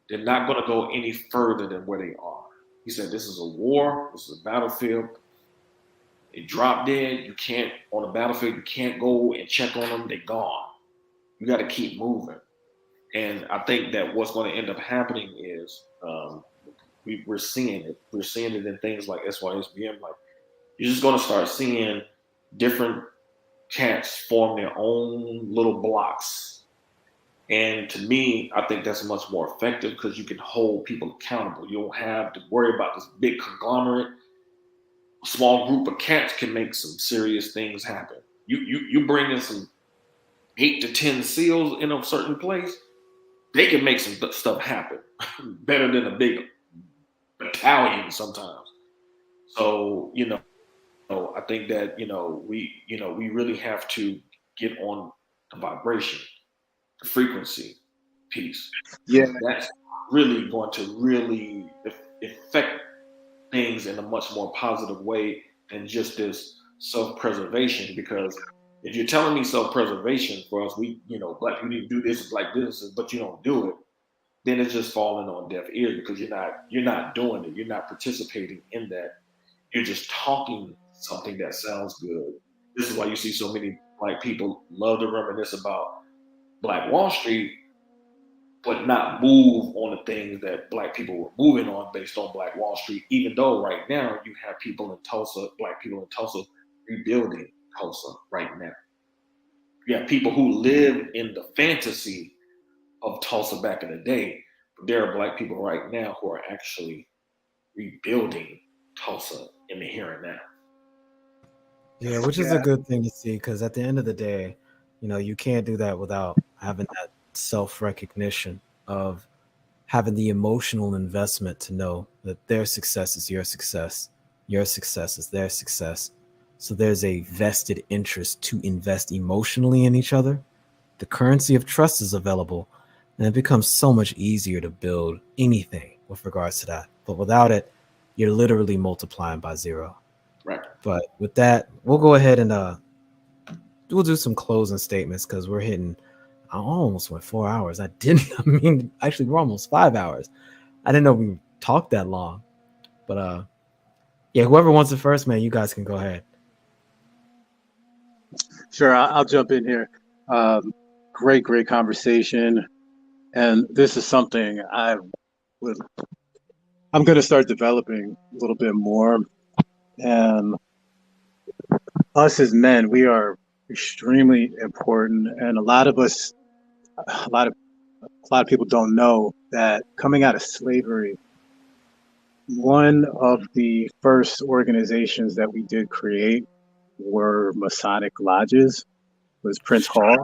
They're not going to go any further than where they are. He said, this is a war. This is a battlefield. They drop dead. You can't, on the battlefield, you can't go and check on them. They're gone. You got to keep moving. And I think that what's going to end up happening is we're seeing it. We're seeing it in things like SYSBM. Like, you're just going to start seeing different cats form their own little blocks. And to me, I think that's much more effective because you can hold people accountable. You don't have to worry about this big conglomerate. A small group of cats can make some serious things happen. You bring in some 8 to 10 seals in a certain place, they can make some stuff happen better than a big battalion sometimes. So, I think that, we really have to get on the vibration, the frequency piece. Yeah. That's really going to really affect things in a much more positive way than just this self-preservation. Because if you're telling me self-preservation for us, black people need to do this like this, but you don't do it, then it's just falling on deaf ears because you're not doing it. You're not participating in that. You're just talking something that sounds good. This is why you see so many black people love to reminisce about Black Wall Street, but not move on the things that black people were moving on based on Black Wall Street, even though right now you have people in Tulsa, black people in Tulsa, rebuilding Tulsa right now. You have people who live in the fantasy of Tulsa back in the day, but there are black people right now who are actually rebuilding Tulsa in the here and now. Yeah, which is a good thing to see, because at the end of the day, you can't do that without having that self-recognition of having the emotional investment to know that their success is your success is their success. So there's a vested interest to invest emotionally in each other. The currency of trust is available, and it becomes so much easier to build anything with regards to that. But without it, you're literally multiplying by zero. Right. But with that, we'll go ahead and we'll do some closing statements because we're hitting. I almost went 4 hours. Actually, we're almost 5 hours. I didn't know we talked that long. But yeah, whoever wants it first, man, you guys can go ahead. Sure, I'll jump in here. Great conversation, and this is something I'm going to start developing a little bit more. And us as men, we are extremely important, and a lot of people don't know that coming out of slavery, one of the first organizations that we did create were Masonic lodges, was Prince Hall.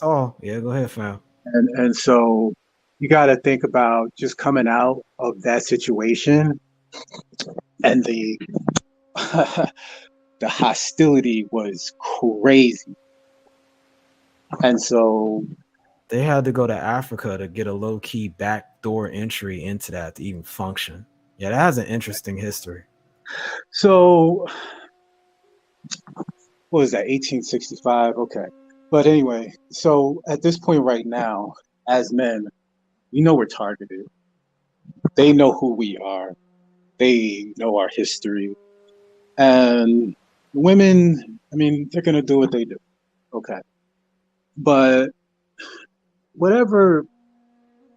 Oh, yeah, go ahead, fam. And so you got to think about just coming out of that situation, and the the hostility was crazy. And so they had to go to Africa to get a low-key backdoor entry into that to even function. Yeah, that has an interesting history. So what was that, 1865? Okay. But anyway, so at this point right now, as men, we know we're targeted. They know who we are. They know our history. And women, they're going to do what they do. Okay. But whatever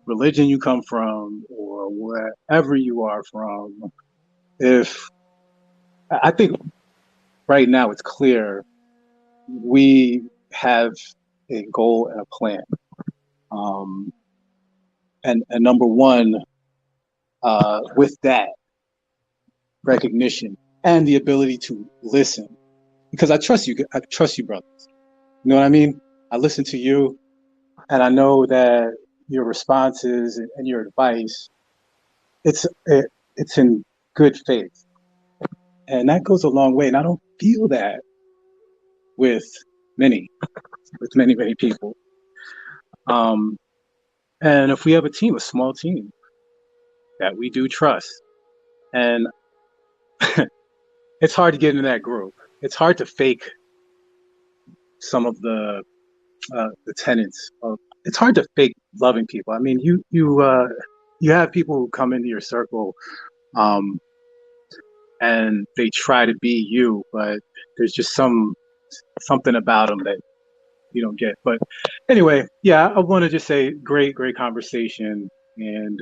religion you come from or wherever you are from, I think right now it's clear we have a goal and a plan. And number one, with that recognition and the ability to listen, because I trust you, brothers. You know what I mean? I listen to you, and I know that your responses and your advice, it's in good faith, and that goes a long way. And I don't feel that with many people. And if we have a small team that we do trust, and it's hard to get into that group. It's hard to fake some of the tenets of. It's hard to fake loving people. I mean, you have people who come into your circle, and they try to be you, but there's just something about them that you don't get. But anyway, yeah, I want to just say great conversation, and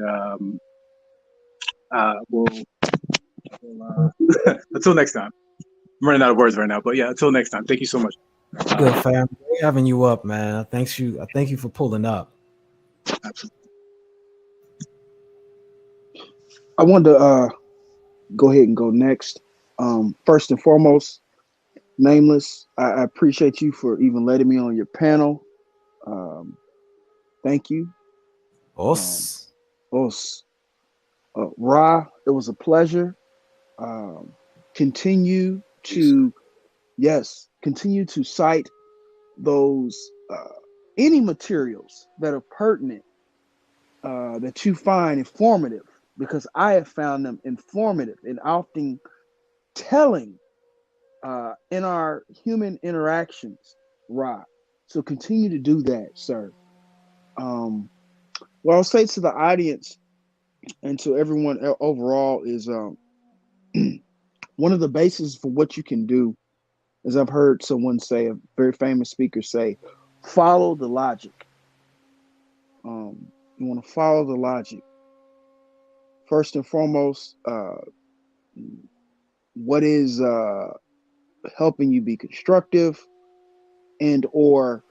we'll until next time. I'm running out of words right now, but yeah, until next time. Thank you so much. Good, fam. Great having you up, man. I thank you for pulling up. Absolutely. I wanted to go ahead and go next. First and foremost, Nameless, I appreciate you for even letting me on your panel. Thank you. Os. Ra, it was a pleasure. Continue to cite those any materials that are pertinent, that you find informative, because I have found them informative and often telling in our human interactions, Ra. So continue to do that, sir. What I'll say to the audience and to everyone overall is one of the bases for what you can do, as I've heard someone say, a very famous speaker say, follow the logic. You want to follow the logic. First and foremost, what is helping you be constructive, and or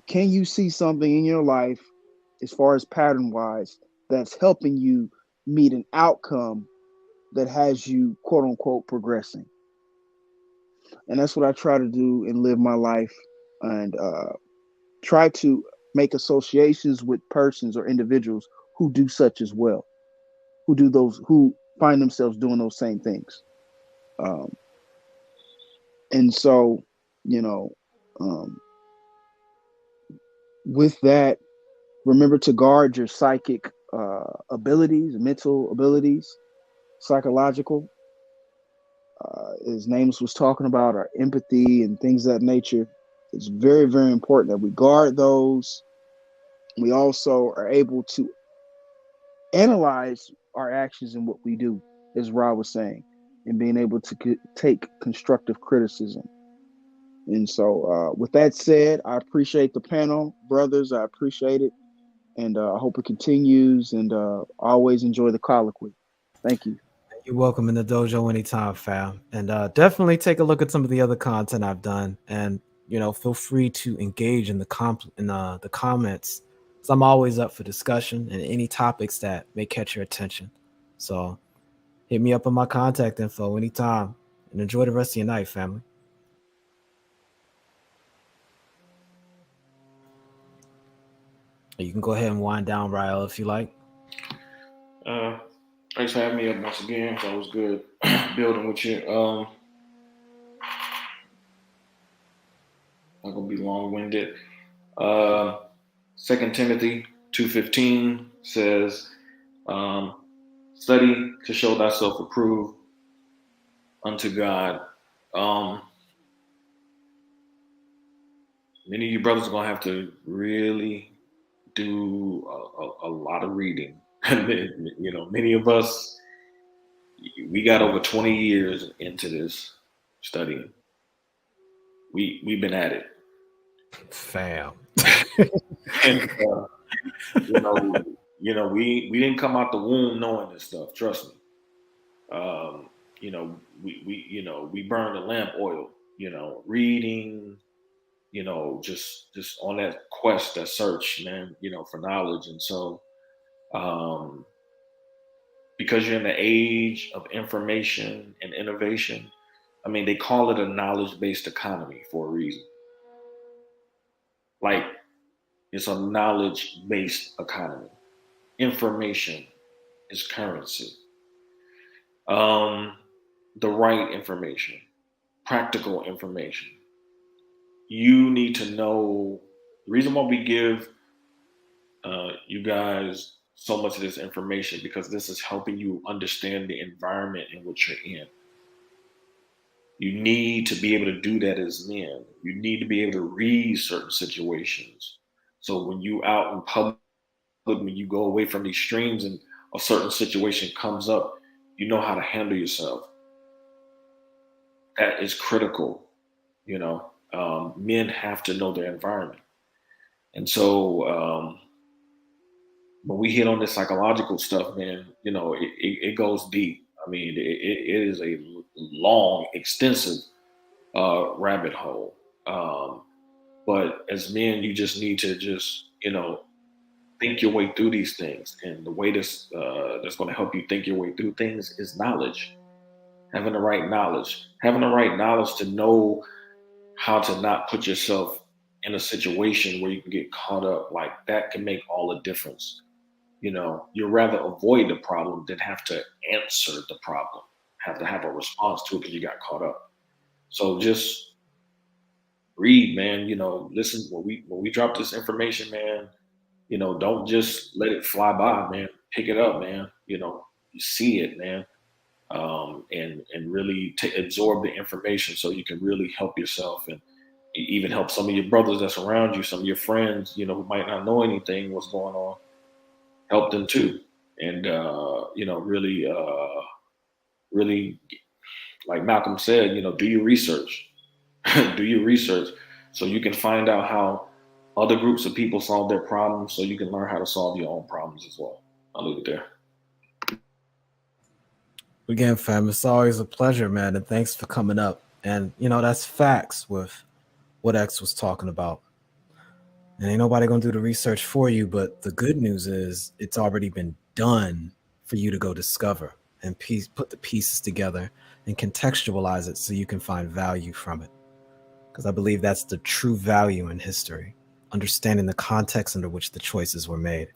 can you see something in your life as far as pattern wise that's helping you meet an outcome that has you quote unquote progressing. And that's what I try to do and live my life, and try to make associations with persons or individuals who do such as well, who find themselves doing those same things. And so, with that, remember to guard your psychic abilities, mental abilities, psychological. As Names was talking about, our empathy and things of that nature. It's very, very important that we guard those. We also are able to analyze our actions and what we do, as Rob was saying, and being able to take constructive criticism. And so with that said, I appreciate the panel, brothers. I appreciate it. And I hope it continues, and always enjoy the colloquy. Thank you. You're welcome in the dojo anytime, fam. And definitely take a look at some of the other content I've done. And, feel free to engage in the comments. So I'm always up for discussion and any topics that may catch your attention. So hit me up on my contact info anytime, and enjoy the rest of your night, family. You can go ahead and wind down, Ryle, if you like. Thanks for having me up once again. That was good building with you. Not gonna be long-winded. 2 Timothy 2:15 says, "Study to show thyself approved unto God." Many of you brothers are gonna have to really do a lot of reading. Many of us, we got over 20 years into this studying. We've been at it, fam. And we didn't come out the womb knowing this stuff. Trust me. we burn the lamp oil, reading, just on that quest, that search, man, for knowledge. And so, because you're in the age of information and innovation, I mean, they call it a knowledge-based economy for a reason. Like, it's a knowledge-based economy. Information is currency. The right information, practical information. You need to know the reason why we give you guys so much of this information, because this is helping you understand the environment in which you're in. You need to be able to do that as men. You need to be able to read certain situations. So when you out in public, when you go away from these streams and a certain situation comes up, you know how to handle yourself. That is critical. Men have to know their environment. And so when we hit on this psychological stuff, man, it goes deep. I mean, it is a long, extensive rabbit hole. But as men, you just need to think your way through these things. And the way that's going to help you think your way through things is knowledge. Having the right knowledge. Having the right knowledge to know how to not put yourself in a situation where you can get caught up. Like, that can make all the difference. You'd rather avoid the problem than have to answer the problem, have to have a response to it because you got caught up. So just read, man. Listen, when we drop this information, man, don't just let it fly by, man. Pick it up, man. You see it, man. And really absorb the information so you can really help yourself, and even help some of your brothers that's around you, some of your friends, who might not know anything what's going on. Help them too. And, really, like Malcolm said, do your research. Do your research so you can find out how other groups of people solve their problems, so you can learn how to solve your own problems as well. I'll leave it there. Again, fam, it's always a pleasure, man. And thanks for coming up. And, that's facts with what X was talking about. And ain't nobody going to do the research for you. But the good news is it's already been done for you to go discover and put the pieces together and contextualize it so you can find value from it. Because I believe that's the true value in history, understanding the context under which the choices were made.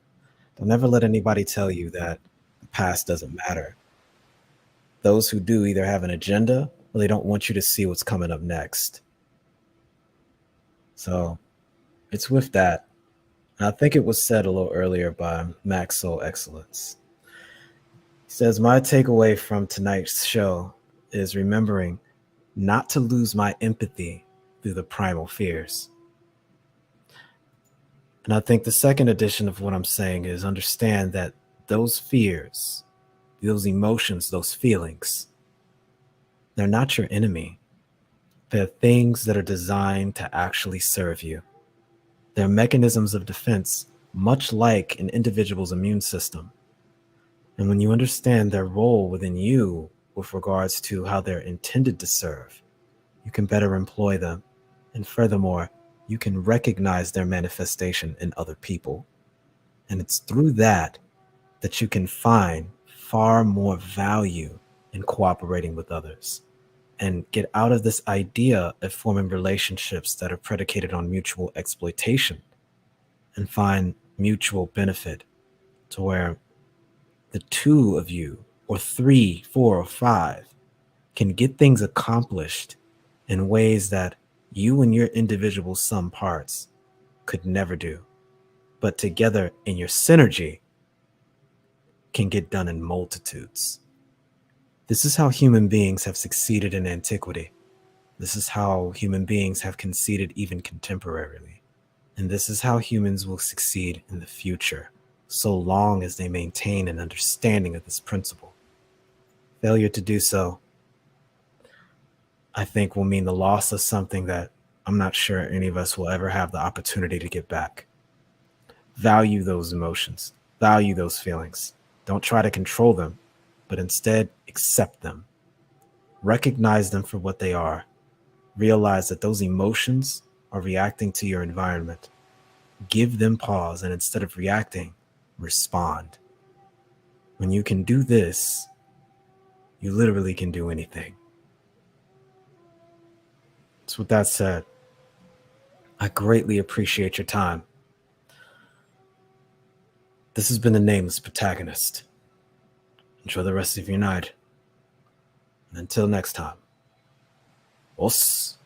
Don't ever let anybody tell you that the past doesn't matter. Those who do either have an agenda or they don't want you to see what's coming up next. So it's with that. And I think it was said a little earlier by Max Soul Excellence. He says, my takeaway from tonight's show is remembering not to lose my empathy through the primal fears. And I think the second edition of what I'm saying is understand that those fears, those emotions, those feelings, they're not your enemy. They're things that are designed to actually serve you. They're mechanisms of defense, much like an individual's immune system. And when you understand their role within you with regards to how they're intended to serve, you can better employ them. And furthermore, you can recognize their manifestation in other people. And it's through that you can find far more value in cooperating with others and get out of this idea of forming relationships that are predicated on mutual exploitation and find mutual benefit, to where the two of you or 3, 4, or 5 can get things accomplished in ways that you and your individual sum parts could never do, but together in your synergy can get done in multitudes. This is how human beings have succeeded in antiquity. This is how human beings have conceded even contemporarily. And this is how humans will succeed in the future, so long as they maintain an understanding of this principle. Failure to do so, I think, will mean the loss of something that I'm not sure any of us will ever have the opportunity to get back. Value those emotions. Value those feelings. Don't try to control them, but instead accept them Recognize them for what they are. Realize that those emotions are reacting to your environment. Give them pause, and instead of reacting, respond. When you can do this, you literally can do anything. So with that said, I greatly appreciate your time. This has been the Nameless Protagonist. Enjoy the rest of your night. And until next time, os.